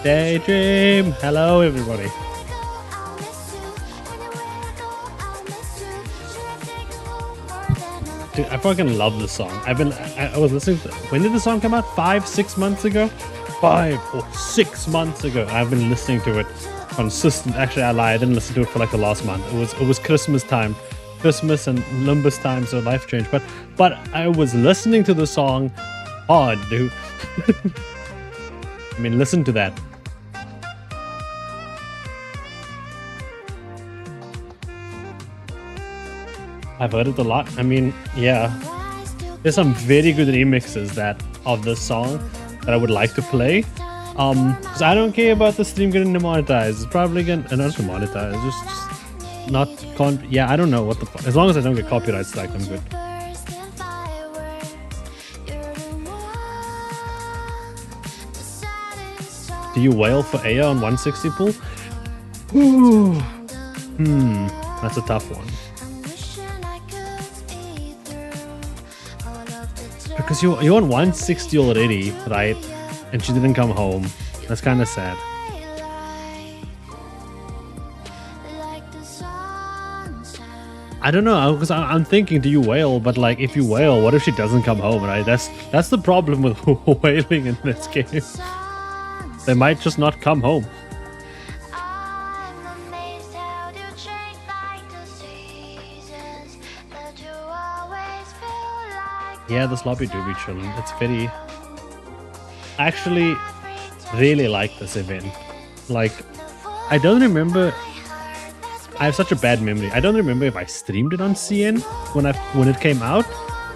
Daydream. Hello, everybody. Dude, I fucking love this song. I was listening to, when did the song come out? 5-6 months ago? 5 or 6 months ago. I've been listening to it consistent. Actually, I lied. I didn't listen to it for like the last month. It was Christmas time. Christmas and Limbus time, so life changed. But I was listening to the song hard, dude. I mean, listen to that. I've heard it a lot. I mean, yeah. There's some very good remixes of this song that I would like to play. Because I don't care about the stream getting demonetized. It's probably not demonetized. Just not yeah, I don't know what the as long as I don't get copyright strike, I'm good. Do you wail for Aya on 160 pool? Ooh. That's a tough one. Because you're on 160 already, right? And she didn't come home. That's kind of sad. I don't know, because I'm thinking, do you wail? But like, if you wail, what if she doesn't come home, right? That's the problem with wailing in this game. They might just not come home. Yeah, the sloppy do be chilling. It's very... I actually really like this event. Like, I don't remember... I have such a bad memory. I don't remember if I streamed it on CN when it came out.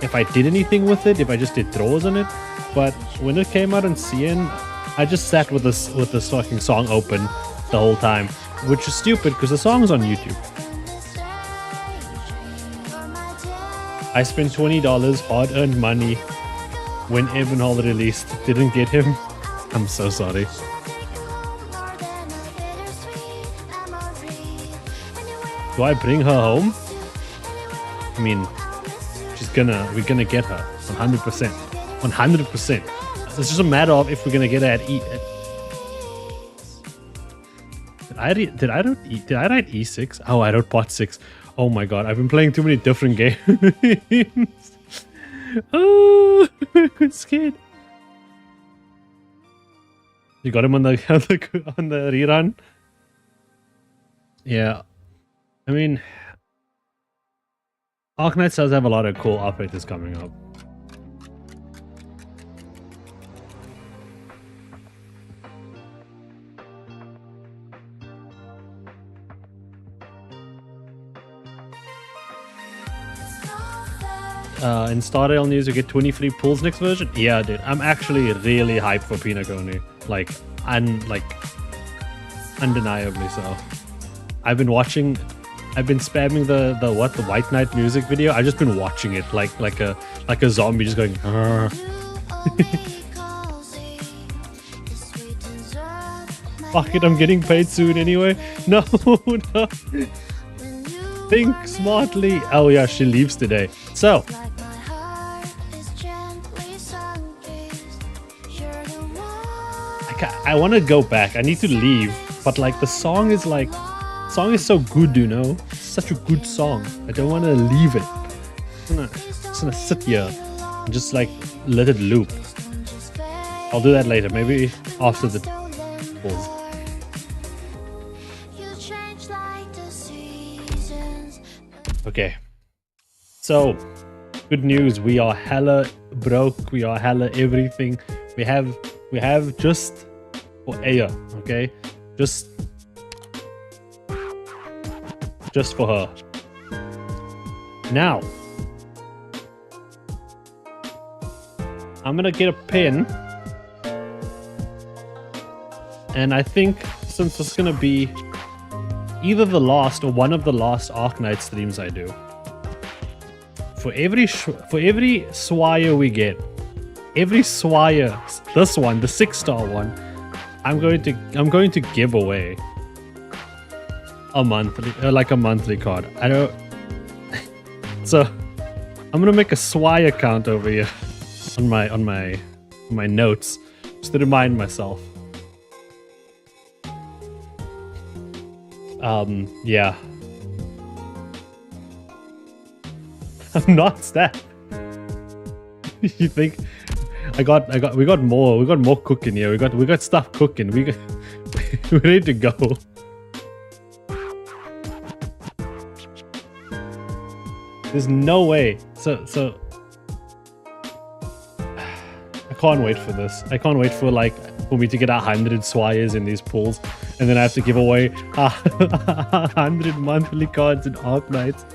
If I did anything with it, if I just did draws on it. But when it came out on CN, I just sat with this fucking song open the whole time. Which is stupid because the song's on YouTube. I spent $20 hard-earned money when Evanhall released. Didn't get him. I'm so sorry. Do I bring her home? I mean, we're gonna get her 100%. 100%. It's just a matter of if we're gonna get her at E. Did I write E6? Oh, I wrote pot 6. Oh my god, I've been playing too many different games. Oh, I'm scared. You got him on the rerun? Yeah. I mean, Arknights does have a lot of cool operators coming up. In Star Rail news, we get 20 free pulls next version. Yeah, dude, I'm actually really hyped for Pinagoni. Like, undeniably so. I've been spamming the White Knight music video. I've just been watching it like a zombie just going. Fuck it, I'm getting paid soon anyway. No, no. Think smartly. Oh yeah, she leaves today. So. I want to go back. I need to leave, but like the song is so good, you know. It's such a good song. I don't want to leave it. I'm just gonna sit here and just like let it loop. I'll do that later, maybe after the pause. Okay. So, good news. We are hella broke. We are hella everything. We have just for Aya, okay? Just for her. Now, I'm gonna get a pen, and I think since this is gonna be either the last or one of the last Arknight streams I do, for every Swire we get, every Swire, this one, the 6-star one, I'm going to give away a monthly, like a monthly card. I don't. So I'm gonna make a Swire account over here on my notes just to remind myself. Yeah. I'm not stacked. You think we got more cooking here. We got stuff cooking. We're ready to go. There's no way. So I can't wait for this. I can't wait for me to get 100 swires in these pools, and then I have to give away 100 monthly cards in Arknights.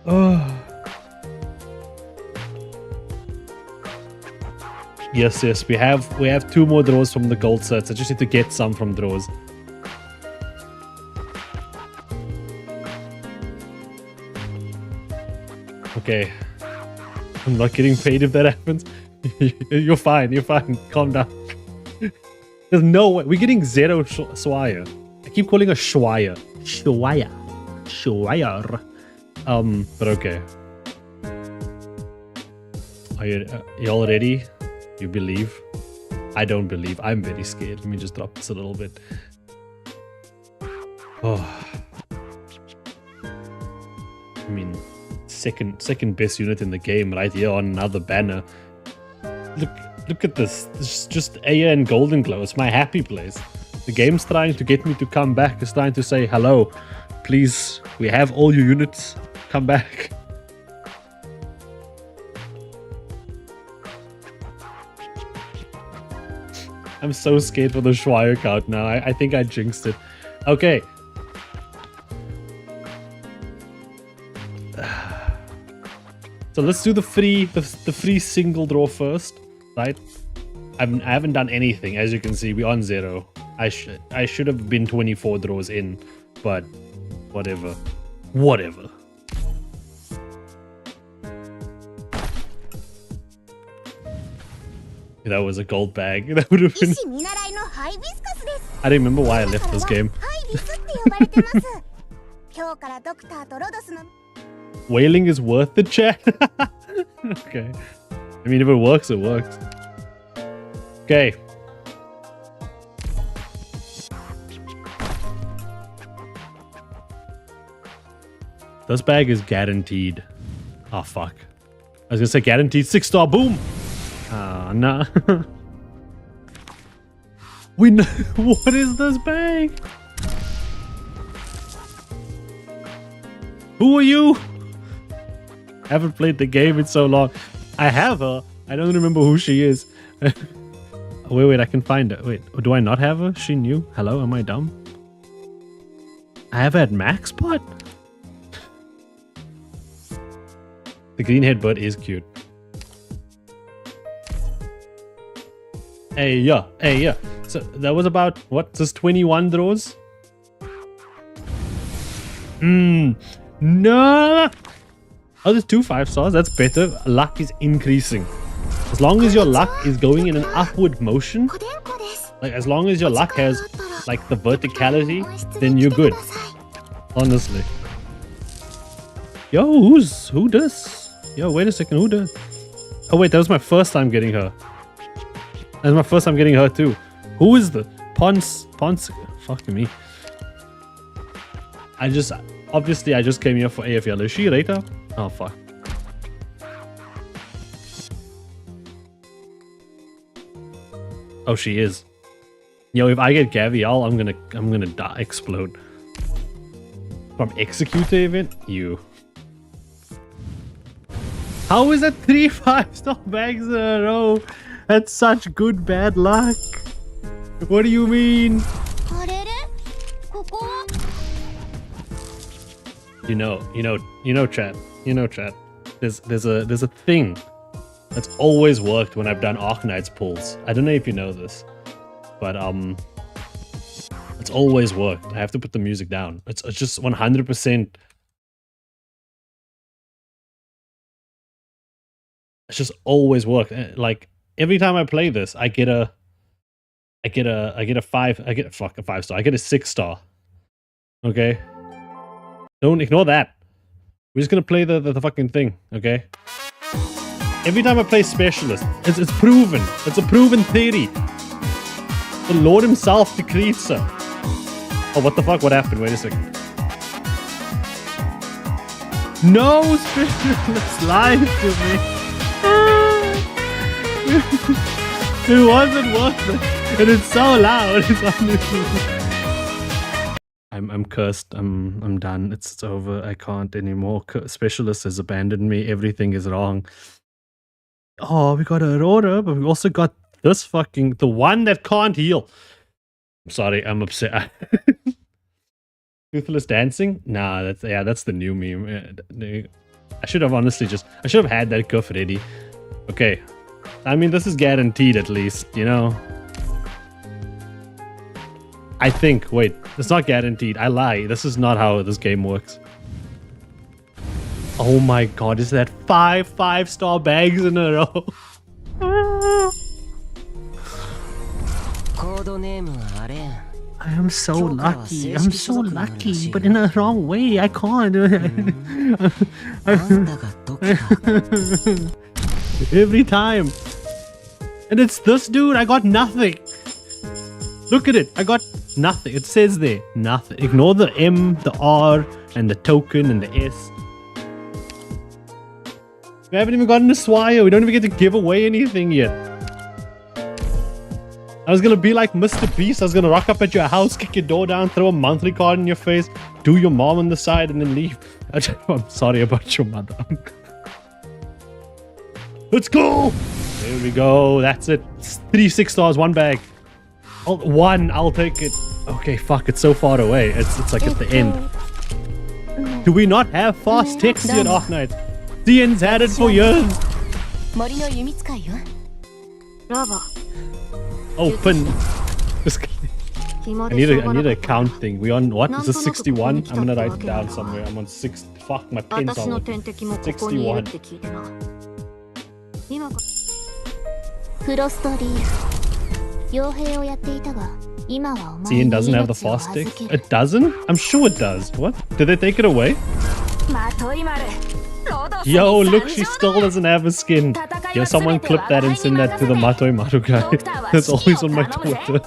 Oh. Yes, we have 2 more draws from the gold sets. I just need to get some from draws. Okay. I'm not getting paid if that happens. You're fine. Calm down. There's no way. We're getting 0 swire. I keep calling her Schwire. Schwire. But okay. Are you all ready? You believe? I don't believe. I'm very scared. Let me just drop this a little bit. Oh. I mean, second best unit in the game right here on another banner. Look at this. This is just Aya and Golden Glow. It's my happy place. The game's trying to get me to come back. It's trying to say, hello, please, we have all your units. Come back. I'm so scared for the Schweier count now. I think I jinxed it. Okay. So let's do the free single draw first, right? I haven't done anything, as you can see. We're on 0. I should have been 24 draws in, but whatever. That was a gold bag. That would have been. I don't remember why I left this game. Whaling is worth the chat. Okay. I mean, if it works, it works. Okay. This bag is guaranteed. Oh, fuck. I was gonna say guaranteed 6-star. Boom! Ah, nah. We know. What is this bag? Who are you? I haven't played the game in so long. I have her. I don't remember who she is. Wait, I can find her. Wait, do I not have her? She new? Hello, am I dumb? I have her at max spot? The green headbutt is cute. Hey, yeah. So that was about, what, just 21 draws? No! Oh, there's 2 5-stars. That's better. Luck is increasing. As long as your luck is going in an upward motion, like as long as your luck has like the verticality, then you're good. Honestly. Yo, who does? Yo, wait a second, who does? Oh wait, that was my first time getting her. That's my first time getting her too. Who is the Pons? Fucking me. Obviously I just came here for AFL. Is she Rita? Oh fuck. Oh, she is. Yo, if I get Gavi, I'm gonna die, explode. From Executor event? You. How is that 3 5-star bags in a row? That's such good bad luck. What do you mean? You know, chat. There's a thing that's always worked when I've done Arknights pulls. I don't know if you know this, but it's always worked. I have to put the music down. It's just 100%. It's just always worked. Like every time I play this, I get a 5. I get a 5-star. I get a 6-star. Okay. Don't ignore that. We're just gonna play the fucking thing, okay? Every time I play Specialist, it's proven. It's a proven theory. The Lord himself decreed so. Oh, what the fuck? What happened? Wait a second. No, Specialist lied to me. It wasn't worth it. And it's so loud. It's honestly... I'm cursed. I'm done. It's over. I can't anymore. Specialist has abandoned me. Everything is wrong. Oh, we got Aurora, but we also got this fucking... the one that can't heal. I'm sorry, I'm upset. Toothless dancing? Nah, that's the new meme. I should have honestly I should have had that cuff ready. Okay. I mean, this is guaranteed at least, you know? I think. Wait, it's not guaranteed. I lie. This is not how this game works. Oh my god, is that 5-star bags in a row? I am so lucky. I'm so lucky, but in a wrong way. I can't. Every time. And it's this dude. I got nothing. Look at it. I got nothing. It says there, nothing. Ignore the M, the R, and the token, and the S. We haven't even gotten a Swire. We don't even get to give away anything yet. I was gonna be like Mr. Beast. I was gonna rock up at your house, kick your door down, throw a monthly card in your face, do your mom on the side, and then leave. I'm sorry about your mother. Let's go! There we go. That's it. 3 6-stars, 1 bag. Oh, 1. I'll take it. Okay, fuck. It's so far away. It's like at the end. Do we not have fast text yet, Arknights? DN's had it for years. Open. I need a count thing. We on what? Is this 61? I'm gonna write it down somewhere. I'm on 6. Fuck, my pen's on 61. CN doesn't have the fast tick? It doesn't? I'm sure it does. What? Did they take it away? Yo, look, she still doesn't have a skin. Yo, someone clip that and send that to the Matoi Maru guy. That's always on my Twitter.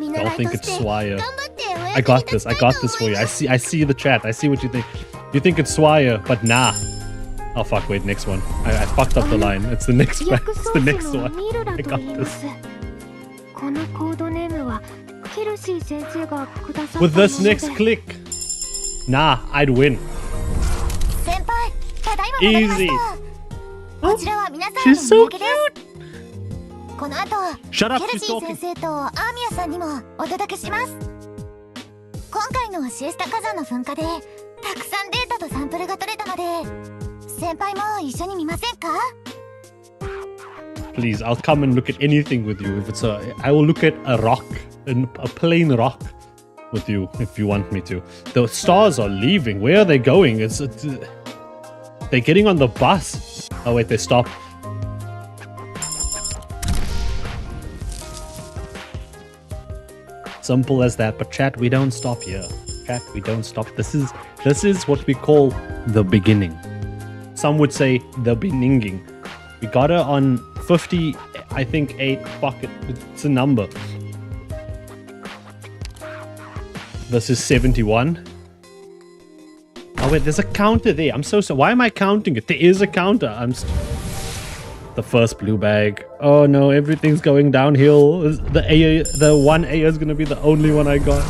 I don't think it's Swire. I got this. I got this for you. I see the chat. I see what you think. You think it's Swire, but nah. Oh fuck, wait, next one. I fucked up the line. It's the next one. It's the next one. I got this. With this next click, nah, I'd win. Easy. Oh, she's so cute. Shut up, she's talking. 今回のシエスタ火山の噴火でたくさんデータとサンプルが取れたので先輩も一緒に見ませんか Please, I'll come and look at anything with you. If it's I will look at a rock, a plain rock, with you if you want me to. The stars are leaving. Where are they going? They're getting on the bus. Oh wait, they stopped. Simple as that. But chat, we don't stop here. Chat, we don't stop. This is what we call the beginning. Some would say the beninging. We got her on 50, I think 8. Fuck it. It's a number. This is 71. Oh wait, there's a counter there. I'm so sorry. Why am I counting it? There is a counter. The first blue bag. Oh no, everything's going downhill. The one A is gonna be the only one I got.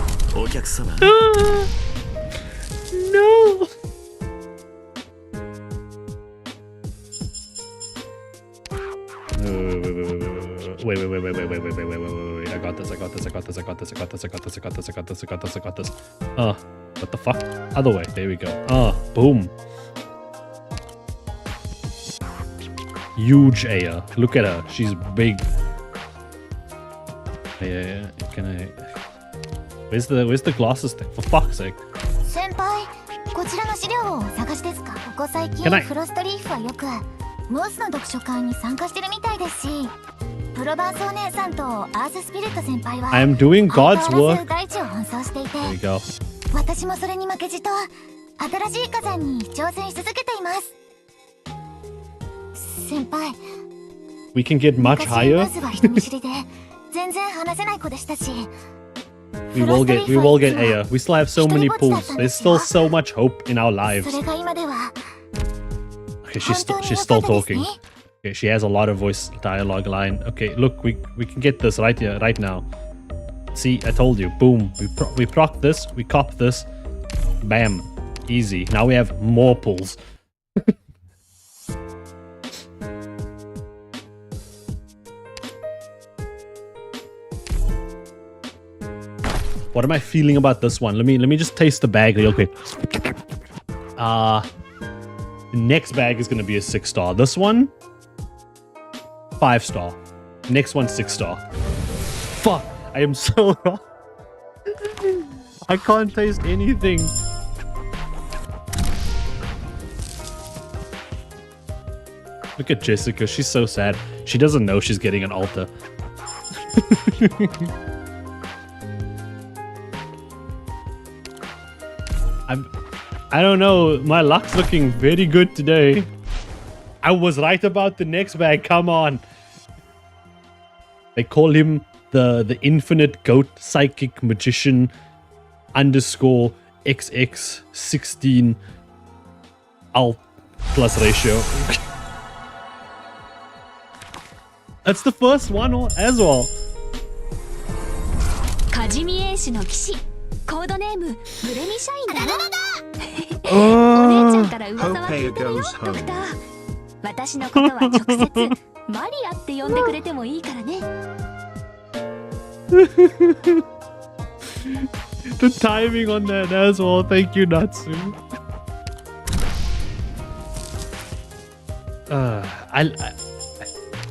No. Wait. I got this. What the fuck? Other way. There we go. Boom. Huge Aya. Look at her. She's big. Yeah. Can I... Where's the glasses thing? For fuck's sake. Can I... I am doing God's work. There we go. 私もそれに負けじと新しい火山に挑戦し続けています。先輩。 We can get much 昔 higher. まずは人見知りで全然話せない子でしたし。 We will get Aya. We still have so many pools. There's still so much hope in our lives. それが今では Okay, she's still talking. Okay, she has a lot of voice dialogue line. Okay, look, we can get this right here, right now. See, I told you. Boom. We proc this, we cop this. Bam. Easy. Now we have more pulls. What am I feeling about this one? Let me just taste the bag real quick. The next bag is gonna be a 6-star. This one, 5-star. Next one, 6-star. Fuck! I am so wrong. I can't taste anything. Look at Jessica. She's so sad. She doesn't know she's getting an altar. I don't know. My luck's looking very good today. I was right about the next bag. Come on. They call him the infinite goat psychic magician _ XX16 alt plus ratio. That's the first one as well. カジミエイシの騎士コードネームブレミシャインだろ。お姉ちゃんから噂は聞いてるよ、ドクター。私のことは直接マリアって呼んでくれてもいいからね。The timing on that as well. Thank you, Natsu.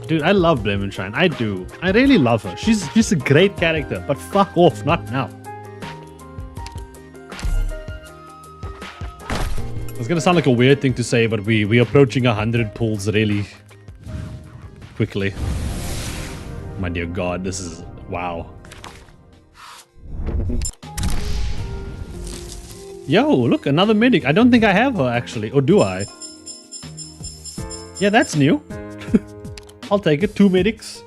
Dude, I love Lemon I do. I really love her. She's a great character, but fuck off, not now. It's gonna sound like a weird thing to say, but we're approaching 100 pulls really quickly. My dear God, this is wow. Yo, look, another medic. I don't think I have her actually, or do I? Yeah, that's new. I'll take it. 2 medics.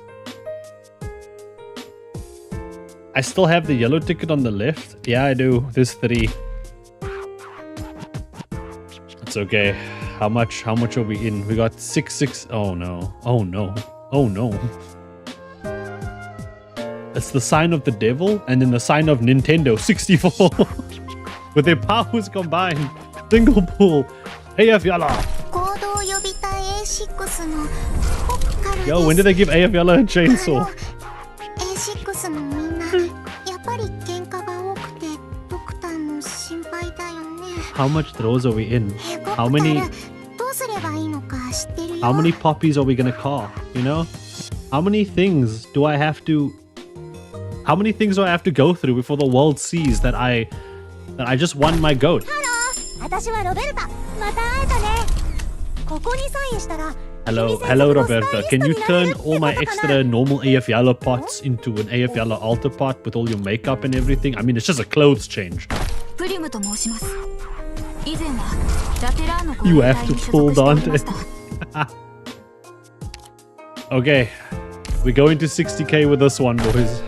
I still have the yellow ticket on the left. Yeah, I do. There's 3. It's okay. How much are we in? We got 6. Oh no. Oh no. Oh no. It's the sign of the devil and then the sign of Nintendo 64. With their powers combined. Single pull. AF Yala. Yo, when did they give AF Yala a chainsaw? How much throws are we in? How many poppies are we gonna call? You know? How many things do I have to go through before the world sees that I just won my goat? Hello Roberta. Can you turn all my extra normal AF Yala pots into an AF Yala altar pot with all your makeup and everything? I mean, it's just a clothes change. You have to pull Dante. Okay, we're going to 60k with this one, boys.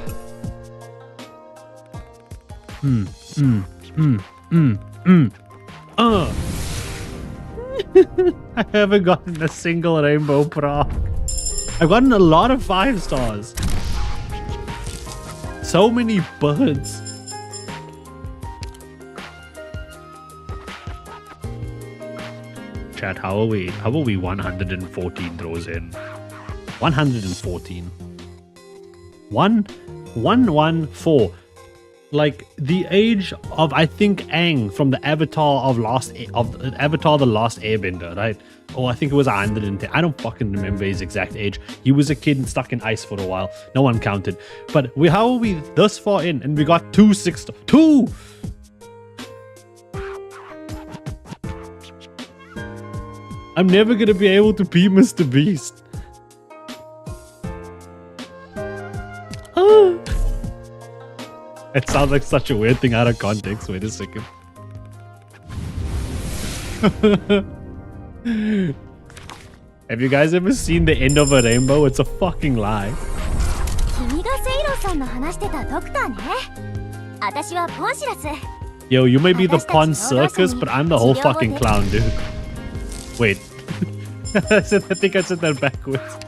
I haven't gotten a single rainbow proc. I've gotten a lot of 5 stars. So many birds. Chat, how are we? How are we 114 throws in? 114. 114. Like the age of, I think, Aang from the Avatar the Last Airbender, right? Or I think it was 110. I don't fucking remember his exact age. He was a kid stuck in ice for a while. No one counted. But how are we this far in? And we got 2 6 2. I'm never gonna be able to be Mr. Beast. It sounds like such a weird thing out of context. Wait a second. Have you guys ever seen the end of a rainbow? It's a fucking lie. 君がセイロさんの話してたドクターね。私はポンシラス。 Yo, you may be the pawn circus, but I'm the whole fucking clown, dude. Wait. I think I said that backwards.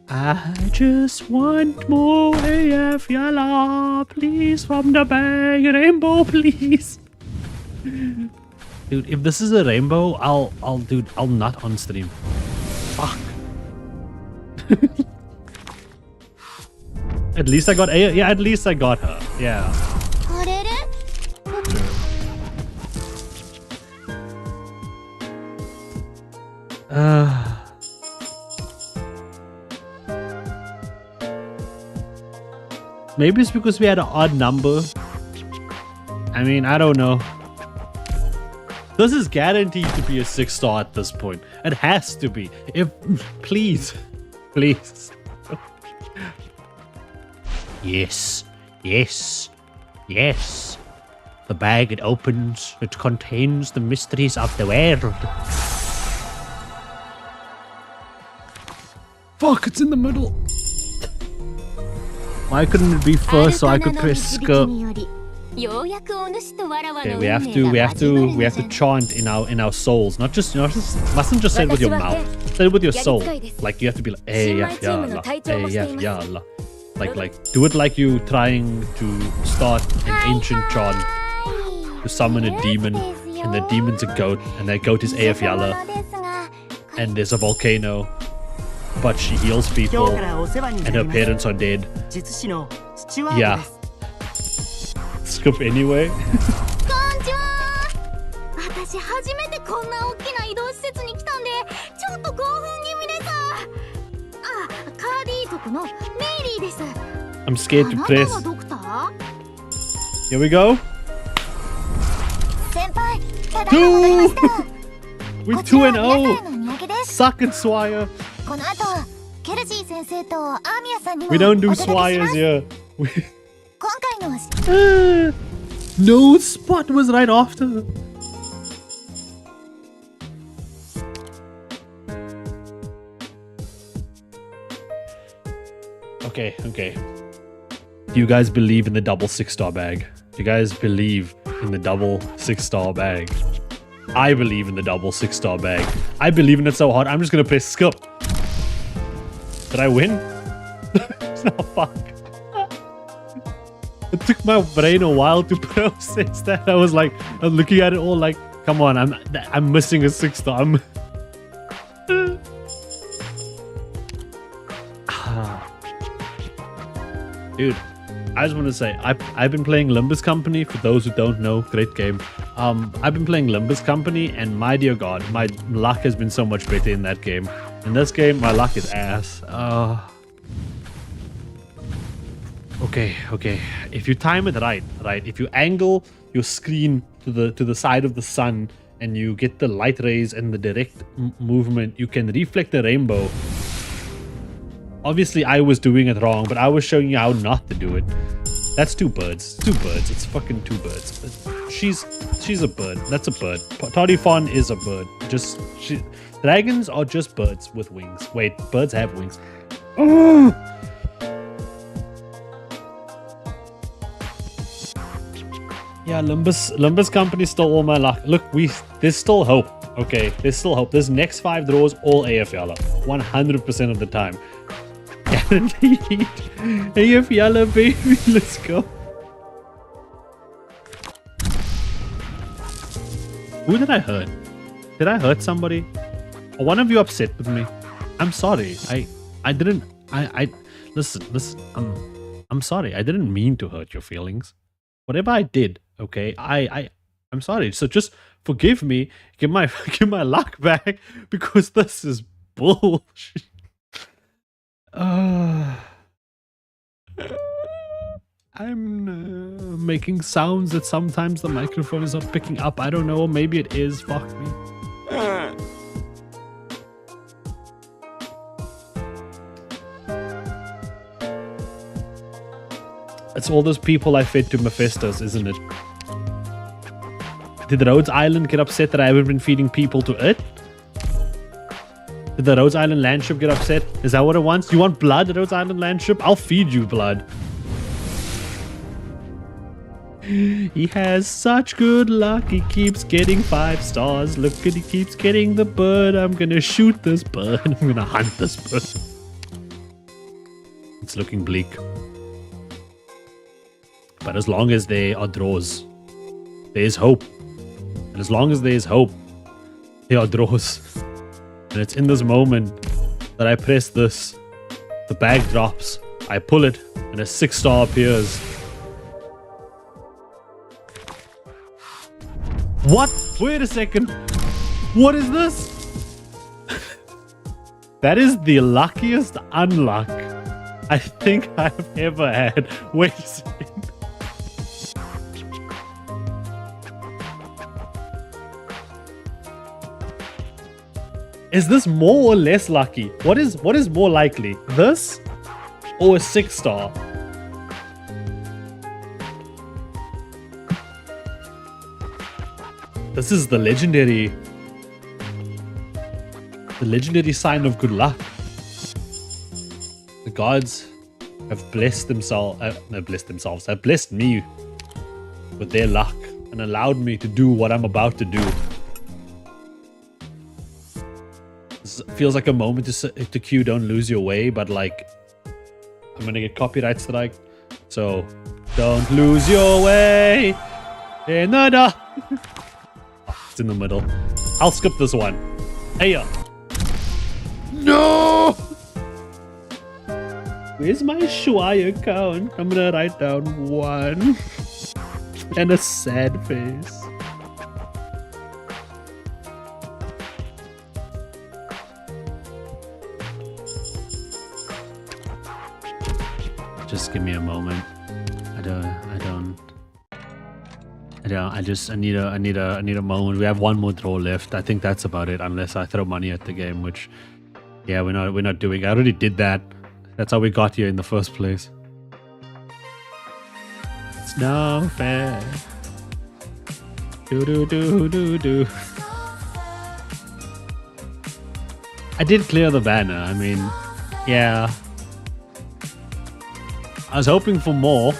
I just want more AF yalla, please, from the bag. Rainbow, please. Dude, if this is a rainbow, I'll not on stream. Fuck. At least I got A. Yeah, at least I got her. Yeah. Maybe it's because we had an odd number. I mean, I don't know. This is guaranteed to be a 6-star at this point. It has to be. If please. Please. Yes. Yes. Yes. The bag, it opens. It contains the mysteries of the world. Fuck, it's in the middle. Why couldn't it be first so I could press skip? Okay, we have to chant in our souls. Not just mustn't just say it with your mouth. Say it with your soul. Like you have to be like yalla. Like do it like you trying to start an ancient chant to summon a demon, and the demon's a goat, and that goat is AF Yalla, and there's a volcano, but she heals people, and her parents are dead. Yeah. Skip anyway. I'm scared to press. Here we go. 2! We're 2-0. Suck it, Swire. We don't do Swires here. No, Spot was right after. Okay. Do you guys believe in the double 6-star bag? Do you guys believe in the double 6-star bag? I believe in the double 6-star bag. I believe in it so hard, I'm just gonna press skip. Did I win? Oh, fuck. It took my brain a while to process that. I was looking at it all like, come on, I'm missing a 6-star. Dude, I just want to say, I've been playing Limbus Company. For those who don't know, great game. I've been playing Limbus Company, and my dear God, my luck has been so much better in that game. In this game, my luck is ass. Okay. If you time it right. If you angle your screen to the side of the sun, and you get the light rays and the direct movement, you can reflect the rainbow. Obviously, I was doing it wrong, but I was showing you how not to do it. That's 2 birds. 2 birds. It's fucking 2 birds. She's a bird. That's a bird. Todifon is a bird. Dragons are just birds with wings. Wait, birds have wings. Oh! Yeah, Limbus Company stole all my luck. Look, there's still hope. Okay, there's still hope. This next 5 draws all AF Yalla. 100% of the time. Guaranteed. AF Yalla, baby. Let's go. Who did I hurt? Did I hurt somebody? Are one of you upset with me? I'm sorry. I didn't. Listen. I'm sorry. I didn't mean to hurt your feelings. Whatever I did, okay. I'm sorry. So just forgive me. Give my luck back, because this is bullshit. I'm making sounds that sometimes the microphone is not picking up. I don't know. Maybe it is. Fuck me. It's all those people I fed to Mephistos, isn't it? Did Rhodes Island get upset that I haven't been feeding people to it? Did the Rhodes Island land ship get upset? Is that what it wants? You want blood, Rhodes Island land ship? I'll feed you blood. He has such good luck. He keeps getting 5 stars. Look at, he keeps getting the bird. I'm gonna shoot this bird. I'm gonna hunt this bird. It's looking bleak. But as long as there are draws, there is hope. And as long as there is hope, there are draws. And it's in this moment that I press this. The bag drops. I pull it, and a 6-star appears. What? Wait a second. What is this? That is the luckiest unluck I think I've ever had. Wait a second. Is this more or less lucky? What is more likely? This or a 6-star? This is the legendary sign of good luck. The gods have blessed themselves, have blessed me with their luck and allowed me to do what I'm about to do. This feels like a moment to cue Don't Lose Your Way, but like, I'm gonna get copyright strike. So, don't lose your way in the dark. In the middle. I'll skip this one. Hey ya. No! Where's my Shuai account? I'm gonna write down 1 and a sad face. Just give me a moment. I need a moment. We have 1 more draw left. I think that's about it, unless I throw money at the game, which, yeah, we're not doing. I already did that. That's how we got here in the first place. It's no fair. Do. I did clear the banner. I mean, yeah. I was hoping for more.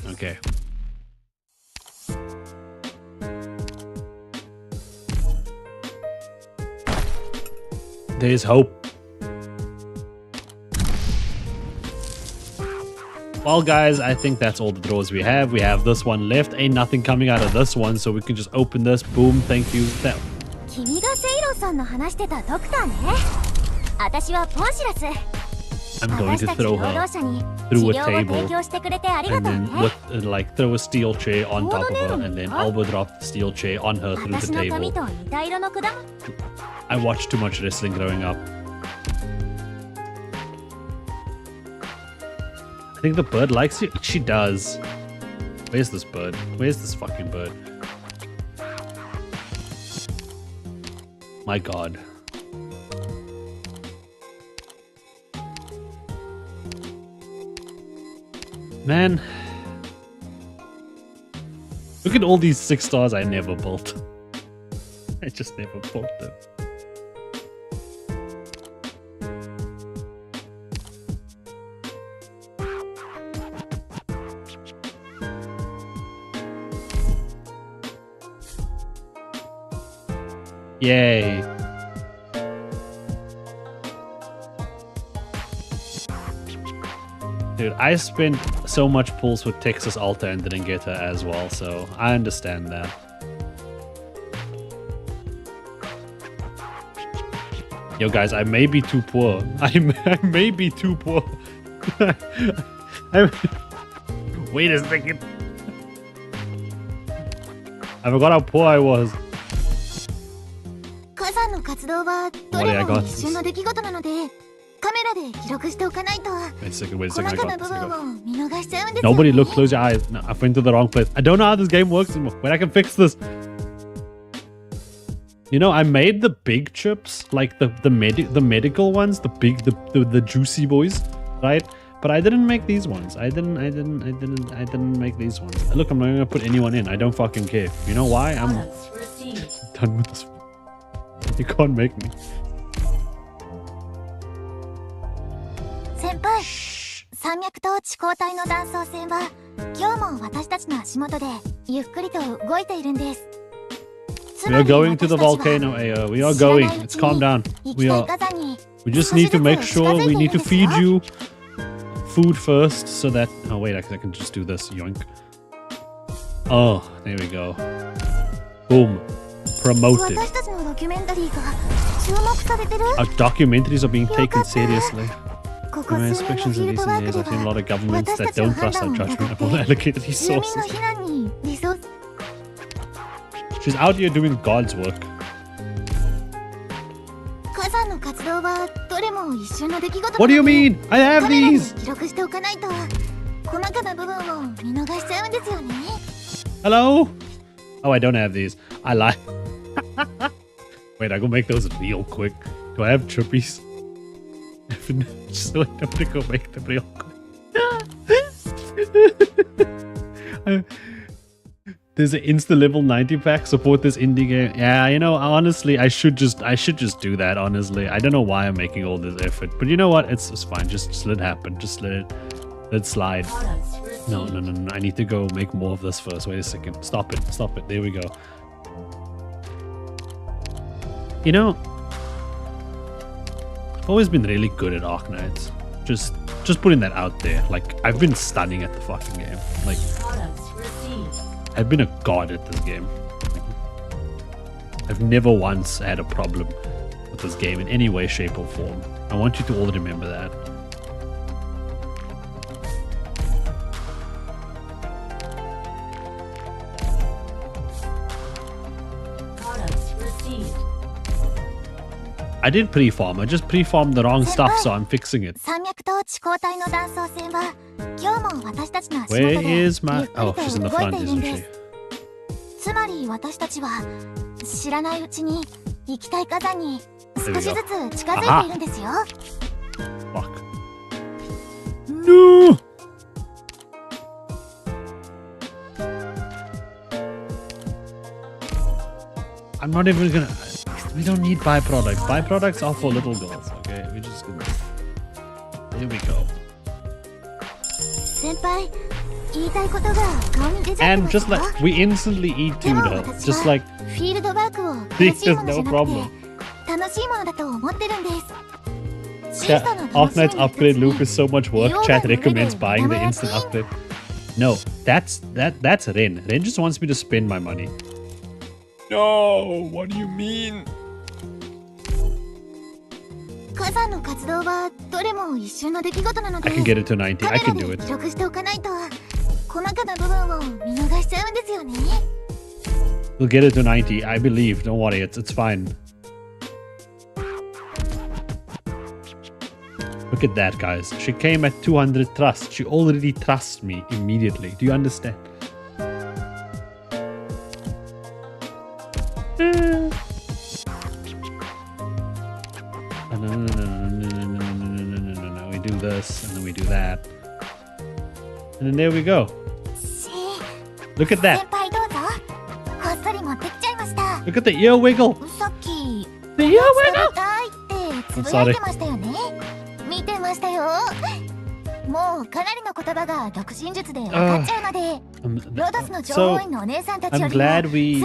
Okay. There's hope. Well, guys, I think that's all the draws we have. We have this one left. Ain't nothing coming out of this one, so we can just open this. Boom, thank you. That. I'm going to throw her through a table and then with, throw a steel chair on top of her and then elbow drop the steel chair on her through the table. I watched too much wrestling growing up. I think the bird likes you. She does. Where's this bird? Where's this fucking bird? My god. Man, look at all these 6 stars I never built. I just never built them. Yay. Dude, I spent so much pulls with Texas Alta and didn't get her as well, so I understand that. Yo guys, I may be too poor. I may be too poor. Wait a second. I forgot how poor I was. Wait a second, I got this. Nobody look, close your eyes. No, I went to the wrong place. I don't know how this game works anymore. Wait, I can fix this. You know, I made the big chips, like the medical ones, the juicy boys, right? But I didn't make these ones. I didn't make these ones. Look, I'm not gonna put anyone in. I don't fucking care. You know why? I'm done with this. You can't make me. 先輩、山脈と地高帯の断層線は今日も私たちの足元でゆっくりと動いているんです。 We are going to the volcano, Ayo. We are going. Let's calm down. We just need to make sure we need to feed you food first so that... Oh, wait, I can just do this. Yoink. Oh, there we go. Boom. Promoted. Our documentaries are being taken seriously. In my inspections of recent years, I've seen a lot of governments that don't trust our judgment upon allocated resources. She's out here doing God's work. What do you mean? I have these! Hello? Oh, I don't have these. I lie. Wait, I go make those real quick. Do I have trippies? Just wait, I'm gonna go make them real quick. There's an insta level 90 pack. Support this indie game. Yeah, you know, honestly, I should just do that. Honestly, I don't know why I'm making all this effort, but you know what? It's fine. Just let it happen. Just let it slide. No. I need to go make more of this first. Wait a second. Stop it. There we go. You know, I've always been really good at Arknights. Just putting that out there. Like, I've been stunning at the fucking game. Like, I've been a god at this game. I've never once had a problem with this game in any way, shape, or form. I want you to all remember that. I did pre-farm. I just pre-farmed the wrong stuff, so I'm fixing it. Where is my... Oh, she's in the front, isn't she? Aha. Fuck. No! I'm not even gonna... We don't need byproducts. Byproducts are for little girls, okay? We're just gonna... Here we go. And just like... We instantly eat tuna. Just like... This is no problem. Arknights upgrade loop is so much work. Chat recommends buying the instant upgrade. No, that's Ren. Ren just wants me to spend my money. No, what do you mean? I can get it to 90. I can do it. We'll get it to 90. I believe. Don't worry. It's fine. Look at that, guys. She came at 200 trust. She already trusts me immediately. Do you understand? No. We do this, and then we do that. And then there we go. Look at that. Look at the ear wiggle. The ear wiggle! I'm sorry. So, I'm glad we...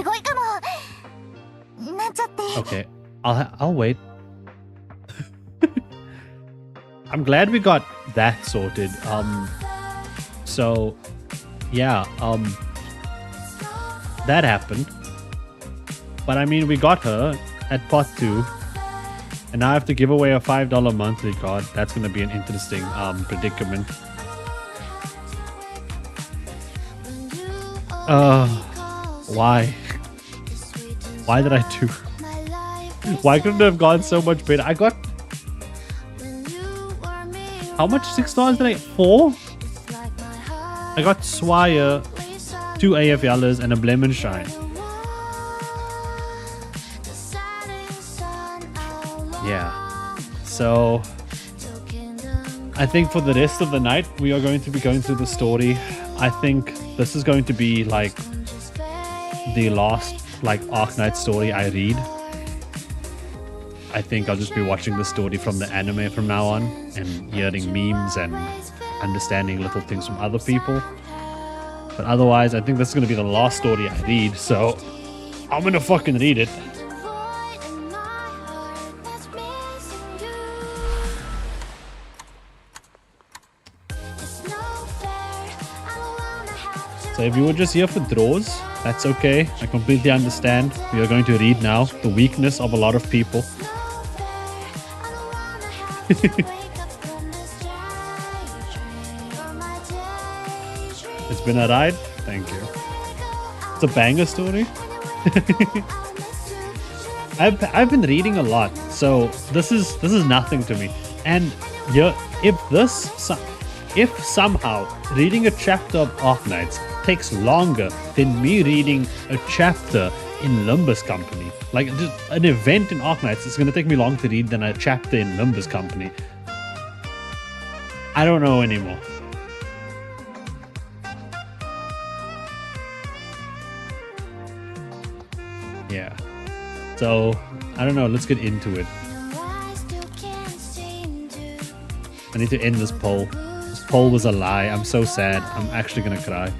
Okay, I'll wait. I'm glad we got that sorted. So, yeah, that happened. But I mean, we got her at pot 2. And now I have to give away a $5 monthly card. That's going to be an interesting predicament. Why? Why did I do? Why couldn't it have gone so much better? I got... How much? $6 did I get? 4? I got Swire, 2 AF Yellows, and a Lemon Shine. Yeah. So... I think for the rest of the night, we are going to be going through the story. I think this is going to be like the last like Arknight story I read. I think I'll just be watching the story from the anime from now on and hearing memes and understanding little things from other people. But otherwise, I think this is going to be the last story I read, so I'm going to fucking read it. So if you were just here for draws, that's okay. I completely understand. We are going to read now the weakness of a lot of people. It's been a ride. Thank you. It's a banger story. I've been reading a lot, so this is nothing to me. And yeah, if somehow reading a chapter of Arknights takes longer than me reading a chapter in Limbus Company, like just an event in Arknights is going to take me longer to read than a chapter in Limbus Company, I don't know anymore. Yeah. So, I don't know. Let's get into it. I need to end this poll. This poll was a lie. I'm so sad. I'm actually gonna cry.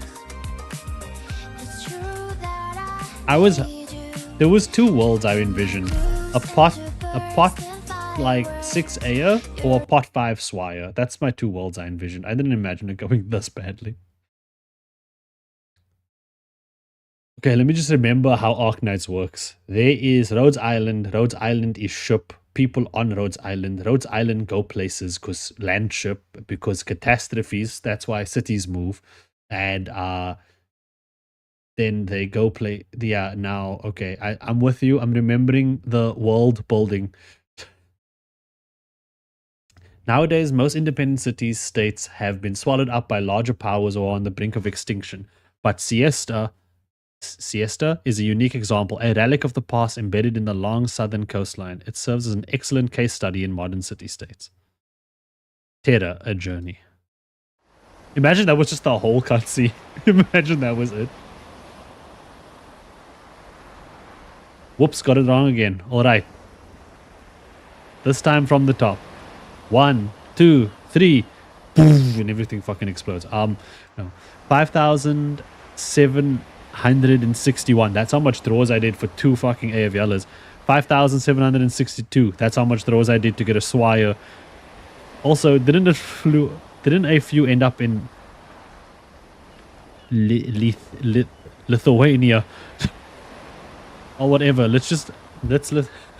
There was two worlds I envisioned. A pot like 6 Aya or a pot 5 Swire. That's my two worlds I envisioned. I didn't imagine it going this badly. Okay, let me just remember how Arknights works. There is Rhodes Island. Rhodes Island is ship. People on Rhodes Island. Rhodes Island go places because land ship, because catastrophes. That's why cities move. And then they go play. Yeah, now, okay. I'm with you. I'm remembering the world building. Nowadays, most independent cities, states have been swallowed up by larger powers or on the brink of extinction. But Siesta is a unique example, a relic of the past embedded in the long southern coastline. It serves as an excellent case study in modern city-states. Terra, a journey. Imagine that was just the whole cutscene. Imagine that was it. Whoops, got it wrong again. Alright. This time from the top. 1, 2, 3. Boom, and everything fucking explodes. No. 5,761. That's how much throws I did for 2 fucking AFLers. 5,762. That's how much throws I did to get a Swire. Also, didn't a few end up in Lithuania? Or whatever. Let's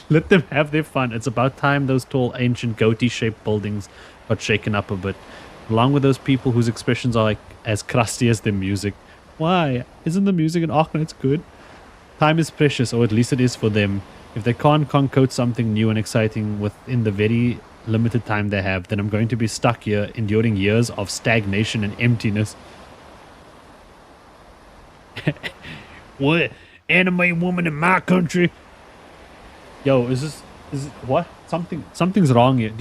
let them have their fun. It's about time those tall, ancient, goatee-shaped buildings got shaken up a bit, along with those people whose expressions are like as crusty as their music. Why? Isn't the music in Arknights good? Time is precious, or at least it is for them. If they can't concoct something new and exciting within the very limited time they have, then I'm going to be stuck here, enduring years of stagnation and emptiness. What? Anime woman in my country? Yo, is it what? Something's wrong here.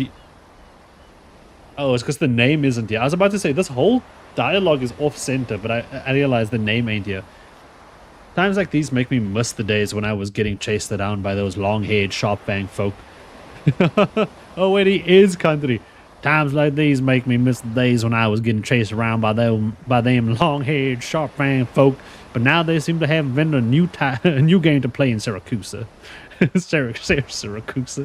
Oh, it's because the name isn't here. I was about to say, this whole dialogue is off-center, but I realized the name ain't here. Times like these make me miss the days when I was getting chased around by those long-haired, sharp-fanged folk. Oh, wait, he is country. Times like these make me miss the days when I was getting chased around by them long-haired, sharp-fanged folk. But now they seem to have invented a new game to play in Syracuse. Syracuse.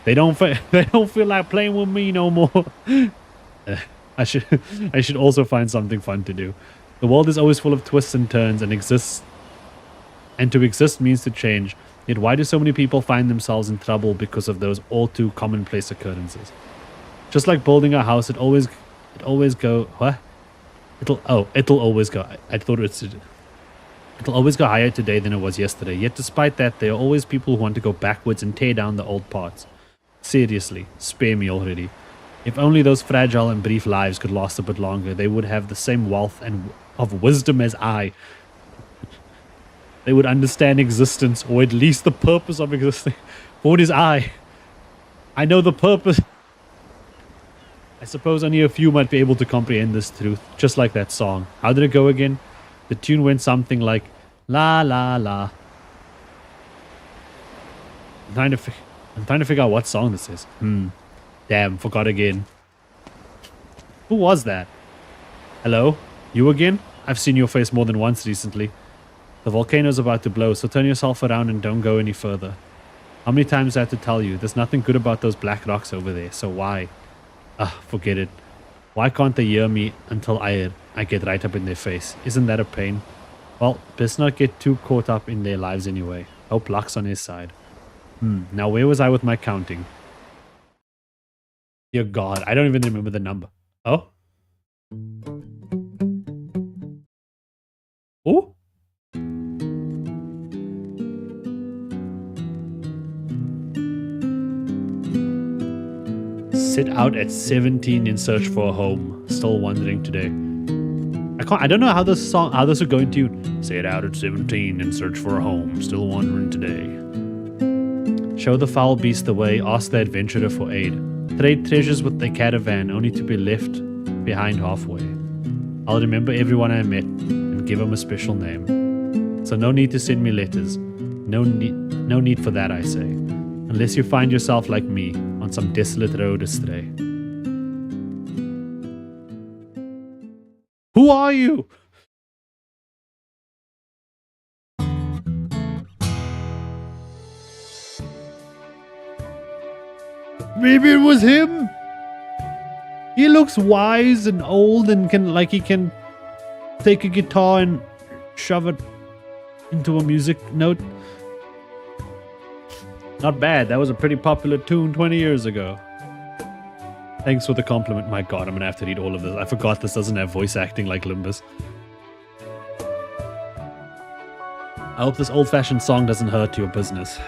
They don't feel like playing with me no more. I should also find something fun to do. The world is always full of twists and turns, and to exist means to change. Yet why do so many people find themselves in trouble because of those all too commonplace occurrences? Just like building a house, it'll always go higher today than it was yesterday. Yet despite that, there are always people who want to go backwards and tear down the old parts. Seriously, spare me already. If only those fragile and brief lives could last a bit longer, they would have the same wealth and of wisdom as I. They would understand existence, or at least the purpose of existing. For it is I know the purpose. I suppose only a few might be able to comprehend this truth, just like that song. How did it go again? The tune went something like, la la la. I'm trying to figure out what song this is. Damn, forgot again. Who was that? Hello? You again? I've seen your face more than once recently. The volcano's about to blow, so turn yourself around and don't go any further. How many times do I have to tell you? There's nothing good about those black rocks over there, so why? Forget it. Why can't they hear me until I get right up in their face? Isn't that a pain? Well, best not get too caught up in their lives anyway. Hope luck's on his side. Now where was I with my counting? Dear God, I don't even remember the number. Oh? Oh? Set out at 17 in search for a home. Still wondering today. I don't know how this would go into you. Set out at 17 in search for a home. Still wondering today. Show the foul beast the way. Ask the adventurer for aid. Trade treasures with the caravan, only to be left behind halfway. I'll remember everyone I met and give them a special name. So no need to send me letters. No need for that, I say. Unless you find yourself like me, on some desolate road astray. Who are you? Maybe it was him. He looks wise and old and he can take a guitar and shove it into a music note. Not bad. That was a pretty popular tune 20 years ago. Thanks for the compliment. My God, I'm going to have to read all of this. I forgot this doesn't have voice acting like Limbus. I hope this old-fashioned song doesn't hurt your business.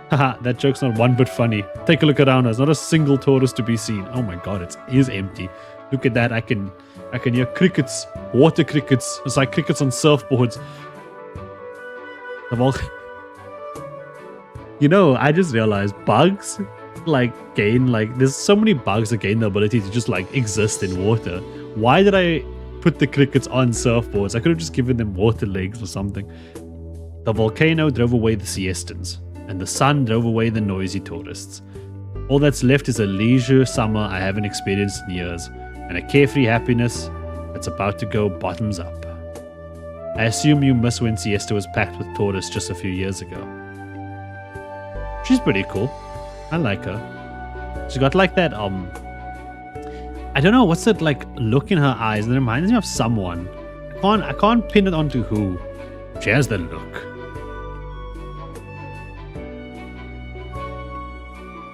Haha, that joke's not one bit funny. Take a look around. There's not a single tourist to be seen. Oh my God, it is empty. Look at that. I can hear crickets, water crickets. It's like crickets on surfboards. You know, I just realized bugs there's so many bugs that gain the ability to just exist in water. Why did I put the crickets on surfboards? I could have just given them water legs or something. The volcano drove away the Siestans, and the sun drove away the noisy tourists. All that's left is a leisure summer I haven't experienced in years, and a carefree happiness that's about to go bottoms up. I assume you miss when Siesta was packed with tourists just a few years ago. She's pretty cool. I like her. She got that, I don't know, what's that look in her eyes? It reminds me of someone. I can't pin it onto who. She has the look.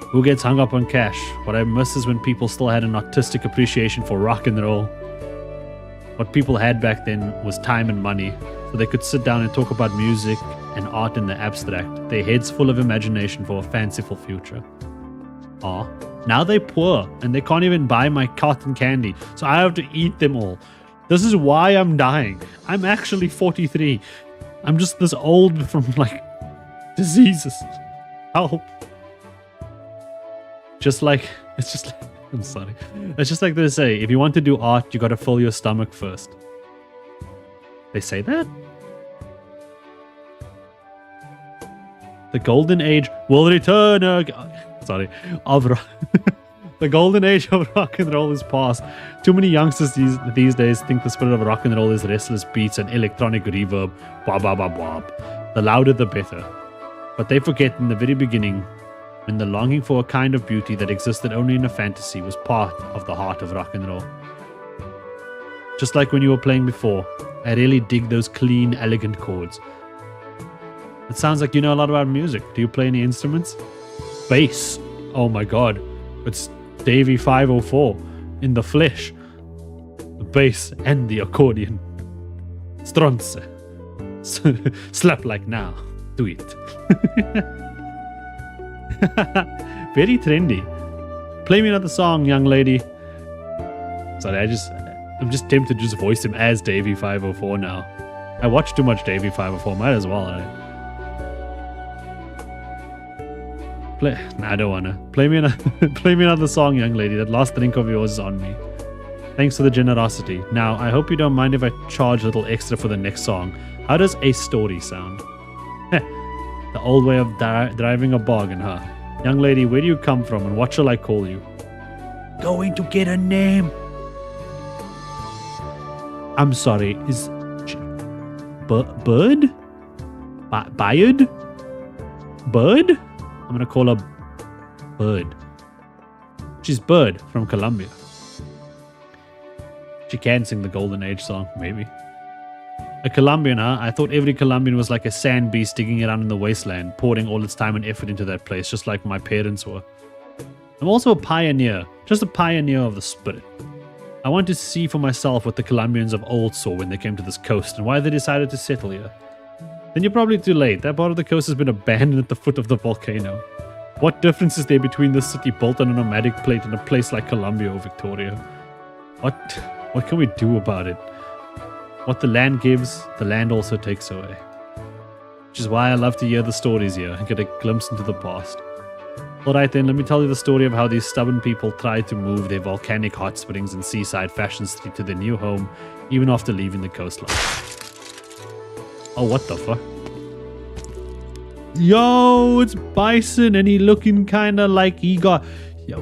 Who gets hung up on cash? What I miss is when people still had an artistic appreciation for rock and roll. What people had back then was time and money, so they could sit down and talk about music and art in the abstract, their heads full of imagination for a fanciful future. Aw, now they're poor and they can't even buy my cotton candy, so I have to eat them all. This is why I'm dying. I'm actually 43. I'm just this old from diseases. Help. I'm sorry. It's just like they say, if you want to do art, you gotta fill your stomach first. They say that? The golden age will return the golden age of rock and roll is past. Too many youngsters these days think the spirit of rock and roll is restless beats and electronic reverb. Blah, blah, blah, blah. The louder the better. But they forget in the very beginning, when the longing for a kind of beauty that existed only in a fantasy was part of the heart of rock and roll. Just like when you were playing before, I really dig those clean, elegant chords. It sounds like you know a lot about music. Do you play any instruments? Bass. Oh my God. It's Davey 504 in the flesh. The bass and the accordion. Stronze. Slap like now. Do it. Very trendy. Play me another song, young lady. Sorry, I'm just tempted to just voice him as Davey 504 now. I watch too much Davey 504. Might as well, right? Nah, I don't wanna. Play me another song, young lady. That last drink of yours is on me. Thanks for the generosity. Now, I hope you don't mind if I charge a little extra for the next song. How does a story sound? The old way of driving a bargain, huh? Young lady, where do you come from and what shall I call you? Going to get a name. I'm sorry, is... Bird? Bayard? Bird? I'm gonna call her Bird. She's Bird from Colombia. She can sing the Golden Age song, maybe. A Colombian, huh? I thought every Colombian was like a sand beast digging around in the wasteland, pouring all its time and effort into that place, just like my parents were. I'm also a pioneer, just a pioneer of the spirit. I want to see for myself what the Colombians of old saw when they came to this coast and why they decided to settle here. Then you're probably too late. That part of the coast has been abandoned at the foot of the volcano. What difference is there between this city built on a nomadic plate and a place like Colombia or Victoria? What can we do about it? What the land gives, the land also takes away. Which is why I love to hear the stories here and get a glimpse into the past. Alright then, let me tell you the story of how these stubborn people tried to move their volcanic hot springs and seaside fashion street to their new home, even after leaving the coastline. Oh, what the fuck? Yo, it's Bison, and he looking kinda like he got...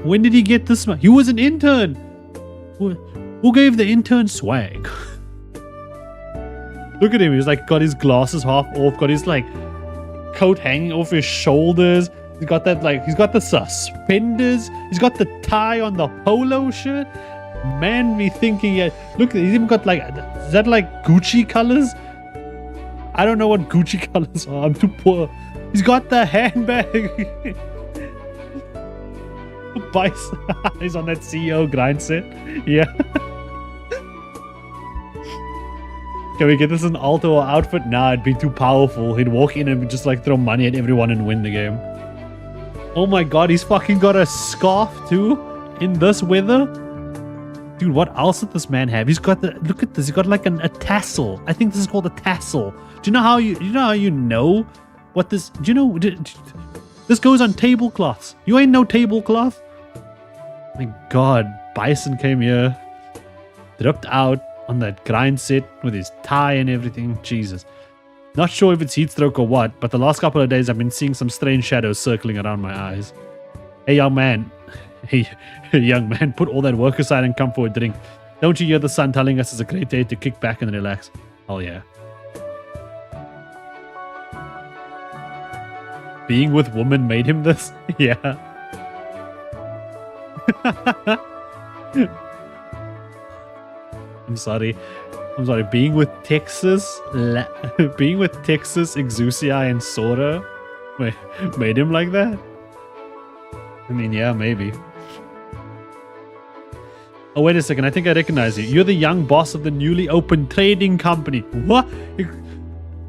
When did he get this? He was an intern! Who gave the intern swag? Look at him, he's like got his glasses half off, got his like coat hanging off his shoulders. He's got that like, he's got the suspenders. He's got the tie on the polo shirt. Man, me thinking, yeah, look, he's even got like, is that like Gucci colors? I don't know what Gucci colors are. I'm too poor. He's got the handbag. Bison. He's on that CEO grind set. Yeah. Can we get this an alto or outfit? Nah, it'd be too powerful. He'd walk in and just like throw money at everyone and win the game. Oh my god, he's fucking got a scarf too in this weather. Dude, what else did this man have? He's got the, look at this. He's got like a tassel. I think this is called a tassel. Do you know how you know what this? Do you know this goes on tablecloths? You ain't no tablecloth. My god, Bison came here, dripped out on that grind set with his tie and everything. Jesus. Not sure if it's heat stroke or what, but the last couple of days I've been seeing some strange shadows circling around my eyes. Hey, young man. Hey, young man, put all that work aside and come for a drink. Don't you hear the sun telling us it's a great day to kick back and relax? Oh, yeah. Being with women made him this? Yeah. I'm sorry. Being with Texas, Exusi, and Sora made him like that? I mean, yeah, maybe. Oh, wait a second. I think I recognize you. You're the young boss of the newly opened trading company. What?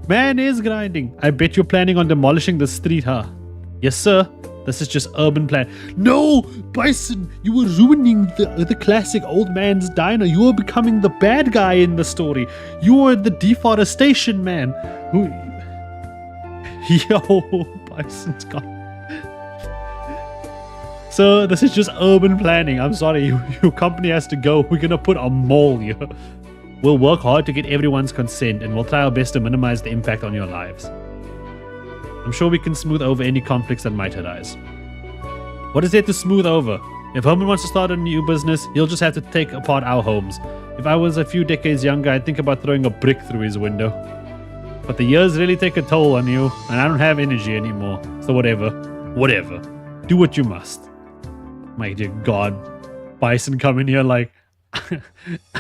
Man is grinding. I bet you're planning on demolishing the street, huh? Yes, sir. This is just urban plan. No! Bison! You were ruining the classic old man's diner. You were becoming the bad guy in the story. You were the deforestation man. Yo, Bison's gone. So, this is just urban planning. I'm sorry, your company has to go. We're gonna put a mall here. We'll work hard to get everyone's consent, and we'll try our best to minimize the impact on your lives. I'm sure we can smooth over any conflicts that might arise. What is there to smooth over? If Herman wants to start a new business, he'll just have to take apart our homes. If I was a few decades younger, I'd think about throwing a brick through his window. But the years really take a toll on you, and I don't have energy anymore. So whatever. Whatever. Do what you must. My dear God. Bison coming here like...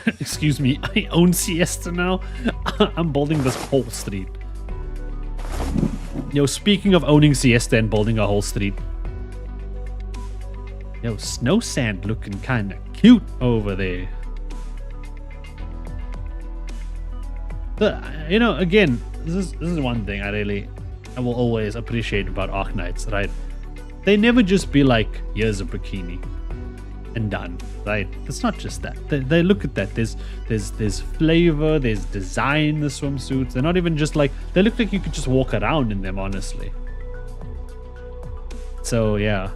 Excuse me, I own Siesta now. I'm building this whole street. Yo, speaking of owning Siesta and building a whole street. Yo, Snow Sand looking kind of cute over there. But, you know, again, this is one thing I will always appreciate about Arknights, right? They never just be like, here's a bikini and done, right? It's not just that. They look at that. There's flavor, there's design in the swimsuits. They're not even just like, they look like you could just walk around in them, honestly. So yeah.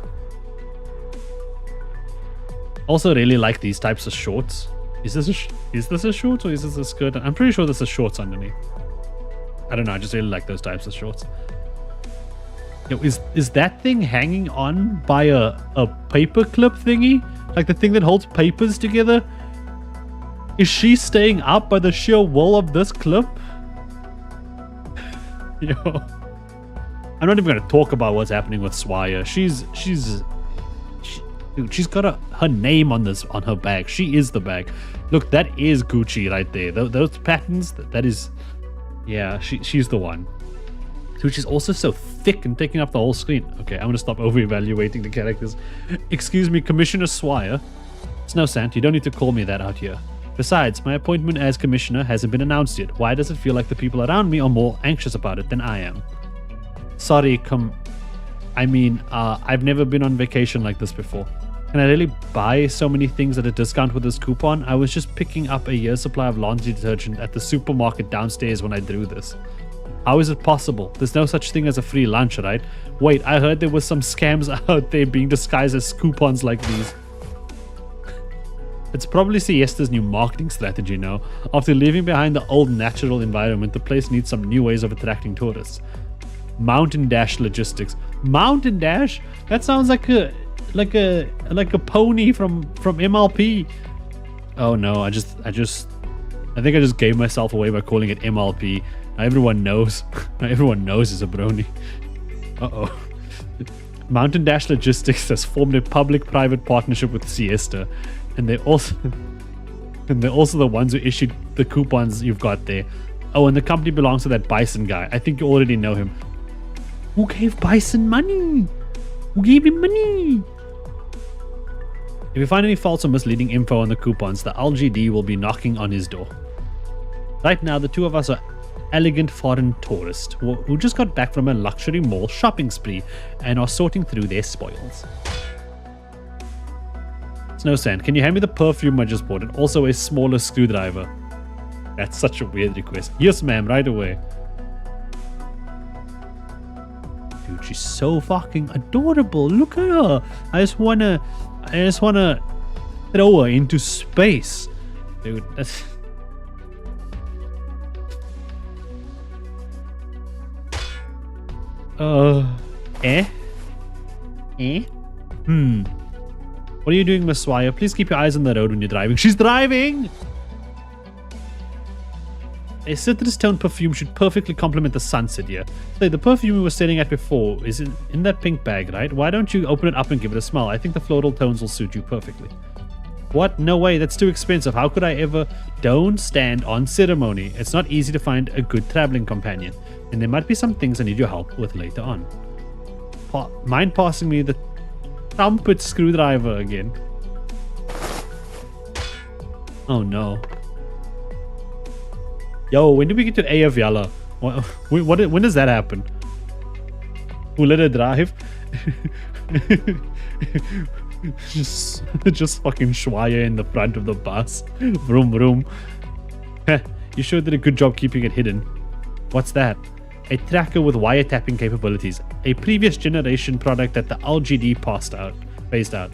Also really like these types of shorts. Is this a short or is this a skirt? I'm pretty sure this is shorts underneath. I don't know, I just really like those types of shorts. Yo, is that thing hanging on by a paper clip thingy? Like the thing that holds papers together? Is she staying up by the sheer will of this clip? Yo. I'm not even gonna talk about what's happening with Swire. Dude, she's got her name on her bag. She is the bag. Look, that is Gucci right there. Those patterns, that is, yeah, she's the one. Dude, she's also so thick and taking up the whole screen. Okay, I'm gonna stop over-evaluating the characters. Excuse me, Commissioner Swire. Snowsant, you don't need to call me that out here. Besides, my appointment as commissioner hasn't been announced yet. Why does it feel like the people around me are more anxious about it than I am? Sorry, I've never been on vacation like this before. Can I really buy so many things at a discount with this coupon? I was just picking up a year's supply of laundry detergent at the supermarket downstairs when I drew this. How is it possible? There's no such thing as a free lunch, right? Wait, I heard there was some scams out there being disguised as coupons like these. It's probably Siesta's new marketing strategy now. After leaving behind the old natural environment, the place needs some new ways of attracting tourists. Mountain Dash Logistics. Mountain Dash? That sounds like a pony from MLP. Oh no, I think I just gave myself away by calling it MLP. Now everyone knows. Now everyone knows it's a brony. Uh-oh. Mountain Dash Logistics has formed a public-private partnership with Siesta, and they're also the ones who issued the coupons you've got there. Oh, and the company belongs to that Bison guy. I think you already know him. Who gave Bison money? Who gave him money? If you find any false or misleading info on the coupons, the LGD will be knocking on his door. Right now, the two of us are elegant foreign tourists who just got back from a luxury mall shopping spree and are sorting through their spoils. Snowsand, can you hand me the perfume I just bought and also a smaller screwdriver? That's such a weird request. Yes, ma'am, right away. Dude, she's so fucking adorable. Look at her. I just wanna throw her into space. Dude, that's... What are you doing, Miss Swire? Please keep your eyes on the road when you're driving. She's driving! A citrus tone perfume should perfectly complement the sunset here. Say, the perfume we were staring at before is in that pink bag, right? Why don't you open it up and give it a smell? I think the floral tones will suit you perfectly. What? No way, that's too expensive. How could I ever? Don't stand on ceremony. It's not easy to find a good traveling companion, and there might be some things I need your help with later on. Mind passing me the trumpet screwdriver again? Oh no. Yo, when do we get to AF Yalla? When does that happen? Who let her drive? just fucking Schweier in the front of the bus. Vroom vroom. You sure did a good job keeping it hidden. What's that? A tracker with wiretapping capabilities. A previous generation product that the LGD phased out.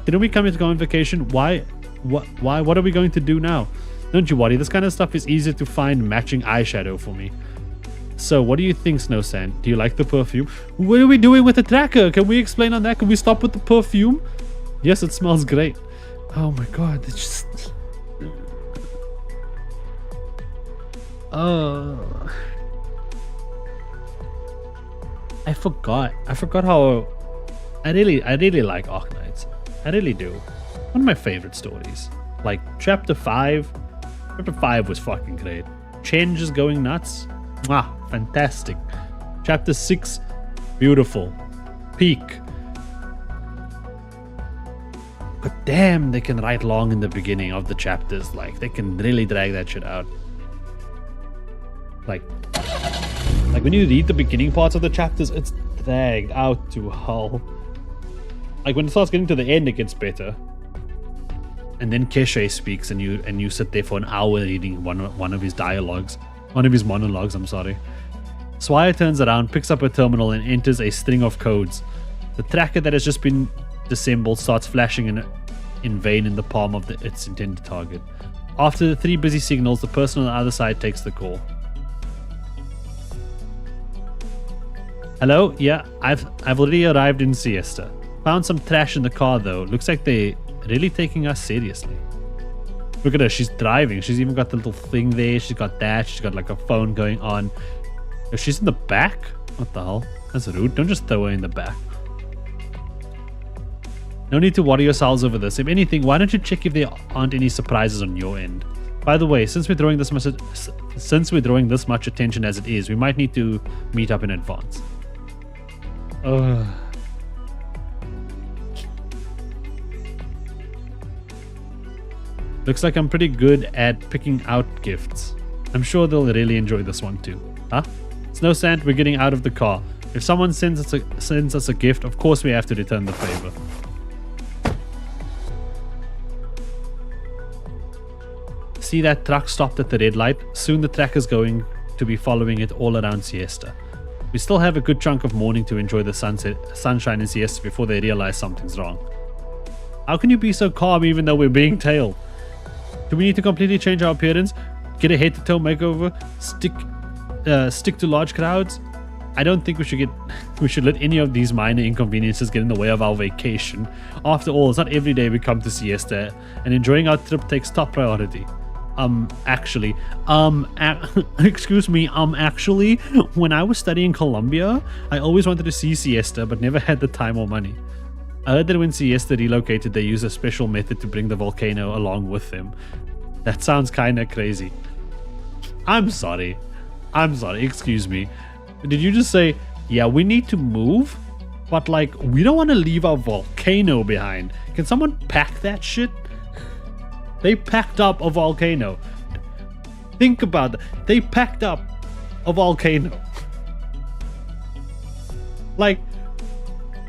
Didn't we come here to go on vacation? Why? What are we going to do now? Don't you worry, this kind of stuff is easier to find matching eyeshadow for me. So, what do you think, Snowsand? Do you like the perfume? What are we doing with the tracker? Can we explain on that? Can we stop with the perfume? Yes, it smells great. Oh my god, it's just... I forgot how... I really like Arknights. I really do. One of my favorite stories. Like, Chapter 5... Chapter 5 was fucking great. Change is going nuts. Mwah, fantastic. Chapter 6, beautiful. Peak. But damn, they can write long in the beginning of the chapters. Like, they can really drag that shit out. Like when you read the beginning parts of the chapters, it's dragged out to hell. Like, when it starts getting to the end, it gets better. And then Keshe speaks, and you sit there for an hour reading one of his dialogues. One of his monologues, I'm sorry. Swire turns around, picks up a terminal, and enters a string of codes. The tracker that has just been disassembled starts flashing in vain in the palm of its intended target. After the 3 busy signals, the person on the other side takes the call. Hello? Yeah, I've already arrived in Siesta. Found some trash in the car though. Looks like they're really taking us seriously. Look at her, she's driving. She's even got the little thing there. She's got that. She's got like a phone going on. If she's in the back? What the hell? That's rude. Don't just throw her in the back. No need to worry yourselves over this. If anything, why don't you check if there aren't any surprises on your end? By the way, since we're drawing this much attention as it is, we might need to meet up in advance. Looks like I'm pretty good at picking out gifts. I'm sure they'll really enjoy this one too. Huh? Snow Sant, we're getting out of the car. If someone sends us a gift, of course we have to return the favor. See that truck stopped at the red light? Soon the tracker's going to be following it all around Siesta. We still have a good chunk of morning to enjoy the sunshine in Siesta before they realize something's wrong. How can you be so calm even though we're being tailed? Do we need to completely change our appearance? Get a head-to-toe makeover? Stick to large crowds? I don't think we should let any of these minor inconveniences get in the way of our vacation. After all, it's not every day we come to Siesta, and enjoying our trip takes top priority. Actually, when I was studying Colombia, I always wanted to see Siesta, but never had the time or money. I heard that when Siesta relocated, they used a special method to bring the volcano along with them. That sounds kinda crazy. I'm sorry, excuse me. Did you just say, yeah, we need to move? But like, we don't want to leave our volcano behind. Can someone pack that shit? They packed up a volcano. Think about that. They packed up a volcano. Like,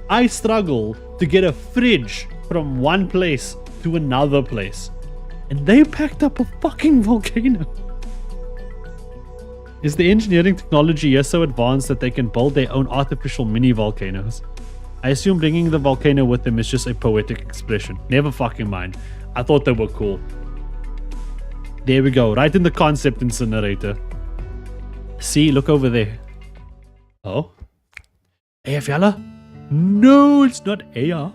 I struggle to get a fridge from one place to another place. And they packed up a fucking volcano. Is the engineering technology here so advanced that they can build their own artificial mini volcanoes? I assume bringing the volcano with them is just a poetic expression. Never fucking mind. I thought they were cool. There we go. Right in the concept incinerator. See, look over there. Oh? Eyjafjalla? No, it's not Eya.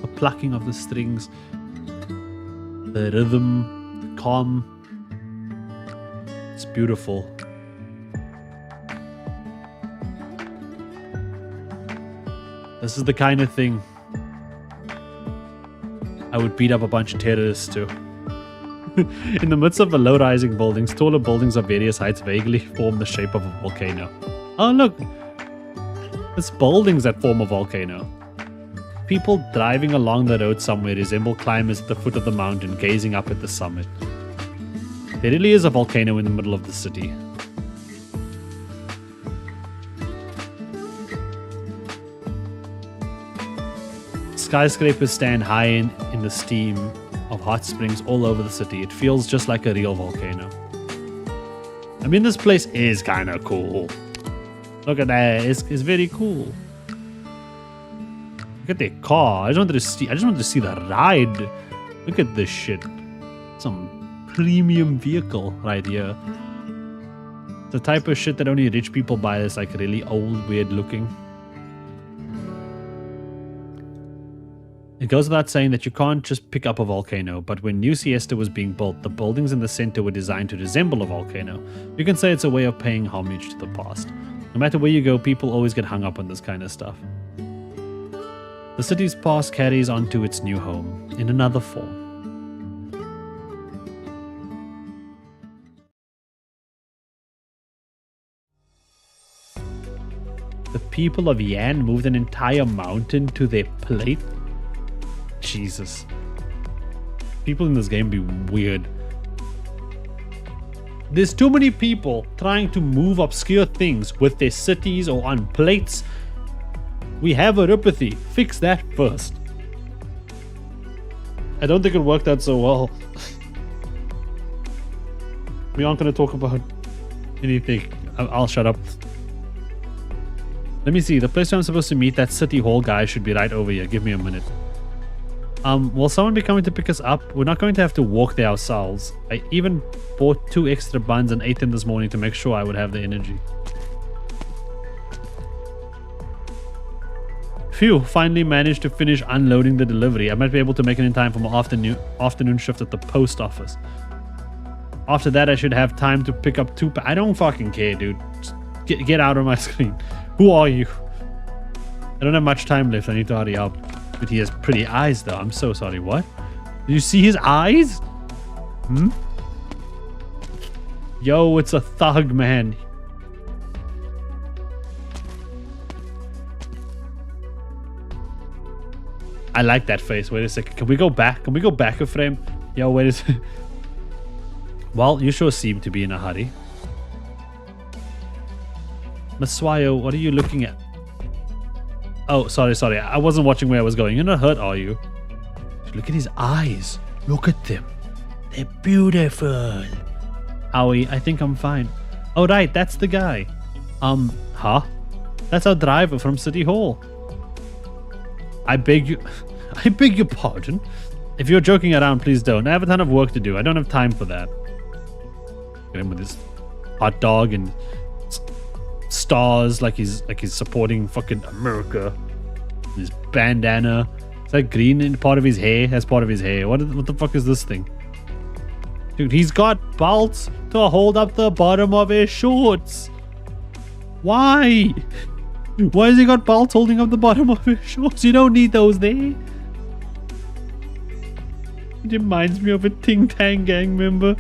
The plucking of the strings. The rhythm. The calm. It's beautiful. This is the kind of thing I would beat up a bunch of terrorists to. In the midst of the low-rising buildings, taller buildings of various heights vaguely form the shape of a volcano. Oh look! It's buildings that form a volcano. People driving along the road somewhere resemble climbers at the foot of the mountain gazing up at the summit. There really is a volcano in the middle of the city. Skyscrapers stand high in the steam of hot springs all over the city. It feels just like a real volcano. I mean, this place is kind of cool. Look at that. It's very cool. Look at their car. I just wanted to see the ride. Look at this shit. Some premium vehicle right here. The type of shit that only rich people buy is like really old, weird looking. It goes without saying that you can't just pick up a volcano, but when New Siesta was being built, the buildings in the center were designed to resemble a volcano. You can say it's a way of paying homage to the past. No matter where you go, people always get hung up on this kind of stuff. The city's past carries on to its new home, in another form. The people of Yan moved an entire mountain to their plate? Jesus. People in this game be weird. There's too many people trying to move obscure things with their cities or on plates. We have a Ripathy. Fix that first. I don't think it worked out so well. We aren't going to talk about anything. I'll shut up. Let me see. The place where I'm supposed to meet that city hall guy should be right over here. Give me a minute. Will someone be coming to pick us up? We're not going to have to walk there ourselves. I even bought 2 extra buns and ate them this morning to make sure I would have the energy. Phew, finally managed to finish unloading the delivery. I might be able to make it in time for my afternoon shift at the post office. After that, I should have time to pick up 2 I don't fucking care, dude. Just get out of my screen. Who are you? I don't have much time left. I need to hurry up. But he has pretty eyes, though. I'm so sorry. What? Do you see his eyes? Hmm? Yo, it's a thug, man. I like that face. Wait a second. Can we go back? Can we go back a frame? Yo, wait a second. Well, you sure seem to be in a hurry. Maswayo, what are you looking at? Oh, sorry. I wasn't watching where I was going. You're not hurt, are you? Look at his eyes. Look at them. They're beautiful. Owie, I think I'm fine. Oh, right. That's the guy. Huh? That's our driver from City Hall. I beg your pardon. If you're joking around, please don't. I have a ton of work to do. I don't have time for that. Get him with his hot dog and stars like he's supporting fucking America. His bandana. It's like green in part of his hair. That's part of his hair. What the fuck is this thing? Dude, he's got bolts to hold up the bottom of his shorts. Why? Why has he got bolts holding up the bottom of his shorts? You don't need those there. It reminds me of a Ting Tang gang member.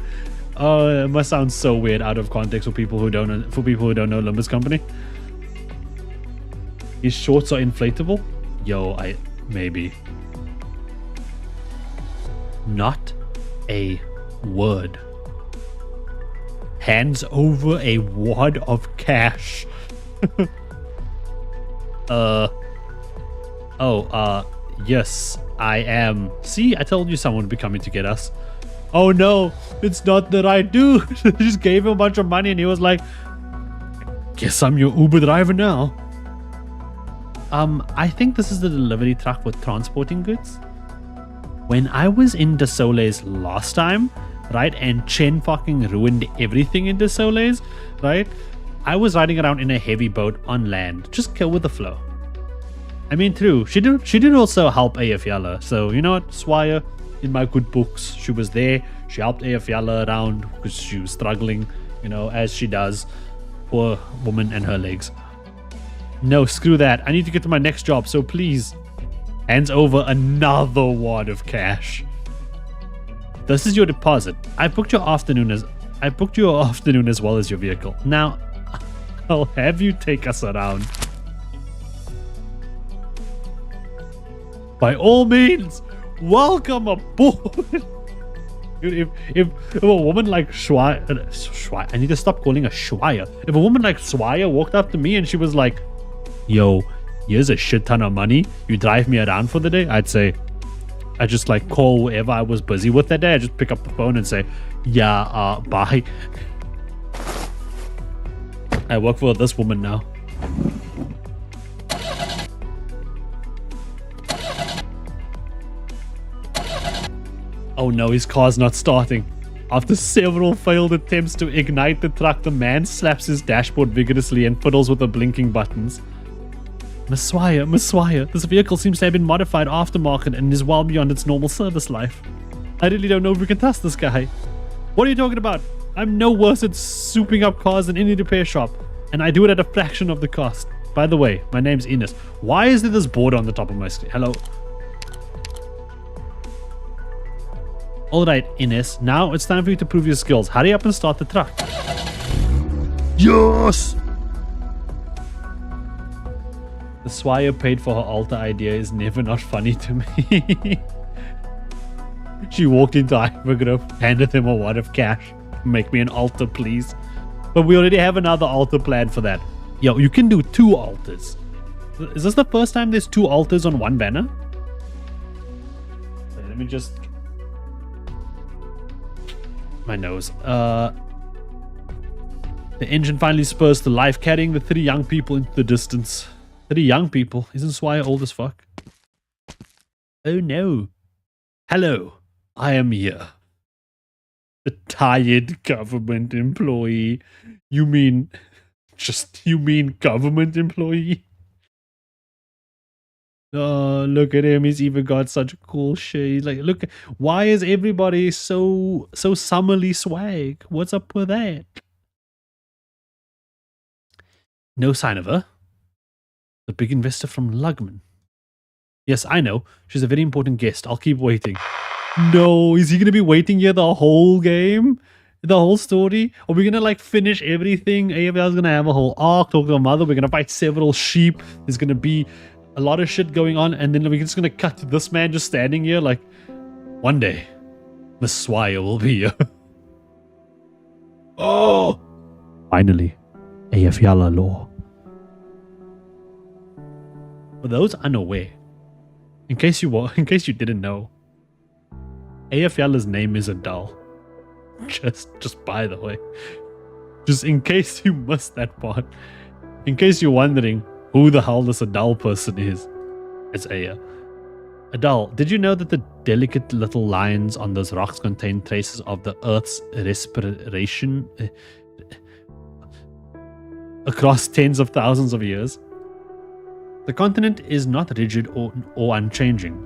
It must sound so weird out of context for people who don't know Limbus Company. His shorts are inflatable? Yo, maybe. Not a word. Hands over a wad of cash. Yes, I am. See, I told you someone would be coming to get us. Oh no, it's not the right dude. I just gave him a bunch of money and he was like, guess I'm your Uber driver now. I think this is the delivery truck for transporting goods. When I was in De Soleil's last time, right, and Chen fucking ruined everything in De Soleil's, right, I was riding around in a heavy boat on land. Just go with the flow. I mean, true, she did also help AF Yalla. So, you know what, Swire, in my good books, she was there. She helped AF Yalla around because she was struggling, you know, as she does. Poor woman and her legs. No, screw that. I need to get to my next job, so please. Hands over another wad of cash. This is your deposit. I booked your afternoon as well as your vehicle. Now, I'll have you take us around. By all means, welcome aboard. Dude, if a woman like Schweier, I need to stop calling her Schweier. If a woman like Schweier walked up to me and she was like, yo, here's a shit ton of money, you drive me around for the day, I'd say, I just like call whoever I was busy with that day. I just pick up the phone and say, yeah, bye. I work for this woman now. Oh no, his car's not starting. After several failed attempts to ignite the truck, the man slaps his dashboard vigorously and fiddles with the blinking buttons. Maswire, this vehicle seems to have been modified aftermarket and is well beyond its normal service life. I really don't know if we can trust this guy. What are you talking about? I'm no worse at souping up cars than any repair shop, and I do it at a fraction of the cost. By the way, my name's Ines. Why is there this board on the top of my screen? Hello? Alright, Ines, now it's time for you to prove your skills. Hurry up and start the truck. Yes! The Swire paid for her altar idea is never not funny to me. She walked into Hypergrowth, handed him a wad of cash. Make me an altar, please. But we already have another altar planned for that. Yo, you can do 2 altars. Is this the first time there's 2 altars on one banner? Wait, let me just my nose. The engine finally spurs to life, carrying the 3 young people into the distance. 3 young people? Isn't Swire old as fuck? Oh no. Hello, I am here. A tired government employee. You mean government employee? Oh, look at him. He's even got such a cool shade. Like, look, why is everybody so summerly swag? What's up with that? No sign of her. The big investor from Lugman. Yes, I know. She's a very important guest. I'll keep waiting. No, is he going to be waiting here the whole game? The whole story? Are we going to like finish everything? AFL's going to have a whole arc, talk to her mother. We're going to fight several sheep. There's going to be a lot of shit going on. And then we're just going to cut to this man just standing here like, one day, Miss Swire will be here. Oh! Finally, AFL law. For those unaware, in case you didn't know, AFL's name is Adele. Just by the way. Just in case you missed that part. In case you're wondering who the hell this Adele person is. It's Aya. Adele, did you know that the delicate little lines on those rocks contain traces of the Earth's respiration across tens of thousands of years? The continent is not rigid or unchanging.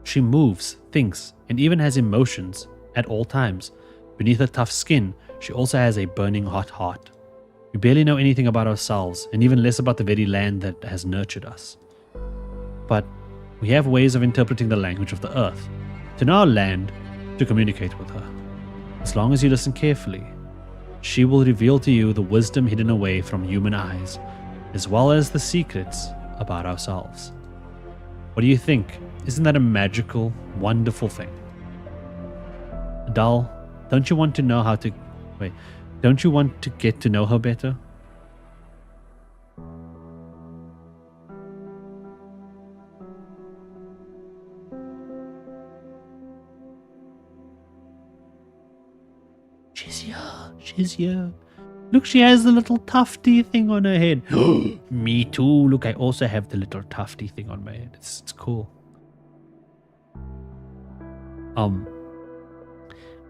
She moves, thinks, and even has emotions at all times. Beneath her tough skin, she also has a burning hot heart. We barely know anything about ourselves, and even less about the very land that has nurtured us. But we have ways of interpreting the language of the earth, to know our land, to communicate with her. As long as you listen carefully, she will reveal to you the wisdom hidden away from human eyes, as well as the secrets about ourselves. What do you think? Isn't that a magical, wonderful thing? Adele, don't you want to know how to... Wait, don't you want to get to know her better? She's here. Look, she has the little tufty thing on her head. Me too. Look, I also have the little tufty thing on my head. It's cool.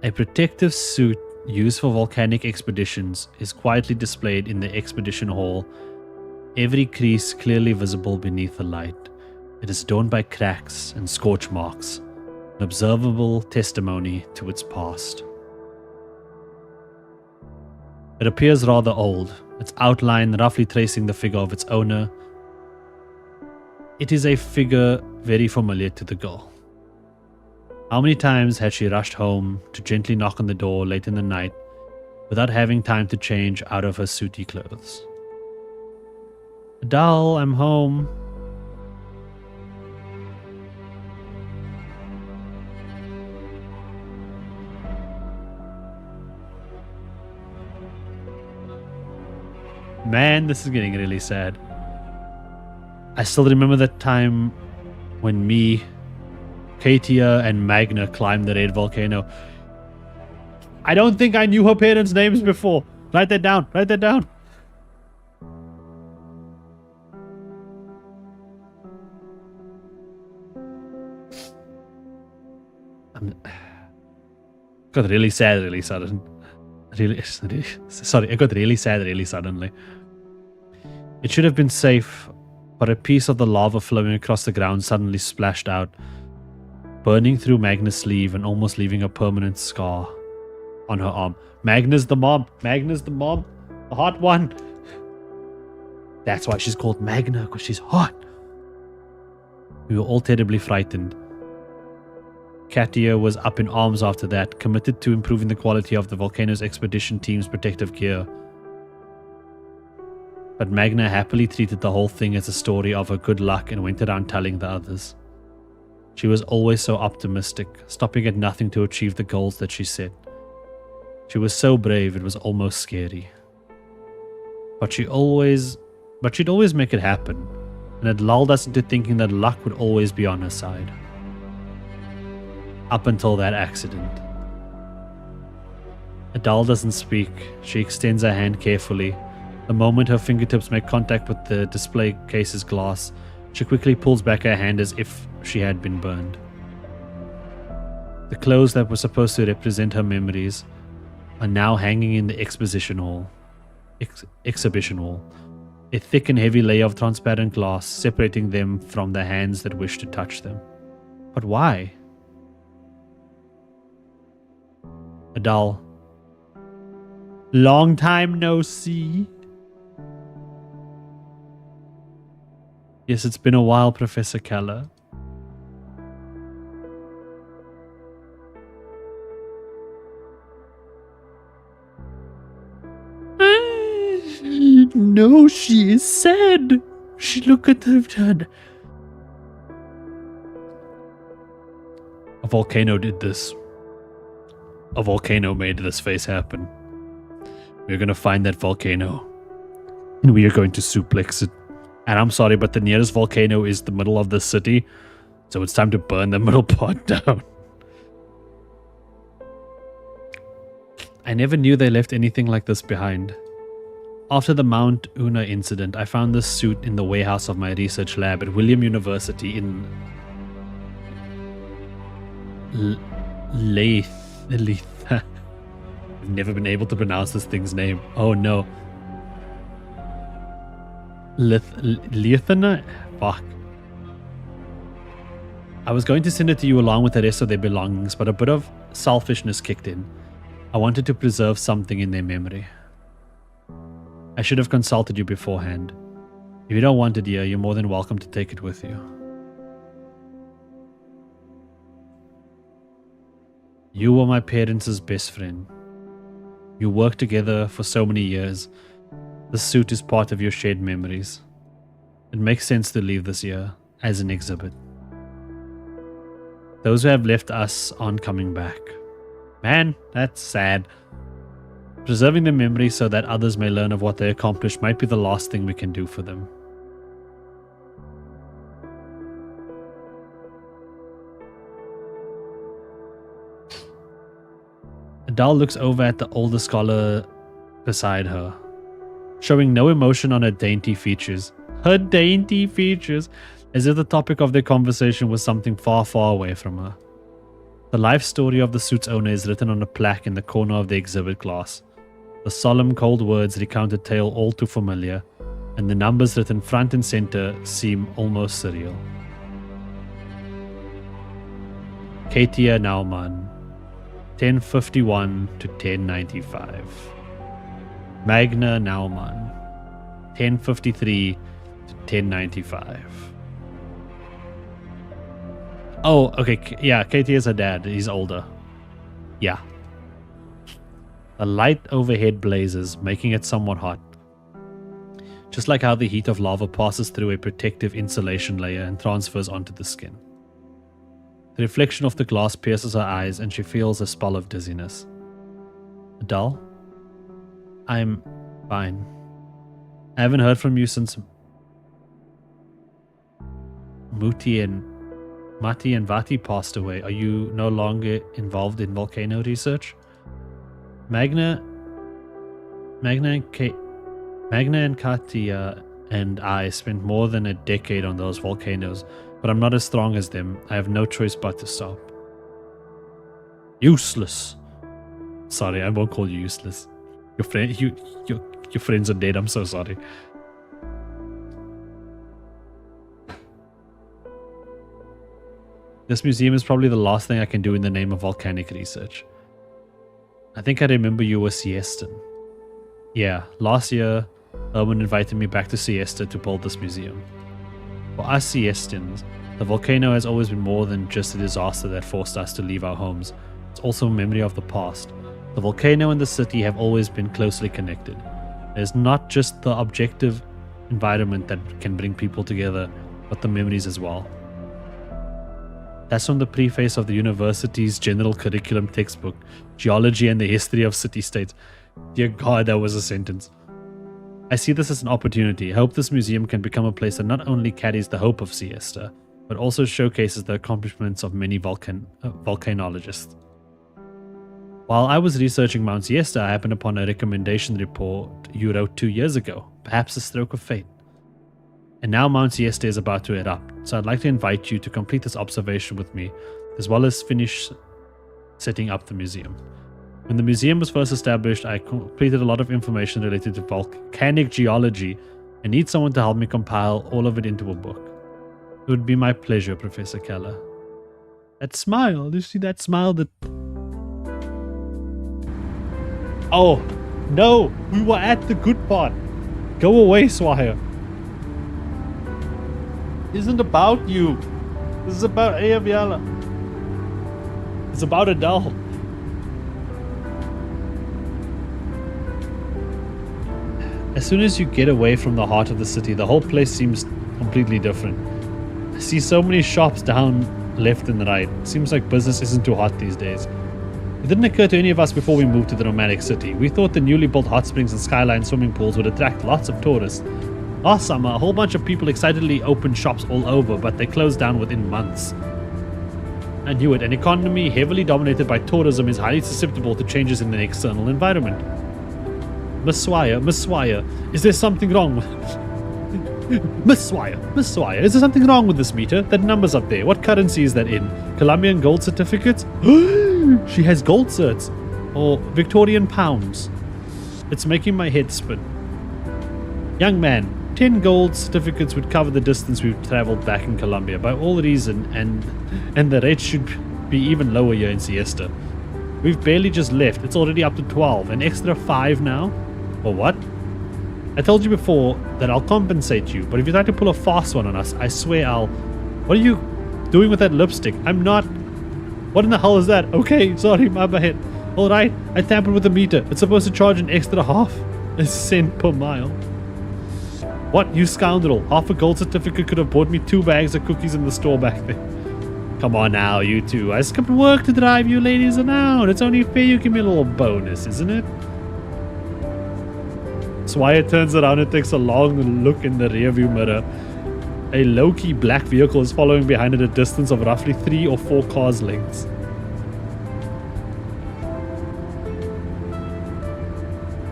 A protective suit used for volcanic expeditions is quietly displayed in the expedition hall, every crease clearly visible beneath the light. It is adorned by cracks and scorch marks, an observable testimony to its past. It appears rather old, its outline roughly tracing the figure of its owner. It is a figure very familiar to the girl. How many times had she rushed home to gently knock on the door late in the night without having time to change out of her sooty clothes? Adele, I'm home. Man, this is getting really sad. I still remember that time when me, Katia, and Magna climbed the red volcano. I don't think I knew her parents' names before. Write that down. Write that down. Got really sad really sudden. Sorry, it got really sad really suddenly. It should have been safe, but a piece of the lava flowing across the ground suddenly splashed out, burning through Magna's sleeve and almost leaving a permanent scar on her arm. Magna's the mom. Magna's the mom. The hot one. That's why she's called Magna, because she's hot. We were all terribly frightened. Katia was up in arms after that, committed to improving the quality of the volcano's expedition team's protective gear. But Magna happily treated the whole thing as a story of her good luck and went around telling the others. She was always so optimistic, stopping at nothing to achieve the goals that she set. She was so brave it was almost scary. But she'd always make it happen, and it lulled us into thinking that luck would always be on her side. Up until that accident. Adele doesn't speak. She extends her hand carefully. The moment her fingertips make contact with the display case's glass, she quickly pulls back her hand as if she had been burned. The clothes that were supposed to represent her memories are now hanging in the exhibition hall. A thick and heavy layer of transparent glass separating them from the hands that wish to touch them. But why? Adele. Long time no see. Yes, it's been a while, Professor Keller. No, she is sad. She look at her dad. A volcano did this. A volcano made this face happen. We're gonna find that volcano. And we are going to suplex it. And I'm sorry, but the nearest volcano is the middle of the city. So it's time to burn the middle part down. I never knew they left anything like this behind. After the Mount Una incident, I found this suit in the warehouse of my research lab at William University in Leith. I've never been able to pronounce this thing's name. Oh no. Leithana? Fuck. I was going to send it to you along with the rest of their belongings, but a bit of selfishness kicked in. I wanted to preserve something in their memory. I should have consulted you beforehand. If you don't want it here, you're more than welcome to take it with you. You were my parents' best friend. You worked together for so many years. The suit is part of your shared memories. It makes sense to leave this here as an exhibit. Those who have left us aren't coming back. Man, that's sad. Preserving their memories so that others may learn of what they accomplished might be the last thing we can do for them. Adele looks over at the older scholar beside her, showing no emotion on her dainty features. Her dainty features, as if the topic of their conversation was something far, far away from her. The life story of the suit's owner is written on a plaque in the corner of the exhibit glass. The solemn, cold words recount a tale all too familiar, and the numbers written front and center seem almost surreal. Katia Naumann, 1051 to 1095. Magna Naumann, 1053 to 1095. Oh, okay, yeah, Katie is her dad. He's older. Yeah. The light overhead blazes, making it somewhat hot. Just like how the heat of lava passes through a protective insulation layer and transfers onto the skin. The reflection of the glass pierces her eyes and she feels a spell of dizziness. Adele? I'm fine. I haven't heard from you since Mati and Vati passed away. Are you no longer involved in volcano research? Magna and Katia and I spent more than a decade on those volcanoes, but I'm not as strong as them. I have no choice but to stop. Useless. Sorry, I won't call you useless. Your friends are dead. I'm so sorry. This museum is probably the last thing I can do in the name of volcanic research. I think I remember you were Siestan. Yeah, last year, Erwin invited me back to Siesta to build this museum. For us Siestans, the volcano has always been more than just a disaster that forced us to leave our homes. It's also a memory of the past. The volcano and the city have always been closely connected. There's not just the objective environment that can bring people together, but the memories as well. That's from the preface of the university's general curriculum textbook, Geology and the History of City-States. Dear God, that was a sentence. I see this as an opportunity. I hope this museum can become a place that not only carries the hope of Siesta, but also showcases the accomplishments of many volcanologists. While I was researching Mount Siesta, I happened upon a recommendation report you wrote 2 years ago. Perhaps a stroke of fate. And now Mount Siesta is about to erupt, so I'd like to invite you to complete this observation with me, as well as finish setting up the museum. When the museum was first established, I completed a lot of information related to volcanic geology and need someone to help me compile all of it into a book. It would be my pleasure, Professor Keller. That smile, do you see that smile? That... Oh, no, we were at the good part. Go away, Swire. This isn't about you. This is about Ayaviala. It's about Adele. As soon as you get away from the heart of the city, the whole place seems completely different. I see so many shops down left and right. It seems like business isn't too hot these days. It didn't occur to any of us before we moved to the romantic city. We thought the newly built hot springs and skyline swimming pools would attract lots of tourists. Last summer, a whole bunch of people excitedly opened shops all over, but they closed down within months. I knew it. An economy heavily dominated by tourism is highly susceptible to changes in the external environment. Miss Swire, is there something wrong with... Miss Swire, is there something wrong with this meter? That number's up there. What currency is that in? Colombian gold certificates? She has gold certs. Or Victorian pounds. It's making my head spin. Young man, 10 gold certificates would cover the distance we've traveled back in Colombia by all reason, and the rate should be even lower here in Siesta. We've barely just left. It's already up to 12. An extra 5 now? Or what? I told you before that I'll compensate you, but if you try to pull a fast one on us, I swear I'll... What are you doing with that lipstick? I'm not... What in the hell is that? Okay, sorry, my bad. Alright, I tampered with the meter. It's supposed to charge an extra ½ cent per mile. What, you scoundrel? Half a gold certificate could have bought me 2 bags of cookies in the store back there. Come on now, you two. I skipped work to drive you ladies around. It's only fair you give me a little bonus, isn't it? Swire turns around and takes a long look in the rearview mirror. A low-key black vehicle is following behind at a distance of roughly 3 or 4 cars' lengths.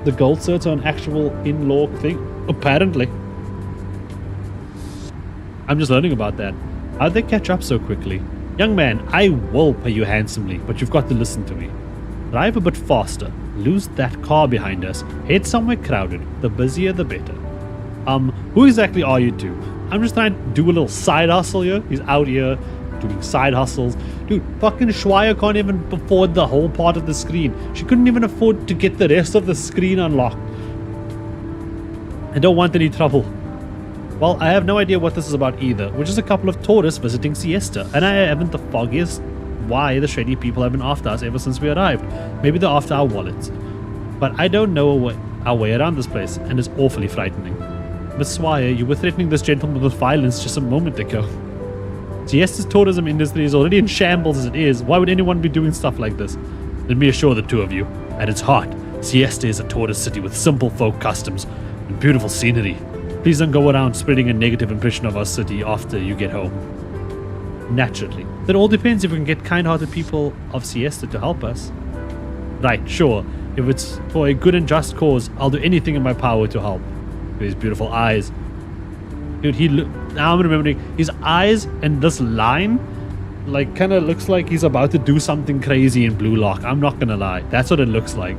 The gold certs are an actual in-law thing? Apparently. I'm just learning about that. How'd they catch up so quickly? Young man, I will pay you handsomely, but you've got to listen to me. Drive a bit faster. Lose that car behind us. Head somewhere crowded. The busier, the better. Who exactly are you two? I'm just trying to do a little side hustle here. He's out here doing side hustles. Dude, fucking Schweier can't even afford the whole part of the screen. She couldn't even afford to get the rest of the screen unlocked. I don't want any trouble. Well, I have no idea what this is about either. We're just a couple of tourists visiting Siesta, and I haven't the foggiest why the shady people have been after us ever since we arrived. Maybe they're after our wallets. But I don't know our way around this place, and it's awfully frightening. Miss Swire, you were threatening this gentleman with violence just a moment ago. Siesta's tourism industry is already in shambles as it is. Why would anyone be doing stuff like this? Let me assure the two of you, at its heart, Siesta is a tourist city with simple folk customs and beautiful scenery. Please don't go around spreading a negative impression of our city after you get home. Naturally. That all depends if we can get kind-hearted people of Siesta to help us. Right, sure. If it's for a good and just cause, I'll do anything in my power to help. With his beautiful eyes. Dude, now I'm remembering his eyes and this line, like, kind of looks like he's about to do something crazy in Blue Lock. I'm not gonna lie. That's what it looks like.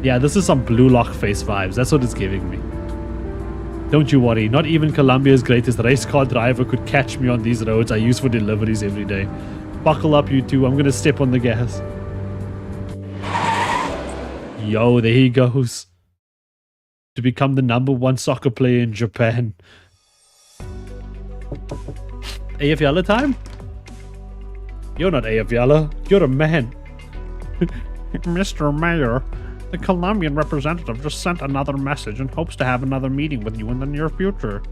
Yeah, this is some Blue Lock face vibes. That's what it's giving me. Don't you worry, not even Colombia's greatest race car driver could catch me on these roads I use for deliveries every day. Buckle up, you two. I'm gonna step on the gas. Yo, there he goes. To become the #1 soccer player in Japan. AF time? You're not AF you're a man. Mr. Mayor, the Colombian representative just sent another message and hopes to have another meeting with you in the near future.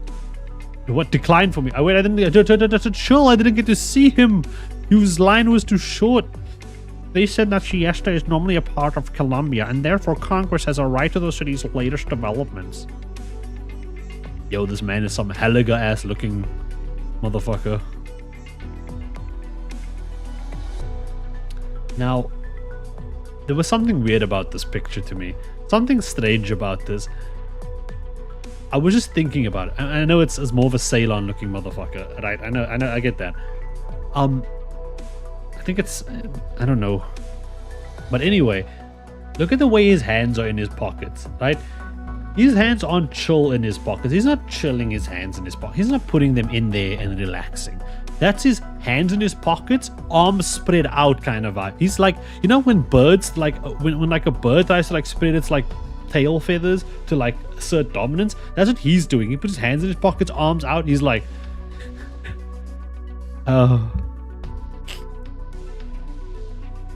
What, declined for me? I didn't get to see him. His line was too short. They said that Siesta is normally a part of Colombia, and therefore Congress has a right to the city's latest developments. Yo, this man is some Heliga-ass looking motherfucker. Now, there was something weird about this picture to me. Something strange about this. I was just thinking about it. I know it's more of a Ceylon looking motherfucker, right? I know, I get that. I think it's, I don't know. But anyway, look at the way his hands are in his pockets, right? His hands aren't chill in his pockets. He's not chilling his hands in his pockets. He's not putting them in there and relaxing. That's his hands in his pockets, arms spread out kind of vibe. He's like, you know when birds, like, when like a bird tries to like spread its like tail feathers to like assert dominance? That's what he's doing. He puts his hands in his pockets, arms out. He's like, oh.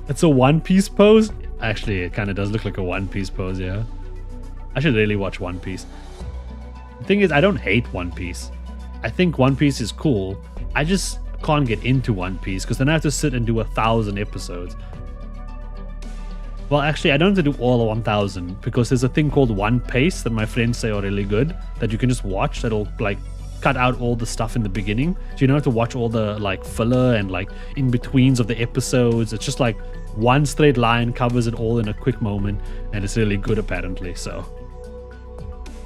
It's a One Piece pose. Actually, it kind of does look like a One Piece pose, yeah. I should really watch One Piece. The thing is, I don't hate One Piece. I think One Piece is cool. I just can't get into One Piece because then I have to sit and do 1,000 episodes. Well, actually, I don't have to do all of 1,000 because there's a thing called One Piece that my friends say are really good that you can just watch. That'll like cut out all the stuff in the beginning, so you don't have to watch all the like filler and like in betweens of the episodes. It's just like one straight line covers it all in a quick moment, and it's really good apparently. So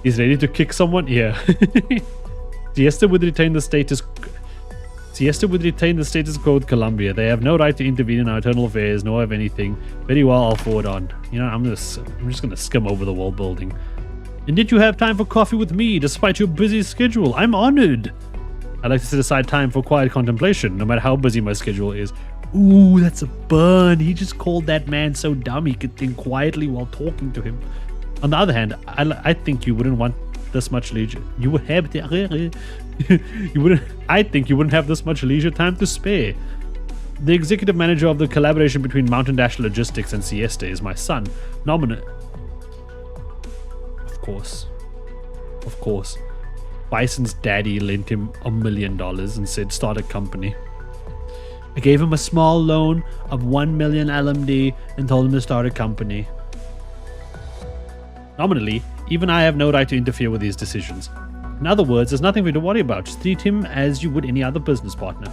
he's ready to kick someone. Yeah. Siesta would retain the status quo with Colombia. They have no right to intervene in our internal affairs, nor have anything. Very well, I'll forward on. You know, I'm just gonna skim over the world building. And did you have time for coffee with me, despite your busy schedule? I'm honored. I like to set aside time for quiet contemplation, no matter how busy my schedule is. Ooh, that's a burn. He just called that man so dumb he could think quietly while talking to him. On the other hand, I think you wouldn't want this much leisure. You would have I think you wouldn't have this much leisure time to spare. The executive manager of the collaboration between Mountain Dash Logistics and Siesta is my son. Of course. Bison's daddy lent him $1 million and said start a company. I gave him a small loan of 1 million LMD and told him to start a company. Nominally, even I have no right to interfere with his decisions. In other words, there's nothing for you to worry about. Just treat him as you would any other business partner.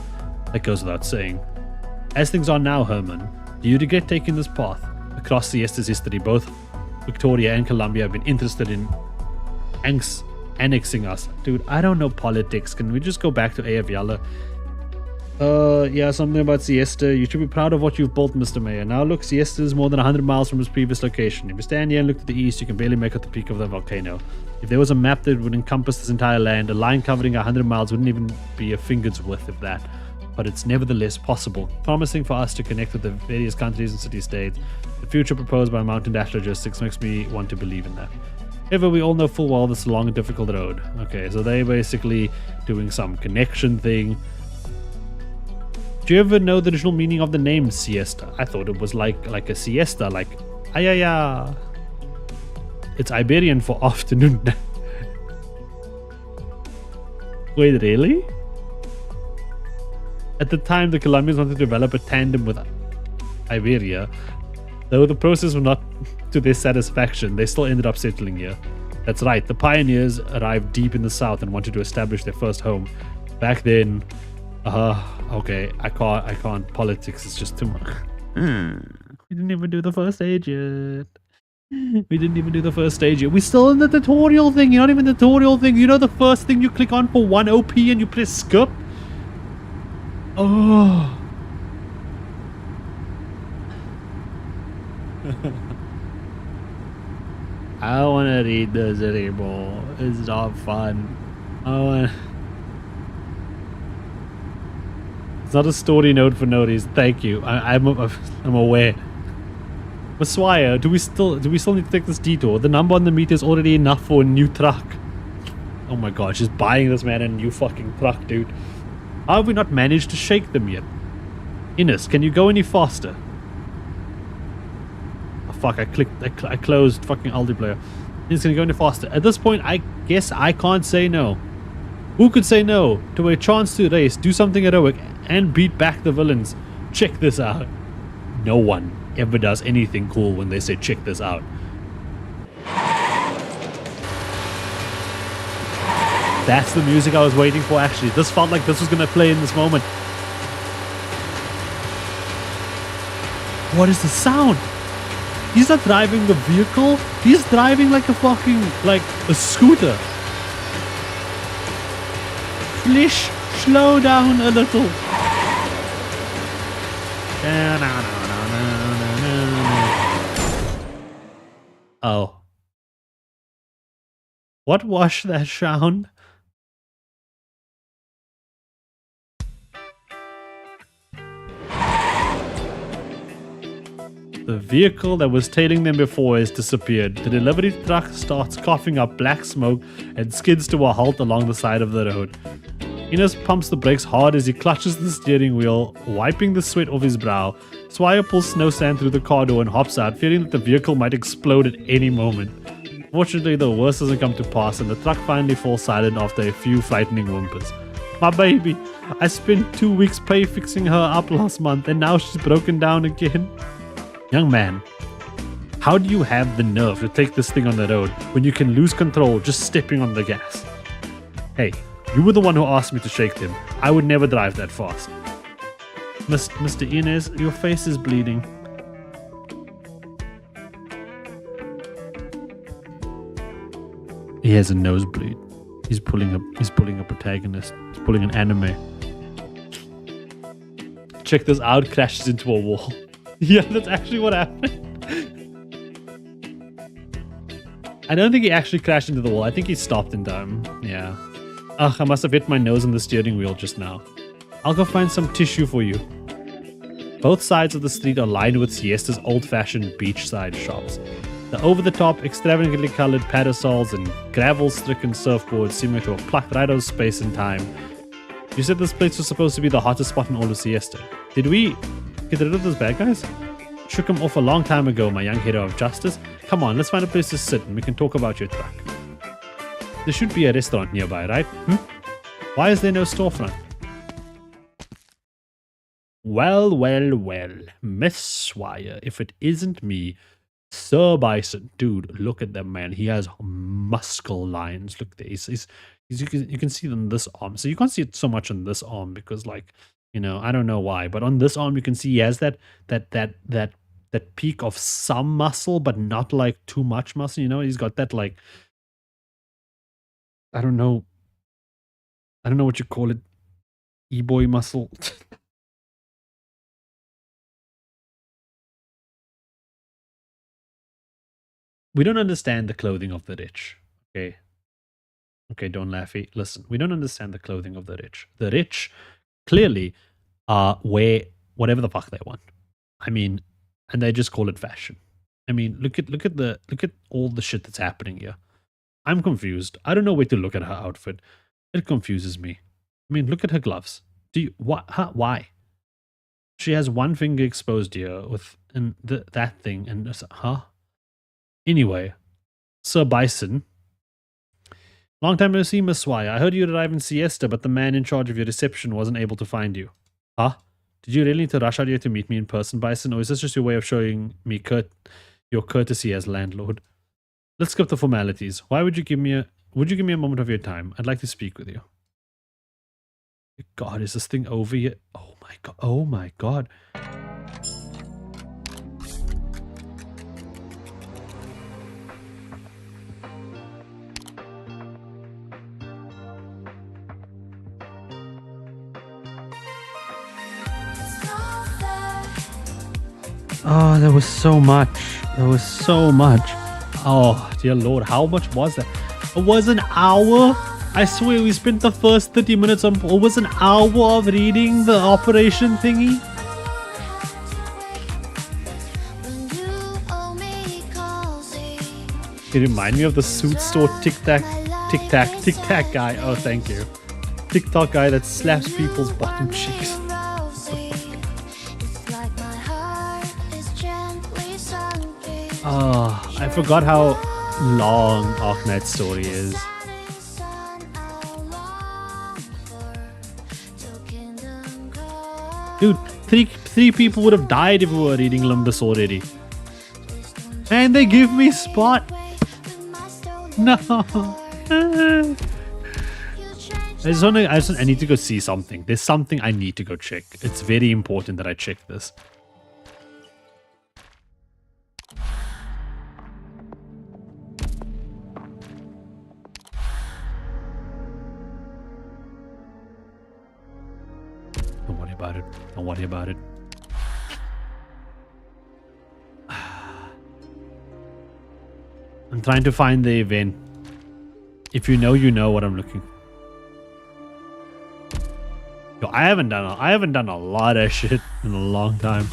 That goes without saying. As things are now, Herman, do you regret taking this path? Across Siesta's history, both Victoria and Colombia have been interested in annexing us. Dude, I don't know politics. Can we just go back to Ayavilla? Yeah, something about Siesta. You should be proud of what you've built, Mr. Mayor. Now look, Siesta is more than 100 miles from its previous location. If you stand here and look to the east, you can barely make out the peak of the volcano. If there was a map that would encompass this entire land, a line covering 100 miles wouldn't even be a finger's width of that. But it's nevertheless possible, promising for us to connect with the various countries and city-states. The future proposed by Mountain Dash Logistics makes me want to believe in that. However, we all know full well this is a long and difficult road. Okay, so they're basically doing some connection thing. Do you ever know the original meaning of the name Siesta? I thought it was like a siesta, like ayaya. It's Iberian for afternoon. Wait, really? At the time, the Colombians wanted to develop a tandem with Iberia. Though the process was not to their satisfaction, they still ended up settling here. That's right, the pioneers arrived deep in the south and wanted to establish their first home. Back then, okay, I can't. Politics is just too much. We didn't even do the first stage yet. We're still in the tutorial thing. You're not even the tutorial thing. You know the first thing you click on for 1 OP and you press skip? Oh. I don't want to read this anymore. It's not fun. It's not a story note for no reason. Thank you. I'm aware. Maswaya, do we still need to take this detour? The number on the meter is already enough for a new truck. Oh my god, she's buying this man a new fucking truck, dude. How have we not managed to shake them yet? Ines, can you go any faster? Oh fuck, I closed fucking Aldi player. Ines, can you go any faster? At this point, I guess I can't say no. Who could say no to a chance to race, do something heroic, and beat back the villains? Check this out. No one ever does anything cool when they say check this out. That's the music I was waiting for, actually. This felt like this was going to play in this moment. What is the sound? He's not driving the vehicle. He's driving like a fucking, like a scooter. Flish, slow down a little. Oh. What was that sound? The vehicle that was tailing them before has disappeared. The delivery truck starts coughing up black smoke and skids to a halt along the side of the road. Enos pumps the brakes hard as he clutches the steering wheel, wiping the sweat off his brow. Swire pulls snow sand through the car door and hops out, fearing that the vehicle might explode at any moment. Fortunately, the worst doesn't come to pass, and the truck finally falls silent after a few frightening whimpers. My baby, I spent 2 weeks pay fixing her up last month, and now she's broken down again. Young man, how do you have the nerve to take this thing on the road when you can lose control just stepping on the gas? Hey, you were the one who asked me to shake them. I would never drive that fast. Mr. Inez, your face is bleeding. He has a nosebleed. He's pulling a protagonist. He's pulling an anime. Check this out, crashes into a wall. Yeah, that's actually what happened. I don't think he actually crashed into the wall. I think he stopped in time. Yeah. Ugh, I must have hit my nose on the steering wheel just now. I'll go find some tissue for you. Both sides of the street are lined with Siesta's old-fashioned beachside shops. The over-the-top, extravagantly colored parasols and gravel-stricken surfboards seem to have plucked right out of space and time. You said this place was supposed to be the hottest spot in all of Siesta. Did we get rid of those bad guys? Shook him off a long time ago, my young hero of justice. Come on, let's find a place to sit and we can talk about your truck. There should be a restaurant nearby, right? Why is there no storefront? Well, well, well. Miss Swire, if it isn't me, Sir Bison. Dude, look at that man. He has muscle lines. Look there. You can see them on this arm. So you can't see it so much on this arm because, like, you know, I don't know why. But on this arm, you can see he has that peak of some muscle, but not like too much muscle. You know, he's got that, like, I don't know what you call it. E-boy muscle. We don't understand the clothing of the rich. Okay. Okay, don't laughy. Listen, we don't understand the clothing of the rich. The rich clearly wear whatever the fuck they want. I mean, and they just call it fashion. I mean, look at all the shit that's happening here. I'm confused. I don't know where to look at her outfit. It confuses me. I mean, look at her gloves. Why? She has one finger exposed here with that thing and Anyway, Sir Bison. Long time no see, Miss Swire. I heard you arrived in Siesta, but the man in charge of your reception wasn't able to find you. Huh? Did you really need to rush out here to meet me in person, Bison, or is this just your way of showing me your courtesy as landlord? Let's skip the formalities. Would you give me a moment of your time? I'd like to speak with you. God, is this thing over yet? Oh my god. Oh my god. Oh, there was so much. There was so much. Oh, dear Lord. How much was that? It was an hour? I swear we spent the first 30 minutes on... It was an hour of reading the operation thingy? It reminded me of the suit store tic-tac guy. Oh, thank you. TikTok guy that slaps people's bottom cheeks. Oh, I forgot how long Arknights' story is. Dude, three people would have died if we were reading Limbus already. And they give me spot. No. I need to go see something. There's something I need to go check. It's very important that I check this. about it. Don't worry about it. I'm trying to find the event. If you know, you know what I'm looking. Yo, I haven't done a lot of shit in a long time.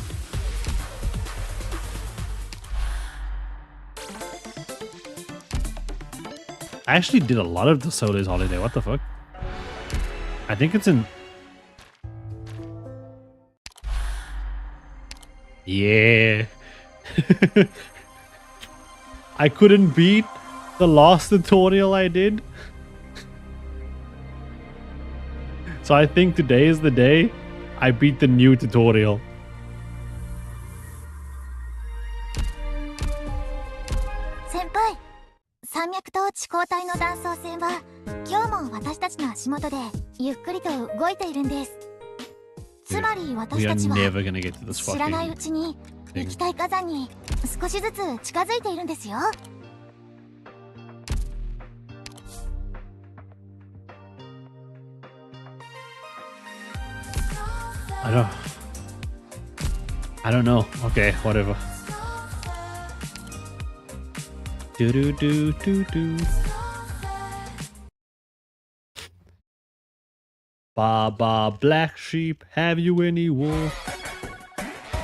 I actually did a lot of the Solar's Holiday. What the fuck? I think it's in... Yeah. I couldn't beat the last tutorial I did. So I think today is the day I beat the new tutorial. Senpai, 山脈と地高帯の断層線は今日も私たちの足元でゆっくりと動いているんです。つまり私たちは知らないうちに液体火山に少しずつ近づいているんですよ。I don't know. Okay, whatever. Do do do do do. Baba Black Sheep, have you any wool?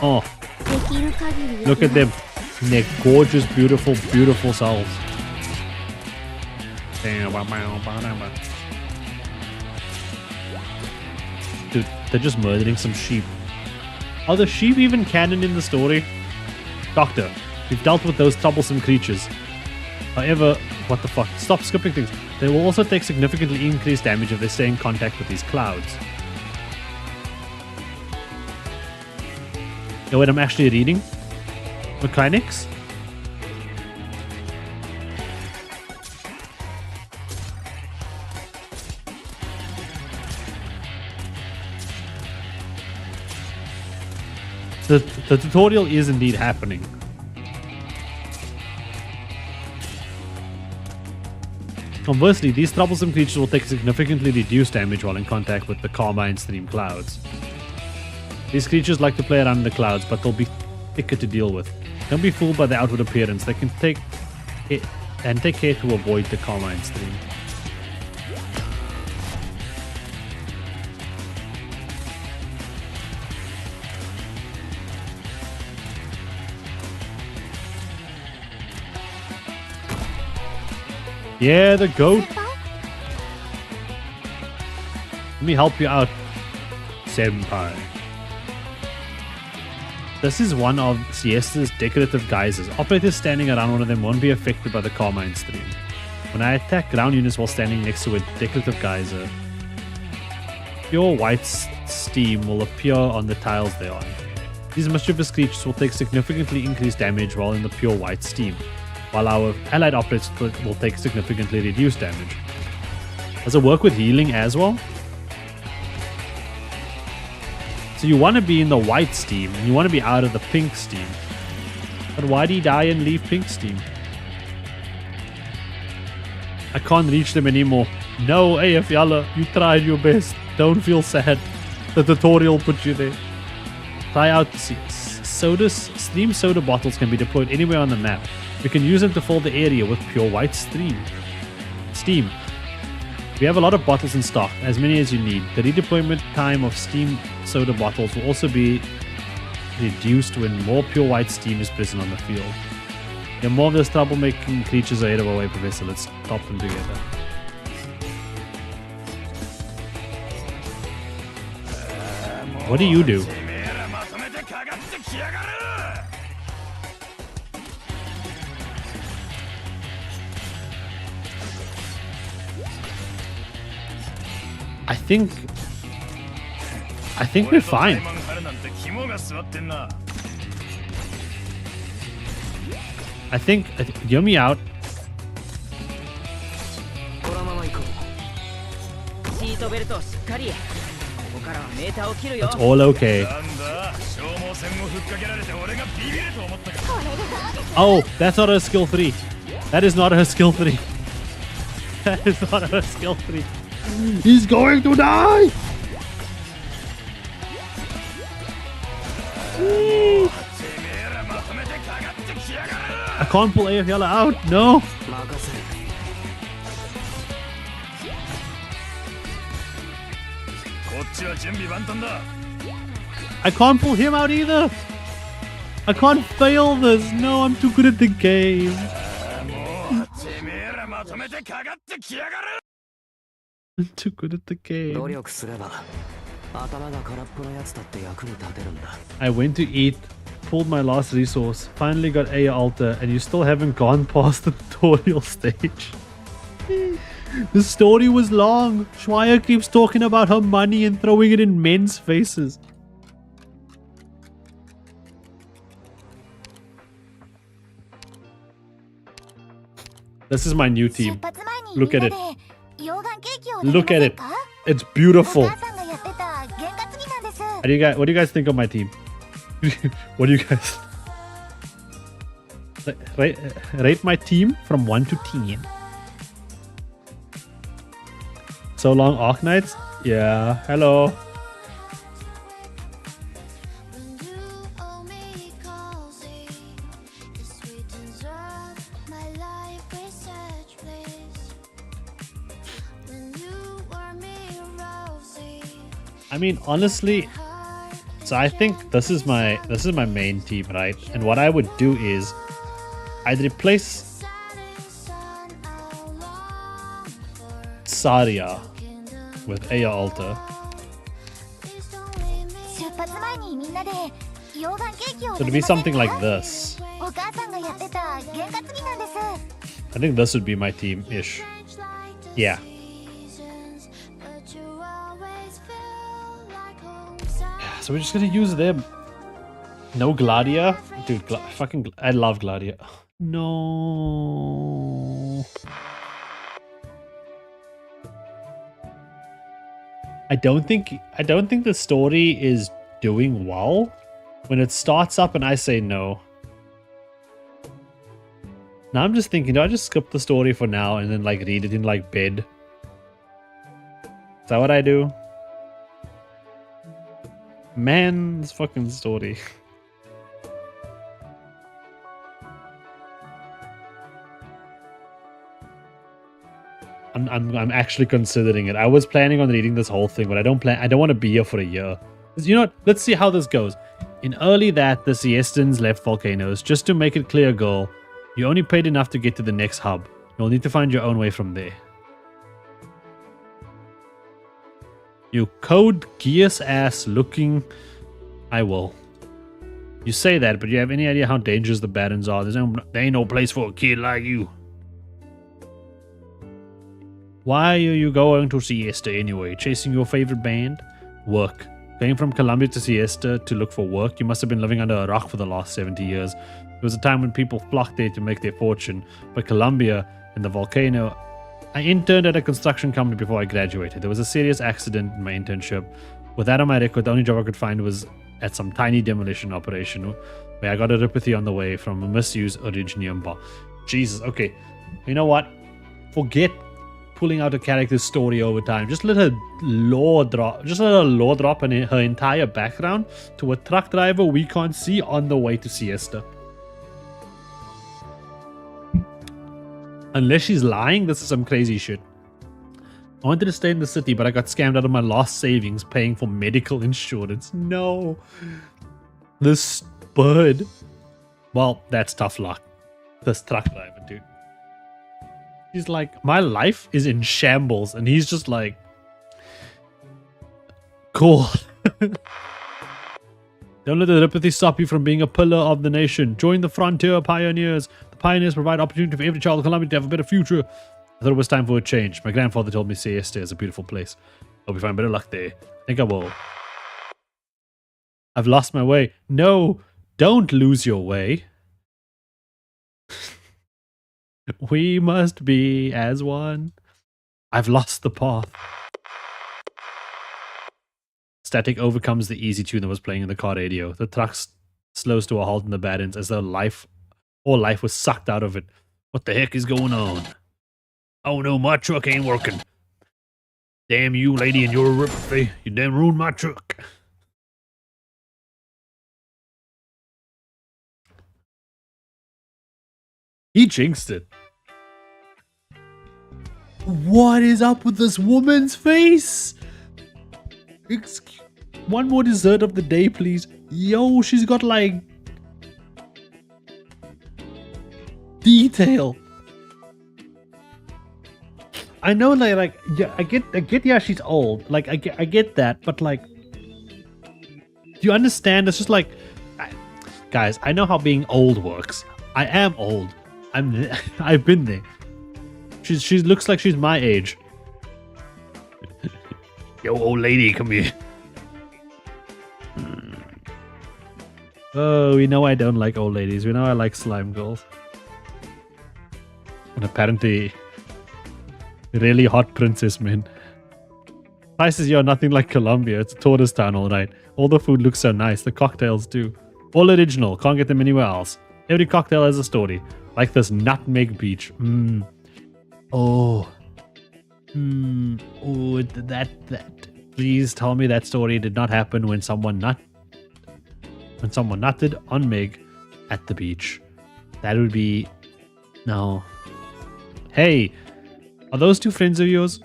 Oh, look at them. Their gorgeous, beautiful, beautiful souls. Dude, they're just murdering some sheep. Are the sheep even canon in the story? Doctor, we've dealt with those troublesome creatures. However, what the fuck? Stop skipping things. They will also take significantly increased damage if they stay in contact with these clouds. Yo, wait, I'm actually reading mechanics. The tutorial is indeed happening. Conversely, these troublesome creatures will take significantly reduced damage while in contact with the Carmine Stream clouds. These creatures like to play around in the clouds, but they'll be thicker to deal with. Don't be fooled by the outward appearance. They can take care to avoid the Carmine Stream. Yeah, the goat. Let me help you out, senpai. This is one of Siesta's decorative geysers. Operators standing around one of them won't be affected by the Carmine Stream. When I attack ground units while standing next to a decorative geyser, pure white steam will appear on the tiles they're on. These mischievous creatures will take significantly increased damage while in the pure white steam, while our allied operators will take significantly reduced damage. Does it work with healing as well? So you want to be in the white steam, and you want to be out of the pink steam. But why do you die and leave pink steam? I can't reach them anymore. No, AF Yalla, you tried your best. Don't feel sad. The tutorial put you there. Try out stream soda bottles can be deployed anywhere on the map. We can use them to fill the area with pure white steam. We have a lot of bottles in stock, as many as you need. The redeployment time of steam soda bottles will also be reduced when more pure white steam is present on the field. There are more of those troublemaking creatures ahead of our way, Professor. Let's stop them together. What do you do? I think we're fine. I think hear me out. It's all okay. Oh, that's not her skill 3. That is not her skill 3. That is not her skill 3. He's going to die! I can't pull AFL out. No. I can't pull him out either. I can't fail this. No, I'm too good at the game. I'm too good at the game. I went to eat, pulled my last resource, finally got A altar, and you still haven't gone past the tutorial stage. The story was long. Schweier keeps talking about her money and throwing it in men's faces. This is my new team. Look at it. Look at it. It's beautiful. What do you guys think of my team? What do you guys rate my team from 1 to 10? So long, Arknights? Yeah, hello. I mean, honestly, so I think this is my main team, right? And what I would do is I'd replace Saria with Aya Alta. So it'd be something like this. I think this would be my team-ish. Yeah. So we're just gonna use them. No Gladia? Dude, I love Gladia. No. I don't think the story is doing well when it starts up and I say no. Now I'm just thinking, do I just skip the story for now and then like read it in like bed? Is that what I do? Man, this fucking story. I'm actually considering it. I was planning on reading this whole thing, but I don't want to be here for a year. You know what? Let's see how this goes. In early that, the Siestans left volcanoes. Just to make it clear, girl, you only paid enough to get to the next hub. You'll need to find your own way from there. You code gears ass looking. I will. You say that, but you have any idea how dangerous the Barrens are? There ain't no place for a kid like you. Why are you going to Siesta anyway? Chasing your favorite band? Work. Going from Colombia to Siesta to look for work? You must have been living under a rock for the last 70 years. There was a time when people flocked there to make their fortune. But Colombia and the volcano... I interned at a construction company before I graduated. There was a serious accident in my internship. With that on my record, the only job I could find was at some tiny demolition operation where I got a ripathy on the way from a misused Originium bar. Jesus, okay. You know what? Forget pulling out a character's story over time. Just let her lore drop. Just let her lore drop and her entire background to a truck driver we can't see on the way to Siesta. Unless she's lying, this is some crazy shit. I wanted to stay in the city, but I got scammed out of my last savings paying for medical insurance. No. This bird. Well, that's tough luck. This truck driver, dude. He's like, my life is in shambles. And he's just like, cool. Don't let the ripathy stop you from being a pillar of the nation. Join the frontier pioneers. The pioneers provide opportunity for every child in Colombia to have a better future. I thought it was time for a change. My grandfather told me Siesta is a beautiful place. Hope you find better luck there. I think I will. I've lost my way. No, don't lose your way. We must be as one. I've lost the path. Static overcomes the easy tune that was playing in the car radio. The truck slows to a halt in the Barrens as though all life was sucked out of it. What the heck is going on? Oh no, my truck ain't working. Damn you, lady, and your ripathy. You damn ruined my truck. He jinxed it. What is up with this woman's face? One more dessert of the day, please. Yo, she's got like detail. I know, like yeah, I get. Yeah, she's old. Like I get that, but like, do you understand? It's just like, guys, I know how being old works. I am old. I've been there. She looks like she's my age. Yo, old lady, come here. Oh, we know I don't like old ladies. We know I like slime girls. And apparently, really hot princess men. Prices here are nothing like Colombia. It's a tourist town, alright. All the food looks so nice. The cocktails too. All original. Can't get them anywhere else. Every cocktail has a story. Like this Nutmeg Beach. Oh, that. Please tell me that story did not happen when someone nutted on Meg at the beach. That would be no. Hey, are those two friends of yours?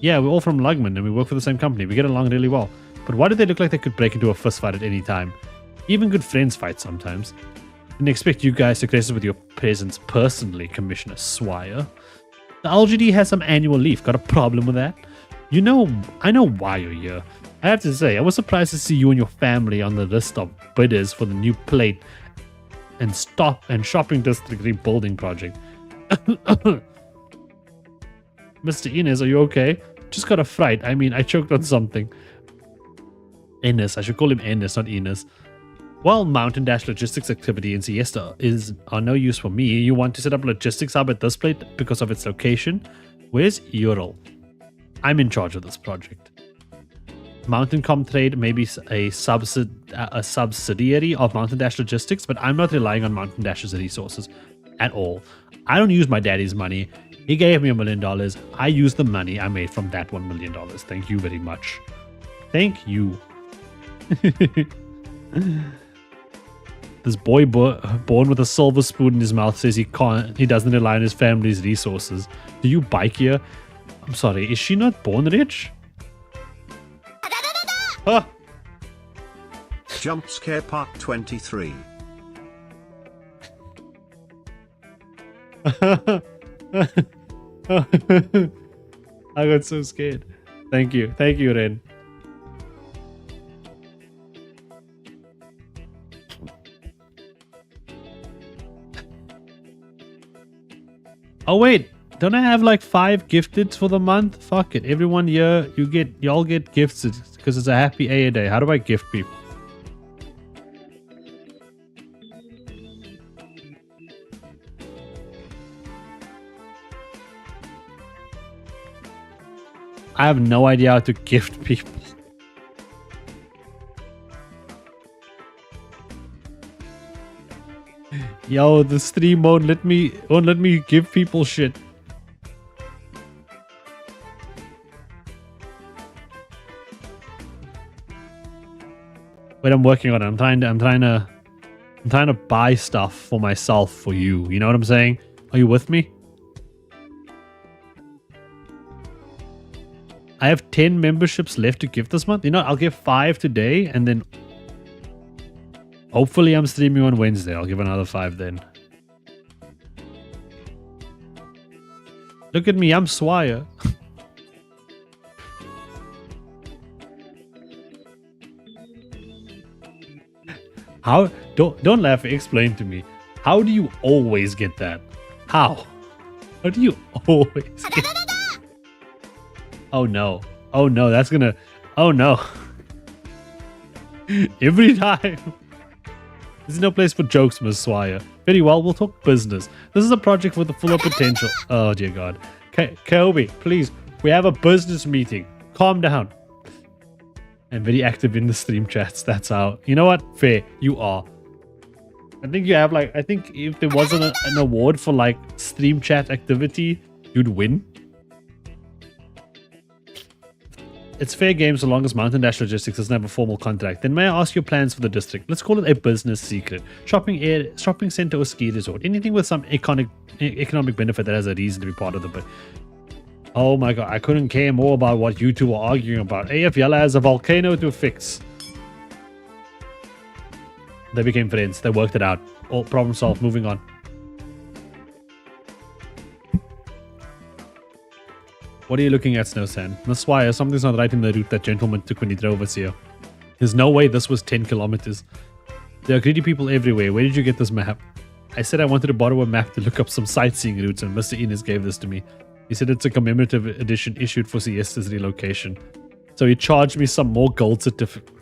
Yeah, we're all from Lugman and we work for the same company. We get along really well. But why do they look like they could break into a fist fight at any time? Even good friends fight sometimes. Didn't expect you guys to grace us with your presence personally, Commissioner Swire. The LGD has some annual leave. Got a problem with that? You know, I know why you're here. I have to say, I was surprised to see you and your family on the list of bidders for the new plate and shopping district rebuilding project. Mr. Ines, are you okay? Just got a fright. I mean, I choked on something. Ennis. I should call him Ennis, not Ines. While Mountain Dash logistics activity in Siesta are no use for me, you want to set up a logistics hub at this plate because of its location? Where's Ural? I'm in charge of this project. Mountain Comtrade may be a subsidiary of Mountain Dash Logistics, but I'm not relying on Mountain Dash's resources at all. I don't use my daddy's money. He gave me $1 million. I use the money I made from that $1 million. Thank you very much. Thank you. This boy born with a silver spoon in his mouth says he doesn't rely on his family's resources. Do you bike here? I'm sorry, is she not born rich? Huh. Jump Scare Part 23. I got so scared. Thank you, Ren. Oh wait, don't I have like 5 gifteds for the month? Fuck it, everyone here y'all get gifts because it's a happy A day. How do I gift people? I have no idea how to gift people. Yo, the stream won't let me give people shit. Wait, I'm working on it. I'm trying to buy stuff for myself for you. You know what I'm saying? Are you with me? I have 10 memberships left to give this month. You know, I'll give 5 today and then hopefully I'm streaming on Wednesday. I'll give another 5 then. Look at me, I'm Swire. How? Don't laugh. Explain to me. How do you always get that? How? How do you always get that? Oh no. Oh no, that's gonna... Oh no. Every time. This is no place for jokes, Miss Swire. Very well, we'll talk business. This is a project with the fuller potential. Oh dear God. Kobe, please. We have a business meeting. Calm down. I'm very active in the stream chats. That's how. You know what? Fair. You are. I think you have like... I think if there wasn't an award for like stream chat activity, you'd win. It's fair game so long as Mountain Dash Logistics doesn't have a formal contract. Then may I ask your plans for the district? Let's call it a business secret. Shopping center or ski resort. Anything with some economic benefit that has a reason to be part of the bit. Oh my god, I couldn't care more about what you two were arguing about. AF Yella has a volcano to fix. They became friends. They worked it out. Oh, problem solved. Moving on. What are you looking at, Snowsand? Miss Swire, something's not right in the route that gentleman took when he drove us here. There's no way this was 10 kilometers. There are greedy people everywhere. Where did you get this map? I said I wanted to borrow a map to look up some sightseeing routes, and Mr. Innes gave this to me. He said it's a commemorative edition issued for Siesta's relocation. So he charged me some more gold certificate.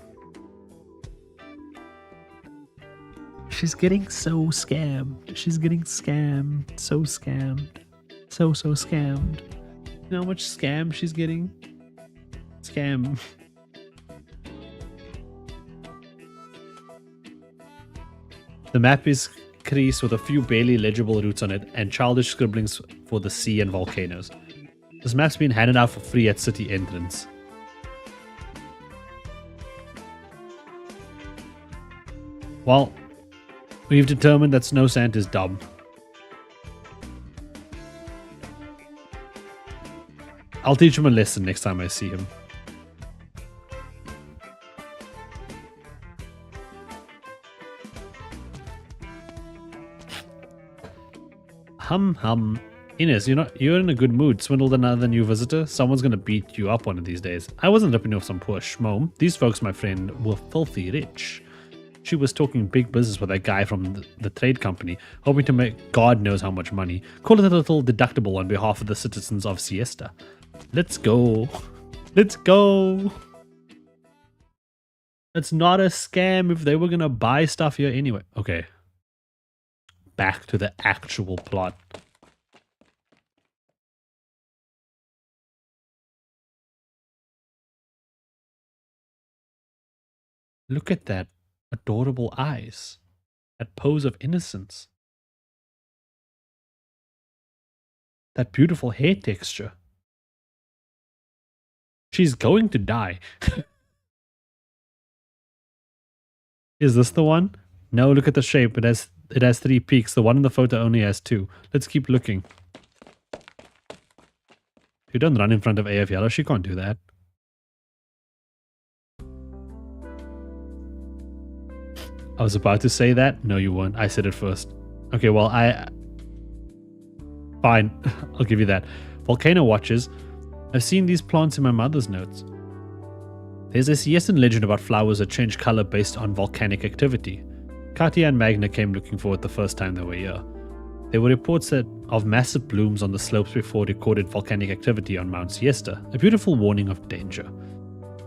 She's getting so scammed. She's getting scammed. So scammed. So scammed. You know how much scam she's getting? Scam. The map is creased with a few barely legible routes on it and childish scribblings for the sea and volcanoes. This map's been handed out for free at city entrance. Well, we've determined that Snowsand is dumb. I'll teach him a lesson next time I see him. Hum. Ines, you're in a good mood. Swindled another new visitor? Someone's gonna beat you up one of these days. I wasn't ripping off some poor schmo. These folks, my friend, were filthy rich. She was talking big business with that guy from the trade company, hoping to make God knows how much money. Call it a little deductible on behalf of the citizens of Siesta. Let's go. Let's go. It's not a scam if they were gonna buy stuff here anyway. Okay. Back to the actual plot. Look at that adorable eyes. That pose of innocence. That beautiful hair texture. She's going to die. Is this the one? No, look at the shape. It has 3 peaks. The one in the photo only has 2. Let's keep looking. You don't run in front of AF Yellow. She can't do that. I was about to say that. No, you weren't. I said it first. Okay, well, fine. I'll give you that. Volcano watches. I've seen these plants in my mother's notes. There's a Siestan legend about flowers that change color based on volcanic activity. Katia and Magna came looking for it the first time they were here. There were reports of massive blooms on the slopes before recorded volcanic activity on Mount Siesta, a beautiful warning of danger.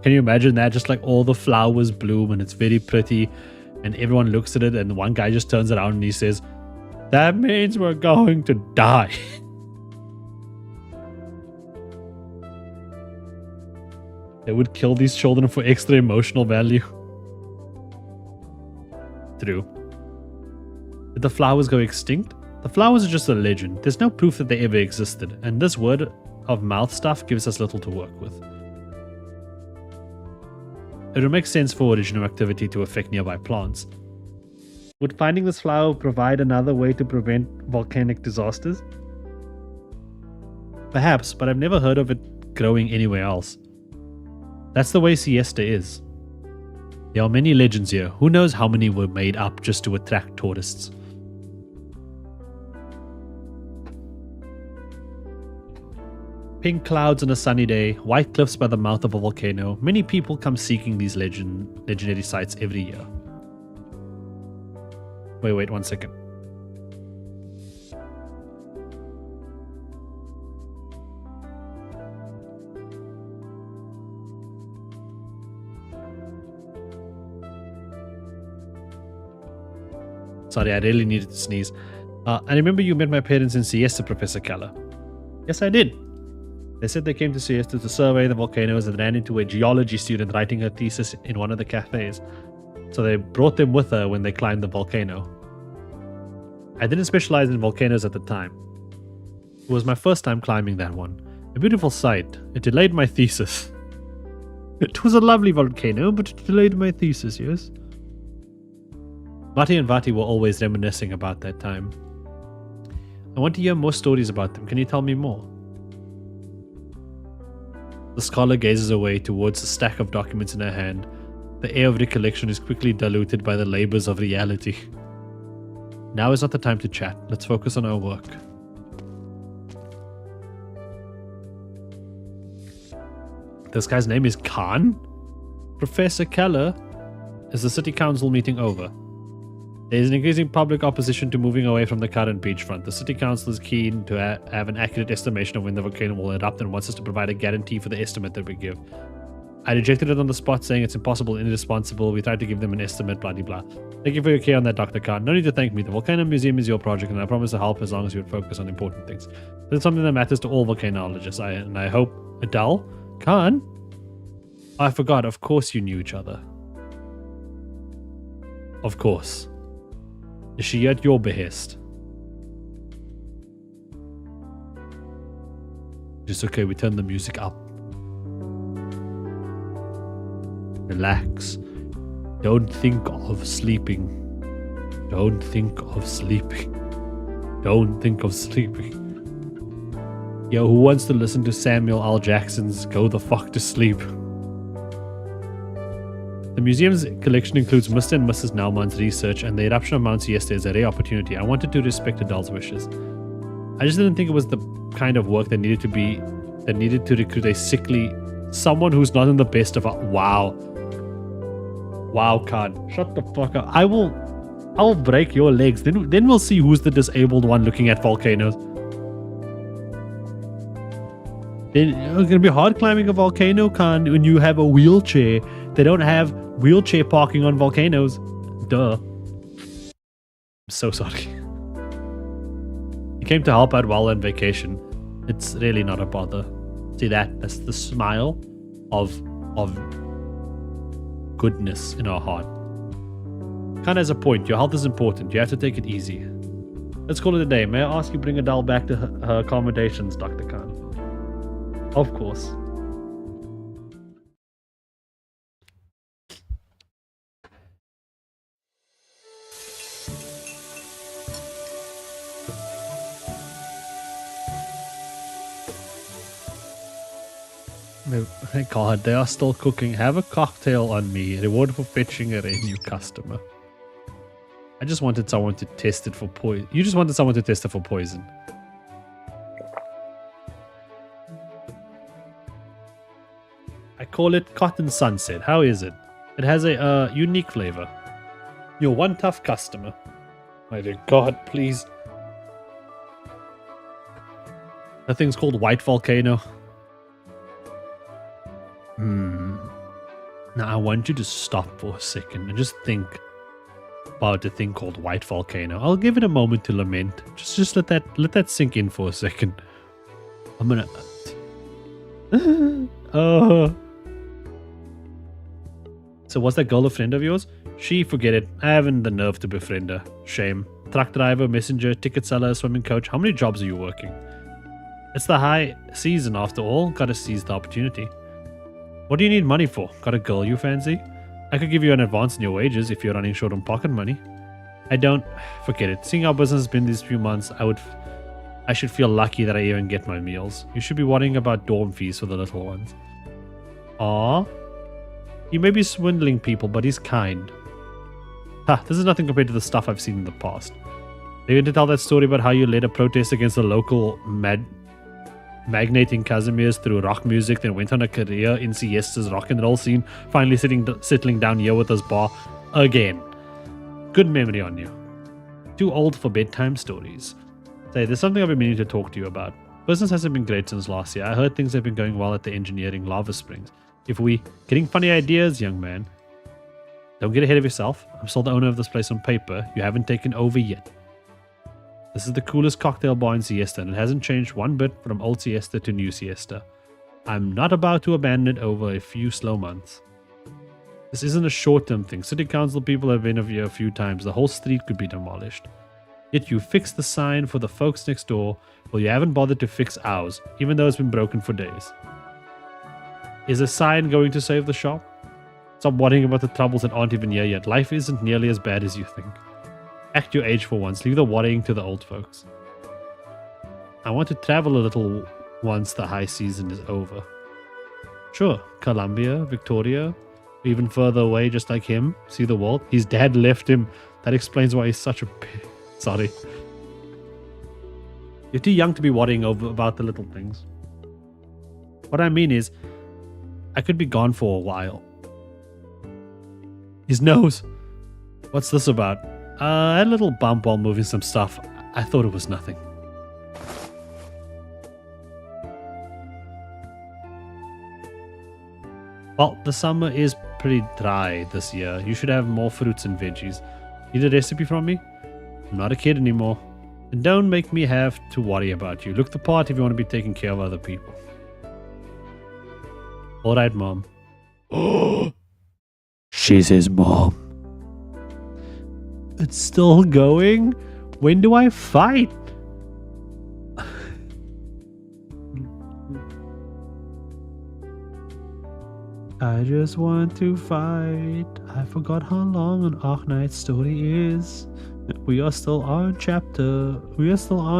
Can you imagine that? Just like all the flowers bloom and it's very pretty and everyone looks at it and one guy just turns around and he says, "That means we're going to die." They would kill these children for extra emotional value. True. Did the flowers go extinct? The flowers are just a legend. There's no proof that they ever existed, and this word of mouth stuff gives us little to work with. It would make sense for original activity to affect nearby plants. Would finding this flower provide another way to prevent volcanic disasters? Perhaps, but I've never heard of it growing anywhere else. That's the way Siesta is. There are many legends here. Who knows how many were made up just to attract tourists? Pink clouds on a sunny day, white cliffs by the mouth of a volcano. Many people come seeking these legendary sites every year. Wait 1 second. Sorry, I really needed to sneeze. I remember you met my parents in Siesta, Professor Keller. Yes, I did. They said they came to Siesta to survey the volcanoes and ran into a geology student writing her thesis in one of the cafes. So they brought them with her when they climbed the volcano. I didn't specialize in volcanoes at the time. It was my first time climbing that one. A beautiful sight. It delayed my thesis. It was a lovely volcano, but it delayed my thesis, yes? Vati and Vati were always reminiscing about that time. I want to hear more stories about them. Can you tell me more? The scholar gazes away towards a stack of documents in her hand. The air of recollection is quickly diluted by the labors of reality. Now is not the time to chat. Let's focus on our work. This guy's name is Khan? Professor Keller? Is the city council meeting over? There is an increasing public opposition to moving away from the current beachfront. The city council is keen to have an accurate estimation of when the volcano will erupt and wants us to provide a guarantee for the estimate that we give. I rejected it on the spot, saying it's impossible and irresponsible. We tried to give them an estimate, blah, blah, blah. Thank you for your care on that, Dr. Khan. No need to thank me. The Volcano Museum is your project, and I promise to help as long as you would focus on important things. It's something that matters to all volcanologists, and I hope... Adele? Khan? Oh, I forgot. Of course you knew each other. Of course. Is she at your behest? Just okay, we turn the music up. Relax. Don't think of sleeping. Don't think of sleeping. Don't think of sleeping. Yo, who wants to listen to Samuel L. Jackson's Go the Fuck to Sleep? The museum's collection includes Mr. and Mrs. Nauman's research, and the eruption of Mount Siesta is a rare opportunity. I wanted to respect Adele's wishes. I just didn't think it was the kind of work that needed to recruit a sickly someone who's not in the best of... Wow. Wow, Khan. Shut the fuck up. I will break your legs. Then we'll see who's the disabled one looking at volcanoes. Then it's gonna be hard climbing a volcano, Khan, when you have a wheelchair. They don't have wheelchair parking on volcanoes. Duh. I'm so sorry. You came to help out while on vacation. It's really not a bother. See that? That's the smile of goodness in our heart. Khan has a point. Your health is important. You have to take it easy. Let's call it a day. May I ask you bring Adele back to her accommodations, Dr. Khan? Of course. Thank God, they are still cooking. Have a cocktail on me. Reward for fetching a new customer. I just wanted someone to test it for poison. You just wanted someone to test it for poison. I call it Cotton Sunset. How is it? It has a unique flavor. You're one tough customer. My dear God, please. That thing's called White Volcano. Now I want you to stop for a second and just think about the thing called White Volcano. I'll give it a moment to lament. Just let that sink in for a second. I'm gonna... So was that girl a friend of yours? Forget it. I haven't the nerve to befriend her. Shame. Truck driver, messenger, ticket seller, swimming coach. How many jobs are you working? It's the high season after all. Gotta seize the opportunity. What do you need money for? Got a girl you fancy? I could give you an advance in your wages if you're running short on pocket money. I don't... Forget it. Seeing how business has been these few months, I should feel lucky that I even get my meals. You should be worrying about dorm fees for the little ones. Aww. He may be swindling people, but he's kind. Ha, this is nothing compared to the stuff I've seen in the past. Are you going to tell that story about how you led a protest against the local magnate in Casimir's through rock music, then went on a career in Siesta's rock and roll scene, finally settling down here with us bar again? Good memory on you. Too old for bedtime stories. Say, there's something I've been meaning to talk to you about. Business hasn't been great since last year. I heard things have been going well at the engineering lava springs. Getting funny ideas, young man. Don't get ahead of yourself. I'm still the owner of this place on paper. You haven't taken over yet. This is the coolest cocktail bar in Siesta, and it hasn't changed one bit from old Siesta to new Siesta. I'm not about to abandon it over a few slow months. This isn't a short-term thing. City council people have been over here a few times. The whole street could be demolished. Yet you fixed the sign for the folks next door, while you haven't bothered to fix ours, even though it's been broken for days. Is a sign going to save the shop? Stop worrying about the troubles that aren't even here yet. Life isn't nearly as bad as you think. Act your age for once. Leave the worrying to the old folks. I want to travel a little once the high season is over. Sure, Colombia, Victoria, even further away just like him. See the world? His dad left him. That explains why he's such a pig. Sorry. You're too young to be worrying about the little things. What I mean is, I could be gone for a while. His nose. What's this about? I had a little bump while moving some stuff. I thought it was nothing. Well, the summer is pretty dry this year. You should have more fruits and veggies. Need a recipe from me? I'm not a kid anymore. And don't make me have to worry about you. Look the part if you want to be taking care of other people. Alright, Mom. Oh, she's his mom. It's still going? When do I fight? I just want to fight. I forgot how long an Arknight's story is. We are still on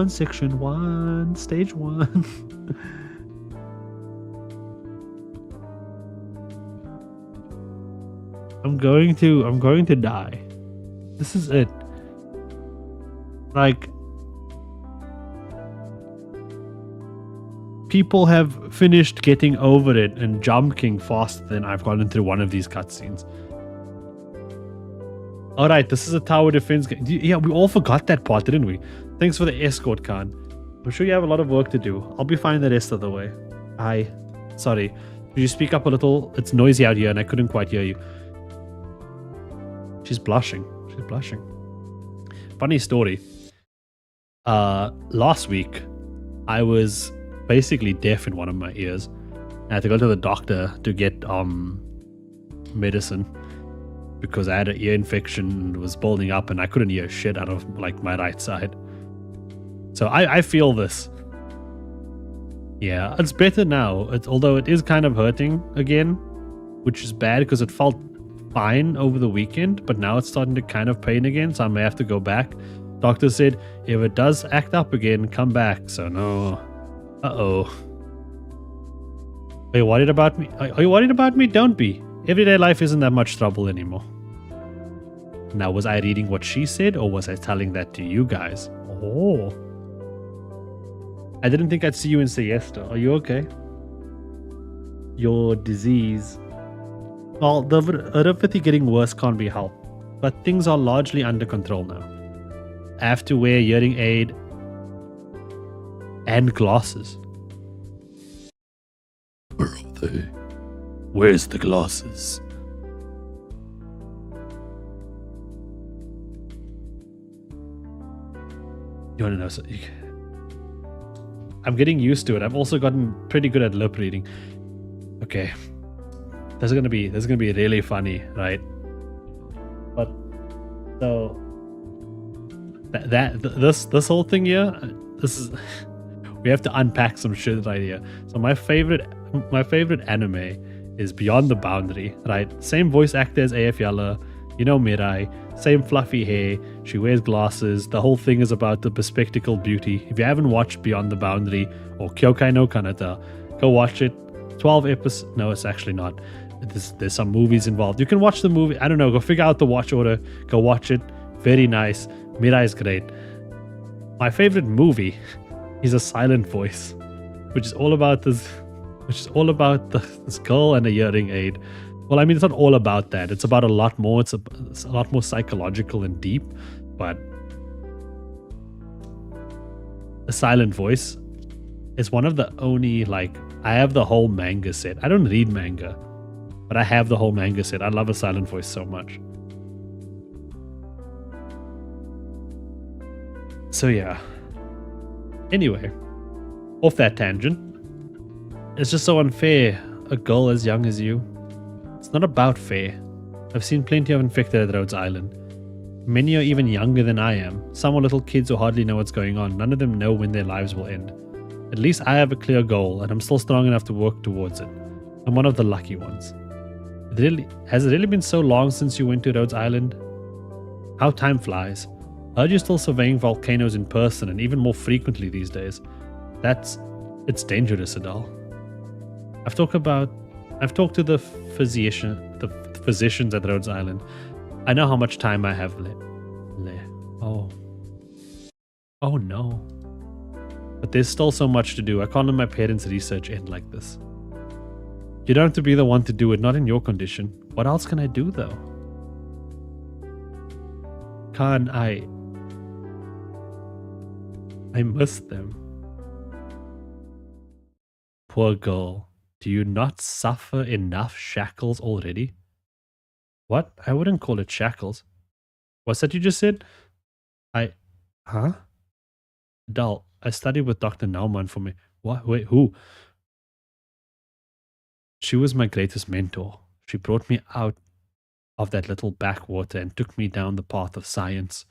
section 1, stage 1. I'm going to die. This is it. Like, people have finished getting over it and jumping faster than I've gotten through one of these cutscenes. Alright, this is a tower defense game. Yeah, we all forgot that part, didn't we? Thanks for the escort, Khan. I'm sure you have a lot of work to do. I'll be fine the rest of the way. Sorry. Could you speak up a little? It's noisy out here and I couldn't quite hear you. She's blushing. She's blushing. Funny story. Last week, I was basically deaf in one of my ears. I had to go to the doctor to get medicine because I had an ear infection and was building up and I couldn't hear shit out of like my right side. So I feel this. Yeah, it's better now. Although it is kind of hurting again, which is bad because it felt fine over the weekend, but now it's starting to kind of pain again, so I may have to go back. Doctor said if it does act up again, come back. So no. Uh-oh. Are you worried about me? Are you worried about me? Don't be. Everyday life isn't that much trouble anymore. Now, was I reading what she said, or was I telling that to you guys? Oh. I didn't think I'd see you in Siesta. Are you okay? Your disease. Well, the neuropathy getting worse can't be helped, but things are largely under control now. I have to wear hearing aid and glasses. Where are they? Where's the glasses? You want to know something? I'm getting used to it. I've also gotten pretty good at lip reading. Okay. This is gonna be really funny, right? But so this whole thing here, we have to unpack some shit right here. So my favorite anime is Beyond the Boundary, right? Same voice actor as AF Yala, you know Mirai, same fluffy hair, she wears glasses. The whole thing is about the bespectacled beauty. If you haven't watched Beyond the Boundary or Kyokai no Kanata, go watch it. 12 episodes. No, it's actually not. There's some movies involved. You can watch the movie. I don't know. Go figure out the watch order. Go watch it. Very nice. Mirai is great. My favorite movie is A Silent Voice, which is all about this girl and a hearing aid. Well, I mean, it's not all about that. It's about a lot more. It's a lot more psychological and deep. But A Silent Voice is one of the only, like, I have the whole manga set. I don't read manga, but I have the whole manga set. I love A Silent Voice so much. So yeah. Anyway, off that tangent. It's just so unfair. A girl as young as you. It's not about fair. I've seen plenty of infected at Rhodes Island. Many are even younger than I am. Some are little kids who hardly know what's going on. None of them know when their lives will end. At least I have a clear goal, and I'm still strong enough to work towards it. I'm one of the lucky ones. Has it really been so long since you went to Rhodes Island? How time flies. I heard you're still surveying volcanoes in person and even more frequently these days. It's dangerous, Adele. I've talked to the physicians at Rhodes Island. I know how much time I have left. Oh no. But there's still so much to do. I can't let my parents' research end like this. You don't have to be the one to do it, not in your condition. What else can I do, though? I miss them. Poor girl. Do you not suffer enough shackles already? What? I wouldn't call it shackles. What's that you just said? Huh? Adele, I studied with Dr. Naumann for me. What? Wait, who? She was my greatest mentor. She brought me out of that little backwater and took me down the path of science.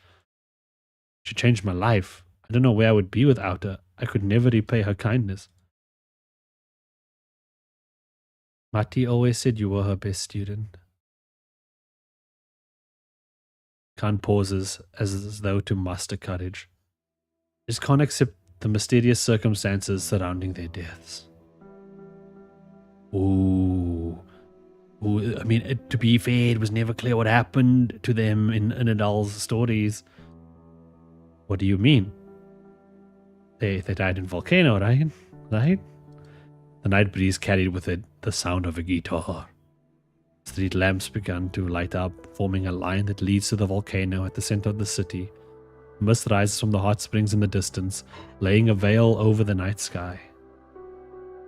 She changed my life. I don't know where I would be without her. I could never repay her kindness. Mati always said you were her best student. Khan pauses as though to muster courage. Just can't accept the mysterious circumstances surrounding their deaths. Ooh. I mean, to be fair, it was never clear what happened to them in Adele's stories. What do you mean? They died in Volcano, right? Right? The night breeze carried with it the sound of a guitar. Street lamps began to light up, forming a line that leads to the volcano at the center of the city. Mist rises from the hot springs in the distance, laying a veil over the night sky.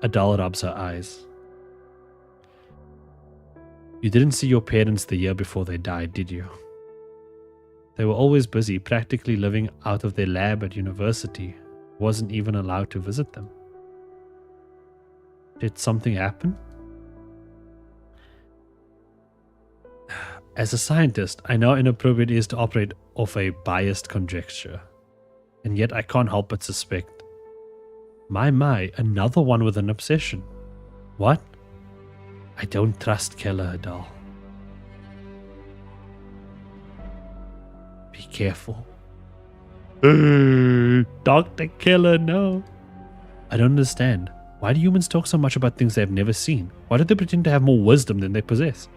Adele rubs her eyes. You didn't see your parents the year before they died, did you? They were always busy, practically living out of their lab at university. Wasn't even allowed to visit them. Did something happen? As a scientist, I know how inappropriate it is to operate off a biased conjecture. And yet I can't help but suspect. My, another one with an obsession. What? I don't trust Keller, Adele. Be careful. Dr. Keller, no. I don't understand. Why do humans talk so much about things they've never seen? Why do they pretend to have more wisdom than they possess?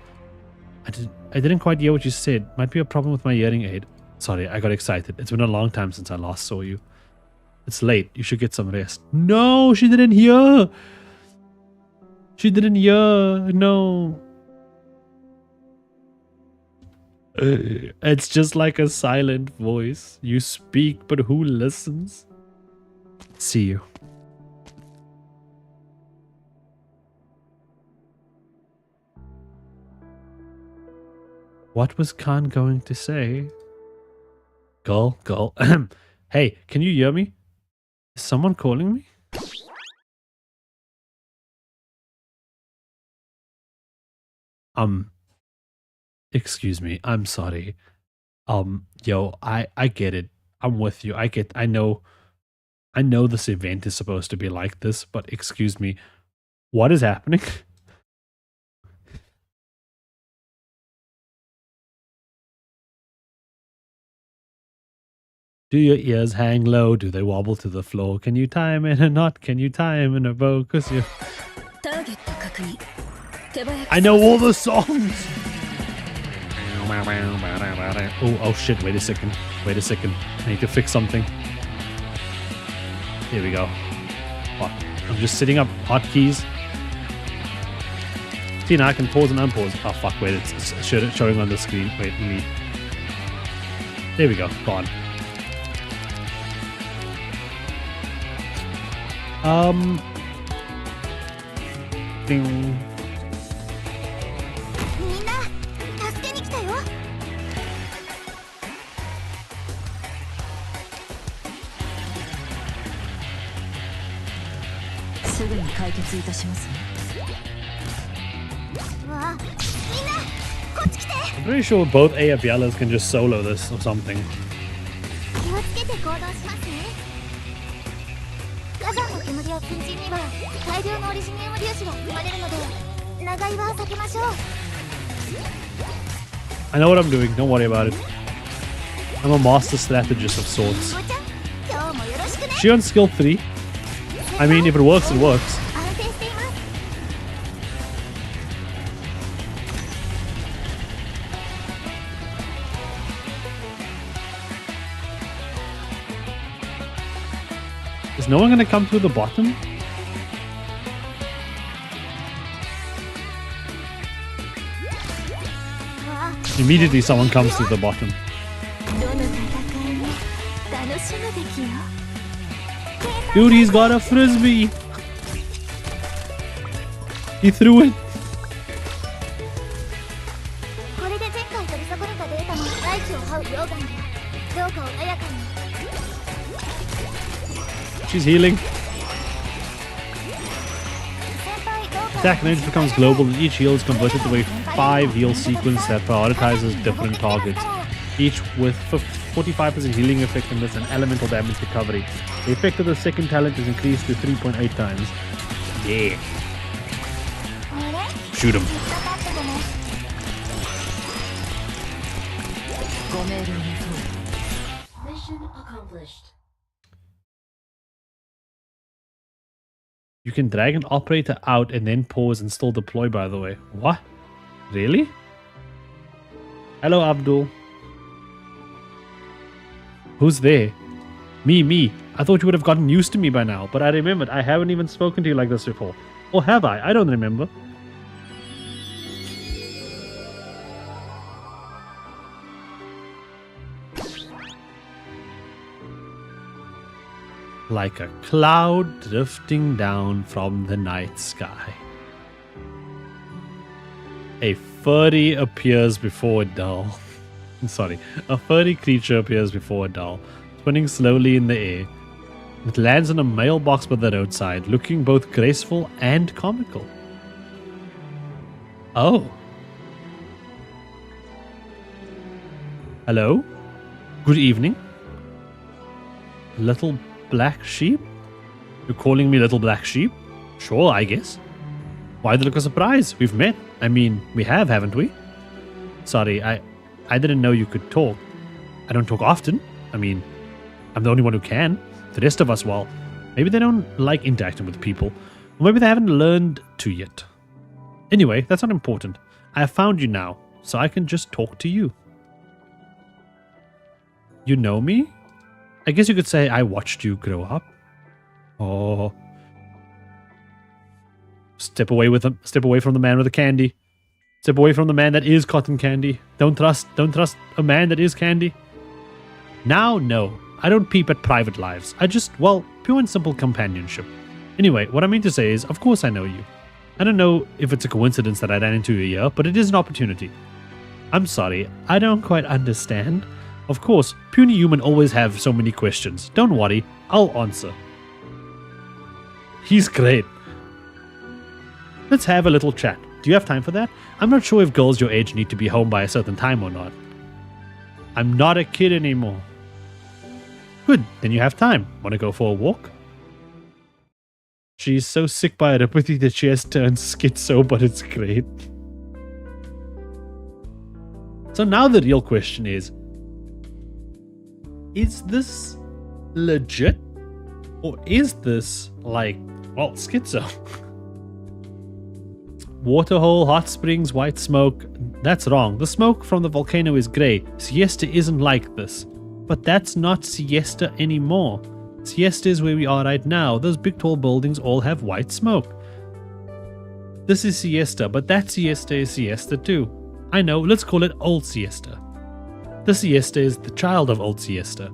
I didn't quite hear what you said. Might be a problem with my hearing aid. Sorry, I got excited. It's been a long time since I last saw you. It's late. You should get some rest. No, she didn't hear. She didn't hear. No. It's just like a silent voice. You speak, but who listens? See you. What was Khan going to say? Girl. Hey, can you hear me? Is someone calling me? Excuse me. I'm sorry. Yo, I get it. I'm with you. I know this event is supposed to be like this, but excuse me. What is happening? Do your ears hang low? Do they wobble to the floor? Can you tie them in a knot? Can you tie them in a bow? Cause you... I know all the songs! Oh shit, wait a second. I need to fix something. Here we go. Fuck. I'm just setting up hotkeys. See, now I can pause and unpause. Oh fuck, wait, it's showing on the screen. Wait, there we go, gone. Ding. I'm pretty sure both AFLers can just solo this or something. 長居は避けましょう。 I know what I'm doing. Don't worry about it. I'm a master strategist of sorts. おちゃん、今日もよろしくね。 She on skill 3. I mean, if it works, it works. 安定しています。 Is no one gonna come through the bottom? Immediately someone comes through the bottom. どの戦いも楽しむべきよ。 Dude, he's got a frisbee. He threw it. これで前回取り損ねたデータの大地を這う溶岩で、どうか穏やかに。 She's healing. 先輩どうか。 Attack range becomes global and each heal is converted to a 5 heal sequence that prioritizes different targets, each with 45% healing effectiveness and elemental damage recovery. The effect of the second talent is increased to 3.8 times. Yeah. あれ？ Shoot him. 引っかかってごめん。 ご命令の通り。 Mission accomplished. You can drag an operator out and then pause and still deploy, by the way. What? Really? Hello, Abdul. Who's there? Me. I thought you would have gotten used to me by now, but I remembered I haven't even spoken to you like this before. Or have I? I don't remember. Like a cloud drifting down from the night sky. A furry appears before Adele. Sorry, a furry creature appears before Adele, spinning slowly in the air. It lands on a mailbox by the roadside, looking both graceful and comical. Oh. Hello? Good evening. Little black sheep? You're calling me little black sheep? Sure, I guess. Why the look of surprise? We've met. I mean, we have, haven't we? Sorry, I didn't know you could talk. I don't talk often. I mean, I'm the only one who can. The rest of us, well, maybe they don't like interacting with people. Or maybe they haven't learned to yet. Anyway, that's not important. I have found you now, so I can just talk to you. You know me? I guess you could say I watched you grow up. Oh. Step away from the man with the candy. Step away from the man that is cotton candy. Don't trust a man that is candy. Now, no. I don't peep at private lives. I just, well, pure and simple companionship. Anyway, what I mean to say is, of course I know you. I don't know if it's a coincidence that I ran into you here, but it is an opportunity. I'm sorry, I don't quite understand. Of course, puny human always have so many questions. Don't worry, I'll answer. He's great. Let's have a little chat. Do you have time for that? I'm not sure if girls your age need to be home by a certain time or not. I'm not a kid anymore. Good, then you have time. Want to go for a walk? She's so sick by apathy that she has turned schizo, but it's great. So now the real question is this legit? Or is this like, well, schizo? Waterhole, hot springs, white smoke. That's wrong. The smoke from the volcano is grey. Siesta isn't like this. But that's not Siesta anymore. Siesta is where we are right now. Those big tall buildings all have white smoke. This is Siesta, but that Siesta is Siesta too. I know, let's call it Old Siesta. The Siesta is the child of Old Siesta.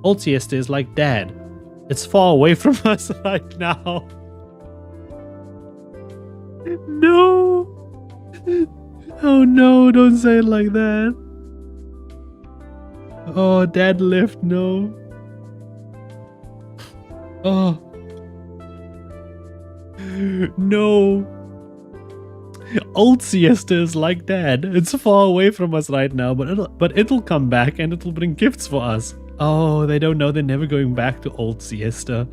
Old Siesta is like Dad. It's far away from us right now. No! Oh no, don't say it like that. Oh, Dad left, no. Oh. No. Old Siesta is like Dad. It's far away from us right now, but it'll come back and it'll bring gifts for us. Oh, they don't know they're never going back to Old Siesta.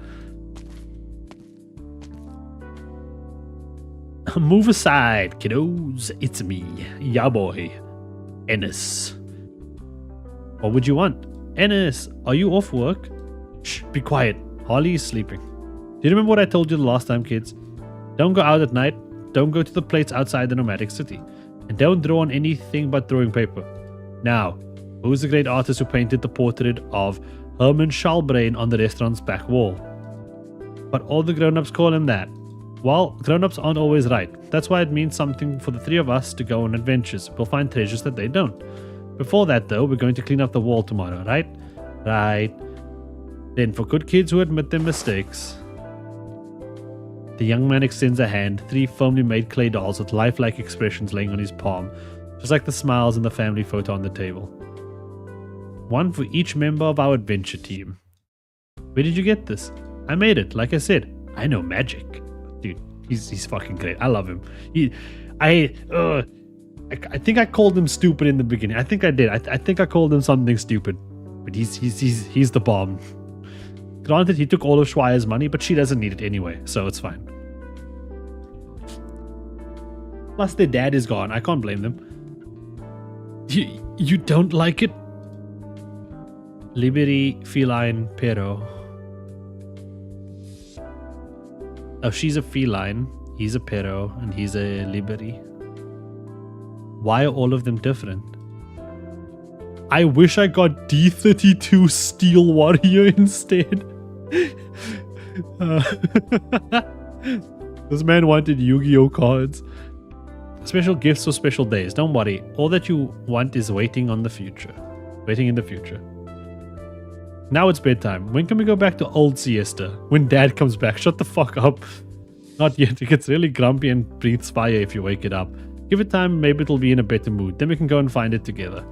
Move aside, kiddos. It's me, ya boy, Ennis. What would you want? Ennis, are you off work? Shh, be quiet. Harley is sleeping. Do you remember what I told you the last time, kids? Don't go out at night. Don't go to the plates outside the nomadic city. And don't draw on anything but throwing paper. Now, who's the great artist who painted the portrait of Herman Schalbrain on the restaurant's back wall? But all the grown-ups call him that. Well, grown-ups aren't always right. That's why it means something for the three of us to go on adventures. We'll find treasures that they don't. Before that, though, we're going to clean up the wall tomorrow, right? Right. Then, for good kids who admit their mistakes... The young man extends a hand, 3 firmly made clay dolls with lifelike expressions laying on his palm, just like the smiles in the family photo on the table. One for each member of our adventure team. Where did you get this? I made it, like I said. I know magic. Dude, he's fucking great. I love him. I think I called him stupid in the beginning. I think I did. I think I called him something stupid. But he's the bomb. Granted, he took all of Schweier's money, but she doesn't need it anyway, so it's fine. Plus, their dad is gone. I can't blame them. You don't like it? Liberty, feline, pero. Oh, she's a feline, he's a pero, and he's a liberty. Why are all of them different? I wish I got D32 Steel Warrior instead. This man wanted Yu-Gi-Oh cards. Special gifts or special days. Don't worry. All that you want is waiting in the future. Now it's bedtime. When can we go back to old Siesta? When Dad comes back. Shut the fuck up. Not yet. It gets really grumpy and breathes fire if you wake it up. Give it time, maybe it'll be in a better mood. Then we can go and find it together.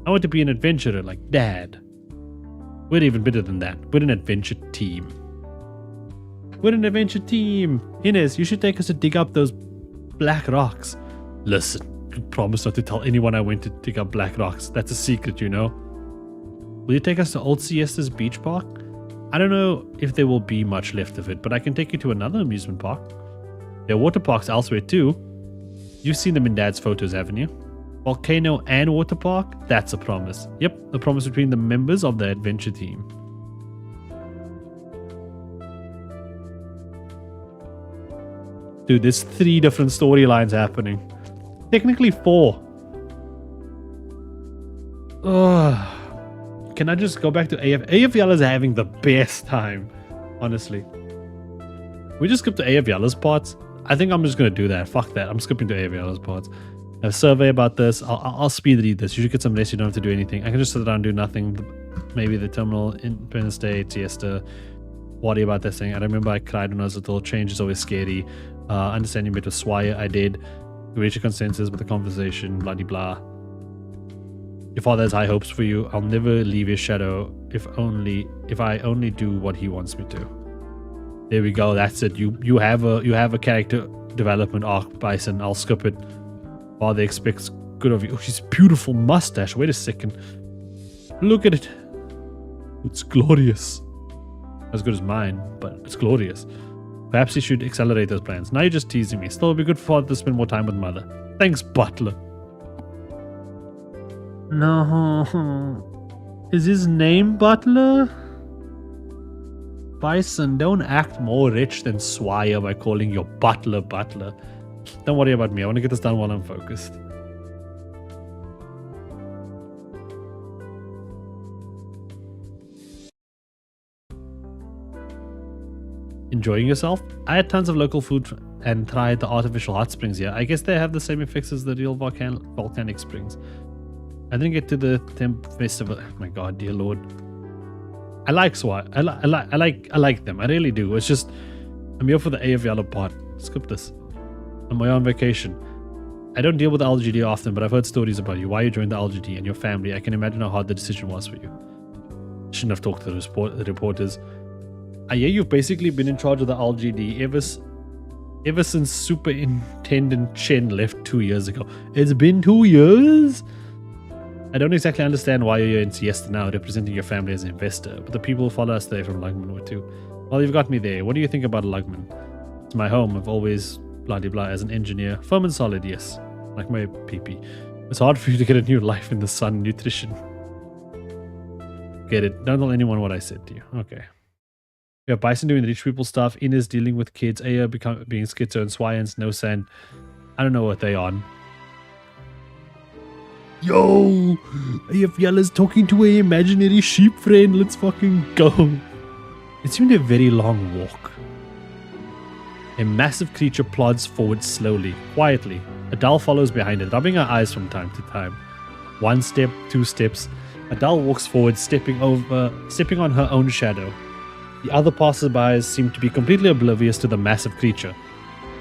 I want to be an adventurer like Dad. We're even better than that. We're an adventure team. We're an adventure team. Ines, you should take us to dig up those black rocks. Listen, I promise not to tell anyone I went to dig up black rocks. That's a secret, you know. Will you take us to Old Siesta's beach park? I don't know if there will be much left of it, but I can take you to another amusement park. There are water parks elsewhere too. You've seen them in Dad's photos, haven't you? Volcano and water park? That's a promise. Yep, a promise between the members of the adventure team. Dude, there's 3 different storylines happening. Technically 4. Ugh. Can I just go back to AF? AF Yalla's having the best time, honestly. We just skip to AF Yalla's parts. I think I'm just going to do that. Fuck that. I'm skipping to AF Yalla's parts. I have a survey about this. I'll speed read this. You should get some rest. You don't have to do anything. I can just sit down and do nothing. Maybe the terminal, Independence Day, Siesta. Worry about this thing. I remember I cried when I was little. Change is always scary. Understanding bit with Swire, I did. We reached a consensus with the conversation, blah de blah. Your father has high hopes for you. I'll never leave his shadow if I only do what he wants me to. There we go. That's it. You have a character development arc, Bison. I'll skip it. Father expects good of you. Oh, she's beautiful mustache. Wait a second. Look at it. It's glorious. As good as mine, but it's glorious. Perhaps he should accelerate those plans. Now you're just teasing me. Still, it'll be good for father to spend more time with mother. Thanks, butler. No. Is his name Butler? Bison, don't act more rich than Swire by calling your butler Butler. Don't worry about me. I want to get this done while I'm focused. Enjoying yourself? I had tons of local food and tried the artificial hot springs here. I guess they have the same effects as the real volcanic springs. I didn't get to the temp festival. Oh my god, dear lord. I like Swire. I like them. I really do. It's just I'm here for the AF Yellow part. Skip this. I'm away on vacation. I don't deal with the LGD often, but I've heard stories about you. Why you joined the LGD and your family. I can imagine how hard the decision was for you. Shouldn't have talked to the reporters. I hear you've basically been in charge of the LGD ever since Superintendent Chen left 2 years ago. It's been 2 years? I don't exactly understand why you're in Siesta now, representing your family as an investor, but the people who follow us there from Lugman were too. Well, you've got me there. What do you think about Lugman? It's my home. I've always blah de blah as an engineer. Firm and solid, yes. Like my PP. It's hard for you to get a new life in the sun. Nutrition. Get it. Don't tell anyone what I said to you. Okay. We have Bison doing the rich people stuff. Inez dealing with kids. Aya being schizo and Swyans. No sand. I don't know what they on. Yo! Ayafyala's talking to an imaginary sheep friend. Let's fucking go. It seemed a very long walk. A massive creature plods forward slowly, quietly. Adele follows behind it, rubbing her eyes from time to time. 1 step, 2 steps. Adele walks forward, stepping on her own shadow. The other passersby seem to be completely oblivious to the massive creature.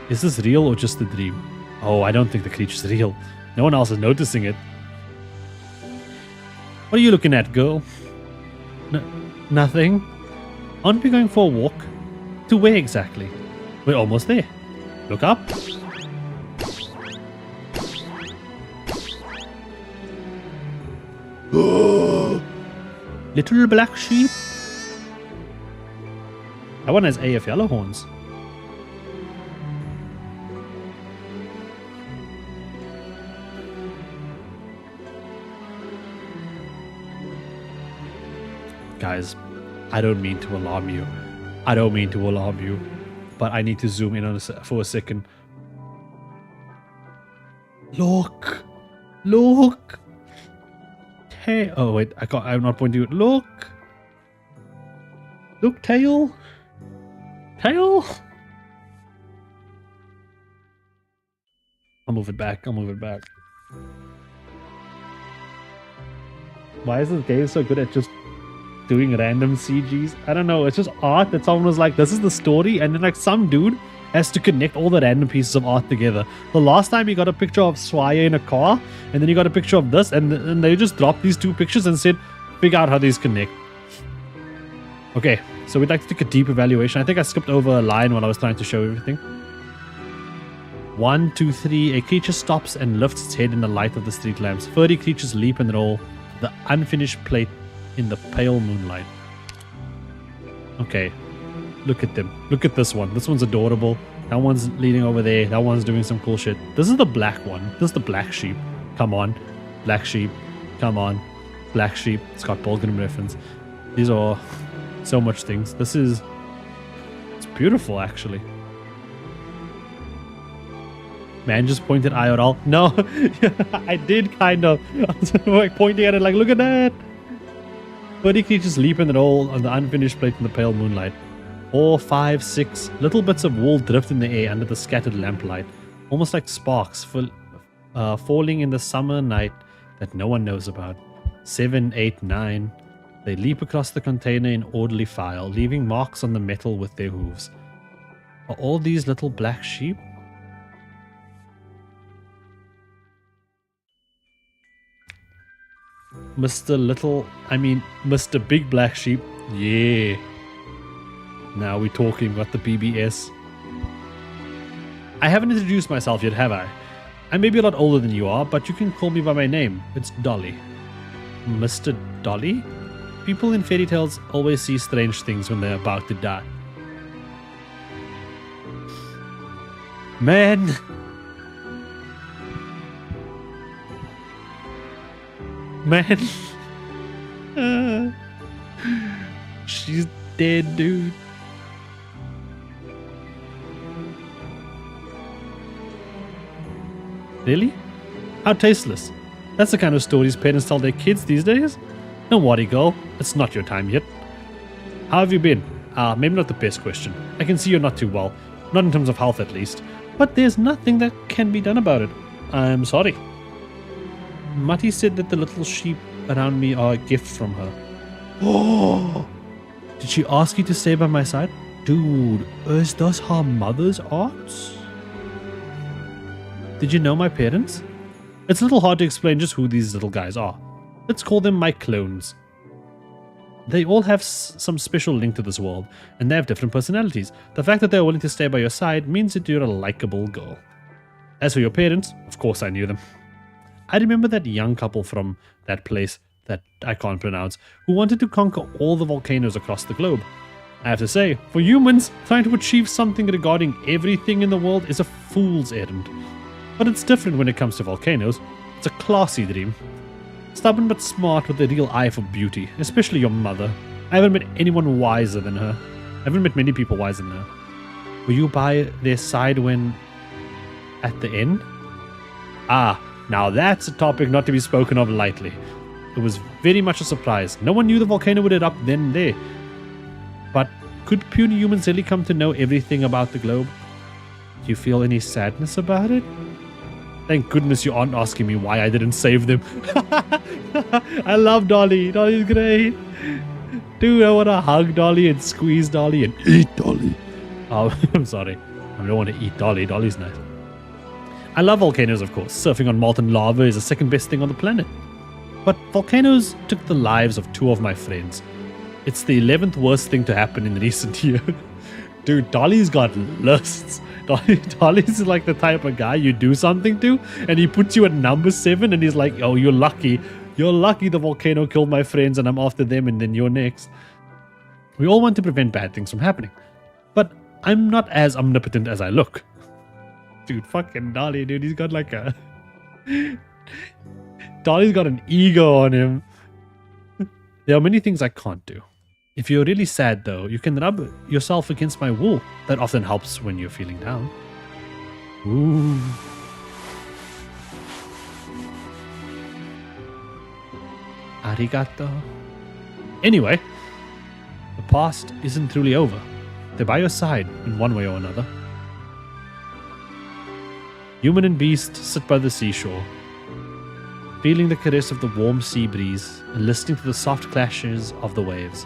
Is this real or just a dream? Oh, I don't think the creature's real. No one else is noticing it. What are you looking at, girl? Nothing. Aren't we going for a walk? To where exactly? We're almost there. Look up. Little black sheep. That one has AF yellow horns. Guys, I don't mean to alarm you. But I need to zoom in on for a second. Look. Hey, oh wait, I'm not pointing to it. Look, tail. I'll move it back. Why is this game so good at just doing random CGs? I don't know. It's just art that someone was like, this is the story, and then like some dude has to connect all the random pieces of art together. The last time he got a picture of Swaya in a car, and then he got a picture of this, and they just dropped these 2 pictures and said, figure out how these connect. Okay, so we'd like to take a deep evaluation. I think I skipped over a line while I was trying to show everything. 1, 2, 3. A creature stops and lifts its head in the light of the street lamps. Furry creatures leap and roll. The unfinished plate in the pale moonlight. Okay, look at them. Look at this one. This one's adorable. That one's leaning over there. That one's doing some cool shit. This is the black one. This is the black sheep. Come on. Black sheep. Come on. Black sheep. Scott Pilgrim reference. These are so much things. It's beautiful, actually. Man just pointed IRL. No, I did kind of. I was like pointing at it like, look at that. Furry creatures leap and roll on the unfinished plate in the pale moonlight. 4, 5, 6. Little bits of wool drift in the air under the scattered lamplight. Almost like sparks falling in the summer night that no one knows about. 7, 8, 9. They leap across the container in orderly file, leaving marks on the metal with their hooves. Are all these little black sheep? Mr. Big Black Sheep. Yeah. Now we're talking about the BBS. I haven't introduced myself yet, have I? I may be a lot older than you are, but you can call me by my name. It's Dolly. Mr. Dolly? People in fairy tales always see strange things when they're about to die. Man! Man! She's dead, dude. Really? How tasteless. That's the kind of stories parents tell their kids these days. Don't worry, girl. It's not your time yet. How have you been? Maybe not the best question. I can see you're not too well. Not in terms of health, at least. But there's nothing that can be done about it. I'm sorry. Mati said that the little sheep around me are a gift from her. Oh! Did she ask you to stay by my side? Dude, is this her mother's arts? Did you know my parents? It's a little hard to explain just who these little guys are. Let's call them my clones. They all have some special link to this world, and they have different personalities. The fact that they're willing to stay by your side means that you're a likable girl. As for your parents, of course I knew them. I remember that young couple from that place that I can't pronounce, who wanted to conquer all the volcanoes across the globe. I have to say, for humans, trying to achieve something regarding everything in the world is a fool's errand. But it's different when it comes to volcanoes. It's a classy dream. Stubborn but smart with a real eye for beauty, especially your mother. I haven't met anyone wiser than her. I haven't met many people wiser than her. Were you by their side when... at the end? Ah, now that's a topic not to be spoken of lightly. It was very much a surprise. No one knew the volcano would erupt then and there. But could puny humans really come to know everything about the globe? Do you feel any sadness about it? Thank goodness you aren't asking me why I didn't save them. I love Dolly. Dolly's great. Dude, I want to hug Dolly and squeeze Dolly and eat Dolly. Oh, I'm sorry. I don't want to eat Dolly. Dolly's nice. I love volcanoes, of course. Surfing on molten lava is the second best thing on the planet. But volcanoes took the lives of 2 of my friends. It's the 11th worst thing to happen in recent years. Dude, Dolly's got lusts. Dolly's like the type of guy you do something to, and he puts you at number 7, and he's like, oh, you're lucky. You're lucky the volcano killed my friends, and I'm after them, and then you're next. We all want to prevent bad things from happening. But I'm not as omnipotent as I look. Dude, fucking Dolly, dude. He's got like a... Dolly's got an ego on him. There are many things I can't do. If you're really sad, though, you can rub yourself against my wool. That often helps when you're feeling down. Ooh. Arigato. Anyway, the past isn't truly over. They're by your side in one way or another. Human and beast sit by the seashore, feeling the caress of the warm sea breeze and listening to the soft clashes of the waves.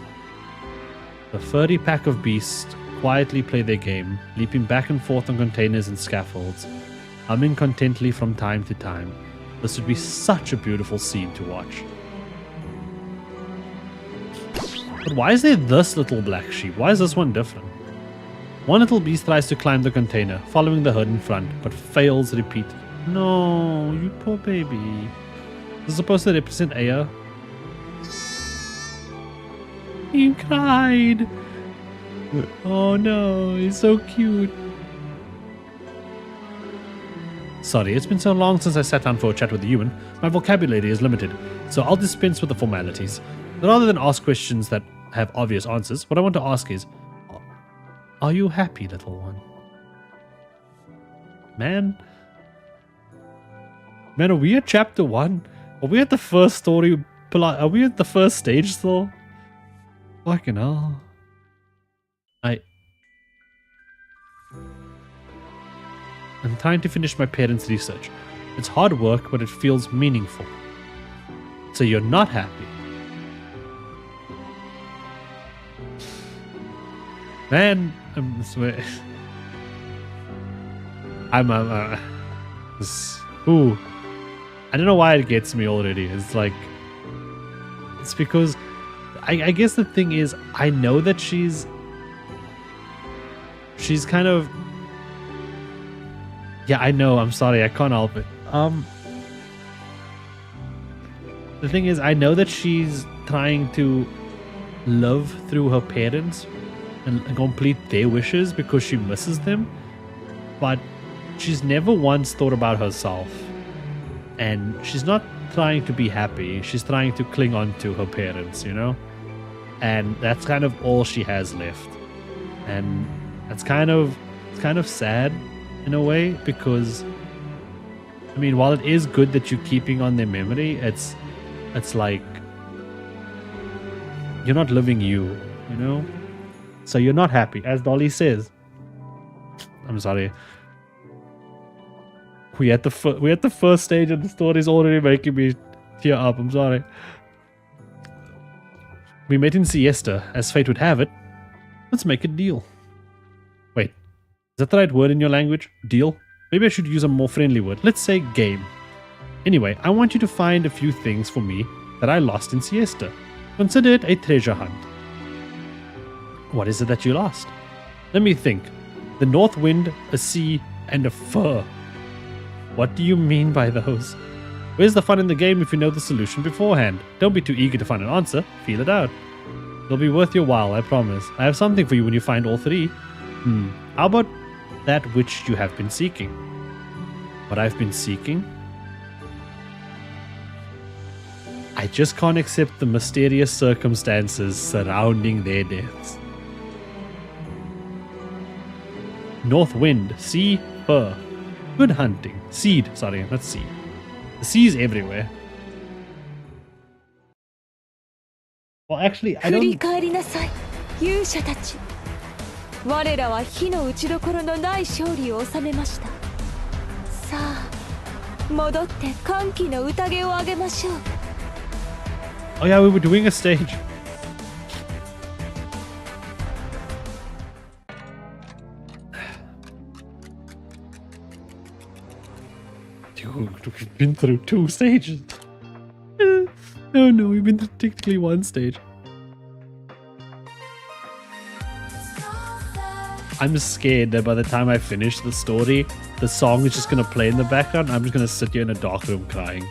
The furry pack of beasts quietly play their game, leaping back and forth on containers and scaffolds, humming contently from time to time. This would be such a beautiful scene to watch. But why is there this little black sheep? Why is this one different? One little beast tries to climb the container, following the herd in front, but fails repeatedly. No, you poor baby. This is supposed to represent Aya. He cried. Oh no, he's so cute. Sorry, it's been so long since I sat down for a chat with a human. My vocabulary is limited, so I'll dispense with the formalities. Rather than ask questions that have obvious answers, what I want to ask is, are you happy, little one? Man, are we at chapter 1? Are we at the first story? Are we at the first stage still? Fucking hell. I'm trying to finish my parents' research. It's hard work, but it feels meaningful. So you're not happy. Man, I swear. Ooh. I don't know why it gets me already. It's like... It's because... I guess the thing is, I know that she's kind of... Yeah, I know. I'm sorry. I can't help it. The thing is, I know that she's trying to live through her parents and complete their wishes because she misses them. But she's never once thought about herself. And she's not trying to be happy. She's trying to cling on to her parents, you know? And that's kind of all she has left. And it's kind of sad in a way, because I mean, while it is good that you're keeping on their memory, it's like you're not living you know? So you're not happy, as Dolly says. I'm sorry. We at the first stage and the story's already making me tear up. I'm sorry. We met in Siesta, as fate would have it. Let's make a deal. Wait, is that the right word in your language? Deal? Maybe I should use a more friendly word. Let's say game. Anyway, I want you to find a few things for me that I lost in Siesta. Consider it a treasure hunt. What is it that you lost? Let me think. The north wind, a sea, and a fur. What do you mean by those? Where's the fun in the game if you know the solution beforehand? Don't be too eager to find an answer. Feel it out. It'll be worth your while, I promise. I have something for you when you find all three. How about that which you have been seeking? What I've been seeking? I just can't accept the mysterious circumstances surrounding their deaths. North wind, sea, fur. Good hunting. Seed, sorry, not seed. The sea's everywhere. Well, actually, I 振り don't... 返りなさい勇者たち我らは火の打ちどころのない勝利を収めましたさあ戻って歓喜の宴をあげましょう Oh yeah, we were doing a stage. Dude, we've been through 2 stages. Oh no, we've been through technically 1 stage. I'm scared that by the time I finish the story, the song is just gonna play in the background. I'm just gonna sit here in a dark room crying.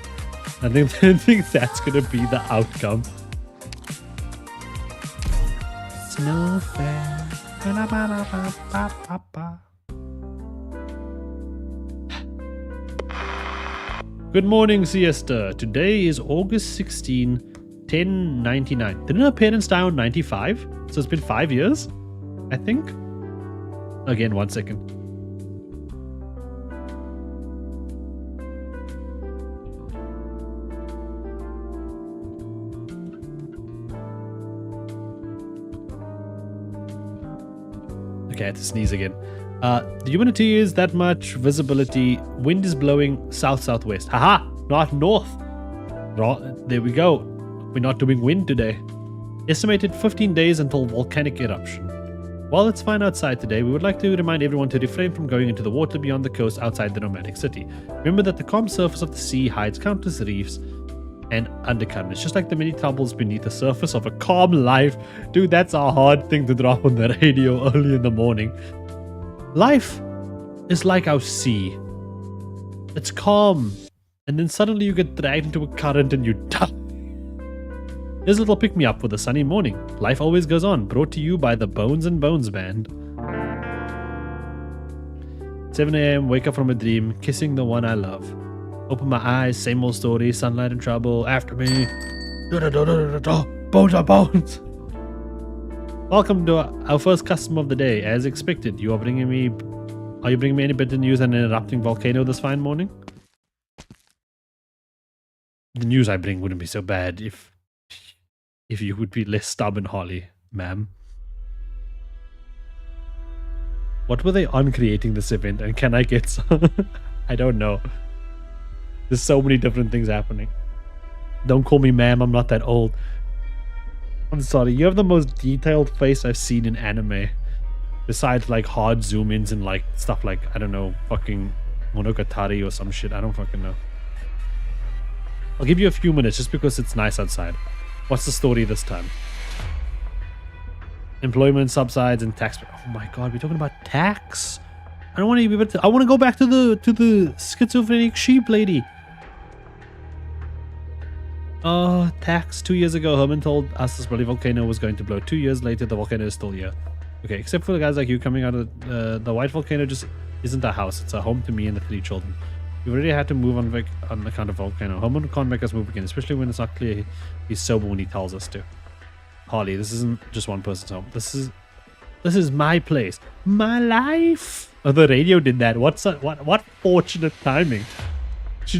I think that's gonna be the outcome. It's no fair. Good morning, Siesta. Today is August 16, 1099. Didn't her parents die on 95? So it's been 5 years, I think. Again, 1 second. Okay, I had to sneeze again. The humidity is that much. Visibility. Wind is blowing south-southwest. Haha! Not north. There we go. We're not doing wind today. Estimated 15 days until volcanic eruption. While it's fine outside today, we would like to remind everyone to refrain from going into the water beyond the coast outside the nomadic city. Remember that the calm surface of the sea hides countless reefs and undercurrents, just like the many troubles beneath the surface of a calm life. Dude, that's a hard thing to drop on the radio early in the morning. Life is like our sea. It's calm, and then suddenly you get dragged into a current and you die. Here's a little pick-me-up for the sunny morning. Life always goes on, brought to you by the Bones and Bones Band. 7 a.m., wake up from a dream, kissing the one I love. Open my eyes, same old story, sunlight and trouble, after me. Bones are bones. Welcome to our first customer of the day. As expected, are you bringing me any better news than an erupting volcano this fine morning? The news I bring wouldn't be so bad if you would be less stubborn, Holly, ma'am. What were they on creating this event, and can I get some? I don't know. There's so many different things happening. Don't call me ma'am, I'm not that old. I'm sorry, you have the most detailed face I've seen in anime. Besides like hard zoom-ins and like stuff like, I don't know, fucking Monogatari or some shit. I don't fucking know. I'll give you a few minutes just because it's nice outside. What's the story this time? Employment subsides and tax. Oh my god, we're talking about tax. I don't want to be able to. I want to go back to the schizophrenic sheep lady. Oh, tax. 2 years ago, Herman told us this bloody volcano was going to blow. 2 years later, the volcano is still here. Okay, except for the guys like you coming out of the white volcano just isn't a house. It's a home to me and the 3 children. We already had to move on account of volcano. Herman can't make us move again, especially when it's not clear he's sober when he tells us to. Harley, this isn't just one person's home. This is my place, my life. Oh, the radio did that. What fortunate timing. He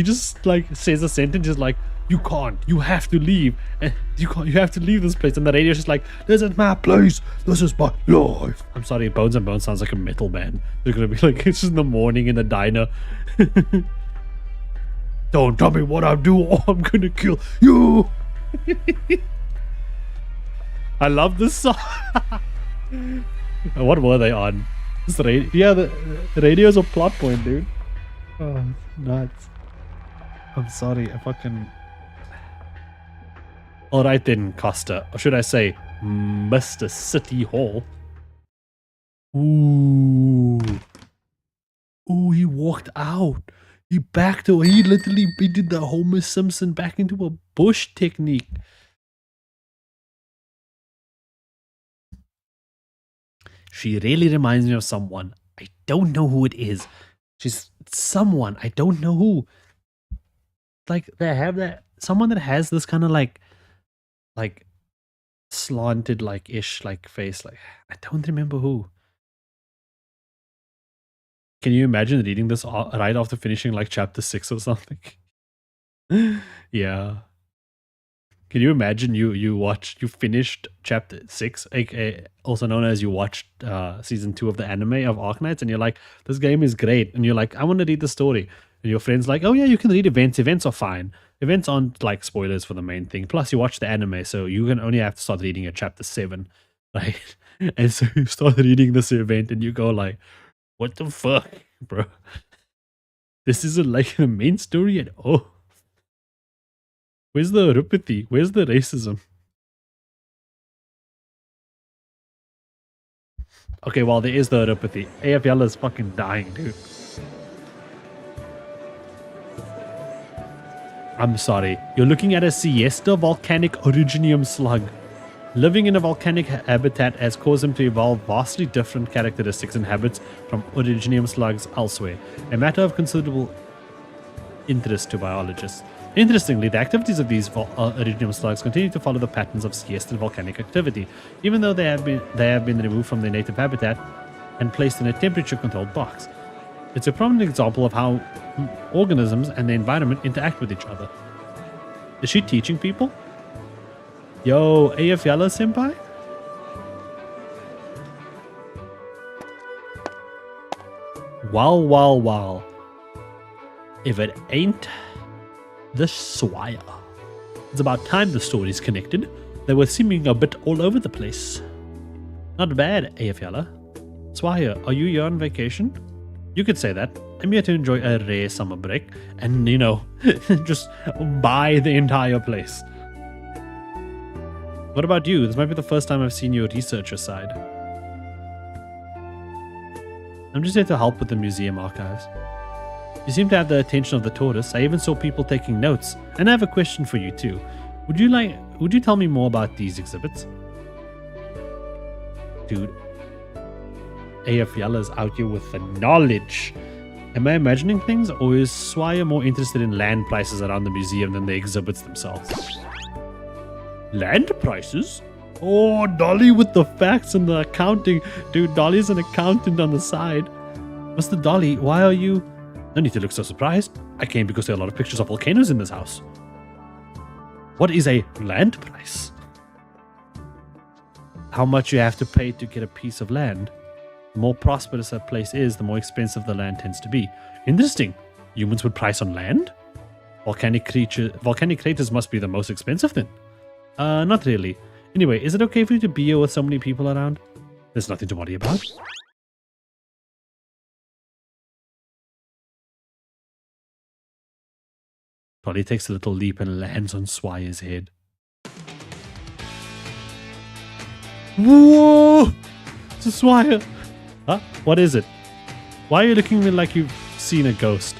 just says a sentence just like, you can't, you have to leave, and you have to leave this place, and the radio's just like, this is my place, this is my life. I'm sorry, Bones and Bones sounds like a metal band. They're gonna be like, it's just in the morning in the diner. Don't tell me what I do or I'm gonna kill you. I love this song. What were they on? Yeah, the radio's a plot point, dude. Oh, nuts. I'm sorry, I fucking... Alright then, Costa. Or should I say, Mr. City Hall. Ooh. Ooh, he walked out. He backed away. He literally did the Homer Simpson back into a bush technique. She really reminds me of someone. I don't know who it is. She's someone. I don't know who. Like, they have that someone that has this kind of like slanted like ish like face. Like, I don't remember who. Can you imagine reading this right after finishing like chapter 6 or something? Yeah. Can you imagine you finished chapter 6, aka also known as you watched season 2 of the anime of Arknights, and you're like, this game is great, and you're like, I want to read the story, and your friend's like, oh yeah, you can read events. Events are fine. Events aren't like spoilers for the main thing. Plus, you watch the anime, so you can only have to start reading at chapter 7, right? And so you start reading this event, and you go like, what the fuck, bro? This isn't like a main story at all. Where's the rupity? Where's the racism? Okay, well, there is the rupity. AF is fucking dying, dude. I'm sorry. You're looking at a Siesta volcanic originium slug. Living in a volcanic habitat has caused them to evolve vastly different characteristics and habits from originium slugs elsewhere, a matter of considerable interest to biologists. Interestingly, the activities of these originium slugs continue to follow the patterns of Siesta volcanic activity, even though they have been removed from their native habitat and placed in a temperature-controlled box. It's a prominent example of how organisms and the environment interact with each other. Is she teaching people? Yo, AF Yalla senpai? Wow. If it ain't the Swire. It's about time the stories connected. They were seeming a bit all over the place. Not bad, AF Yalla. Swire, are you here on vacation? You could say that. I'm here to enjoy a rare summer break and, you know, just buy the entire place. What about you? This might be the first time I've seen your researcher side. I'm just here to help with the museum archives. You seem to have the attention of the tortoise. I even saw people taking notes. And I have a question for you too. Would you tell me more about these exhibits? Dude, AF Yalla's out here with the knowledge. Am I imagining things, or is Swire more interested in land prices around the museum than the exhibits themselves? Land prices? Oh, Dolly with the facts and the accounting. Dude, Dolly's an accountant on the side. Mr. Dolly, why are you... No need to look so surprised. I came because there are a lot of pictures of volcanoes in this house. What is a land price? How much you have to pay to get a piece of land. The more prosperous a place is, the more expensive the land tends to be. Interesting. Humans would price on land? Volcanic craters must be the most expensive then. Not really. Anyway, is it okay for you to be here with so many people around? There's nothing to worry about. Dolly takes a little leap and lands on Swire's head. Whoa! It's a Swire! Huh? What is it? Why are you looking at me like you've seen a ghost?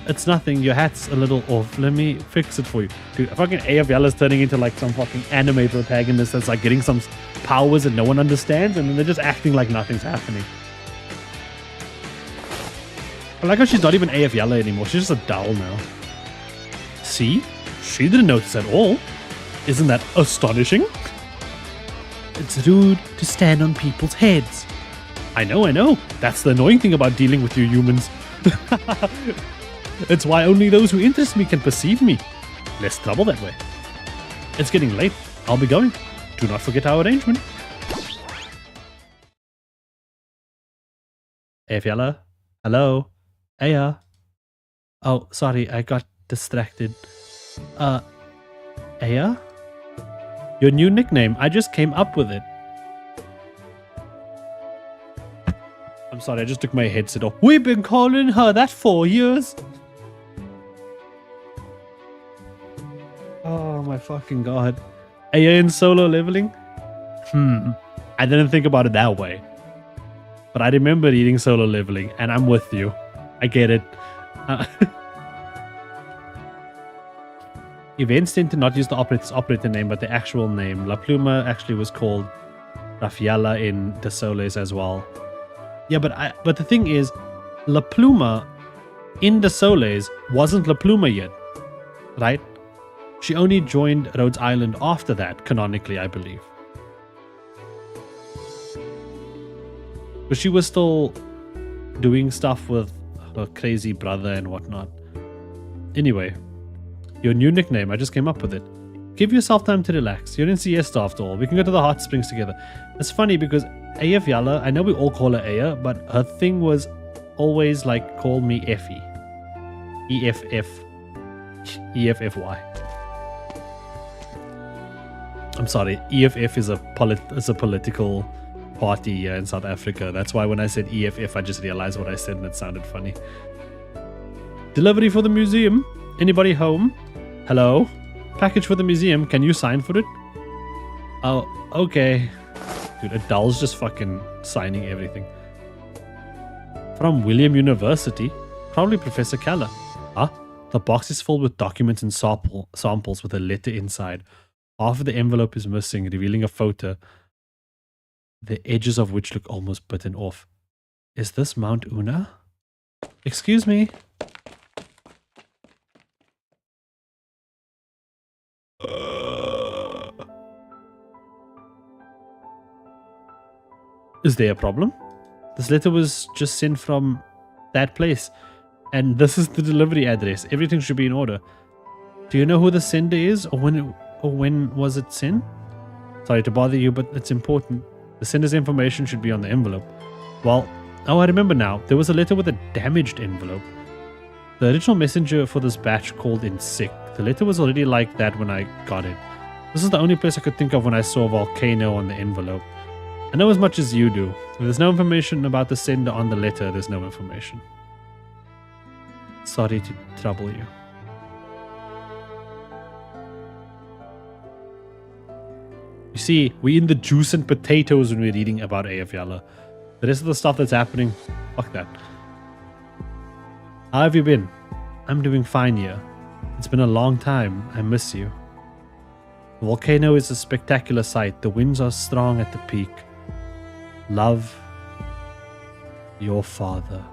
It's nothing. Your hat's a little off. Let me fix it for you. Dude, fucking AF Yalla's turning into like some fucking anime protagonist that's like getting some powers that no one understands, and then they're just acting like nothing's happening. I like how she's not even AF Yalla anymore. She's just a doll now. See? She didn't notice at all. Isn't that astonishing? It's rude to stand on people's heads. I know. That's the annoying thing about dealing with you humans. It's why only those who interest me can perceive me. Less trouble that way. It's getting late. I'll be going. Do not forget our arrangement. AF Yalla? Hello? Aya? Oh, sorry, I got distracted. Aya? Your new nickname. I just came up with it. I'm sorry, I just took my headset off. We've been calling her that for years. Oh my fucking god. Aya in solo leveling? I didn't think about it that way. But I remember reading solo leveling, and I'm with you. I get it. Events tend to not use the operator's operator name, but the actual name. La Pluma actually was called Rafiala in the Soles as well. Yeah, but the thing is, La Pluma in the Soles wasn't La Pluma yet, right? She only joined Rhodes Island after that, canonically, I believe. But she was still doing stuff with her crazy brother and whatnot. Anyway, your new nickname, I just came up with it. Give yourself time to relax. You're in Siesta after all. We can go to the hot springs together. It's funny because AF Yala, I know we all call her Aya, but her thing was always like, call me Effie. EFFY. I'm sorry, EFF is a political party here in South Africa. That's why when I said EFF, I just realized what I said and it sounded funny. Delivery for the museum. Anybody home? Hello? Package for the museum. Can you sign for it? Oh, okay. Dude, Adele's just fucking signing everything. From William University. Probably Professor Keller. Huh? The box is filled with documents and samples with a letter inside. Half of the envelope is missing, revealing a photo, the edges of which look almost bitten off. Is this Mount Una? Excuse me. Is there a problem? This letter was just sent from that place, and this is the delivery address. Everything should be in order. Do you know who the sender is, or when was it sent? Sorry to bother you, but it's important. The sender's information should be on the envelope. Well, oh, I remember now. There was a letter with a damaged envelope. The original messenger for this batch called in sick. The letter was already like that when I got it. This is the only place I could think of when I saw Volcano on the envelope. I know as much as you do. If there's no information about the sender on the letter, there's no information. Sorry to trouble you. You see, we're in the juice and potatoes when we're reading about AF Yala. The rest of the stuff that's happening, fuck that. How have you been? I'm doing fine here. It's been a long time. I miss you. The volcano is a spectacular sight. The winds are strong at the peak. Love, your father.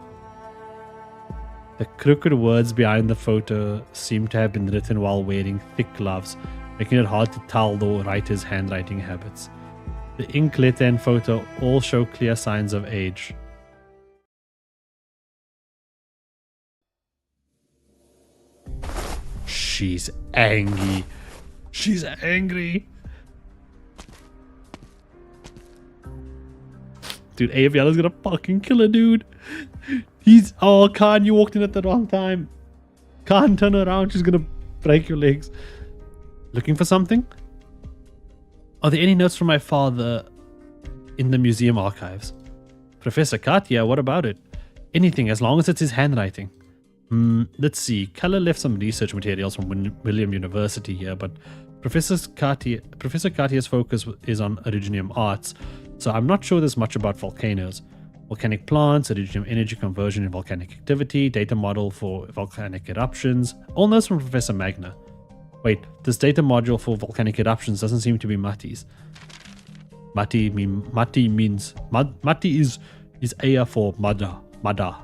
The crooked words behind the photo seem to have been written while wearing thick gloves, making it hard to tell the writer's handwriting habits. The ink, letter, and photo all show clear signs of age. She's angry. She's angry. Dude, AF Yellow's gonna fucking kill her, dude. Oh, Khan, you walked in at the wrong time. Khan, turn around. She's gonna break your legs. Looking for something? Are there any notes from my father in the museum archives? Professor Katia, what about it? Anything, as long as it's his handwriting. Let's see. Keller left some research materials from William University here, but Professor Katia's focus is on Originium arts, so I'm not sure there's much about volcanoes. Volcanic plants, Originium energy conversion and volcanic activity, data model for volcanic eruptions, all notes from Professor Magna. Wait, this data module for volcanic eruptions doesn't seem to be Mati's. Mati is Aya for Mada.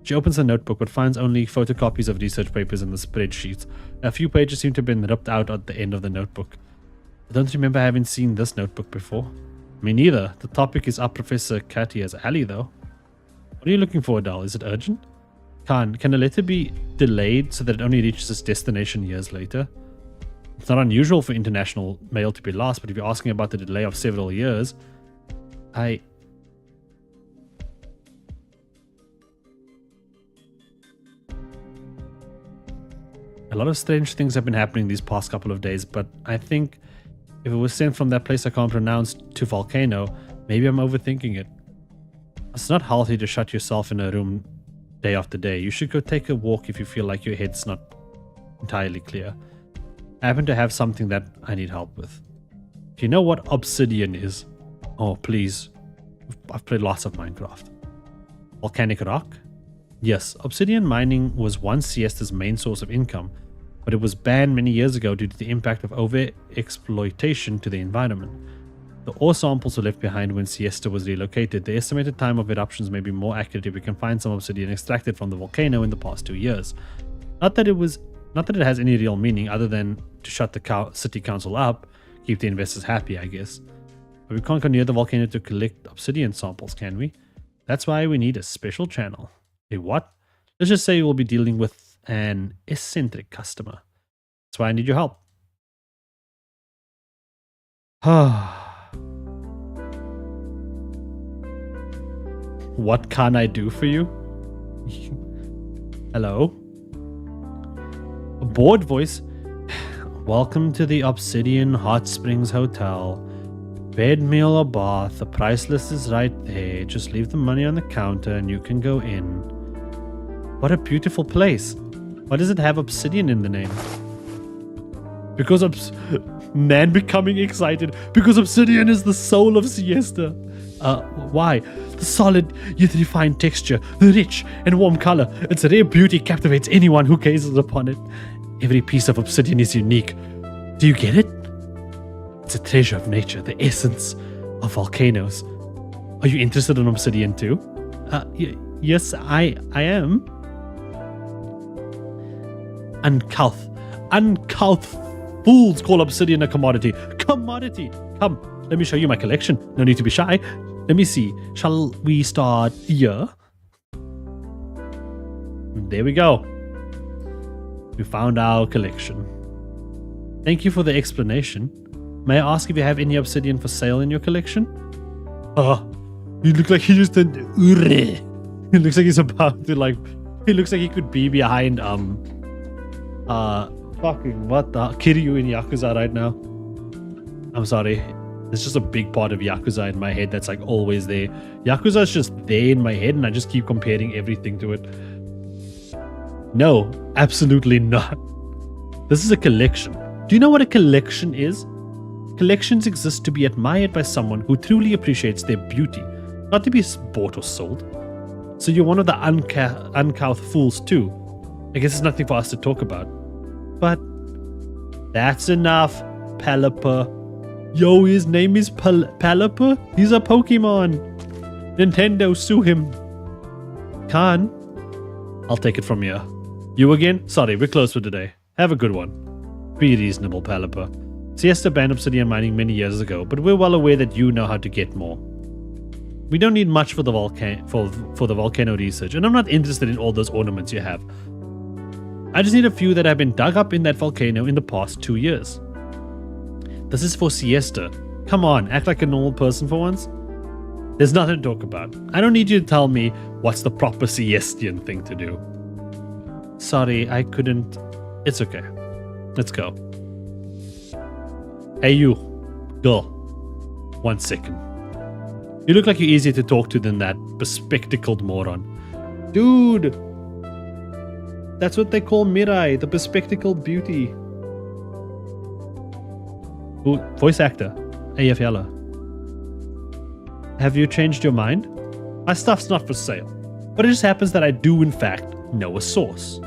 She opens the notebook but finds only photocopies of research papers in the spreadsheets. A few pages seem to have been ripped out at the end of the notebook. I don't remember having seen this notebook before. Me neither. The topic is up Professor Katia's alley though. What are you looking for, Adele? Is it urgent? Can a letter be delayed so that it only reaches its destination years later? It's not unusual for international mail to be lost, but if you're asking about the delay of several years, A lot of strange things have been happening these past couple of days, but I think if it was sent from that place I can't pronounce to Volcano, maybe I'm overthinking it. It's not healthy to shut yourself in a room day after day. You should go take a walk if you feel like your head's not entirely clear. I happen to have something that I need help with. Do you know what Obsidian is? Oh, please. I've played lots of Minecraft. Volcanic rock? Yes, Obsidian mining was once Siesta's main source of income, but it was banned many years ago due to the impact of over-exploitation to the environment. The ore samples were left behind when Siesta was relocated. The estimated time of eruptions may be more accurate if we can find some obsidian extracted from the volcano in the past 2 years. Not that it has any real meaning other than to shut the city council up, keep the investors happy, I guess. But we can't go near the volcano to collect obsidian samples, can we? That's why we need a special channel. A what? Let's just say we'll be dealing with an eccentric customer. That's why I need your help. What can I do for you? Hello? A bored voice. Welcome to the Obsidian Hot Springs Hotel. Bed, meal, or bath. The price list is right there. Just leave the money on the counter and you can go in. What a beautiful place. Why does it have obsidian in the name? Because man becoming excited. Because obsidian is the soul of Siesta. Why? The solid yet refined texture, the rich and warm color. Its rare beauty captivates anyone who gazes upon it. Every piece of obsidian is unique. Do you get it? It's a treasure of nature, the essence of volcanoes. Are you interested in obsidian too? Yes, I am. Uncouth fools call obsidian a commodity. Commodity! Come, let me show you my collection. No need to be shy. Let me see. Shall we start here? There we go. We found our collection. Thank you for the explanation. May I ask if you have any obsidian for sale in your collection? You look like he just turned ure. He looks like he's about to he looks like he could be behind fucking what the Kiryu in Yakuza right now. I'm sorry. There's just a big part of Yakuza in my head that's like always there. Yakuza is just there in my head and I just keep comparing everything to it. No, absolutely not. This is a collection. Do you know what a collection is? Collections exist to be admired by someone who truly appreciates their beauty, not to be bought or sold. So you're one of the uncouth fools too. I guess it's nothing for us to talk about. But that's enough, Pelipper. Yo, his name is Pelipper? He's a Pokemon. Nintendo, sue him. Khan, I'll take it from here. You again? Sorry, we're closed for today. Have a good one. Be reasonable, Pelipper. Siesta banned obsidian mining many years ago, but we're well aware that you know how to get more. We don't need much for the volcano research, and I'm not interested in all those ornaments you have. I just need a few that have been dug up in that volcano in the past 2 years. This is for Siesta. Come on, act like a normal person for once. There's nothing to talk about. I don't need you to tell me what's the proper Siestian thing to do. Sorry, I couldn't. It's okay. Let's go. Hey you, girl. 1 second. You look like you're easier to talk to than that bespectacled moron. Dude! That's what they call Mirai, the bespectacled beauty. Ooh, voice actor, AF Yellow. Have you changed your mind? My stuff's not for sale, but it just happens that I do in fact know a source.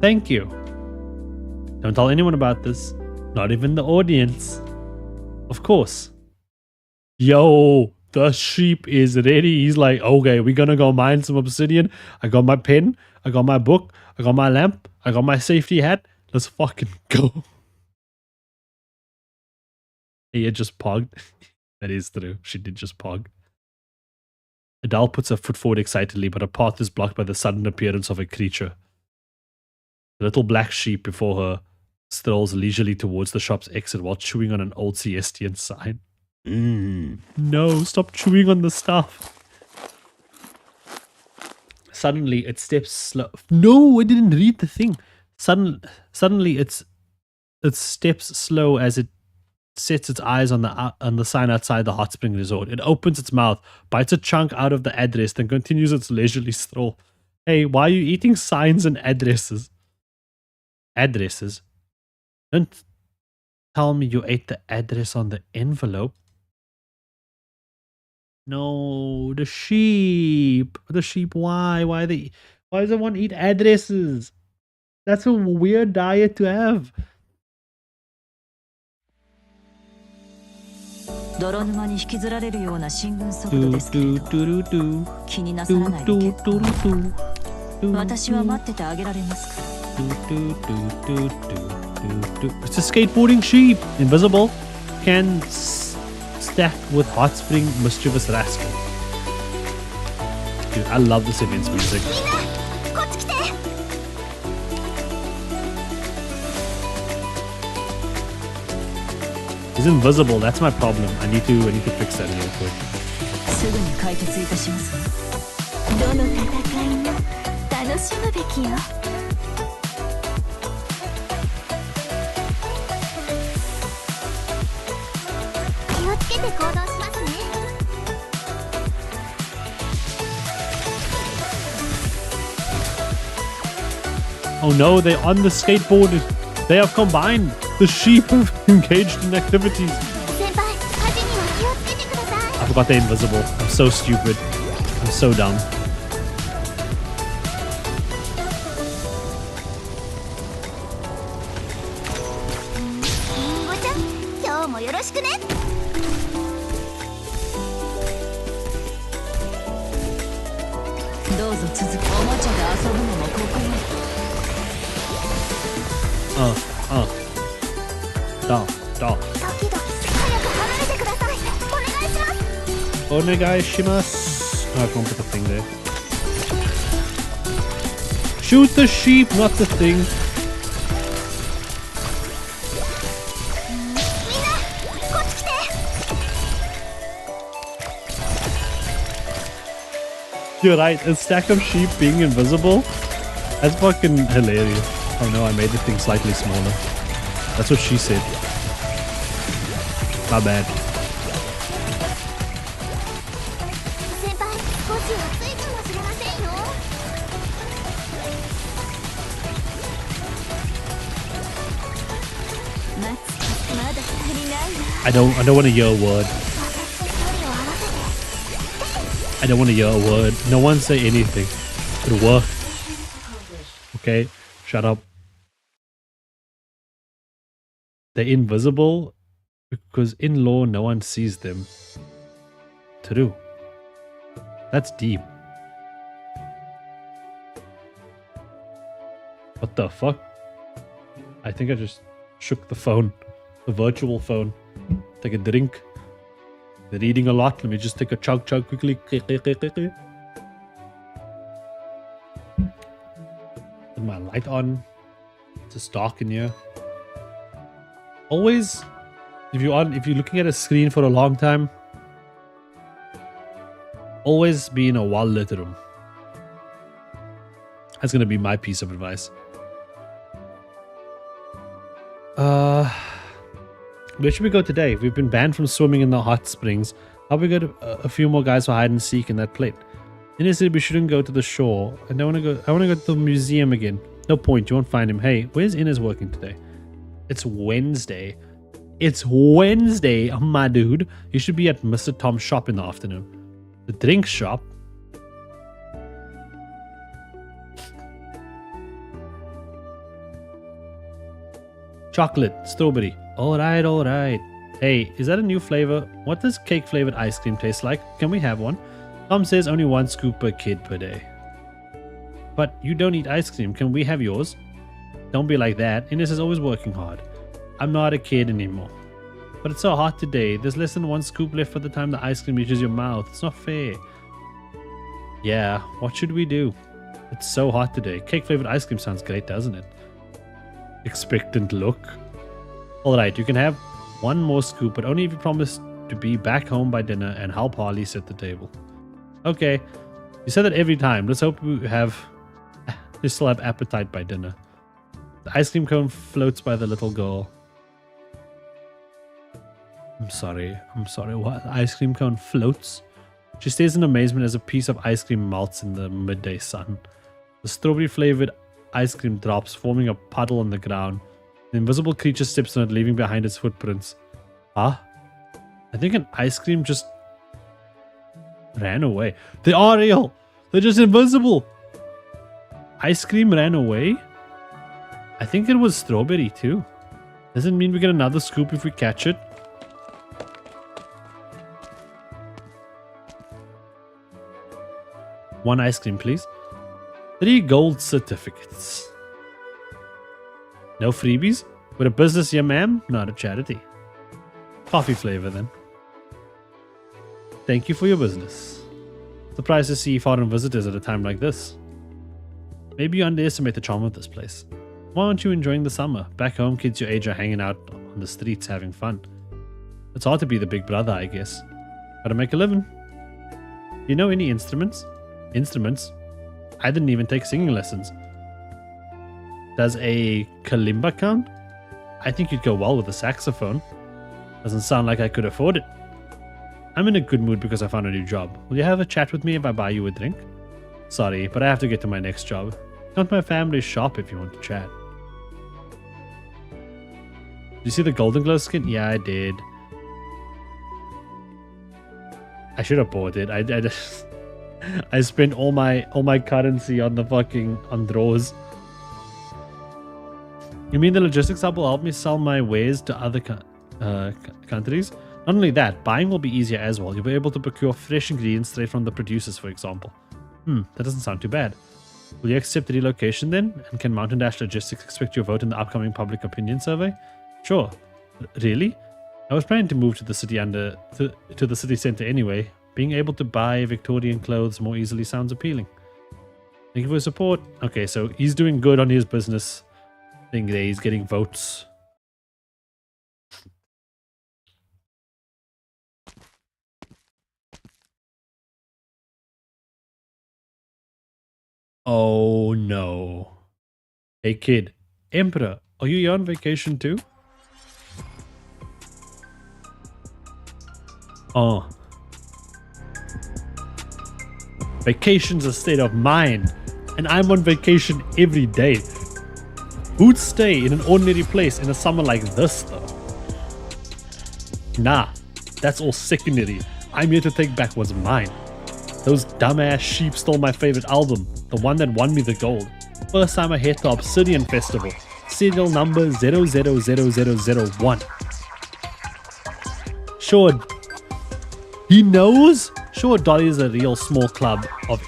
Thank you. Don't tell anyone about this, not even the audience. Of course. Yo, the sheep is ready. He's like, okay, we're gonna go mine some obsidian. I got my pen, I got my book, I got my lamp, I got my safety hat. Let's fucking go. He had just pogged. That is true. She did just pog. Adele puts her foot forward excitedly, but her path is blocked by the sudden appearance of a creature. The little black sheep before her strolls leisurely towards the shop's exit while chewing on an old Siestian sign. No, stop chewing on the stuff. Suddenly, it steps slow. No, I didn't read the thing. Suddenly, it steps slow as it sets its eyes on the sign outside the hot spring resort. It opens its mouth, bites a chunk out of the address, then continues its leisurely stroll. Hey, why are you eating signs and addresses? Addresses? Don't tell me you ate the address on the envelope. No, the sheep. The sheep, why? Why does everyone eat addresses? That's a weird diet to have. 泥沼に引きずられるような進軍速度ですけれど、気になさらないで結構。私は待っててあげられますから。It's a skateboarding sheep. Invisible. Can stack with hot spring mischievous rascal. Dude, I love this event's music. みんなこっち来て。 He's invisible. That's my problem. I need to fix that real quick. すぐに解決いたしますわ。どの戦いも楽しむべきよ。気をつけて行動しますね。 Oh no, they're on the skateboard. They have combined. The sheep have engaged in activities. 先輩、火事には気をつけてください。 I forgot they're invisible. I'm so stupid. I'm so dumb. りんごちゃん、今日もよろしくね。どうぞ続く。おもちゃで遊ぶのもここよ。Da. 時々早く離れてください。お願いします。 Onegaishimasu. Oh, I can't put the thing there. Shoot the sheep, not the thing. みんなこっち来て。 You're right. A stack of sheep being invisible? That's fucking hilarious. Oh no, I made the thing slightly smaller. That's what she said. My bad. 先輩、少し暑いかもしれませんよ。 待つまだ足りないわ。 I don't want to hear a word. 私と距離を合わせて。 I don't want to hear a word. No one say anything. It'll work. Okay, shut up. They're invisible because in law no one sees them. True. That's deep. What the fuck? I think I just shook the phone. The virtual phone. Take a drink. They're eating a lot. Let me just take a chug quickly. Put my light on. It's just dark in here. Always, if you're looking at a screen for a long time, always be in a well-lit room. That's gonna be my piece of advice. Where should we go today? We've been banned from swimming in the hot springs. How about we go to a few more guys for hide and seek in that plate? Innes said we shouldn't go to the shore. I want to go to the museum again. No point, you won't find him. Hey, where's Innes working today? It's Wednesday. It's Wednesday, my dude. You should be at Mr. Tom's shop in the afternoon. The drink shop? Chocolate, strawberry. Alright, alright. Hey, is that a new flavor? What does cake flavored ice cream taste like? Can we have one? Tom says only 1 scoop per kid per day. But you don't eat ice cream. Can we have yours? Don't be like that. Ines is always working hard. I'm not a kid anymore. But it's so hot today. There's less than 1 scoop left by the time the ice cream reaches your mouth. It's not fair. Yeah, what should we do? It's so hot today. Cake flavored ice cream sounds great, doesn't it? Expectant look. Alright, you can have 1 more scoop, but only if you promise to be back home by dinner and help Harley set the table. Okay. You say that every time. Let's hope we still have appetite by dinner. The ice cream cone floats by the little girl. I'm sorry. What? The ice cream cone floats? She stares in amazement as a piece of ice cream melts in the midday sun. The strawberry flavored ice cream drops, forming a puddle on the ground. The invisible creature steps on it, leaving behind its footprints. Huh? I think an ice cream just ran away. They are real! They're just invisible! Ice cream ran away? I think it was strawberry too. Doesn't mean we get another scoop if we catch it. One ice cream, please. 3 gold certificates. No freebies? We're a business here, ma'am, not a charity. Coffee flavor, then. Thank you for your business. Surprised to see foreign visitors at a time like this. Maybe you underestimate the charm of this place. Why aren't you enjoying the summer? Back home, kids your age are hanging out on the streets having fun. It's hard to be the big brother, I guess. Gotta make a living. You know any instruments? Instruments? I didn't even take singing lessons. Does a kalimba count? I think you'd go well with a saxophone. Doesn't sound like I could afford it. I'm in a good mood because I found a new job. Will you have a chat with me if I buy you a drink? Sorry, but I have to get to my next job. Come to my family's shop if you want to chat. Did you see the golden glow skin? Yeah, I did. I should have bought it. I spent all my currency on the on drawers. You mean the logistics hub will help me sell my wares to other countries? Not only that, buying will be easier as well. You'll be able to procure fresh ingredients straight from the producers, for example. That doesn't sound too bad. Will you accept the relocation then? And can Mountain Dash Logistics expect your vote in the upcoming public opinion survey? Sure. Really? I was planning to move to the city to the city center anyway. Being able to buy Victorian clothes more easily sounds appealing. Thank you for your support. Okay, so he's doing good on his business thing there. He's getting votes. Oh no. Hey kid, Emperor, are you here on vacation too? Oh. Vacation's a state of mind, and I'm on vacation every day. Who'd stay in an ordinary place in a summer like this though? Nah, that's all secondary. I'm here to take back what's mine. Those dumbass sheep stole my favorite album, the one that won me the gold. First time I hit the Obsidian Festival, serial number 000001. Sure, he knows? Sure, Dolly's a real small club of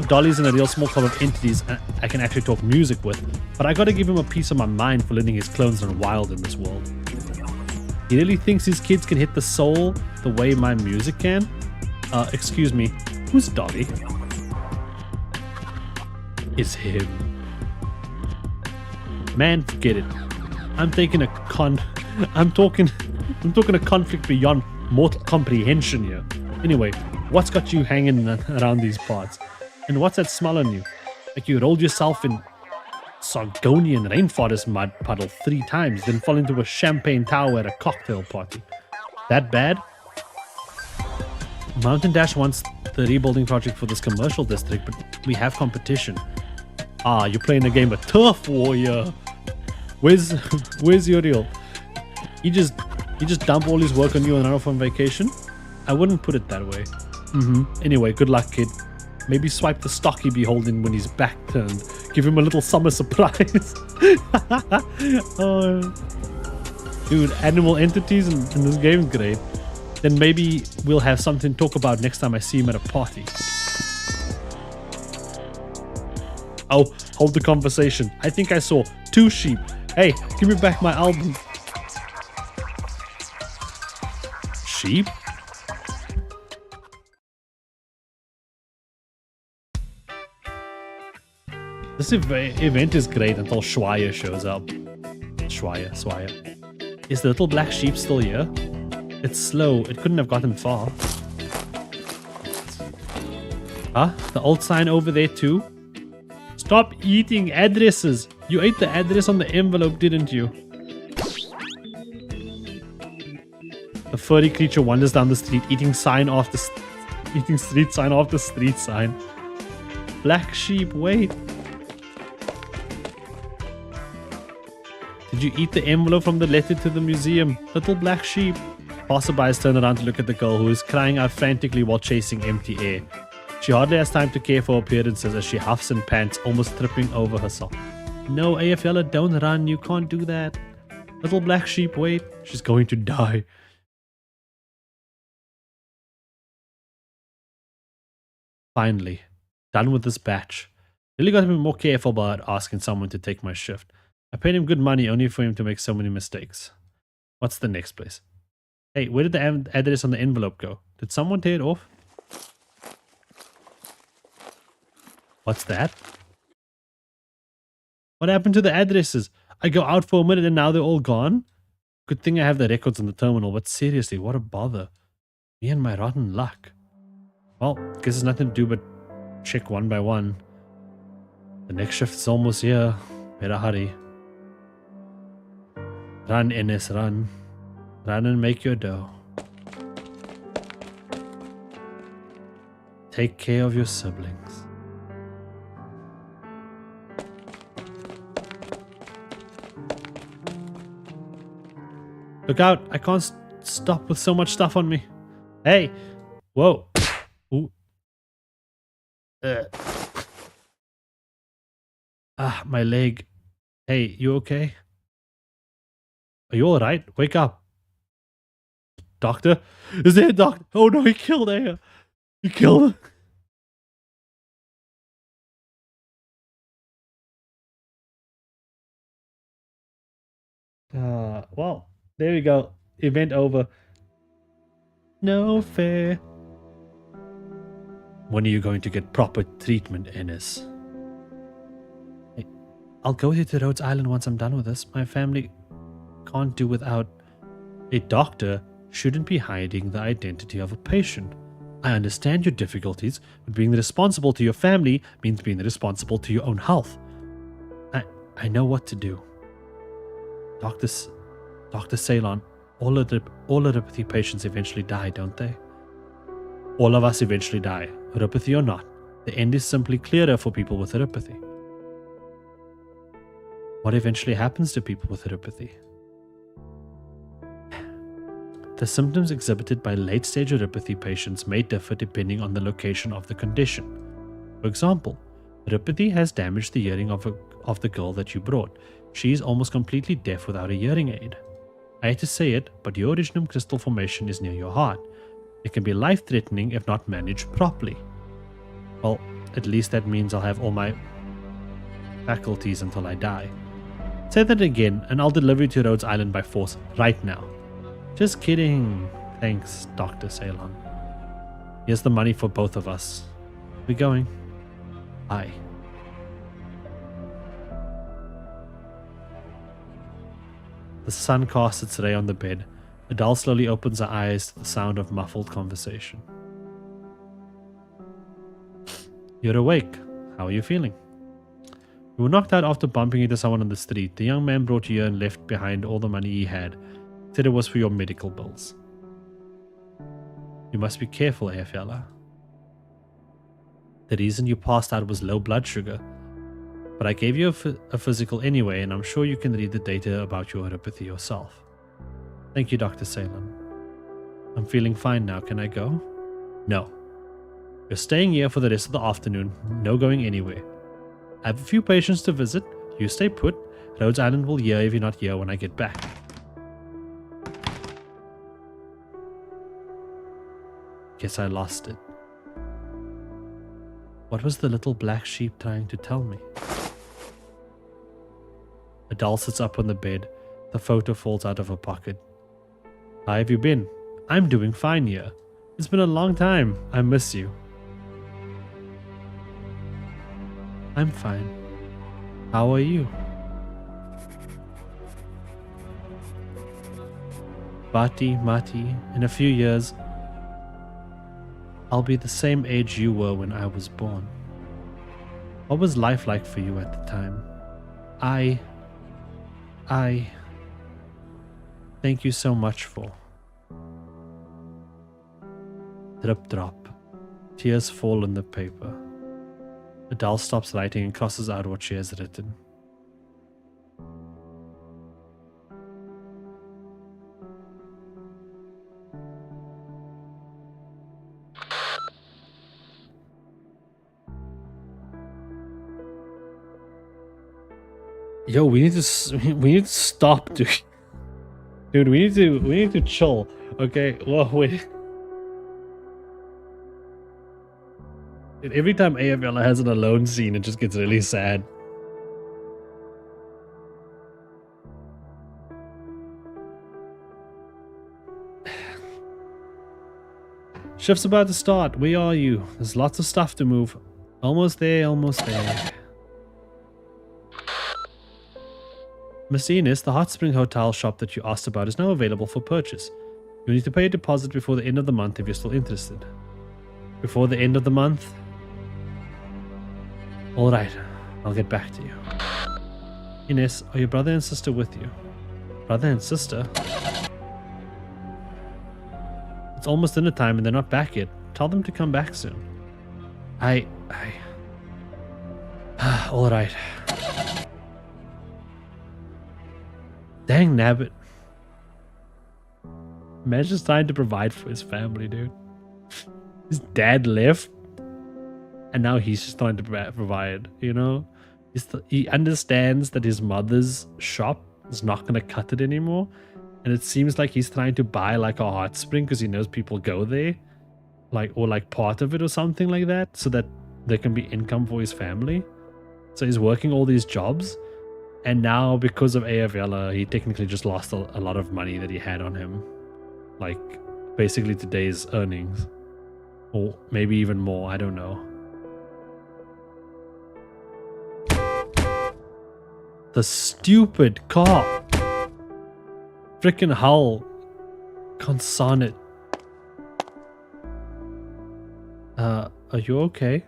Dolly's in a real small club of entities I can actually talk music with, but I gotta give him a piece of my mind for letting his clones run wild in this world. He really thinks his kids can hit the soul the way my music can? Excuse me, who's Dolly? It's him. Man, forget it. I'm talking a conflict beyond mortal comprehension here. Anyway, what's got you hanging around these parts? And what's that smell on you? Like you rolled yourself in Sargonian rainforest mud puddle 3 times, then fall into a champagne tower at a cocktail party. That bad? Mountain Dash wants the rebuilding project for this commercial district, but we have competition. Ah, you're playing a game of Turf Warrior. Where's your deal? He just dump all his work on you and run off on vacation? I wouldn't put it that way. Anyway, good luck, kid. Maybe swipe the stock he be holding when he's back turned. Give him a little summer surprise. Oh. Dude, animal entities in this game is great. Then maybe we'll have something to talk about next time I see him at a party. Oh, hold the conversation. I think I saw 2 sheep. Hey, give me back my album. Sheep? This event is great until Schweier shows up. Schweier. Is the little black sheep still here? It's slow. It couldn't have gotten far. Huh? The old sign over there too? Stop eating addresses. You ate the address on the envelope, didn't you? The furry creature wanders down the street, eating street sign after street sign. Black sheep, wait. Did you eat the envelope from the letter to the museum? Little black sheep. Passerbys turn around to look at the girl who is crying out frantically while chasing empty air. She hardly has time to care for appearances as she huffs and pants, almost tripping over herself. No, AFL, don't run. You can't do that. Little black sheep, wait. She's going to die. Finally, done with this batch. Really got to be more careful about asking someone to take my shift. I paid him good money only for him to make so many mistakes. What's the next place? Hey, where did the address on the envelope go? Did someone tear it off? What's that? What happened to the addresses? I go out for a minute and now they're all gone? Good thing I have the records on the terminal, but seriously, what a bother. Me and my rotten luck. Well, guess there's nothing to do but check one by one. The next shift is almost here. Better hurry. Run, Ennis, run. Run and make your dough. Take care of your siblings. Look out, I can't stop with so much stuff on me. Hey, whoa. Ooh. My leg. Hey, you okay? Are you alright? Wake up. Doctor? Is there a doctor? Oh no, he killed Aya. He killed her. Well, there we go. Event over. No fair. When are you going to get proper treatment, Ennis? Hey, I'll go with you to Rhodes Island once I'm done with this. My family can't do without... A doctor shouldn't be hiding the identity of a patient. I understand your difficulties, but being responsible to your family means being responsible to your own health. I know what to do. Dr. Ceylon, all neuropathy patients eventually die, don't they? All of us eventually die, neuropathy or not. The end is simply clearer for people with neuropathy. What eventually happens to people with neuropathy? The symptoms exhibited by late-stage neuropathy patients may differ depending on the location of the condition. For example, neuropathy has damaged the hearing of the girl that you brought. She is almost completely deaf without a hearing aid. I hate to say it, but your original crystal formation is near your heart. It can be life-threatening if not managed properly. Well, at least that means I'll have all my faculties until I die. Say that again, and I'll deliver you to Rhodes Island by force right now. Just kidding. Thanks, Dr. Ceylon. Here's the money for both of us. We going? Bye. The sun casts its ray on the bed. Adele slowly opens her eyes to the sound of muffled conversation. You're awake. How are you feeling? You were knocked out after bumping into someone on the street. The young man brought you here and left behind all the money he had. Said it was for your medical bills. You must be careful, Ayafyala. The reason you passed out was low blood sugar. But I gave you a physical anyway, and I'm sure you can read the data about your neuropathy yourself. Thank you, Dr. Ceylon. I'm feeling fine now. Can I go? No. You're staying here for the rest of the afternoon. No going anywhere. I have a few patients to visit. You stay put. Rhodes Island will hear if you're not here when I get back. Guess I lost it. What was the little black sheep trying to tell me? Adele sits up on the bed. The photo falls out of her pocket. How have you been? I'm doing fine here. It's been a long time. I miss you. I'm fine. How are you? Bati, Mati, in a few years, I'll be the same age you were when I was born. What was life like for you at the time? I thank you so much for. Drip drop. Tears fall on the paper. Adele stops writing and crosses out what she has written. Yo, we need to stop, dude. Dude, we need to chill. Okay, well, wait. Every time AFL has an alone scene, it just gets really sad. Shift's about to start. Where are you? There's lots of stuff to move. Almost there, almost there. Miss Ines, the Hot Spring Hotel shop that you asked about is now available for purchase. You need to pay a deposit before the end of the month if you're still interested. Before the end of the month? Alright, I'll get back to you. Ines, are your brother and sister with you? Brother and sister? It's almost dinner time and they're not back yet. Tell them to come back soon. Alright. Dang nabbit. Man's just trying to provide for his family, dude. His dad left. And now he's just trying to provide, you know? He understands that his mother's shop is not going to cut it anymore. And it seems like he's trying to buy like a hot spring because he knows people go there. Or like part of it or something like that. So that there can be income for his family. So he's working all these jobs. And now because of AFL, he technically just lost a lot of money that he had on him. Like basically today's earnings. Or maybe even more, I don't know. The stupid cop. Frickin' hell. Consonant. Are you okay?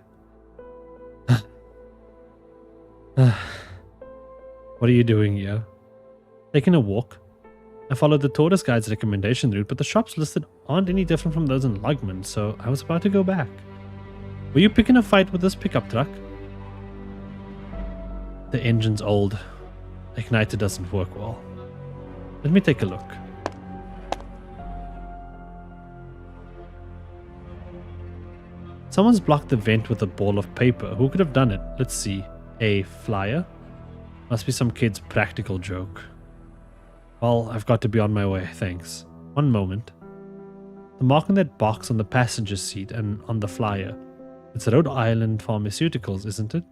What are you doing here? Taking a walk? I followed the tourist guide's recommendation route, but the shops listed aren't any different from those in Lugman, so I was about to go back. Were you picking a fight with this pickup truck? The engine's old. Igniter doesn't work well. Let me take a look. Someone's blocked the vent with a ball of paper. Who could have done it? Let's see. A flyer? Must be some kid's practical joke. Well, I've got to be on my way, thanks. One moment. The mark on that box on the passenger seat and on the flyer. It's Rhode Island Pharmaceuticals, isn't it?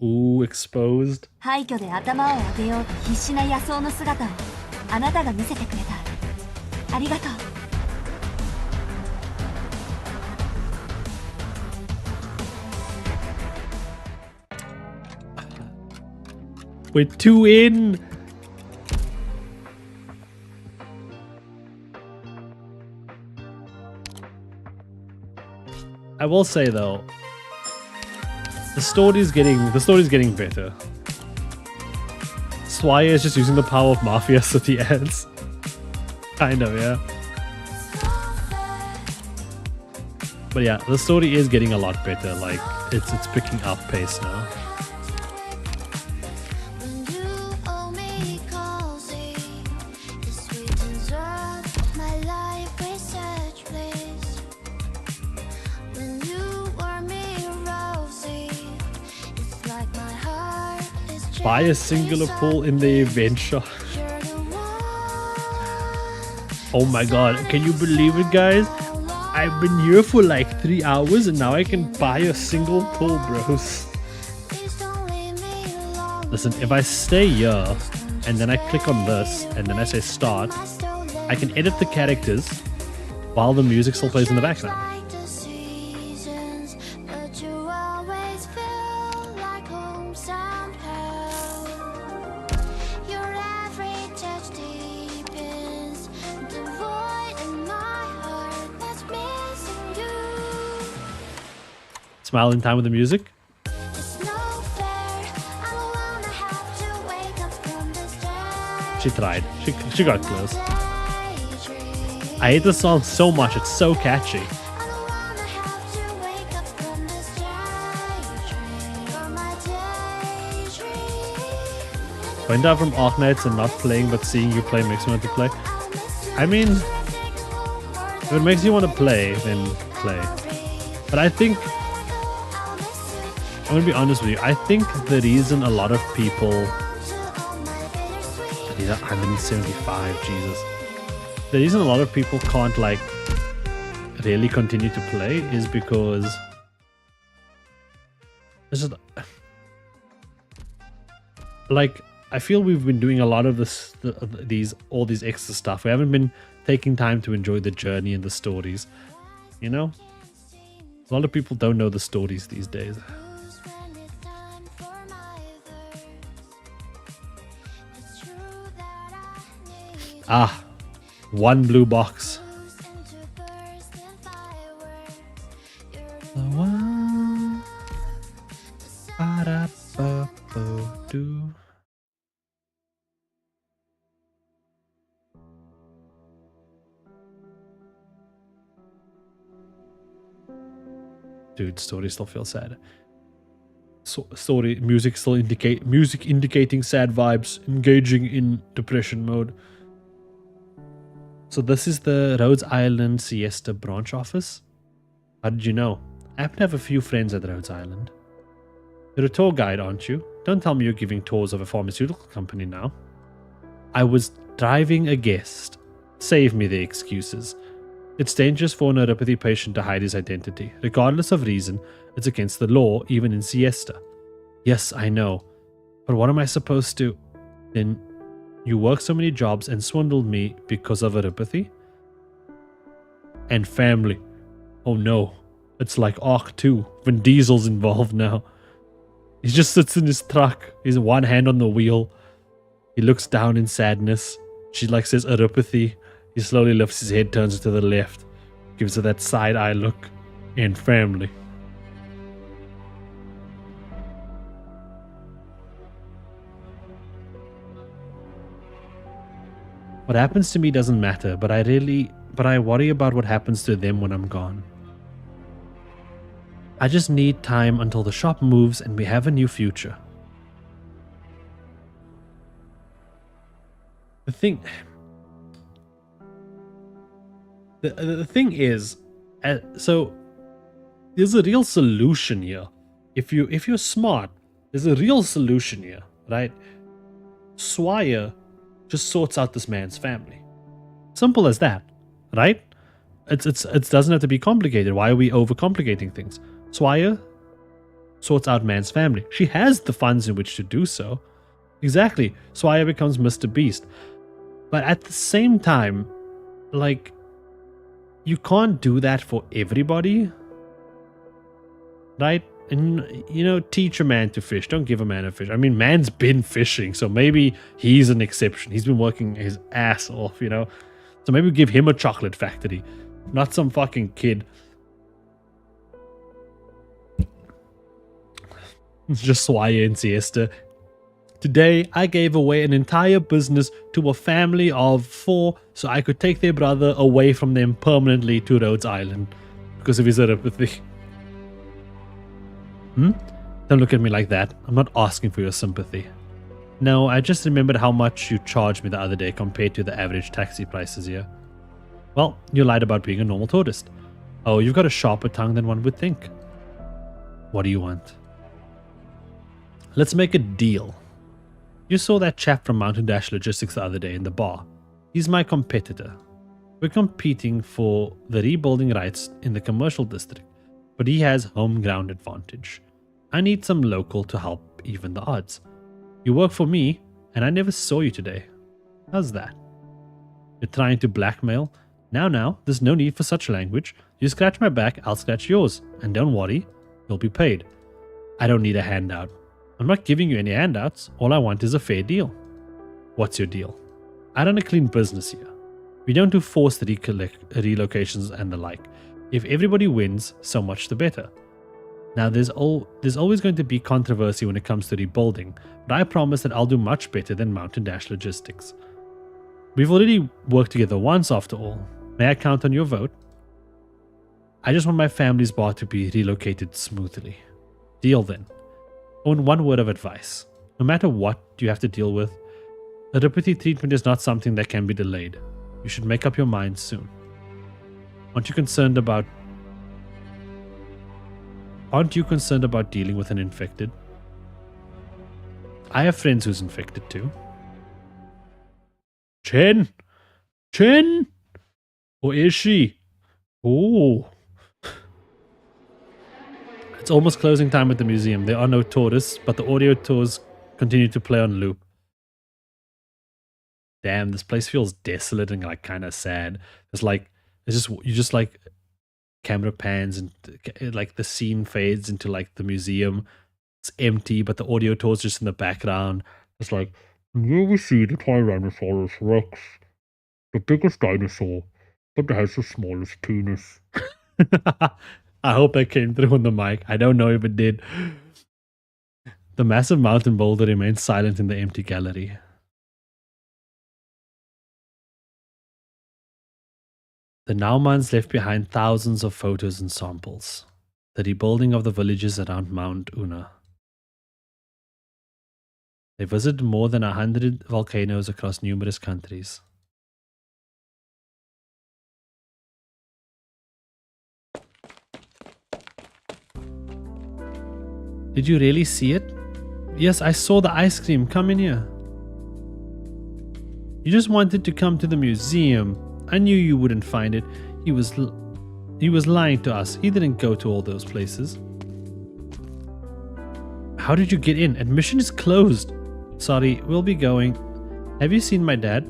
Ooh, exposed. 廃墟で頭を上げようと必死な野草の姿をあなたが見せてくれた。ありがとう。We're two in. I will say though, the story's getting better. Swire is just using the power of Mafia City ads. Kind of, yeah. But yeah, the story is getting a lot better. Like it's picking up pace now. Buy a singular pool in the event shop. Oh my god, can you believe it, guys? I've been here for like 3 hours and now I can buy a single pool, bros. Listen, if I stay here and then I click on this and then I say start, I can edit the characters while the music still plays in the background. Smile in time with the music. She tried. She got close. I hate this song so much. It's so catchy. Went out from Arknights and not playing, but seeing you play makes me want to play. I mean, if it makes you want to play, then play. But I think, I'm gonna be honest with you, I think the reason a lot of people, 175, Jesus. The reason a lot of people can't like really continue to play is because it's just, like, I feel we've been doing a lot of all these extra stuff. We haven't been taking time to enjoy the journey and the stories, you know? A lot of people don't know the stories these days. Ah, one blue box. The one. Ba-da-ba-ba-doo. Dude, story still feels sad. Story, music still indicating sad vibes, engaging in depression mode. So this is the Rhodes Island Siesta branch office. How did you know? I happen to have a few friends at Rhodes Island. You're a tour guide, aren't you? Don't tell me you're giving tours of a pharmaceutical company now. I was driving a guest. Save me the excuses. It's dangerous for a neuropathy patient to hide his identity. Regardless of reason, it's against the law, even in Siesta. Yes, I know. But what am I supposed to... Then you work so many jobs and swindled me because of neuropathy? And family. Oh no. It's like Ark 2. Vin Diesel's involved now. He just sits in his truck. He's one hand on the wheel. He looks down in sadness. She like says neuropathy. He slowly lifts his head, turns it to the left, gives her that side-eye look, and family. What happens to me doesn't matter, but I worry about what happens to them when I'm gone. I just need time until the shop moves and we have a new future. The thing is, so there's a real solution here. If you're smart, there's a real solution here, right? Swire just sorts out this man's family. Simple as that, right? It doesn't have to be complicated. Why are we overcomplicating things? Swire sorts out man's family. She has the funds in which to do so. Exactly. Swire becomes Mr. Beast. But at the same time, like, you can't do that for everybody, right? And, you know, teach a man to fish. Don't give a man a fish. I mean, man's been fishing, so maybe he's an exception. He's been working his ass off, you know? So maybe give him a chocolate factory, not some fucking kid. It's just Swire and Siesta. Today, I gave away an entire business to a family of 4 so I could take their brother away from them permanently to Rhodes Island because of his neuropathy. Don't look at me like that. I'm not asking for your sympathy. No, I just remembered how much you charged me the other day compared to the average taxi prices here. Well, you lied about being a normal tourist. Oh, you've got a sharper tongue than one would think. What do you want? Let's make a deal. You saw that chap from Mountain Dash Logistics the other day in the bar. He's my competitor. We're competing for the rebuilding rights in the commercial district, but he has home ground advantage. I need some local to help even the odds. You work for me, and I never saw you today. How's that? You're trying to blackmail? Now, there's no need for such language. You scratch my back, I'll scratch yours. And don't worry, you'll be paid. I don't need a handout. I'm not giving you any handouts. All I want is a fair deal. What's your deal? I run a clean business here. We don't do forced relocations and the like. If everybody wins, so much the better. Now, there's always going to be controversy when it comes to rebuilding, but I promise that I'll do much better than Mountain Dash Logistics. We've already worked together once after all. May I count on your vote? I just want my family's bar to be relocated smoothly. Deal then. On one word of advice. No matter what you have to deal with, neuropathy treatment is not something that can be delayed. You should make up your mind soon. Aren't you concerned about Aren't you concerned about dealing with an infected? I have friends who's infected too. Chen! Chen! Or is she? Oh. It's almost closing time at the museum. There are no tourists, but the audio tours continue to play on loop. Damn, this place feels desolate and like kind of sad. It's like camera pans and like the scene fades into like the museum. It's empty, but the audio tour's just in the background. It's like, here we see the Tyrannosaurus Rex, the biggest dinosaur, but it has the smallest penis. I hope that came through on the mic. I don't know if it did. The massive mountain boulder remains silent in the empty gallery. The Naumans left behind thousands of photos and samples. The rebuilding of the villages around Mount Una. They visited more than 100 volcanoes across numerous countries. Did you really see it? Yes, I saw the ice cream. Come in here. You just wanted to come to the museum. I knew you wouldn't find it. He was lying to us. He didn't go to all those places. How did you get in? Admission is closed. Sorry, we'll be going. Have you seen my dad?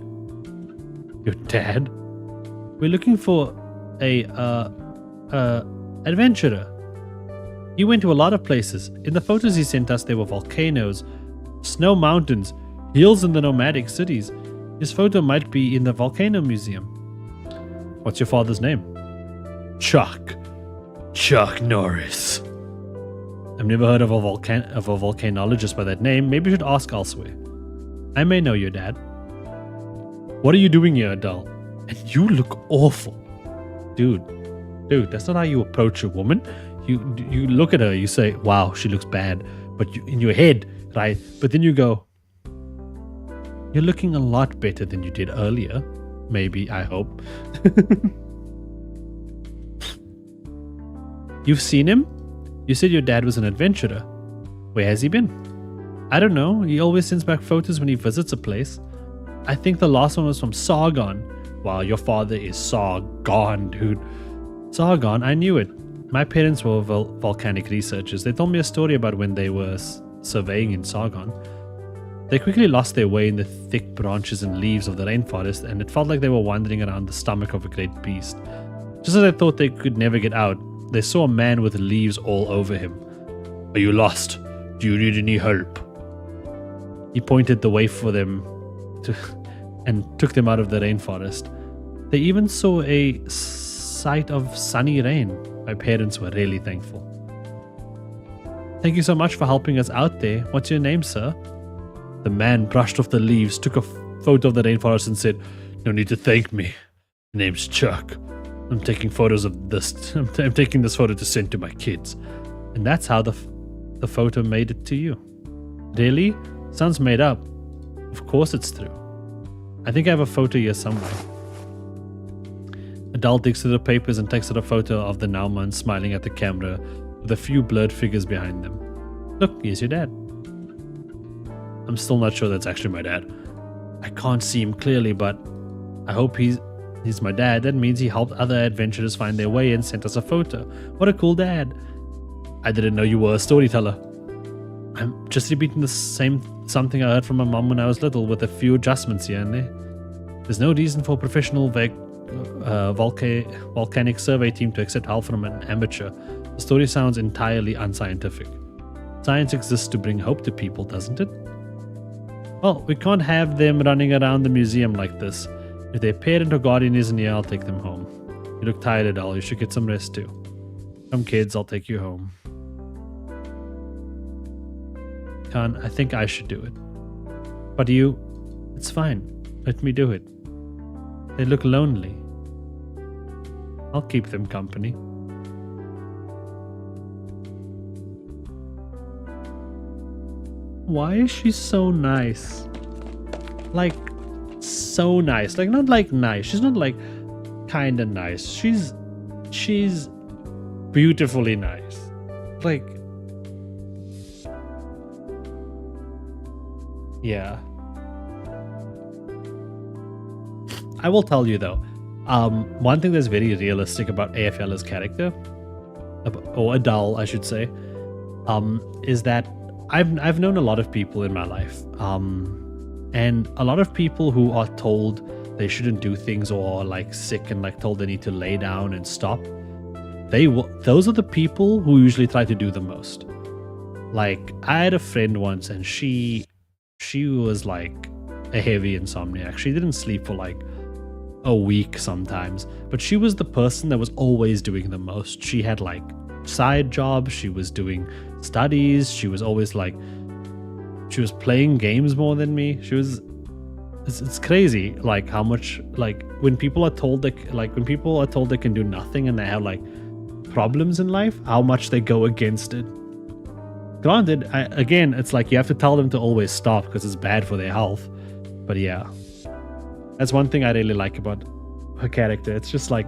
Your dad? We're looking for a adventurer. He went to a lot of places. In the photos he sent us, there were volcanoes, snow mountains, hills in the nomadic cities. His photo might be in the volcano museum. What's your father's name? Chuck. Chuck Norris. I've never heard of a volcanologist by that name. Maybe you should ask elsewhere. I may know your dad. What are you doing here, Adele? And you look awful. Dude, that's not how you approach a woman. You look at her, you say, wow, she looks bad. But in your head, right? But then you go, you're looking a lot better than you did earlier. Maybe, I hope. You've seen him? You said your dad was an adventurer. Where has he been? I don't know. He always sends back photos when he visits a place. I think the last one was from Sargon. Wow, your father is Sargon, dude. Sargon, I knew it. My parents were volcanic researchers. They told me a story about when they were surveying in Sargon. They quickly lost their way in the thick branches and leaves of the rainforest, and it felt like they were wandering around the stomach of a great beast. Just as they thought they could never get out, they saw a man with leaves all over him. Are you lost? Do you need any help? He pointed the way for them and took them out of the rainforest. They even saw a sight of sunny rain. My parents were really thankful. Thank you so much for helping us out there. What's your name, sir? The man brushed off the leaves, took a photo of the rainforest and said, no need to thank me. My name's Chuck. I'm taking photos of this. I'm taking this photo to send to my kids. And that's how the photo made it to you. Really? Sounds made up. Of course it's true. I think I have a photo here somewhere. Adele digs through the papers and takes out a photo of the Nauman smiling at the camera with a few blurred figures behind them. Look, here's your dad. I'm still not sure that's actually my dad. I can't see him clearly, but I hope he's my dad. That means he helped other adventurers find their way and sent us a photo. What a cool dad. I didn't know you were a storyteller. I'm just repeating something I heard from my mom when I was little with a few adjustments here and there. There's no reason for a professional volcanic survey team to accept help from an amateur. The story sounds entirely unscientific. Science exists to bring hope to people, doesn't it? Well, we can't have them running around the museum like this. If their parent or guardian isn't here, I'll take them home. You look tired, Adele. You should get some rest too. Come kids, I'll take you home. Khan, I think I should do it. But you, it's fine. Let me do it. They look lonely. I'll keep them company. Why is she so nice? Like, so nice. Like, not like nice. She's not like kinda nice. She's beautifully nice. like, yeah. I will tell you though, one thing that's very realistic about AFL's character, or Adele, I should say, is that I've known a lot of people in my life, and a lot of people who are told they shouldn't do things or are like sick and like told they need to lay down and stop. Those are the people who usually try to do the most. Like, I had a friend once, and she was like a heavy insomniac. She didn't sleep for like a week sometimes, but she was the person that was always doing the most. She had like side jobs, she was doing studies, she was always like, she was playing games more than me. It's crazy, like how much, like when people are told they can do nothing and they have like problems in life, how much they go against it. Granted, again, it's like you have to tell them to always stop because it's bad for their health. But yeah, that's one thing I really like about her character. It's just like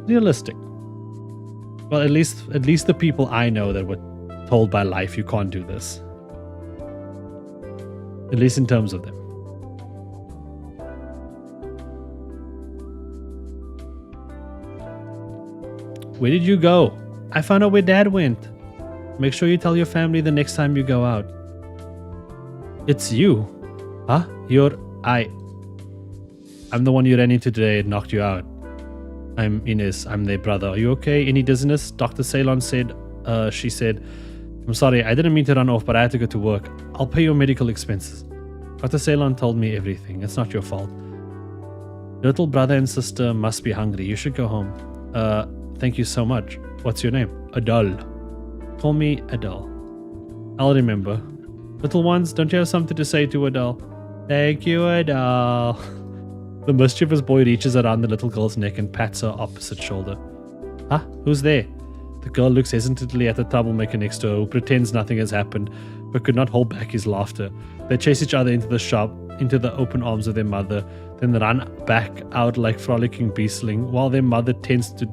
realistic. Well, at least the people I know that were told by life you can't do this. At least in terms of them. Where did you go? I found out where Dad went. Make sure you tell your family the next time you go out. It's you. Huh? I'm the one you ran into today and knocked you out. I'm Ines. I'm their brother. Are you okay? Any dizziness? Dr. Ceylon said, she said, I'm sorry, I didn't mean to run off, but I had to go to work. I'll pay your medical expenses. Dr. Ceylon told me everything. It's not your fault. Your little brother and sister must be hungry. You should go home. Thank you so much. What's your name? Adele. Call me Adele. I'll remember. Little ones, don't you have something to say to Adele? Thank you, Adele. The mischievous boy reaches around the little girl's neck and pats her opposite shoulder. Huh? Who's there? The girl looks hesitantly at the troublemaker next to her, who pretends nothing has happened, but could not hold back his laughter. They chase each other into the shop, into the open arms of their mother, then run back out like frolicking beastling, while their mother tends to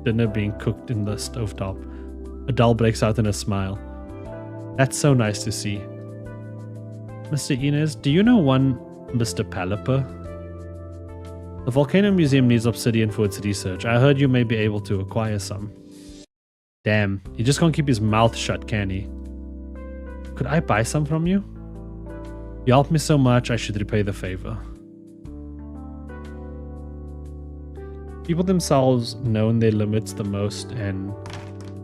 dinner being cooked in the stovetop. Adele breaks out in a smile. That's so nice to see. Mr. Inez, do you know one Mr. Paliper? The Volcano Museum needs obsidian for its research. I heard you may be able to acquire some. Damn, he just can't keep his mouth shut, can he? Could I buy some from you? You helped me so much, I should repay the favor. People themselves know their limits the most, and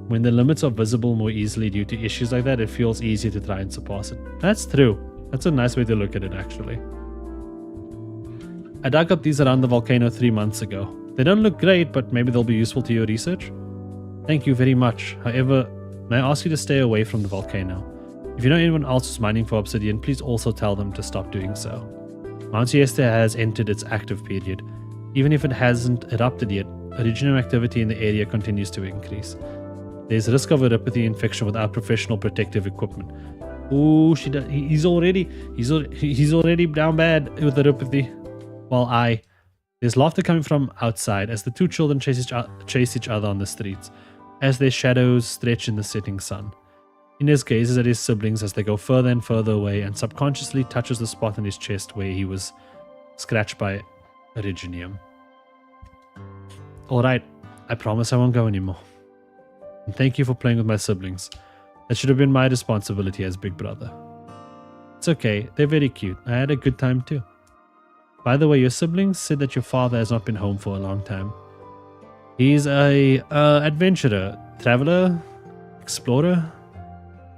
when the limits are visible more easily due to issues like that, it feels easier to try and surpass it. That's true. That's a nice way to look at it, actually. I dug up these around the volcano 3 months ago. They don't look great, but maybe they'll be useful to your research. Thank you very much. However, may I ask you to stay away from the volcano? If you know anyone else who's mining for obsidian, please also tell them to stop doing so. Mount Siesta has entered its active period. Even if it hasn't erupted yet, original activity in the area continues to increase. There's a risk of a erupity infection without professional protective equipment. Ooh, he's already down bad with the erupity. While there's laughter coming from outside as the two children chase each other on the streets, as their shadows stretch in the setting sun. Inez gazes at his siblings as they go further and further away and subconsciously touches the spot on his chest where he was scratched by Originium. Alright, I promise I won't go anymore. And thank you for playing with my siblings. That should have been my responsibility as big brother. It's okay, they're very cute. I had a good time too. By the way, your siblings said that your father has not been home for a long time. He's a adventurer, traveler, explorer.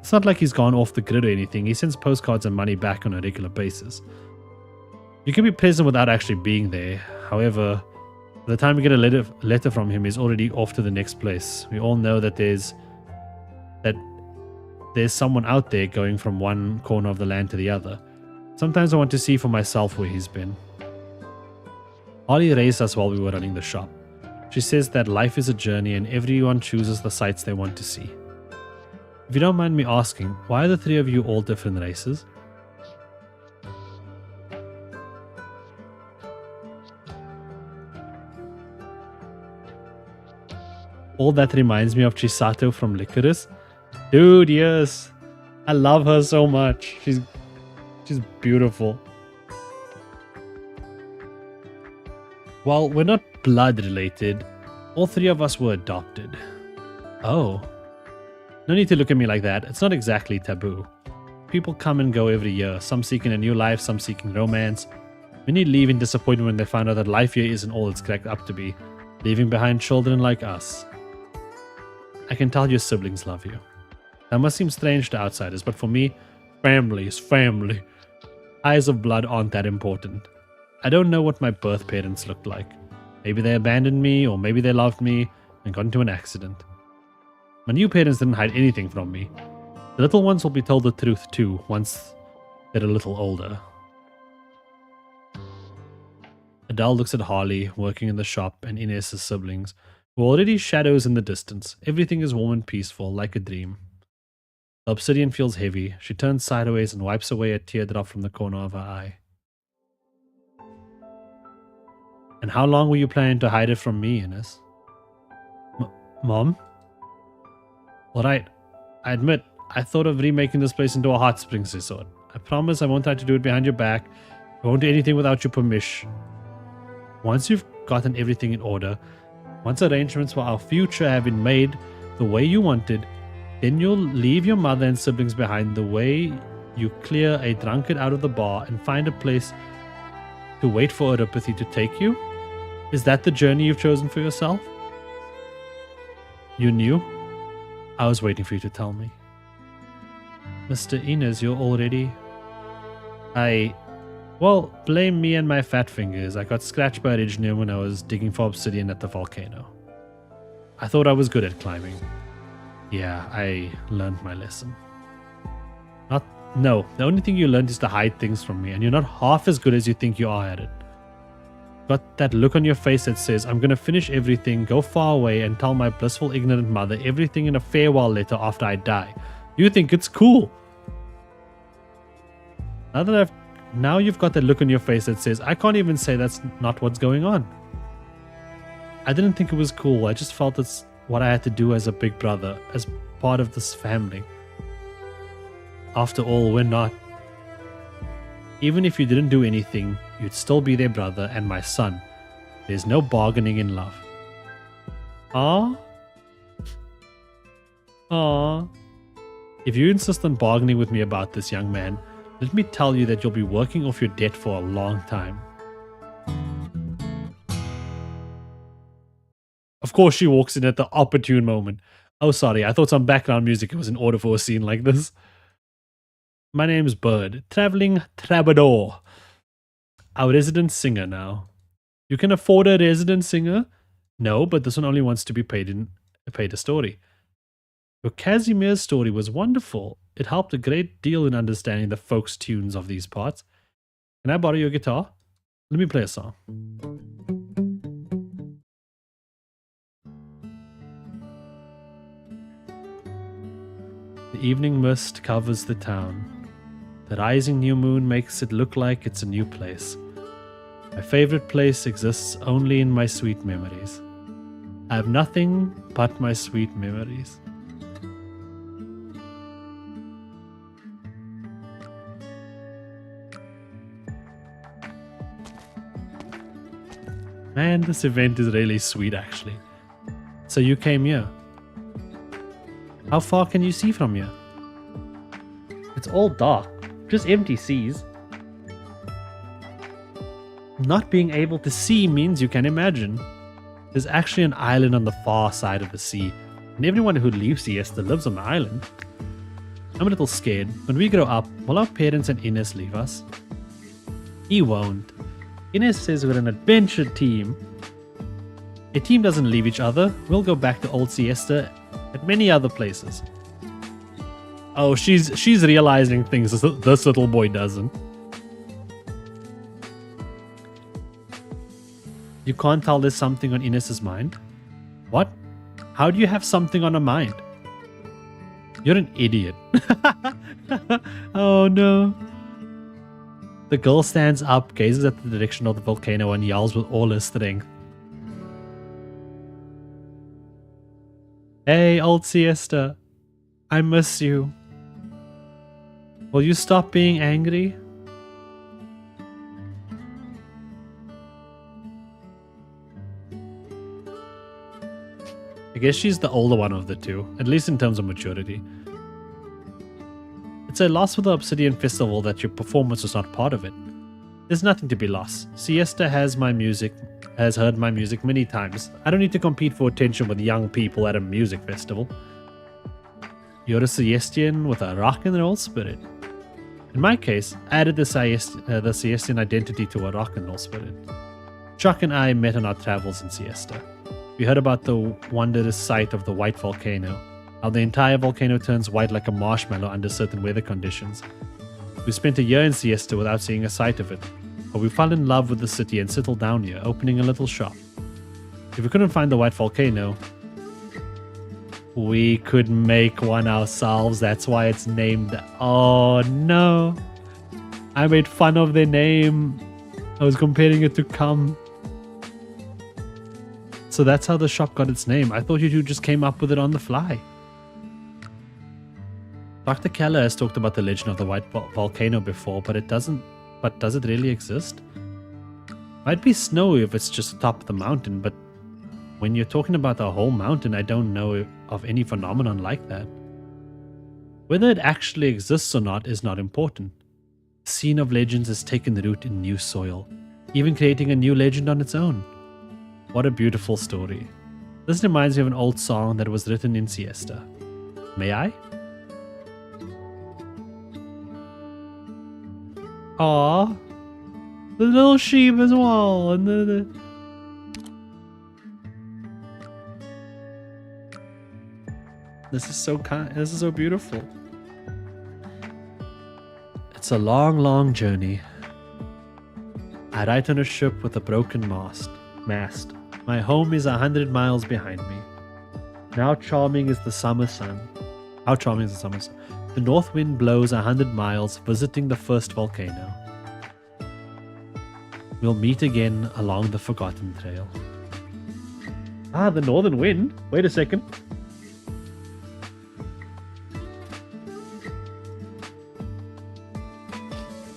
It's not like he's gone off the grid or anything. He sends postcards and money back on a regular basis. You can be present without actually being there. However, by the time we get a letter from him, he's already off to the next place. We all know that there's someone out there going from one corner of the land to the other. Sometimes I want to see for myself where he's been. Holly raised us while we were running the shop. She says that life is a journey and everyone chooses the sights they want to see. If you don't mind me asking, why are the three of you all different races? All that reminds me of Chisato from Licorice. Dude, yes. I love her so much. She's beautiful. While we're not blood related, all three of us were adopted. Oh. No need to look at me like that. It's not exactly taboo. People come and go every year, some seeking a new life, some seeking romance. Many leave in disappointment when they find out that life here isn't all it's cracked up to be, leaving behind children like us. I can tell your siblings love you. That must seem strange to outsiders, but for me, family is family. Ties of blood aren't that important. I don't know what my birth parents looked like. Maybe they abandoned me, or maybe they loved me and got into an accident. My new parents didn't hide anything from me. The little ones will be told the truth too, once they're a little older. Adele looks at Harley, working in the shop, and Inez's siblings, who are already shadows in the distance. Everything is warm and peaceful, like a dream. The obsidian feels heavy. She turns sideways and wipes away a teardrop from the corner of her eye. And how long were you planning to hide it from me, Inez? Mom? Alright, I admit, I thought of remaking this place into a hot springs resort. I promise I won't try to do it behind your back. I won't do anything without your permission. Once you've gotten everything in order, once arrangements for our future have been made the way you wanted, then you'll leave your mother and siblings behind the way you clear a drunkard out of the bar and find a place to wait for Erupathy to take you? Is that the journey you've chosen for yourself? You knew? I was waiting for you to tell me. Mr. Inez, you're already... Well, blame me and my fat fingers. I got scratched by Originium when I was digging for Obsidian at the volcano. I thought I was good at climbing. Yeah, I learned my lesson. No, the only thing you learned is to hide things from me, and you're not half as good as you think you are at it. Got that look on your face that says, I'm gonna finish everything, go far away, and tell my blissful ignorant mother everything in a farewell letter after I die. You think it's cool. Now you've got that look on your face that says, I can't even say that's not what's going on. I didn't think it was cool. I just felt it's what I had to do as a big brother, as part of this family. After all, we're not. Even if you didn't do anything, you'd still be their brother and my son. There's no bargaining in love. Aww. Aww. If you insist on bargaining with me about this, young man, let me tell you that you'll be working off your debt for a long time. Of course, she walks in at the opportune moment. Oh, sorry, I thought some background music was in order for a scene like this. My name's Bird, traveling troubadour. Our resident singer now. You can afford a resident singer? No, but this one only wants to be paid a story. Your Casimir's story was wonderful. It helped a great deal in understanding the folk's tunes of these parts. Can I borrow your guitar? Let me play a song. The evening mist covers the town. The rising new moon makes it look like it's a new place. My favorite place exists only in my sweet memories. I have nothing but my sweet memories. Man, this event is really sweet actually. So you came here. How far can you see from here? It's all dark, just empty seas. Not being able to see means you can imagine. There's actually an island on the far side of the sea, and everyone who leaves Siesta lives on the island. I'm a little scared. When we grow up, will our parents and Inez leave us? He won't. Inez says we're an adventure team. A team doesn't leave each other. We'll go back to old Siesta and many other places. Oh, she's realizing things this little boy doesn't. You can't tell there's something on Inez's mind? What? How do you have something on her mind? You're an idiot. Oh no. The girl stands up, gazes at the direction of the volcano, and yells with all her strength. Hey, old Siesta. I miss you. Will you stop being angry? I guess she's the older one of the two, at least in terms of maturity. It's a loss for the Obsidian Festival that your performance was not part of it. There's nothing to be lost. Siesta has heard my music many times. I don't need to compete for attention with young people at a music festival. You're a Siestian with a rock and roll spirit. In my case, I added the Siestian identity to a rock and roll spirit. Chuck and I met on our travels in Siesta. We heard about the wondrous sight of the white volcano, how the entire volcano turns white like a marshmallow under certain weather conditions. We spent a year in Siesta without seeing a sight of it, but we fell in love with the city and settled down here, opening a little shop. If we couldn't find the white volcano, we could make one ourselves. That's why it's named. Oh no. I made fun of their name. I was comparing it to Cum. So that's how the shop got its name. I thought you two just came up with it on the fly. Dr. Keller has talked about the legend of the white volcano before, but does it really exist? Might be snowy if it's just atop of the mountain, but when you're talking about the whole mountain, I don't know of any phenomenon like that. Whether it actually exists or not is not important. The scene of legends has taken root in new soil, even creating a new legend on its own. What a beautiful story. This reminds me of an old song that was written in Siesta. May I? Aww. The little sheep as well. And the... This is so kind. This is so beautiful. It's a long, long journey. I ride on a ship with a broken mast. My home is 100 miles behind me. How charming is the summer sun. The north wind blows 100 miles, visiting the first volcano. We'll meet again along the forgotten trail. Ah, the northern wind. Wait a second.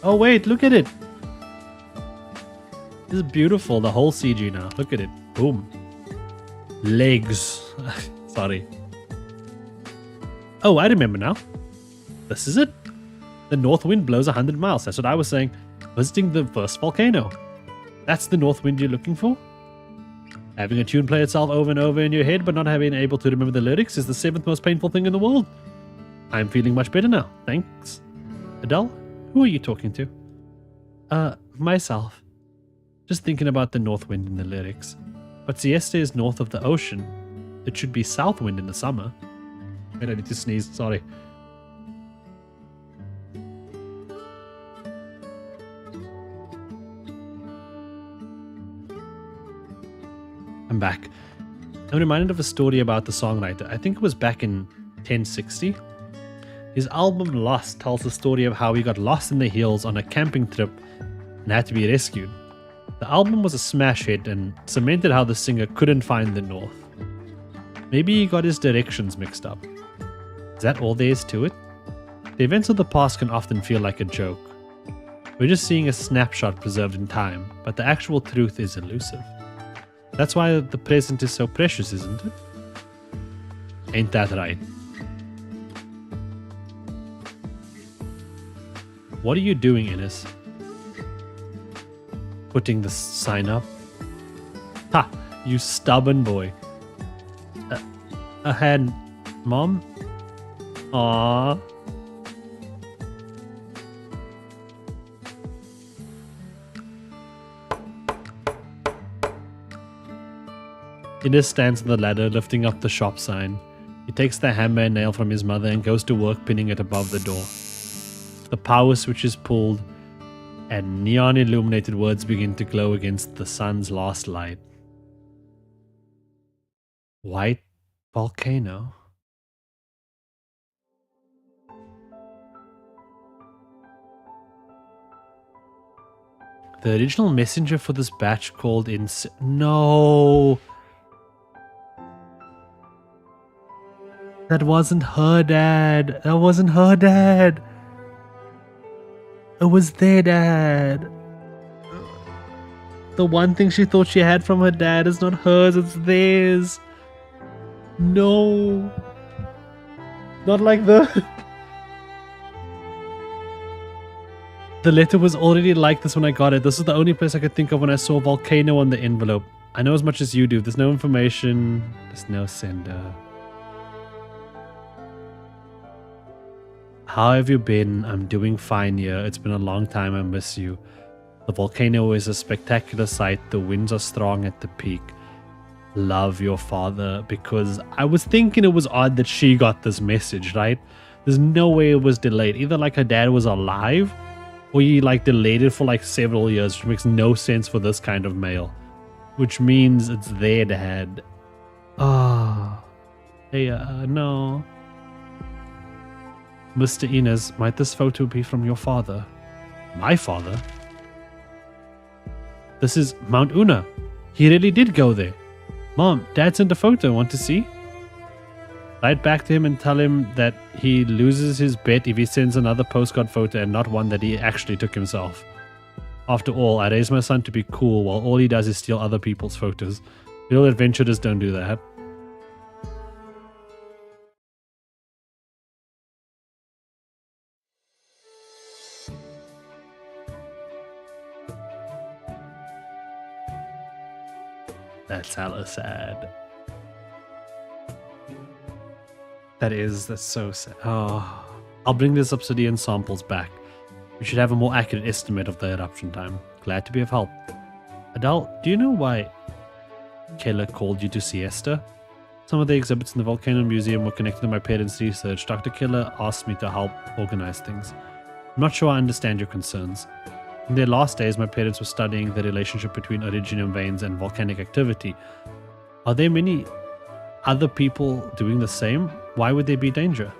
Oh wait, look at it. This is beautiful, the whole CG now. Look at it. Boom. Legs. Sorry. Oh, I remember now. This is it. The north wind blows 100 miles. That's what I was saying. Visiting the first volcano. That's the north wind you're looking for? Having a tune play itself over and over in your head but not having able to remember the lyrics is the 7th most painful thing in the world. I'm feeling much better now. Thanks. Adele, who are you talking to? Myself. Just thinking about the north wind in the lyrics. But Siesta is north of the ocean. It should be south wind in the summer. Wait, I need to sneeze. Sorry. I'm back. I'm reminded of a story about the songwriter. I think it was back in 1060. His album Lost tells the story of how he got lost in the hills on a camping trip and had to be rescued. The album was a smash hit and cemented how the singer couldn't find the north. Maybe he got his directions mixed up. Is that all there is to it? The events of the past can often feel like a joke. We're just seeing a snapshot preserved in time, but the actual truth is elusive. That's why the present is so precious, isn't it? Ain't that right? What are you doing, Ines? Putting the sign up? Ha! You stubborn boy. A hand, Mom? Aww. Ines stands on the ladder, lifting up the shop sign. He takes the hammer and nail from his mother and goes to work pinning it above the door. The power switch is pulled, and neon-illuminated words begin to glow against the sun's last light. White volcano. The original messenger for this batch called in... No! That wasn't her dad. That wasn't her dad. It was their dad. The one thing she thought she had from her dad is not hers, it's theirs. No. Not like the... The letter was already like this when I got it. This is the only place I could think of when I saw volcano on the envelope. I know as much as you do. There's no information. There's no sender. How have you been? I'm doing fine here. It's been a long time. I miss you. The volcano is a spectacular sight. The winds are strong at the peak. Love, your father. Because I was thinking it was odd that she got this message, right? There's no way it was delayed. Either like her dad was alive, or he like delayed it for like several years, which makes no sense for this kind of mail. Which means it's their dad. Ah. Hey, no. Mr. Inez, might this photo be from your father? My father? This is Mount Una. He really did go there. Mom, Dad sent a photo. Want to see? Write back to him and tell him that he loses his bet if he sends another postcard photo and not one that he actually took himself. After all, I raised my son to be cool while all he does is steal other people's photos. Real adventurers don't do that. That's hella sad. That's so sad. Oh, I'll bring this Obsidian samples back. We should have a more accurate estimate of the eruption time. Glad to be of help. Adele, do you know why Keller called you to Siesta? Some of the exhibits in the Volcano Museum were connected to my parents' research. Dr. Keller asked me to help organize things. I'm not sure I understand your concerns. In their last days, my parents were studying the relationship between Originium veins and volcanic activity. Are there many other people doing the same? Why would there be danger?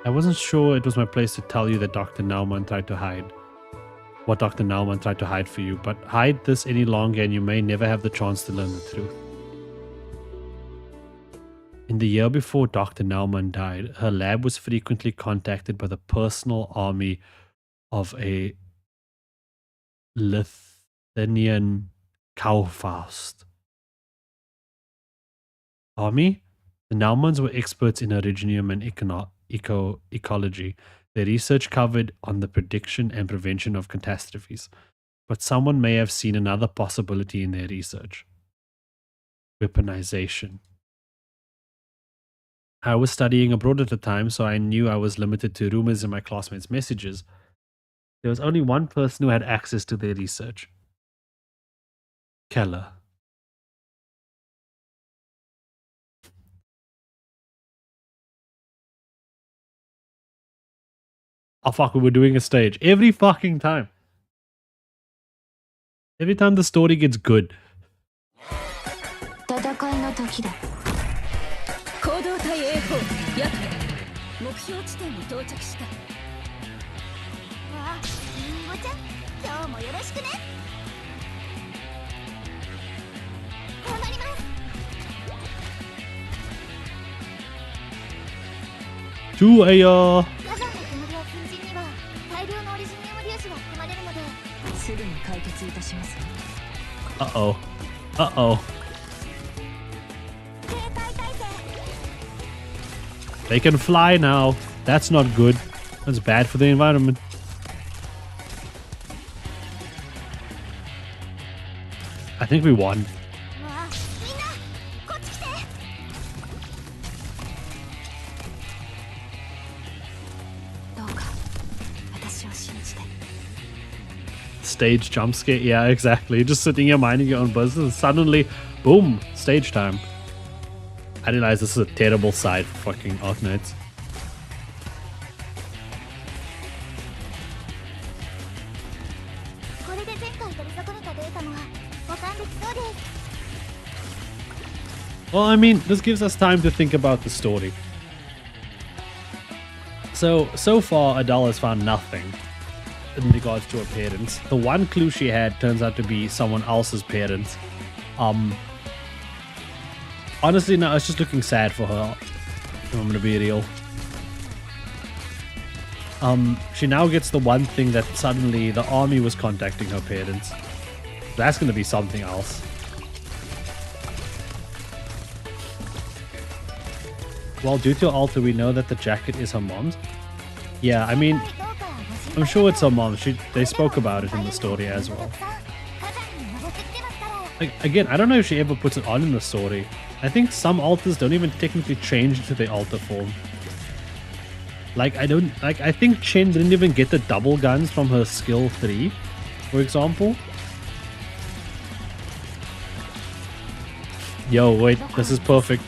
I wasn't sure it was my place to tell you that Dr. Naumann tried to hide. What Dr. Naumann tried to hide for you, but hide this any longer and you may never have the chance to learn the truth. In the year before Dr. Naumann died, her lab was frequently contacted by the personal army of a Lithuanian Kauffaust. Army? The Naumanns were experts in originium and ecology. Their research covered on the prediction and prevention of catastrophes. But someone may have seen another possibility in their research. Weaponization. I was studying abroad at the time, so I knew I was limited to rumors in my classmates' messages. There was only one person who had access to their research. Keller. Oh fuck, we were doing a stage. Every fucking time. Every time the story gets good. To a Uh-oh. Uh-oh. They can fly now. That's not good. That's bad for the environment. I think we won. Stage jump scare. Yeah, exactly. Just sitting here minding your own business. Suddenly, boom, stage time. I realize this is a terrible side for fucking Arknights. Well, I mean, this gives us time to think about the story. So far, Adele has found nothing in regards to her parents. The one clue she had turns out to be someone else's parents. Honestly, no, it's just looking sad for her. I'm gonna be real. She now gets the one thing that suddenly the army was contacting her parents. That's gonna be something else. Well, due to Alta, we know that the jacket is her mom's. Yeah, I mean, I'm sure it's her mom. They spoke about it in the story as well. Again, I don't know if she ever puts it on in the story. I think some alters don't even technically change into their alter form. Like, I think Chen didn't even get the double guns from her skill 3, for example. Yo, wait, this is perfect.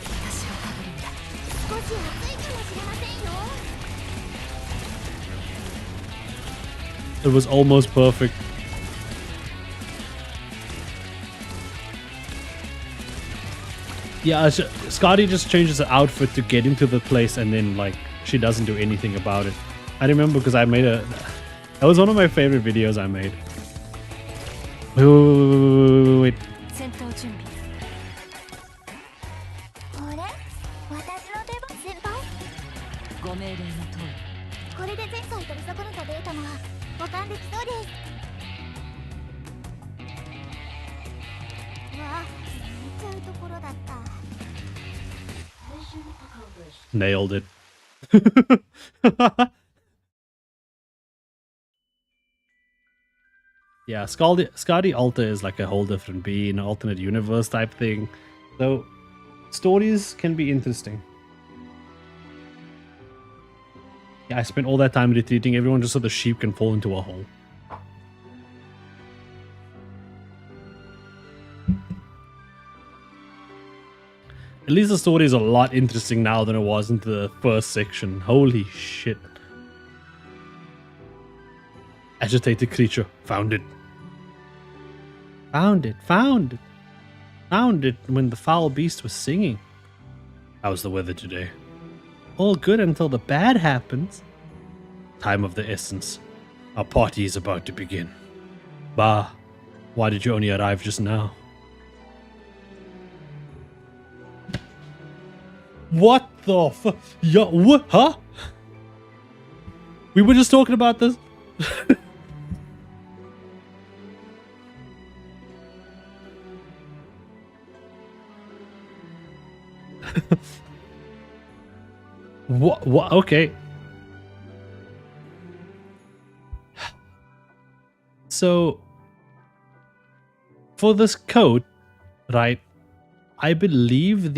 It was almost perfect. Yeah, Scotty just changes her outfit to get into the place and then, like, she doesn't do anything about it. I remember because I made that was one of my favorite videos I made. Wait. Nailed it. Yeah, Scotty Alta is like a whole different being, alternate universe type thing. So stories can be interesting. Yeah, I spent all that time retreating everyone just so the sheep can fall into a hole. At least the story is a lot interesting now than it was in the first section. Holy shit. Agitated creature. Found it. Found it. Found it. Found it when the foul beast was singing. How's the weather today? All good until the bad happens. Time of the essence. Our party is about to begin. Bah. Why did you only arrive just now? What the fuck? Yo, what? Huh? We were just talking about this. What? Okay. So, for this coat, right, I believe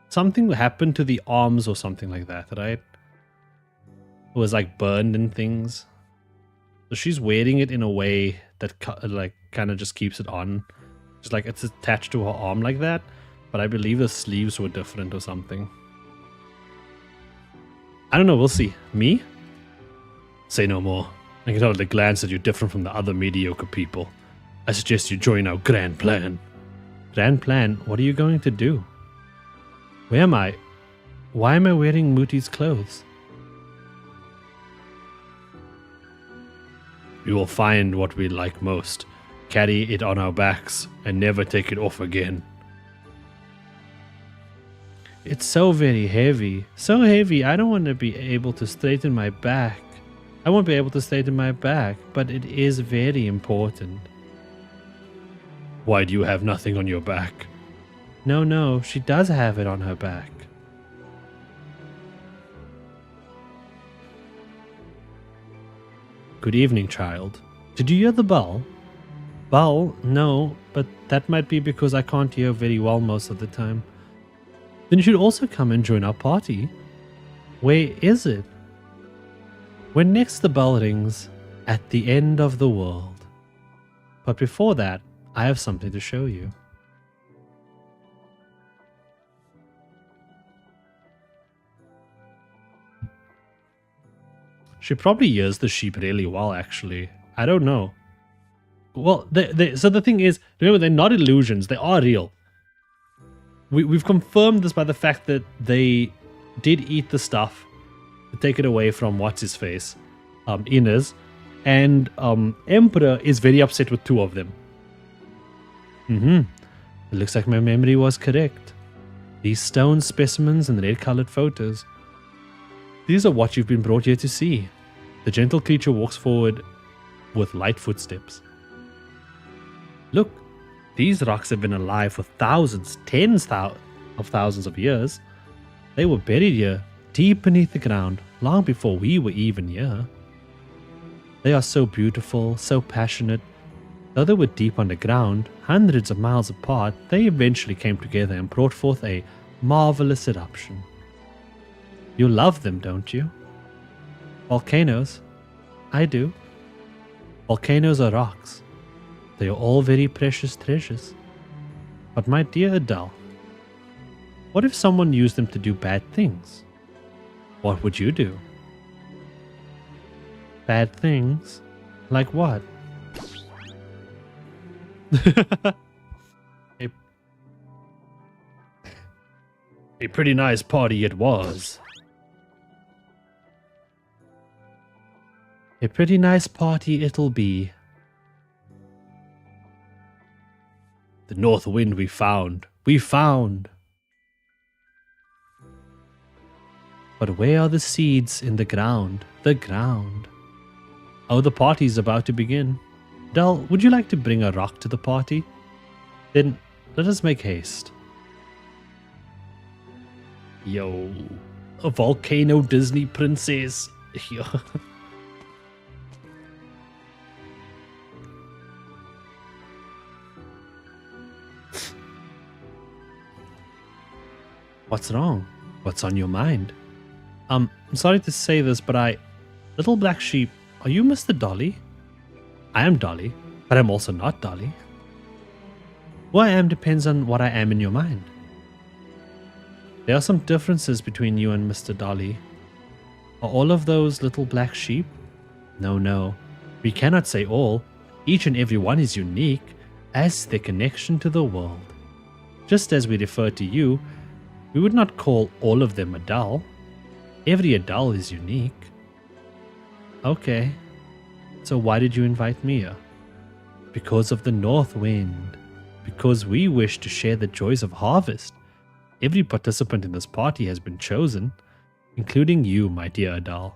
something happened to the arms or something like that, right? It was like burned and things. So she's wearing it in a way that like kind of just keeps it on. Just like it's attached to her arm like that. But I believe the sleeves were different or something. I don't know, we'll see. Me? Say no more. I can tell at a glance that you're different from the other mediocre people. I suggest you join our grand plan. Grand plan? What are you going to do? Where am I? Why am I wearing Mooty's clothes? We will find what we like most, carry it on our backs, and never take it off again. It's so very heavy. So heavy, I don't want to be able to straighten my back. I won't be able to straighten my back, but it is very important. Why do you have nothing on your back? No, she does have it on her back. Good evening, child. Did you hear the bell? Bell? No, but that might be because I can't hear very well most of the time. Then you should also come and join our party. Where is it? When next the bell rings, at the end of the world. But before that, I have something to show you. She probably hears the sheep really well, actually. I don't know. Well, so the thing is, remember, they're not illusions. They are real. We've confirmed this by the fact that they did eat the stuff to take it away from what's-his-face, Inez. And Emperor is very upset with two of them. It looks like my memory was correct. These stone specimens and red-colored photos. These are what you've been brought here to see. The gentle creature walks forward with light footsteps. Look, these rocks have been alive for thousands, tens of thousands of years. They were buried here, deep beneath the ground, long before we were even here. They are so beautiful, so passionate. Though they were deep underground, hundreds of miles apart, they eventually came together and brought forth a marvelous eruption. You love them, don't you? Volcanoes? I do. Volcanoes are rocks. They are all very precious treasures. But my dear Adele, what if someone used them to do bad things? What would you do? Bad things? Like what? A pretty nice party it was. A pretty nice party it'll be. The north wind we found. We found. But where are the seeds in the ground? The ground. Oh, the party's about to begin. Adele, would you like to bring a rock to the party? Then let us make haste. Yo, a volcano Disney princess. What's wrong? What's on your mind? I'm sorry to say this, but Little black sheep, are you Mr. Dolly? I am Dolly, but I'm also not Dolly. Who I am depends on what I am in your mind. There are some differences between you and Mr. Dolly. Are all of those little black sheep? No. We cannot say all. Each and every one is unique as their connection to the world. Just as we refer to you, we would not call all of them Adele. Every Adele is unique. Okay. So why did you invite me here? Because of the north wind. Because we wish to share the joys of harvest. Every participant in this party has been chosen, including you, my dear Adele.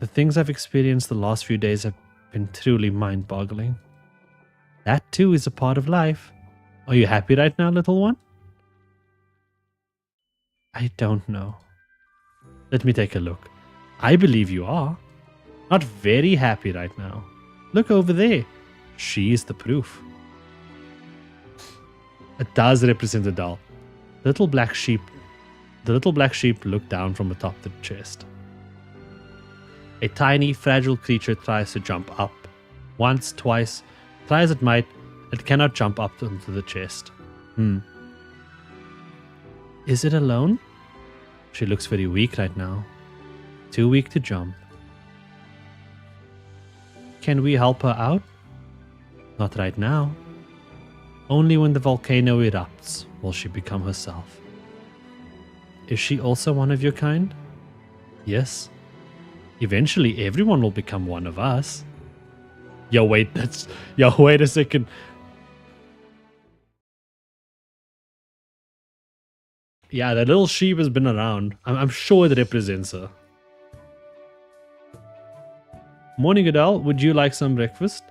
The things I've experienced the last few days have been truly mind-boggling. That too is a part of life. Are you happy right now, little one? I don't know. Let me take a look. I believe you are. Not very happy right now. Look over there. She is the proof. It does represent Adele. The little black sheep looked down from atop the chest. A tiny, fragile creature tries to jump up. Once, twice. Try as it might, it cannot jump up into the chest. Is it alone? She looks very weak right now. Too weak to jump. Can we help her out? Not right now. Only when the volcano erupts will she become herself. Is she also one of your kind? Yes. Eventually everyone will become one of us. Wait a second. Yeah, that little sheep has been around. I'm sure it represents her. Morning, Adele. Would you like some breakfast?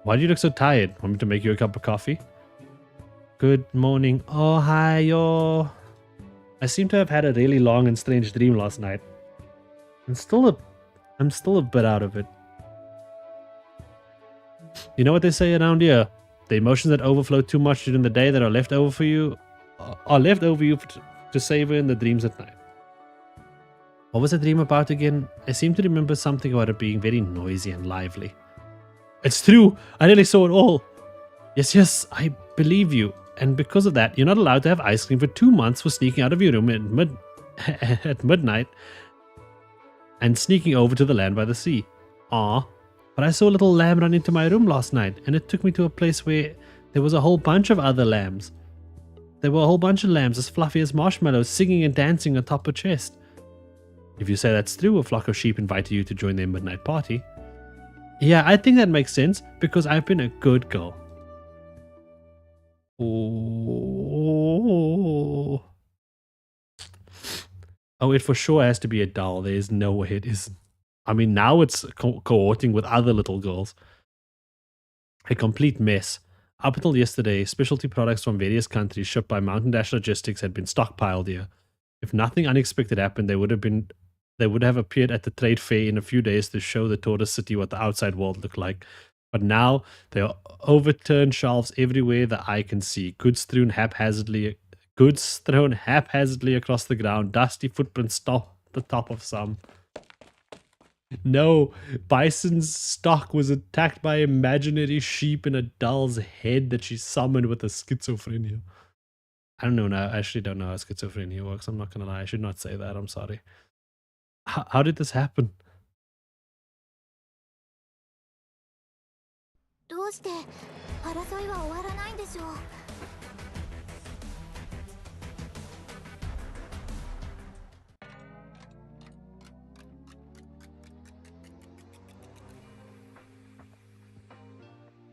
Why do you look so tired? Want me to make you a cup of coffee? Good morning. Oh, hi, yo. I seem to have had a really long and strange dream last night. I'm still a bit out of it. You know what they say around here? The emotions that overflow too much during the day that are left over for you to savor in the dreams at night. What was the dream about again? I seem to remember something about it being very noisy and lively. It's true. I nearly saw it all. Yes, I believe you. And because of that, you're not allowed to have ice cream for 2 months for sneaking out of your room at midnight and sneaking over to the land by the sea. Aw. But I saw a little lamb run into my room last night, and it took me to a place where there was a whole bunch of other lambs. There were a whole bunch of lambs as fluffy as marshmallows singing and dancing atop a chest. If you say that's true, a flock of sheep invited you to join their midnight party. Yeah, I think that makes sense because I've been a good girl. Oh. Oh, it for sure has to be a doll. There's no way it isn't. I mean, now it's cohorting with other little girls. A complete mess. Up until yesterday, specialty products from various countries shipped by Mountain Dash Logistics had been stockpiled here. If nothing unexpected happened, they would have appeared at the trade fair in a few days to show the tourist city what the outside world looked like. But now there are overturned shelves everywhere that I can see. Goods thrown haphazardly across the ground. Dusty footprints stop the top of some. No, Bison's stock was attacked by imaginary sheep in a doll's head that she summoned with a schizophrenia. I don't know now. I actually don't know how schizophrenia works. I'm not gonna lie. I should not say that. I'm sorry. How did this happen? どうして争いは終わらないんでしょう。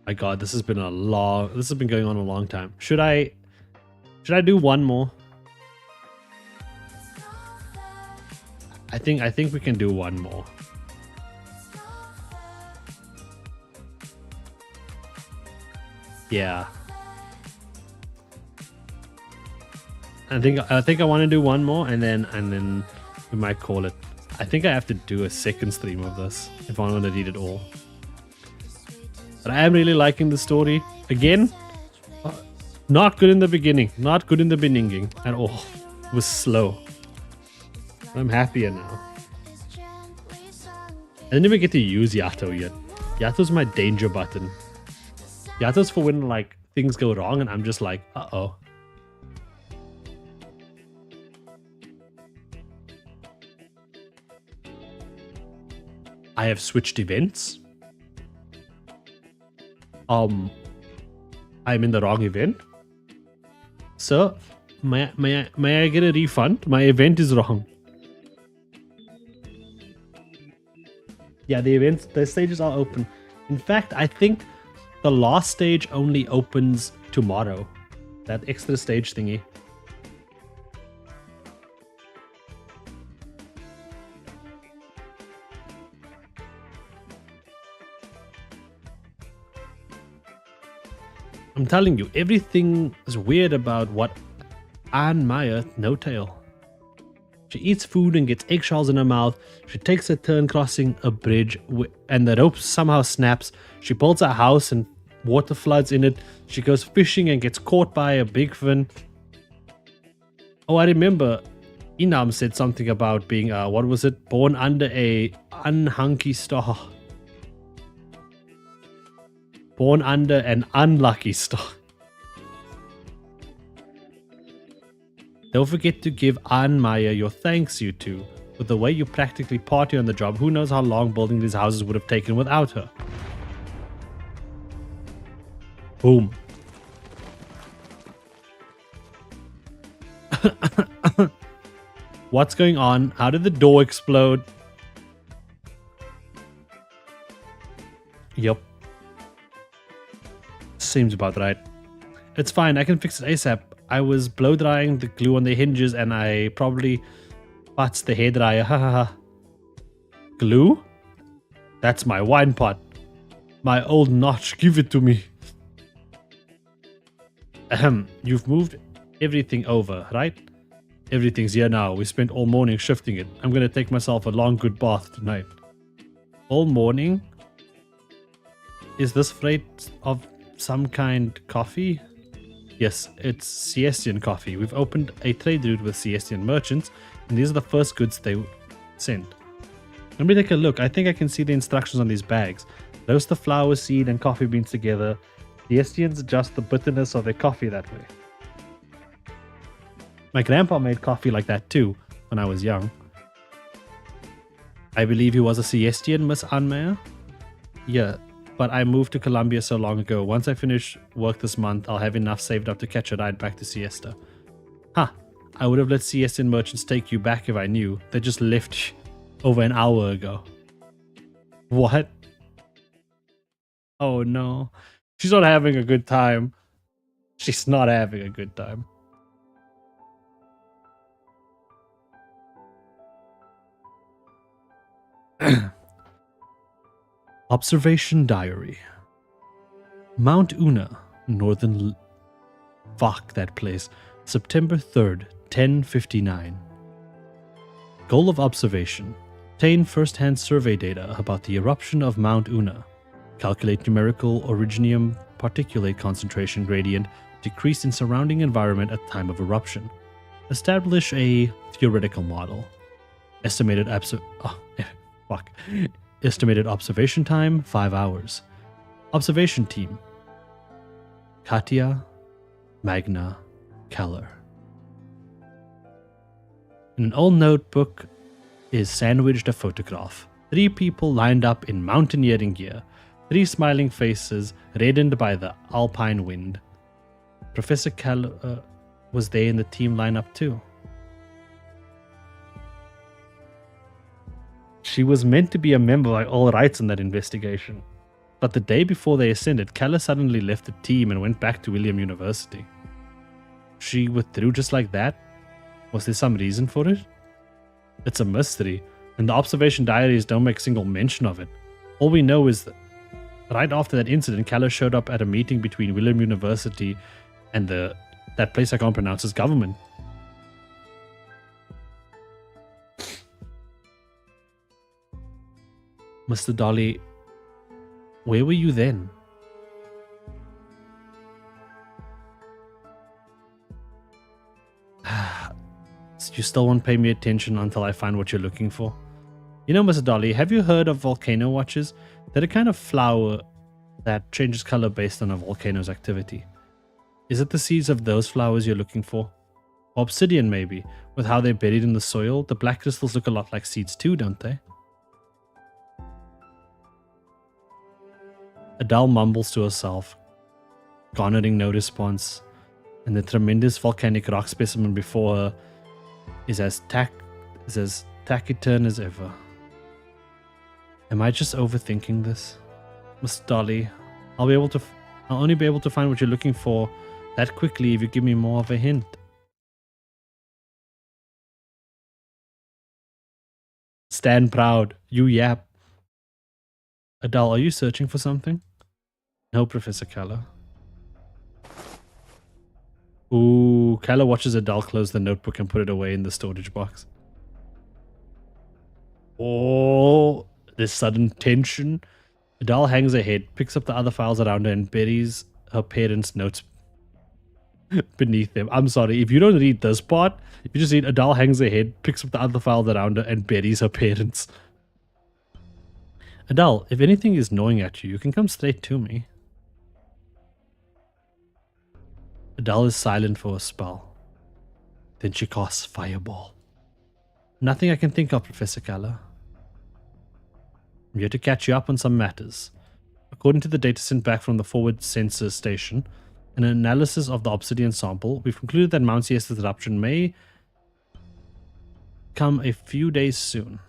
My God, this has been going on a long time. Should I do one more? I think we can do one more. Yeah. I think I want to do one more and then we might call it. I think I have to do a second stream of this if I want to read it all. But I am really liking the story. Again, not good in the beginning. Not good in the beginning at all. It was slow. I'm happier now. I didn't even get to use Yato yet. Yato's my danger button. Yato's for when like things go wrong and I'm just like, uh-oh. I have switched events. I'm in the wrong event. Sir, may I get a refund? My event is wrong. Yeah, the stages are open. In fact, I think the last stage only opens tomorrow. That extra stage thingy. I'm telling you, everything is weird about what Anne Meyer No Tail. She eats food and gets eggshells in her mouth. She takes a turn crossing a bridge and the rope somehow snaps. She builds a house and water floods in it. She goes fishing and gets caught by a big fin. Oh, I remember Inam said something about being, what was it? Born under a unhunky star. Born under an unlucky star. Don't forget to give Anne Meyer your thanks, you two. With the way you practically party on the job, who knows how long building these houses would have taken without her. Boom. What's going on? How did the door explode? Yep. Seems about right. It's fine, I can fix it ASAP. I was blow drying the glue on the hinges and I probably butts the hairdryer. Hahaha. Glue? That's my wine pot. My old notch, give it to me. Ahem. You've moved everything over, right? Everything's here now. We spent all morning shifting it. I'm gonna take myself a long good bath tonight. All morning? Is this freight of some kind coffee? Yes, it's Siestian coffee. We've opened a trade route with Siestian merchants, and these are the first goods they sent. Let me take a look. I think I can see the instructions on these bags. Roast the flower seed and coffee beans together. Siestians adjust the bitterness of their coffee that way. My grandpa made coffee like that too, when I was young. I believe he was a Siestian, Miss Anmeyer? Yeah. But I moved to Colombia so long ago. Once I finish work this month, I'll have enough saved up to catch a ride back to Siesta. Huh. I would have let Siestian merchants take you back if I knew. They just left over an hour ago. What? Oh no. She's not having a good time. She's not having a good time. Observation Diary. Mount Una, Northern... Fuck that place. September 3rd, 10:59. Goal of observation. Obtain first-hand survey data about the eruption of Mount Una. Calculate numerical originium particulate concentration gradient decreased in surrounding environment at time of eruption. Establish a theoretical model. Estimated observation time 5 hours. Observation team. Katia, Magna, Keller. In an old notebook is sandwiched a photograph. 3 people lined up in mountaineering gear. 3 smiling faces reddened by the alpine wind. Professor Keller was there in the team lineup too. She was meant to be a member by all rights in that investigation. But the day before they ascended, Keller suddenly left the team and went back to William University. She withdrew just like that? Was there some reason for it? It's a mystery, and the observation diaries don't make single mention of it. All we know is that right after that incident, Keller showed up at a meeting between William University and that place I can't pronounce's government. Mr. Dolly, where were you then? You still won't pay me attention until I find what you're looking for. You know, Mr. Dolly, have you heard of volcano watches? They're a kind of flower that changes color based on a volcano's activity. Is it the seeds of those flowers you're looking for? Or obsidian, maybe, with how they're buried in the soil? The black crystals look a lot like seeds too, don't they? Adele mumbles to herself, garnering no response, and the tremendous volcanic rock specimen before her is as taciturn as ever. Am I just overthinking this? Miss Dolly, I'll only be able to find what you're looking for that quickly if you give me more of a hint. Stand proud, you yap. Adele, are you searching for something? No, Professor Keller. Ooh, Keller watches Adele close the notebook and put it away in the storage box. Oh, this sudden tension. Adele hangs her head, picks up the other files around her, and buries her parents' notes beneath them. I'm sorry, if you don't read this part, if you just read Adele hangs her head, picks up the other files around her, and buries her parents. Adele, if anything is gnawing at you, you can come straight to me. Adele is silent for a spell. Then she casts Fireball. Nothing I can think of, Professor Keller. I'm here to catch you up on some matters. According to the data sent back from the forward sensor station, an analysis of the Obsidian sample, we've concluded that Mount Siesta's eruption may come a few days soon.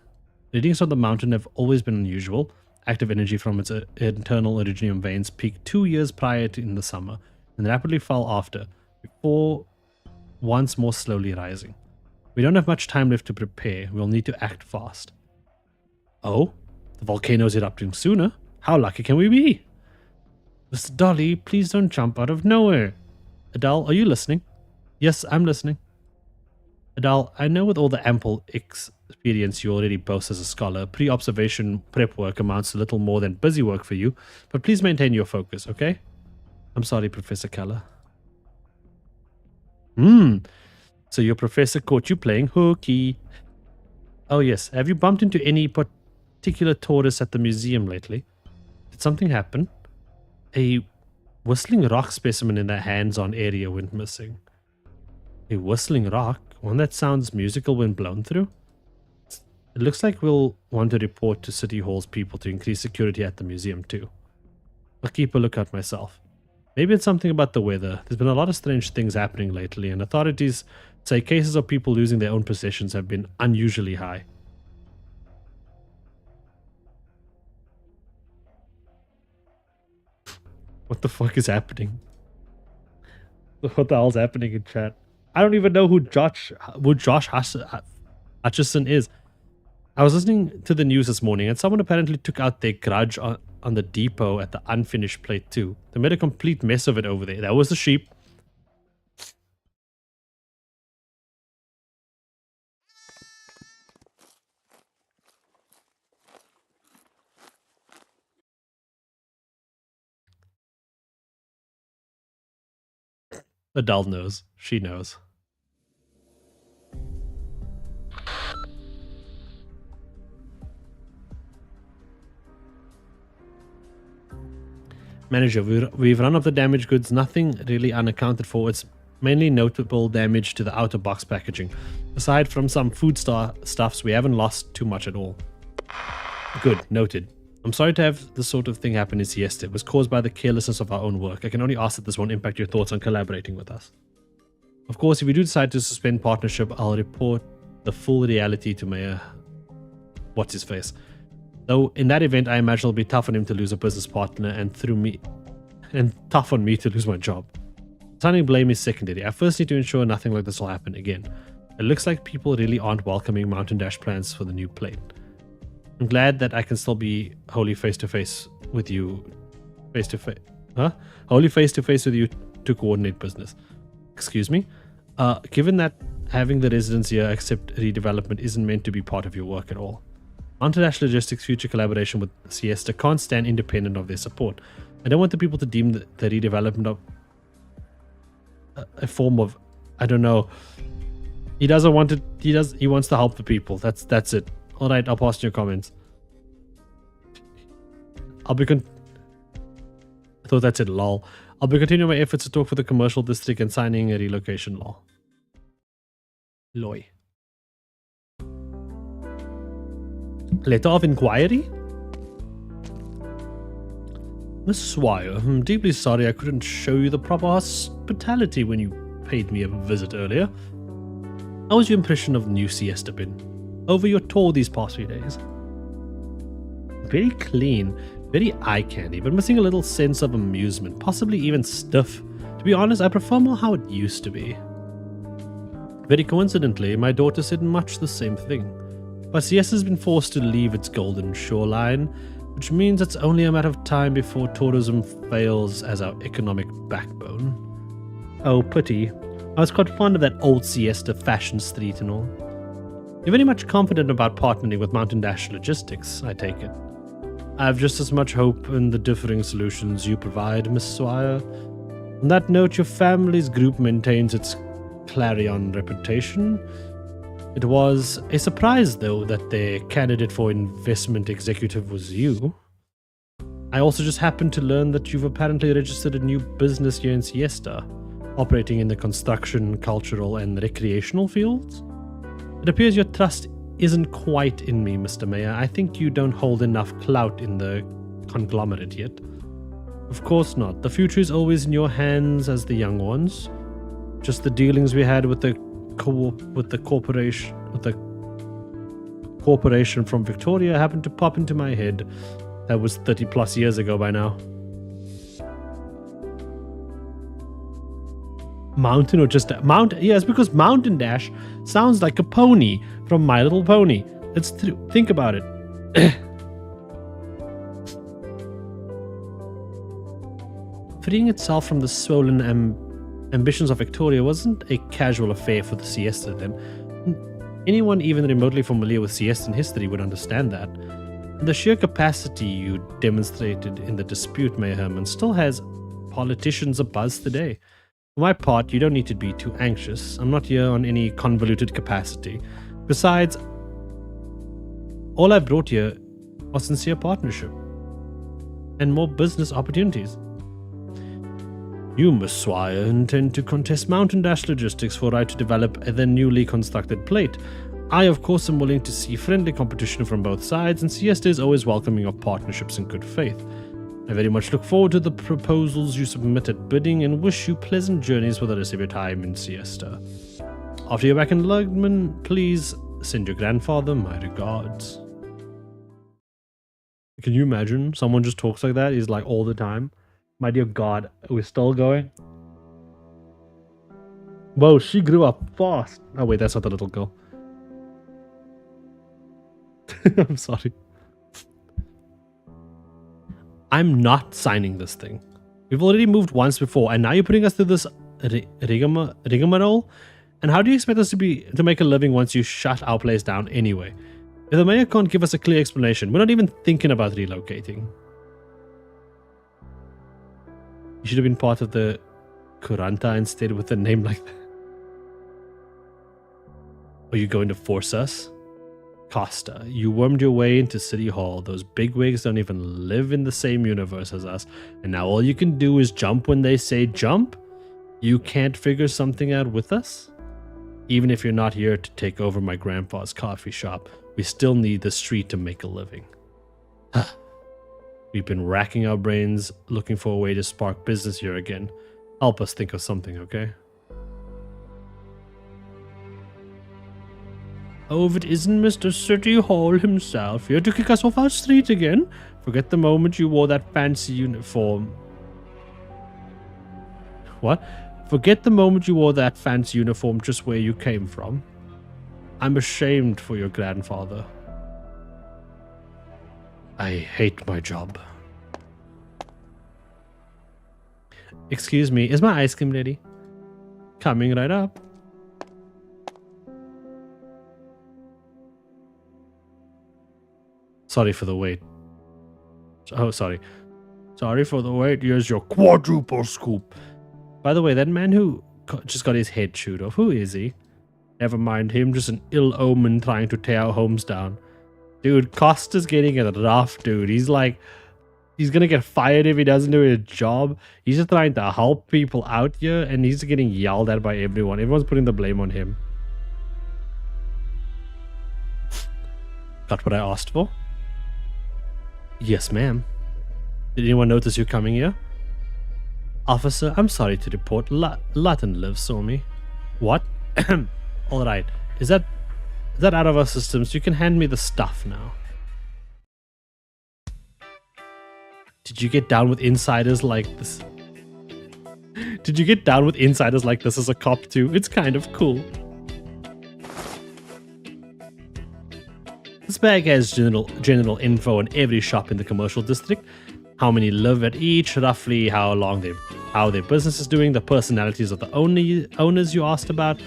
Readings from the mountain have always been unusual. Active energy from its internal iridium veins peaked 2 years prior to in the summer, and rapidly fell after, before once more slowly rising. We don't have much time left to prepare. We'll need to act fast. Oh? The volcano's erupting sooner? How lucky can we be? Mr. Dolly, please don't jump out of nowhere. Adele, are you listening? Yes, I'm listening. Adele, I know with all the ample experience you already boast as a scholar, pre-observation prep work amounts to little more than busy work for you, but please maintain your focus, okay? I'm sorry, Professor Keller. So your professor caught you playing hooky. Oh yes, have you bumped into any particular tourists at the museum lately? Did something happen? A whistling rock specimen in the hands-on area went missing. A whistling rock? One that sounds musical when blown through? It looks like we'll want to report to City Hall's people to increase security at the museum too. I'll keep a lookout myself. Maybe it's something about the weather. There's been a lot of strange things happening lately, and authorities say cases of people losing their own possessions have been unusually high. What the fuck is happening? What the hell's happening in chat? I don't even know who Josh Hutcherson is. I was listening to the news this morning and someone apparently took out their grudge on the depot at the unfinished plate too. They made a complete mess of it over there. That was the sheep. Adele knows. She knows. Manager, we've run off the damaged goods. Nothing really unaccounted for. It's mainly notable damage to the outer box packaging. Aside from some food stuffs, we haven't lost too much at all. Good, noted. I'm sorry to have this sort of thing happen in Siesta. It was caused by the carelessness of our own work. I can only ask that this won't impact your thoughts on collaborating with us. Of course, if we do decide to suspend partnership, I'll report the full reality to Mayor What's-His-Face. Though in that event, I imagine it'll be tough on him to lose a business partner and tough on me to lose my job. Assigning blame is secondary. I first need to ensure nothing like this will happen again. It looks like people really aren't welcoming Mountain Dash plans for the new plate. I'm glad that I can still be wholly face-to-face with you. Wholly face-to-face with you to coordinate business. Excuse me? Given that having the residents here accept redevelopment isn't meant to be part of your work at all. Mountain Dash Logistics' future collaboration with Siesta can't stand independent of their support. I don't want the people to deem the redevelopment of a form of, I don't know. He doesn't want it. He wants to help the people. That's it. All right, I'll pass your comments. I thought that's it. Lol. I'll be continuing my efforts to talk for the commercial district and signing a relocation law. Loy. Letter of inquiry? Miss Swire, I'm deeply sorry I couldn't show you the proper hospitality when you paid me a visit earlier. How was your impression of New Siesta been? Over your tour these past few days? Very clean, very eye-candy, but missing a little sense of amusement, possibly even stiff. To be honest, I prefer more how it used to be. Very coincidentally, my daughter said much the same thing. But Siesta has been forced to leave its golden shoreline, which means it's only a matter of time before tourism fails as our economic backbone. Oh, pity. I was quite fond of that old Siesta fashion street and all. You're very much confident about partnering with Mountain Dash Logistics, I take it. I have just as much hope in the differing solutions you provide, Miss Swire. On that note, your family's group maintains its clarion reputation. It was a surprise, though, that the candidate for investment executive was you. I also just happened to learn that you've apparently registered a new business here in Siesta, operating in the construction, cultural, and recreational fields. It appears your trust isn't quite in me, Mr. Mayor. I think you don't hold enough clout in the conglomerate yet. Of course not. The future is always in your hands as the young ones. Just the dealings we had with the corporation from Victoria happened to pop into my head. That was 30 plus years ago by now. Mountain or just yes, because Mountain Dash sounds like a pony from My Little Pony. Let's think about it. Freeing itself from the swollen ambitions of Victoria wasn't a casual affair for the Siesta then. Anyone even remotely familiar with Siestan history would understand that. And the sheer capacity you demonstrated in the dispute, Mayor Herman, still has politicians abuzz today. For my part, you don't need to be too anxious. I'm not here on any convoluted capacity. Besides, all I brought here was sincere partnership and more business opportunities. You, Miss Swire, intend to contest Mountain Dash Logistics for right to develop the newly constructed plate. I, of course, am willing to see friendly competition from both sides, and Siesta is always welcoming of partnerships in good faith. I very much look forward to the proposals you submit at bidding and wish you pleasant journeys for the rest of your time in Siesta. After you're back in Lugman, please send your grandfather my regards. Can you imagine? Someone just talks like that. He's like all the time. My dear God, we're still going? Whoa, she grew up fast. Oh wait, that's not the little girl. I'm sorry. I'm not signing this thing. We've already moved once before, and now you're putting us through this rigmarole? And how do you expect us to make a living once you shut our place down anyway? If the mayor can't give us a clear explanation, we're not even thinking about relocating. You should have been part of the Kuranta instead with a name like that. Are you going to force us? Costa, you wormed your way into City Hall. Those bigwigs don't even live in the same universe as us. And now all you can do is jump when they say jump? You can't figure something out with us? Even if you're not here to take over my grandpa's coffee shop, we still need the street to make a living. We've been racking our brains looking for a way to spark business here again. Help us think of something, okay? Oh, if it isn't Mr. City Hall himself, here to kick us off our street again? Forget the moment you wore that fancy uniform. What? Forget the moment you wore that fancy uniform just where you came from. I'm ashamed for your grandfather. I hate my job. Excuse me, is my ice cream ready? Coming right up. Sorry for the wait. Oh, sorry. Sorry for the wait. Here's your quadruple scoop. By the way, that man who just got his head chewed off, who is he? Never mind him, just an ill omen trying to tear our homes down. Dude, Costa's getting it rough, dude. He's like, he's gonna get fired if he doesn't do his job. He's just trying to help people out here, and he's getting yelled at by everyone. Everyone's putting the blame on him. Got what I asked for? Yes, ma'am. Did anyone notice you coming here? Officer, I'm sorry to report. Latin Live saw me. What? Alright. Is that out of our systems? You can hand me the stuff now. Did you get down with insiders like this? Did you get down with insiders like this as a cop too? It's kind of cool. This bag has general info on every shop in the commercial district. How many live at each, roughly how their business is doing, the personalities of the owners you asked about.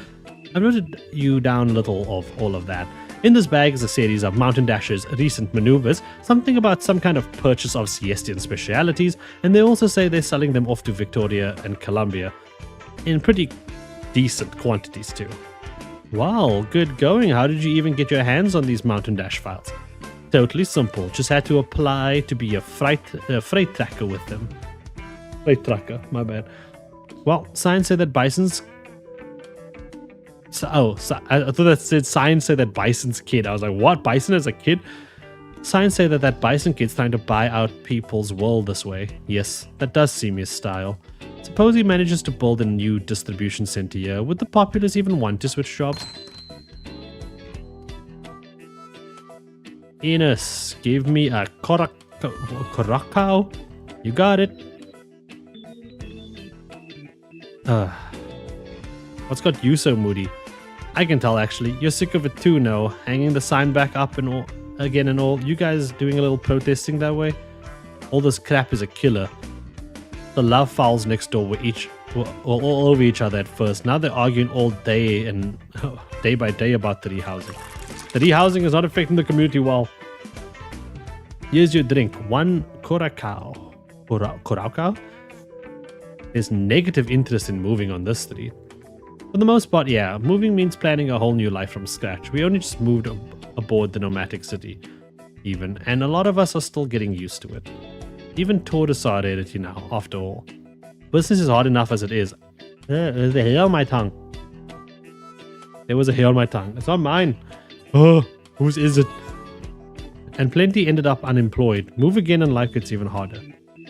I've noted you down a little of all of that. In this bag is a series of Mountain Dash's recent maneuvers, something about some kind of purchase of Siesta specialities, and they also say they're selling them off to Victoria and Columbia in pretty decent quantities too. Wow, good going. How did you even get your hands on these Mountain Dash files? Totally simple. Just had to apply to be a freight tracker with them. Freight tracker, my bad. Well, signs say that Bison's... I thought that said signs say that Bison's kid. I was like, what? Bison as a kid? Signs say that Bison kid's trying to buy out people's world this way. Yes, that does seem his style. Suppose he manages to build a new distribution center here. Would the populace even want to switch jobs? Ines, give me a Curacao. You got it. What's got you so moody? I can tell actually. You're sick of it too, no? Hanging the sign back up and all again and all. You guys doing a little protesting that way? All this crap is a killer. The love fouls next door were all over each other at first. Now they're arguing all day and day by day about the rehousing. The rehousing is not affecting the community well. Here's your drink. 1 Curacao. Curacao? There's negative interest in moving on this street. For the most part, yeah. Moving means planning a whole new life from scratch. We only just moved aboard the nomadic city, even. And a lot of us are still getting used to it. Even tourists are rarity now, after all. Business is hard enough as it is. There's a hair on my tongue. There was a hair on my tongue. It's not mine. Oh, whose is it? And plenty ended up unemployed. Move again and life gets even harder.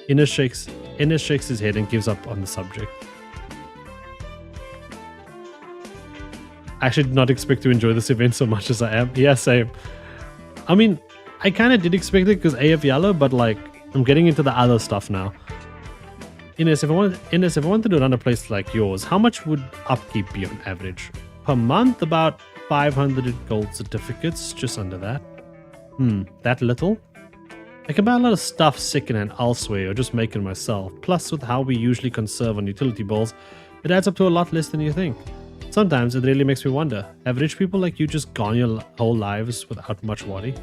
Ines shakes his head and gives up on the subject. I actually did not expect to enjoy this event so much as I am. Yeah, same. I mean, I kind of did expect it because AF Yellow, but like, I'm getting into the other stuff now. Ines, if I wanted to run a place like yours, how much would upkeep be on average? Per month, about 500 gold certificates, just under that. That little? I can buy a lot of stuff secondhand elsewhere or just make it myself. Plus, with how we usually conserve on utility bills, it adds up to a lot less than you think. Sometimes it really makes me wonder, have rich people like you just gone your whole lives without much worry?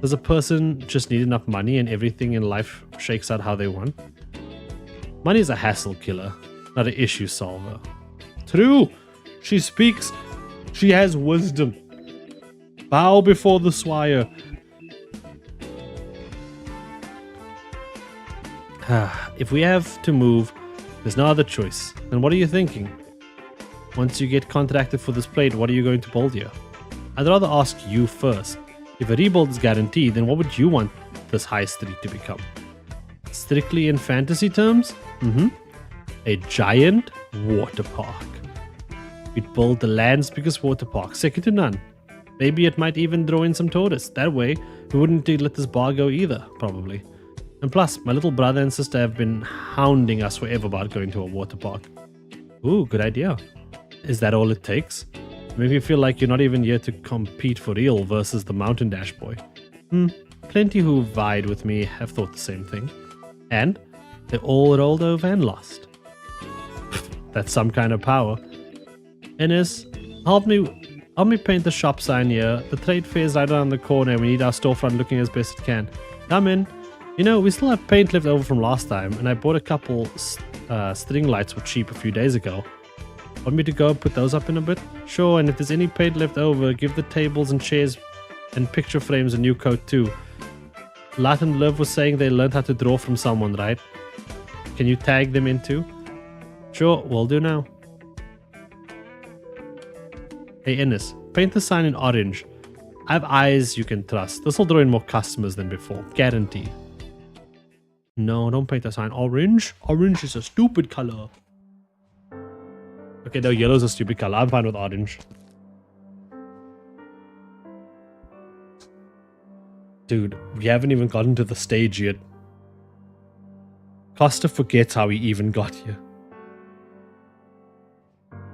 Does a person just need enough money and everything in life shakes out how they want? Money is a hassle killer, not an issue solver. True! She speaks. She has wisdom. Bow before the swire. If we have to move, there's no other choice. Then what are you thinking? Once you get contracted for this plate, what are you going to build here? I'd rather ask you first. If a rebuild is guaranteed, then what would you want this high street to become? Strictly in fantasy terms? A giant water park. We'd build the land's biggest water park, second to none. Maybe it might even draw in some tourists. That way, we wouldn't let this bar go either, probably. And plus, my little brother and sister have been hounding us forever about going to a water park. Ooh, good idea. Is that all it takes? Make you feel like you're not even here to compete for real versus the Mountain Dash boy. Plenty who vied with me have thought the same thing. And they all rolled over and lost. That's some kind of power. Ennis, help me paint the shop sign here. The trade fair's right around the corner and we need our storefront looking as best it can. Come in. You know, we still have paint left over from last time, and I bought a couple string lights for cheap a few days ago. Want me to go and put those up in a bit? Sure, and if there's any paint left over, give the tables and chairs and picture frames a new coat too. Lat and Liv was saying they learned how to draw from someone, right? Can you tag them in too? Sure, will do now. Hey Ennis, paint the sign in orange. I have eyes you can trust. This will draw in more customers than before. Guarantee. No, don't paint the sign orange. Orange is a stupid color. Okay, no, yellow's a stupid color. I'm fine with orange. Dude, we haven't even gotten to the stage yet. Costa forgets how he even got here.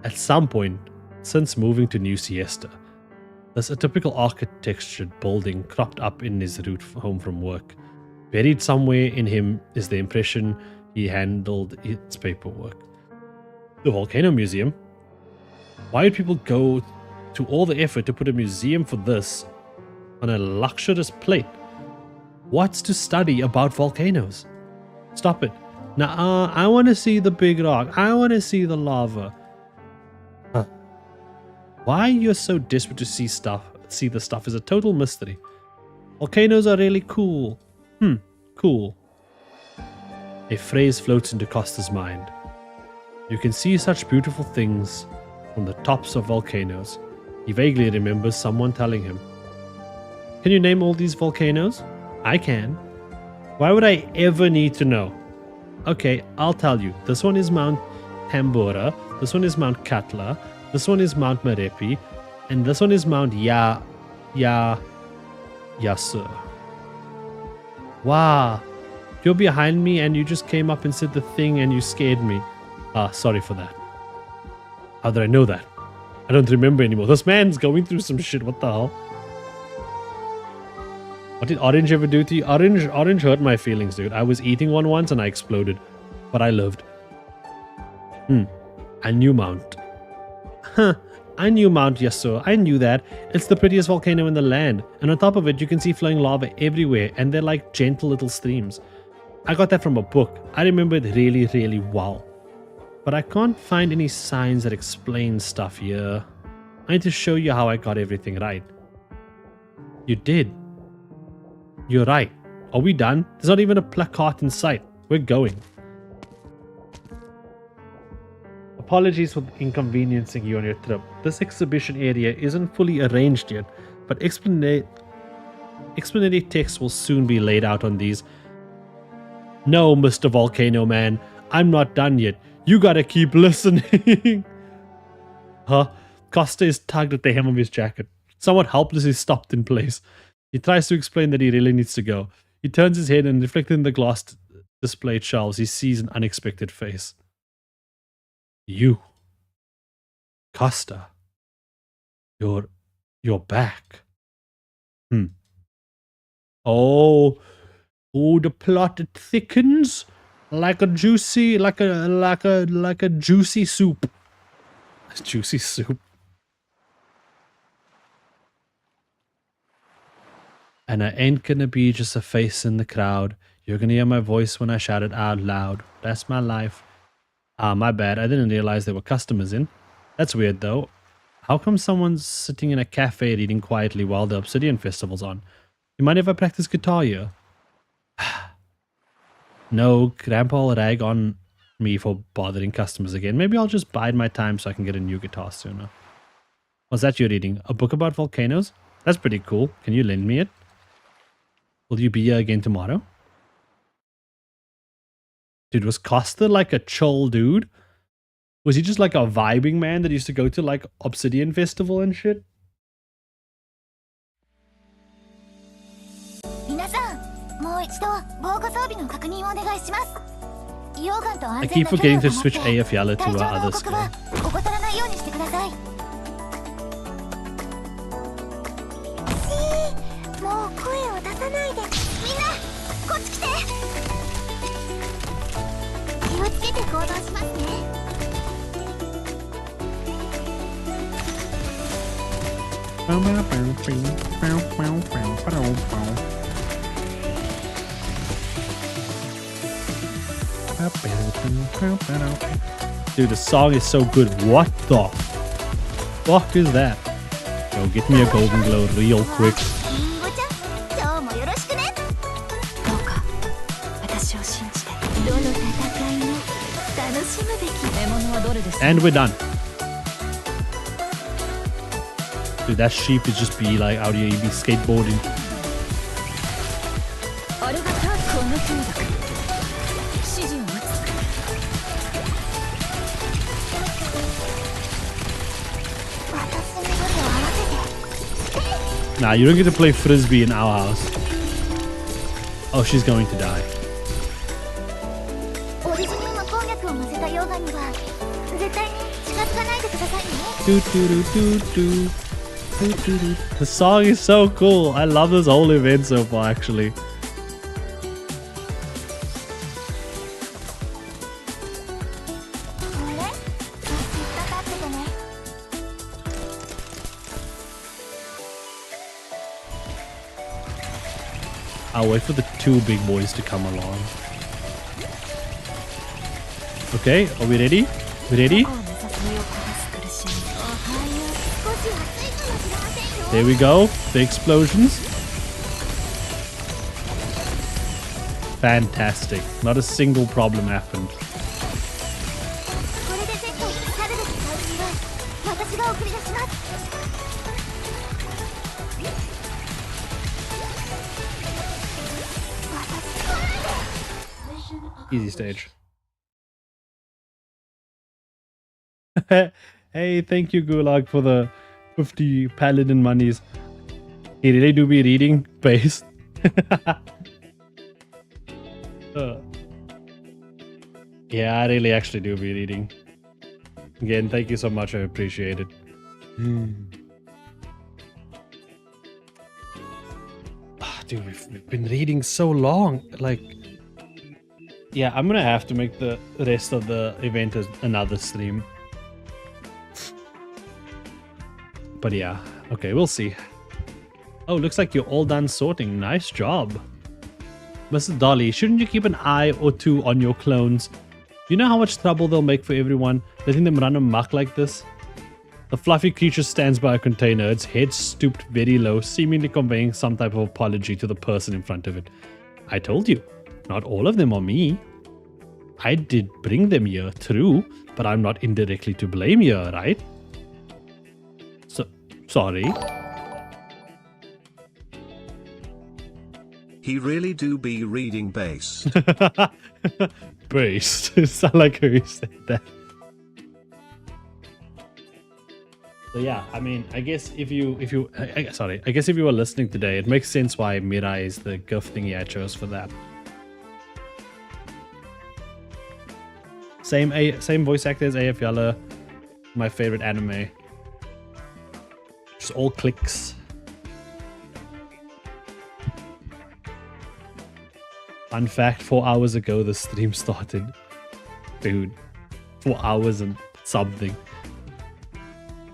At some point, since moving to New Siesta, there's a typical architectured building cropped up in his route home from work. Buried somewhere in him is the impression he handled its paperwork. The Volcano Museum? Why would people go to all the effort to put a museum for this on a luxurious plate? What's to study about volcanoes? Stop it. Nah, I want to see the big rock. I want to see the lava. Why you're so desperate to see the stuff is a total mystery. Volcanoes are really cool. Cool. A phrase floats into Costa's mind. You can see such beautiful things from the tops of volcanoes. He vaguely remembers someone telling him. Can you name all these volcanoes? I can. Why would I ever need to know? Okay, I'll tell you. This one is Mount Tambora. This one is Mount Katla. This one is Mount Marepi. And this one is Mount Yasur. Wow. You're behind me and you just came up and said the thing and you scared me. Sorry for that. How did I know that? I don't remember anymore. This man's going through some shit. What the hell? What did orange ever do to you? Orange hurt my feelings, dude. I was eating one once and I exploded. But I lived. A new mount. I knew Mount Yasur. I knew that. It's the prettiest volcano in the land. And on top of it, you can see flowing lava everywhere. And they're like gentle little streams. I got that from a book. I remember it really, really well. But I can't find any signs that explain stuff here. I need to show you how I got everything right. You did. You're right. Are we done? There's not even a placard in sight. We're going. Apologies for inconveniencing you on your trip. This exhibition area isn't fully arranged yet, but explanatory text will soon be laid out on these. No, Mr. Volcano Man, I'm not done yet. You gotta keep listening. Costa is tugged at the hem of his jacket. Somewhat helplessly stopped in place. He tries to explain that he really needs to go. He turns his head and reflected in the glass displayed shelves, he sees an unexpected face. You. Costa. You're back. Oh, the plot it thickens like a juicy, like a juicy soup. Juicy soup. And I ain't gonna be just a face in the crowd. You're gonna hear my voice when I shout it out loud. That's my life. Ah, my bad. I didn't realize there were customers in. That's weird though. How come someone's sitting in a cafe reading quietly while the Obsidian festival's on? You mind if I practice guitar here? No, Grandpa will rag on me for bothering customers again. Maybe I'll just bide my time so I can get a new guitar sooner. What's that you're reading? A book about volcanoes? That's pretty cool. Can you lend me it? Will you be here again tomorrow? Dude, was Costa like a chill dude? Was he just like a vibing man that used to go to like Obsidian Festival and shit? I keep forgetting to switch AF Yalla to our other skill. Dude, the song is so good. What the fuck is that? Yo, get me a golden glow real quick. And we're done. Dude, that sheep is just be like out here, you be skateboarding. Nah, you don't get to play frisbee in our house. Oh, she's going to die. The song is so cool. I love this whole event so far, actually. I'll wait for the two big boys to come along. Okay, are we ready? We ready? There we go. The explosions. Fantastic. Not a single problem happened. Easy stage. Hey, thank you, Gulag, for the 50 paladin monies. He really do be reading base. Yeah, I really actually do be reading. Again, thank you so much. I appreciate it. Dude, we've been reading so long. Like, yeah, I'm gonna have to make the rest of the event as another stream. But yeah, okay, we'll see. Oh, looks like you're all done sorting. Nice job. Mr. Dolly, shouldn't you keep an eye or two on your clones? You know how much trouble they'll make for everyone, letting them run amok like this? The fluffy creature stands by a container, its head stooped very low, seemingly conveying some type of apology to the person in front of it. I told you, not all of them are me. I did bring them here, true, but I'm not indirectly to blame here, right? Sorry. He really do be reading base. Base. It sound like who said that. So yeah, I mean, I guess if you were listening today, it makes sense why Mirai is the gift thingy I chose for that. Same voice actor as AF Yalla, my favorite anime. Just all clicks. Fun fact, 4 hours ago the stream started. Dude, 4 hours and something.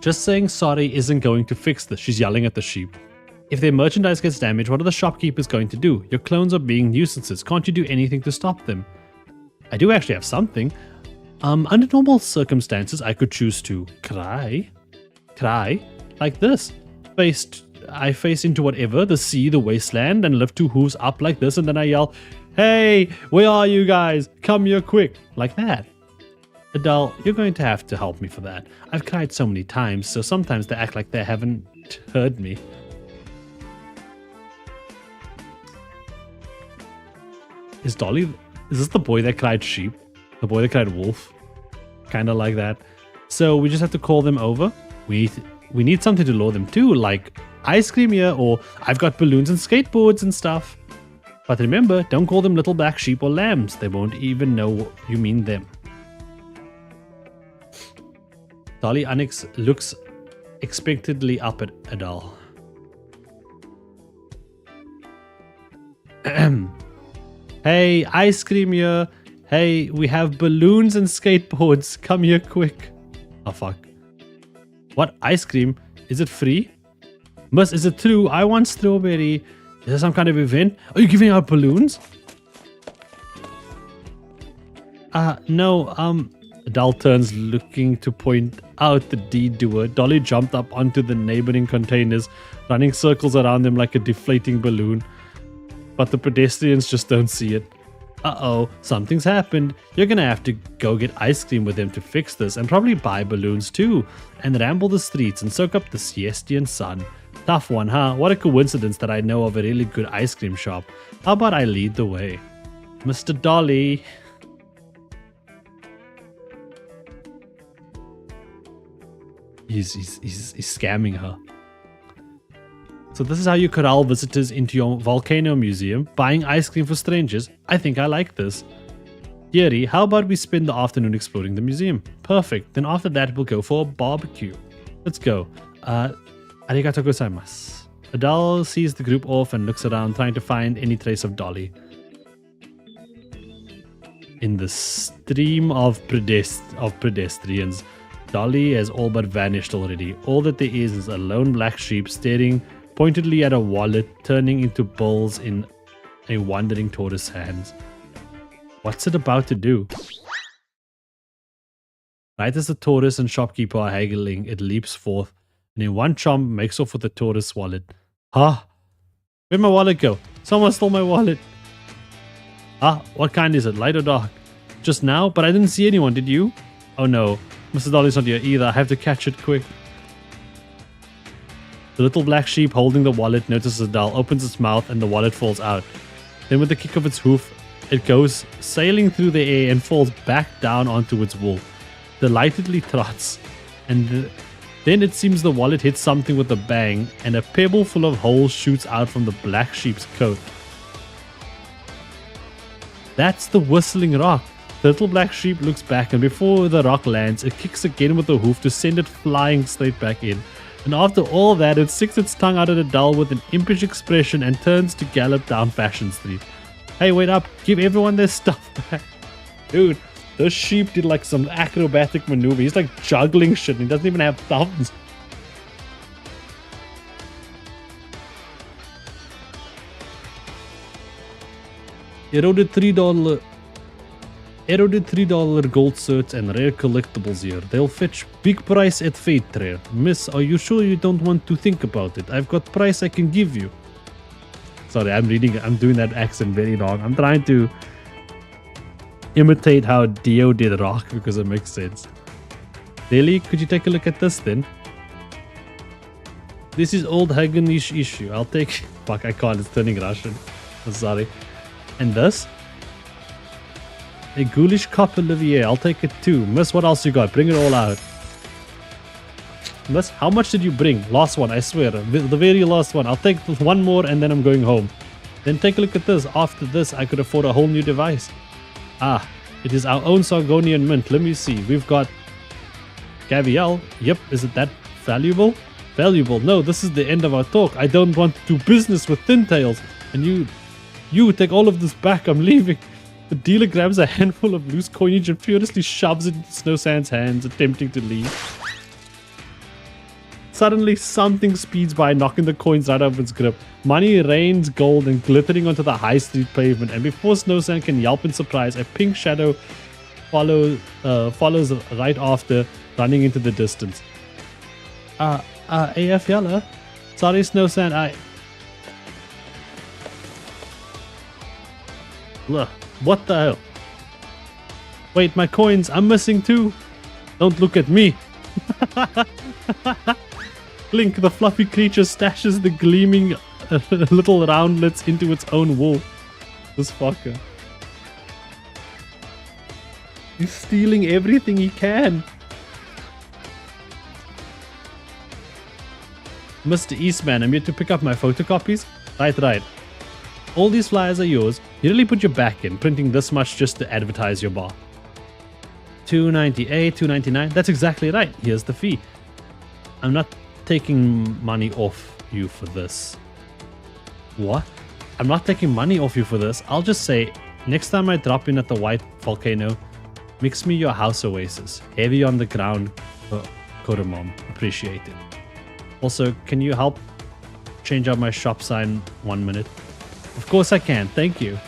Just saying sorry isn't going to fix this, she's yelling at the sheep. If their merchandise gets damaged, what are the shopkeepers going to do? Your clones are being nuisances. Can't you do anything to stop them? I do actually have something. Under normal circumstances, I could choose to cry, like this. I face into whatever, the sea, the wasteland, and lift 2 hooves up like this, and then I yell, "Hey, where are you guys? Come here quick," like that. Adele, you're going to have to help me for that. I've cried so many times, so sometimes they act like they haven't heard me. Is this the boy that cried sheep? The boy that cried wolf? Kinda like that. So we just have to call them over. We need something to lure them to, like ice cream here, or I've got balloons and skateboards and stuff. But remember, don't call them little black sheep or lambs. They won't even know you mean them. Dolly Annex looks expectantly up at Adele. Hey, ice cream here. Hey, we have balloons and skateboards. Come here quick. Oh, fuck. What? Ice cream? Is it free? Miss, is it true? I want strawberry. Is there some kind of event? Are you giving out balloons? No, Adele turns looking to point out the deed doer. Dolly jumped up onto the neighboring containers, running circles around them like a deflating balloon. But the pedestrians just don't see it. Uh-oh, something's happened. You're gonna have to go get ice cream with them to fix this, and probably buy balloons too, and ramble the streets and soak up the Siestian sun. Tough one, huh? What a coincidence that I know of a really good ice cream shop. How about I lead the way? Mr. Dolly. He's scamming her. So this is how you corral visitors into your volcano museum, buying ice cream for strangers. I think I like this. Yeri, how about we spend the afternoon exploring the museum? Perfect. Then after that, we'll go for a barbecue. Let's go. Arigato gozaimasu. Adele sees the group off and looks around, trying to find any trace of Dolly. In the stream of pedestrians, Dolly has all but vanished already. All that there is a lone black sheep staring pointedly at a wallet, turning into balls in a wandering tortoise hands. What's it about to do? Right as the tortoise and shopkeeper are haggling, it leaps forth, and in one chomp makes off with the tortoise wallet. Huh? Where'd my wallet go? Someone stole my wallet. Ah, what kind is it? Light or dark? Just now? But I didn't see anyone, did you? Oh no, Mr. Dolly's not here either. I have to catch it quick. The little black sheep holding the wallet notices Adele, opens its mouth, and the wallet falls out. Then with the kick of its hoof, it goes sailing through the air and falls back down onto its wool. Delightedly trots, and then it seems the wallet hits something with a bang, and a pebble full of holes shoots out from the black sheep's coat. That's the whistling rock. The little black sheep looks back, and before the rock lands, it kicks again with the hoof to send it flying straight back in. And after all that, it sticks its tongue out at Adele with an impish expression and turns to gallop down Fashion Street. Hey, wait up. Give everyone their stuff back. Dude, this sheep did like some acrobatic maneuver. He's like juggling shit and he doesn't even have thumbs. Eroded $3 gold certs and rare collectibles here. They'll fetch big price at Fate Trade. Miss, are you sure you don't want to think about it? I've got price I can give you. Sorry, I'm doing that accent very wrong. I'm trying to imitate how Dio did rock because it makes sense. Daily, could you take a look at this then? This is old Haganish issue. I'll take... Fuck, I can't. It's turning Russian. I'm sorry. And this? A ghoulish cop Olivier. I'll take it too. Miss, what else you got? Bring it all out. Miss, how much did you bring? Last one, I swear. The very last one. I'll take one more and then I'm going home. Then take a look at this. After this, I could afford a whole new device. Ah, it is our own Sargonian mint. Let me see. We've got... Gaviel. Yep, is it that valuable? Valuable. No, this is the end of our talk. I don't want to do business with Thin Tails. And you... You take all of this back, I'm leaving. The dealer grabs a handful of loose coinage and furiously shoves it into Snow Sand's hands, attempting to leave. Suddenly, something speeds by, knocking the coins right out of its grip. Money rains gold and glittering onto the high street pavement, and before Snow Sand can yelp in surprise, a pink shadow follows right after, running into the distance. AF Yella? Sorry, Snow Sand, Ugh, what the hell? Wait, my coins, I'm missing too. Don't look at me. Blink, the fluffy creature stashes the gleaming little roundlets into its own wool. This fucker. He's stealing everything he can. Mr. Eastman, I'm here to pick up my photocopies. Right. All these flyers are yours. You really put your back in, printing this much just to advertise your bar. $2.98, $2.99. That's exactly right. Here's the fee. I'm not taking money off you for this. What? I'm not taking money off you for this. I'll just say, next time I drop in at the White Volcano, mix me your house oasis. Heavy on the ground. Kodamom. Appreciate it. Also, can you help change out my shop sign 1 minute? Of course I can. Thank you.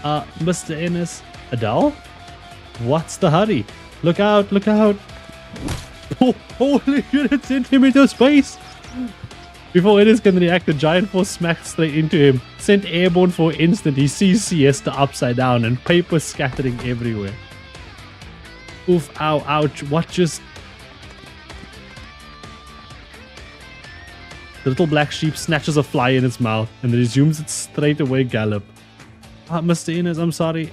Mr. Ennis. Adele? What's the hurry? Look out, look out. Oh, holy shit, it sent him into space. Before Ennis can react, the giant force smacks straight into him. Sent airborne for an instant, he sees Siesta upside down and paper scattering everywhere. Oof, ow, ouch. What just... The little black sheep snatches a fly in its mouth and resumes its straightaway gallop. Mr. Innes, I'm sorry.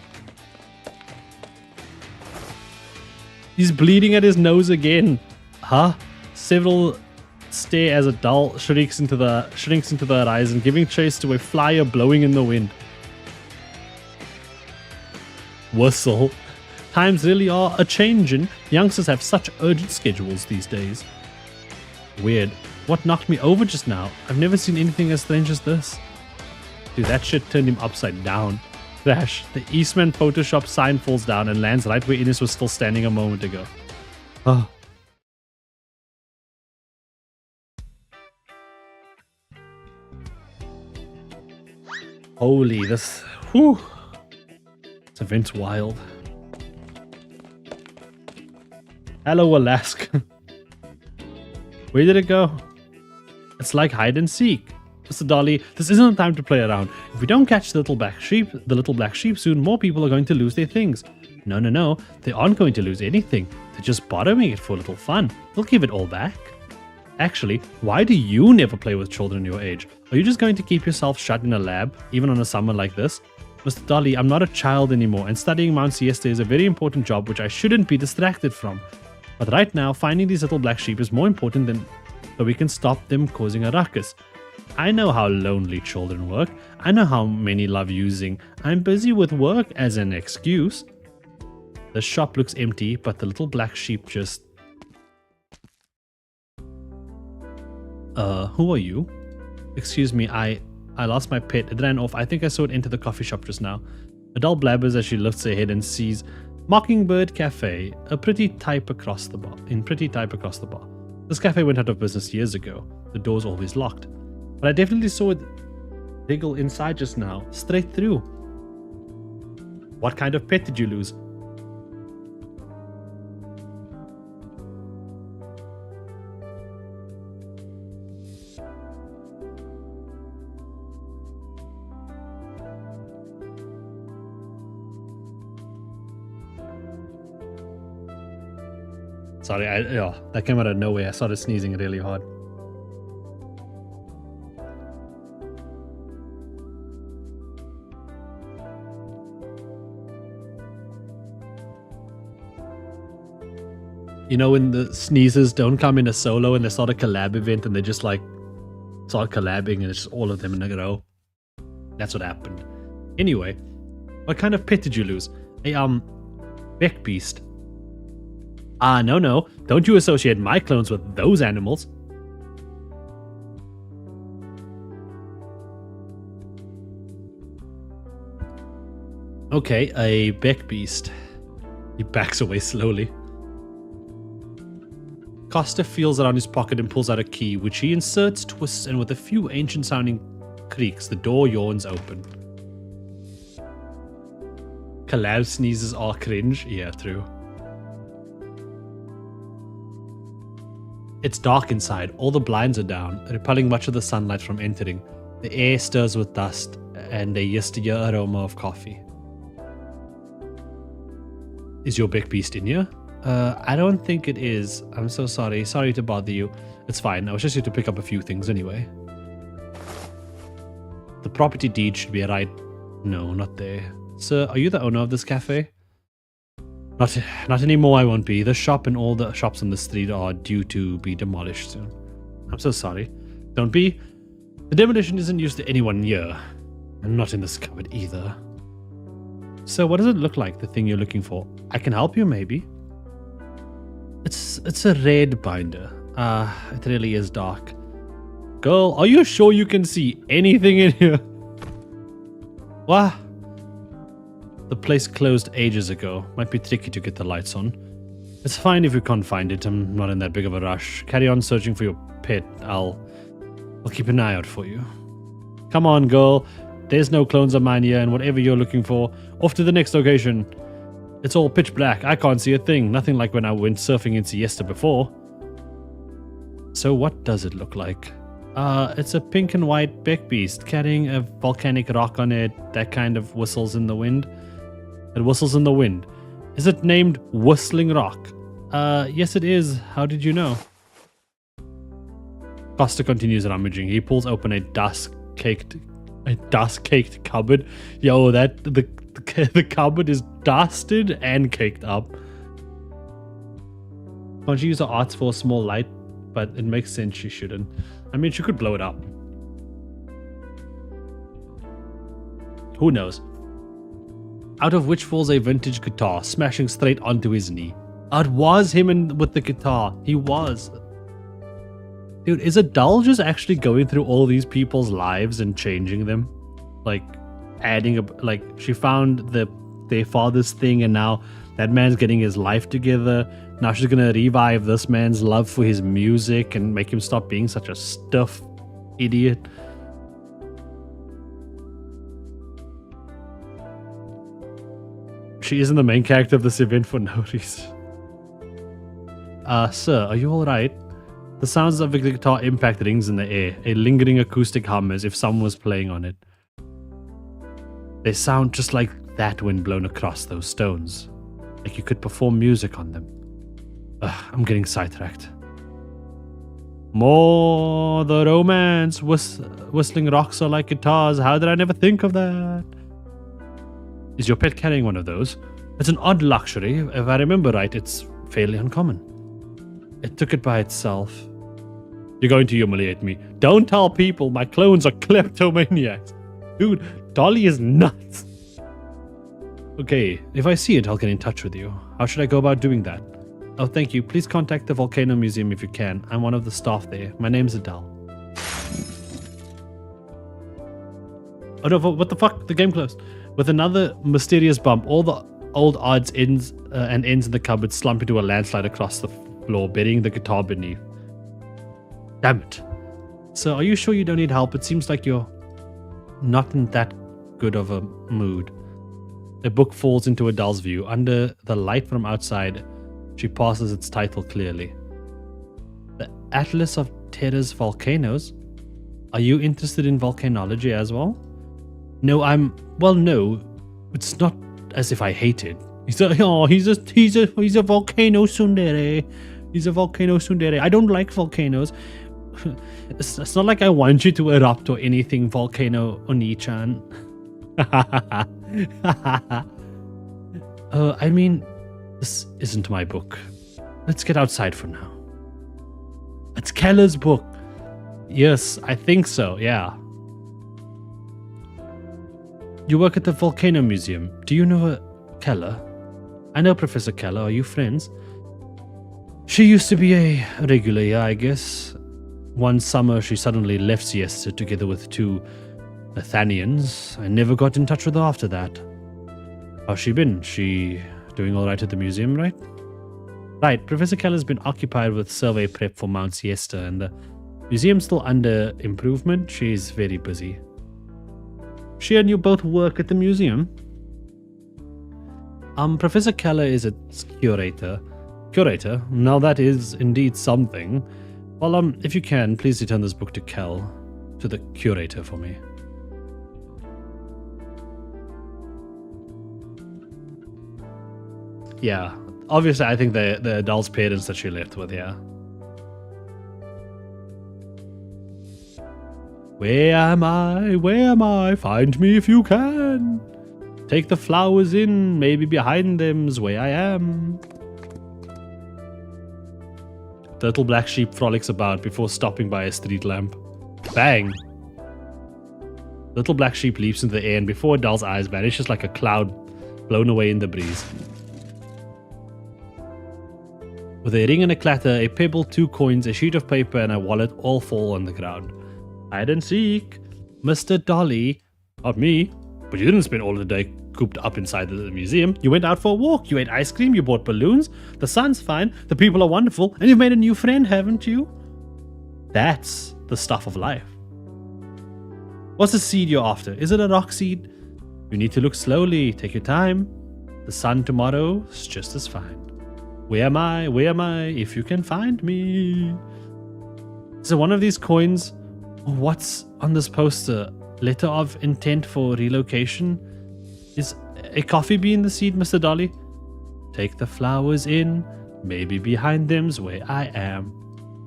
He's bleeding at his nose again. Huh? Several stare as Adele shrinks into the horizon, giving chase to a flyer blowing in the wind. Whistle. Times really are a-changin'. Youngsters have such urgent schedules these days. Weird. What knocked me over just now? I've never seen anything as strange as this. Dude, that shit turned him upside down. Crash. The Eastman Photoshop sign falls down and lands right where Ines was still standing a moment ago. Oh. Holy, this... Whew. This event's wild. Hello, Alaska. Where did it go? It's like hide and seek. Mr. Dolly, this isn't a time to play around. If we don't catch the little black sheep soon, more people are going to lose their things. No. They aren't going to lose anything. They're just borrowing it for a little fun. They'll give it all back. Actually, why do you never play with children your age? Are you just going to keep yourself shut in a lab, even on a summer like this? Mr. Dolly, I'm not a child anymore, and studying Mount Siesta is a very important job which I shouldn't be distracted from. But right now, finding these little black sheep is more important than so we can stop them causing a ruckus. I know how lonely children work. I know how many love using I'm busy with work as an excuse. The shop looks empty, but the little black sheep just... who are you? Excuse me, I lost my pet. It ran off. I think I saw it enter the coffee shop just now. Adele blabbers as she lifts her head and sees Mockingbird Cafe, a pretty type across the bar. This cafe went out of business years ago. The door's always locked. But I definitely saw it wriggle inside just now, straight through. What kind of pet did you lose? Sorry, that came out of nowhere. I started sneezing really hard. You know when the sneezes don't come in a solo and they start a collab event and they just like start collabing and it's just all of them in a row? That's what happened. Anyway, what kind of pet did you lose? A beck beast. No. Don't you associate my clones with those animals. Okay, a beck beast. He backs away slowly. Costa feels around his pocket and pulls out a key, which he inserts, twists, and with a few ancient-sounding creaks, the door yawns open. Collab sneezes are cringe. Yeah, true. It's dark inside. All the blinds are down, repelling much of the sunlight from entering. The air stirs with dust and a yesteryear aroma of coffee. Is your big beast in here? I don't think it is. I'm so sorry. Sorry to bother you. It's fine. I was just here to pick up a few things anyway. The property deed should be right. No, not there. Sir, are you the owner of this cafe? Not anymore, I won't be. The shop and all the shops on the street are due to be demolished soon. I'm so sorry. Don't be. The demolition isn't used to anyone here. And not in this cupboard either. So what does it look like, the thing you're looking for? I can help you, maybe. It's a red binder. It really is dark. Girl, are you sure you can see anything in here? What? The place closed ages ago. Might be tricky to get the lights on. It's fine if you can't find it. I'm not in that big of a rush. Carry on searching for your pet. I'll keep an eye out for you. Come on, girl. There's no clones of mine here, and whatever you're looking for, off to the next location. It's all pitch black. I can't see a thing. Nothing like when I went surfing in Siesta before. So what does it look like? It's a pink and white beck beast carrying a volcanic rock on it that kind of whistles in the wind. It whistles in the wind. Is it named Whistling Rock? Yes it is. How did you know? Costa continues rummaging. He pulls open a dust-caked cupboard. Yo, the cupboard is dusted and caked up. Can't she use her arts for a small light? But it makes sense she shouldn't. I mean, she could blow it up. Who knows? Out of which falls a vintage guitar, smashing straight onto his knee. It was him with the guitar. He was. Dude, is Adele just actually going through all these people's lives and changing them? Like, she found their father's thing, and now that man's getting his life together. Now she's gonna revive this man's love for his music and make him stop being such a stiff idiot. She isn't the main character of this event for no reason. Sir, are you alright? The sounds of the guitar impact rings in the air, a lingering acoustic hum as if someone was playing on it. They sound just like that when blown across those stones. Like you could perform music on them. I'm getting sidetracked. More the romance. Whistling rocks are like guitars. How did I never think of that? Is your pet carrying one of those? It's an odd luxury. If I remember right, it's fairly uncommon. It took it by itself. You're going to humiliate me. Don't tell people my clones are kleptomaniacs. Dude, Dolly is nuts. Okay, if I see it, I'll get in touch with you. How should I go about doing that? Oh, thank you. Please contact the Volcano Museum if you can. I'm one of the staff there. My name's Adele. Oh no, what the fuck? The game closed. With another mysterious bump, all the old odds ends in the cupboard slump into a landslide across the floor, burying the guitar beneath. Damn it. So, are you sure you don't need help? It seems like you're not in that good of a mood. A book falls into Adele's view. Under the light from outside, she passes its title clearly. The Atlas of Terra's Volcanoes? Are you interested in volcanology as well? No, no. It's not as if I hate it. He's a volcano tsundere. He's a volcano tsundere. I don't like volcanoes. It's not like I want you to erupt or anything, Volcano Oni-chan. I mean, this isn't my book. Let's get outside for now. It's Keller's book. Yes, I think so, yeah. You work at the Volcano Museum. Do you know Keller? I know Professor Keller. Are you friends? She used to be a regular here, I guess. One summer, she suddenly left Siesta together with two Nathanians. I never got in touch with her after that. How's she been? She doing all right at the museum, right? Right, Professor Keller's been occupied with survey prep for Mount Siesta, and the museum's still under improvement. She's very busy. She and you both work at the museum? Professor Keller is its curator. Curator? Now that is indeed something. Well, if you can, please return this book to the curator for me. Yeah, obviously I think the adult's parents that she left with, yeah. Where am I? Where am I? Find me if you can. Take the flowers in, maybe behind them's where I am. The little black sheep frolics about before stopping by a street lamp. Bang! Little black sheep leaps into the air and before Adele's eyes vanishes like a cloud blown away in the breeze. With a ring and a clatter, a pebble, 2 coins, a sheet of paper, and a wallet all fall on the ground. Hide and seek. Mr. Dolly. Not me. But you didn't spend all the day cooped up inside the museum. You went out for a walk. You ate ice cream. You bought balloons. The sun's fine. The people are wonderful. And you've made a new friend, haven't you? That's the stuff of life. What's the seed you're after? Is it a rock seed? You need to look slowly. Take your time. The sun tomorrow is just as fine. Where am I? Where am I? If you can find me. So one of these coins. What's on this poster? Letter of intent for relocation? Is a coffee bean the seed, Mr. Dolly? Take the flowers in. Maybe behind them's where I am.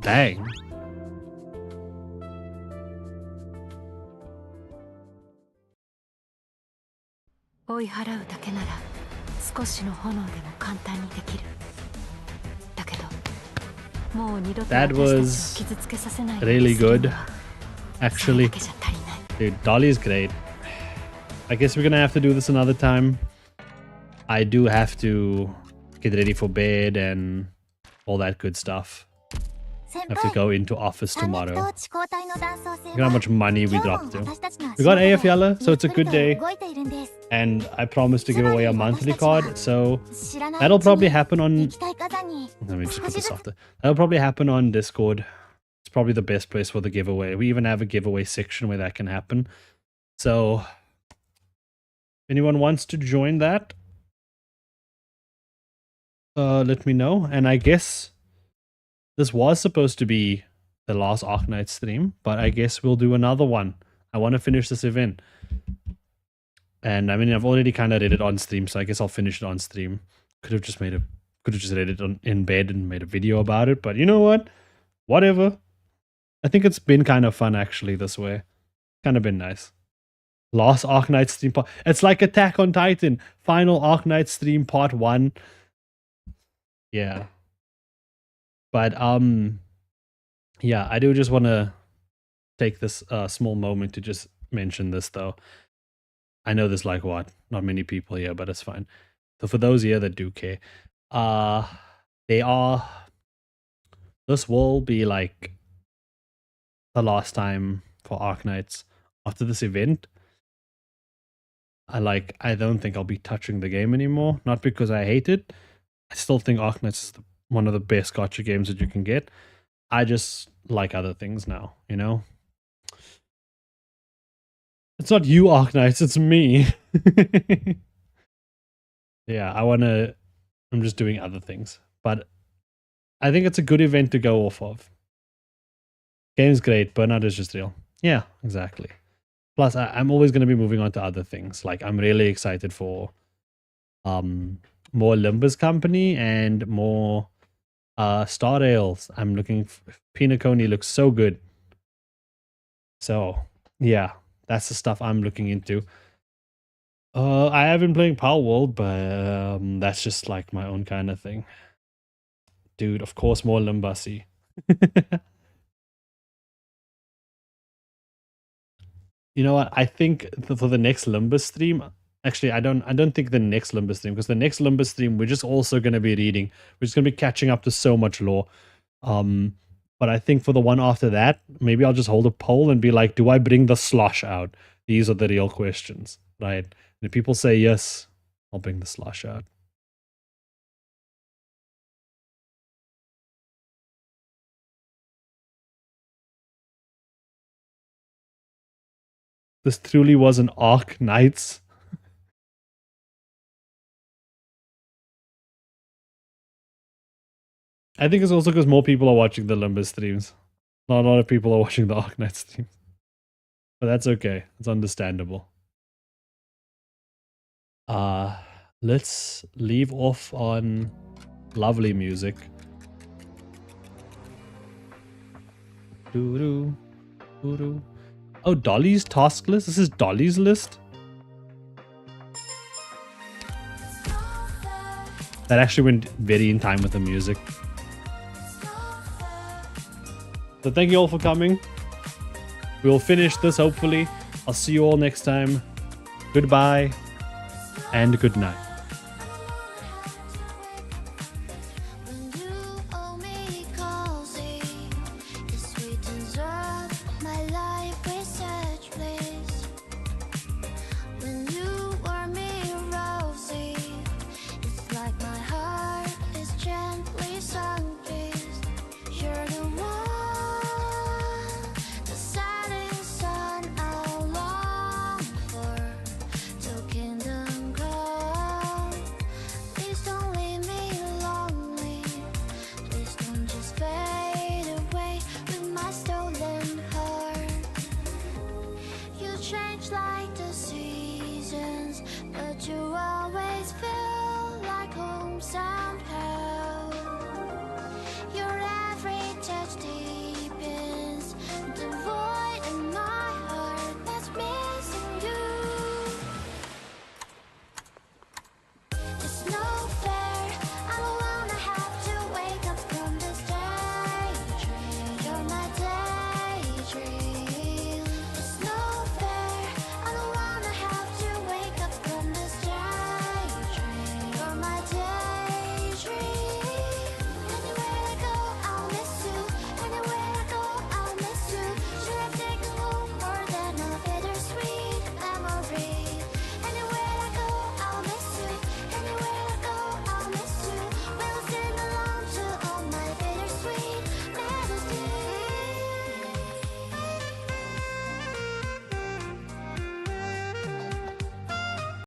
Bang. That was really good. Actually, dude, Dolly's great. I guess we're gonna have to do this another time. I do have to get ready for bed and all that good stuff. I have to go into office tomorrow. Look at how much money we dropped to. We got AF Yella, so it's a good day. And I promised to give away a monthly card, so that'll probably happen on... Let me just put this after. That'll probably happen on Discord. It's probably the best place for the giveaway. We even have a giveaway section where that can happen. So, if anyone wants to join that, let me know. And I guess this was supposed to be the last Arknights stream, but I guess we'll do another one. I want to finish this event. And I mean, I've already kind of read it on stream, so I guess I'll finish it on stream. Could have just read it in bed and made a video about it, but you know what? Whatever. I think it's been kind of fun actually this way. Kind of been nice. Last Arknights stream part. It's like Attack on Titan. Final Arknights stream part 1. Yeah. But yeah, I do just want to take this small moment to just mention this though. I know there's like what, not many people here, but it's fine. So for those here that do care, this will be like the last time for Arknights after this event. I don't think I'll be touching the game anymore. Not because I hate it. I still think Arknights is one of the best gacha games that you can get. I just like other things now, you know? It's not you, Arknights, it's me. Yeah, I'm just doing other things. But I think it's a good event to go off of. Game's great, burnout is just real. Yeah, exactly. Plus, I'm always going to be moving on to other things. Like, I'm really excited for more Limbus Company and more Star Rails. I'm looking... Pinaconi looks so good. So, yeah. That's the stuff I'm looking into. I have been playing Power World, but that's just like my own kind of thing. Dude, of course more Limbusy. You know what? I think for the next Limbus stream, actually I don't think the next Limbus stream, because the next Limbus stream we're just also going to be reading. We're just going to be catching up to so much lore. But I think for the one after that, maybe I'll just hold a poll and be like, do I bring the slosh out? These are the real questions, right? And if people say yes, I'll bring the slosh out. This truly was an Arknights. I think it's also because more people are watching the Limbus streams. Not a lot of people are watching the Arknights streams. But that's okay. It's understandable. Let's leave off on lovely music. Doo-doo, doo-doo. Oh, Dolly's task list? This is Dolly's list? That actually went very in time with the music. So thank you all for coming. We'll finish this hopefully. I'll see you all next time. Goodbye and good night.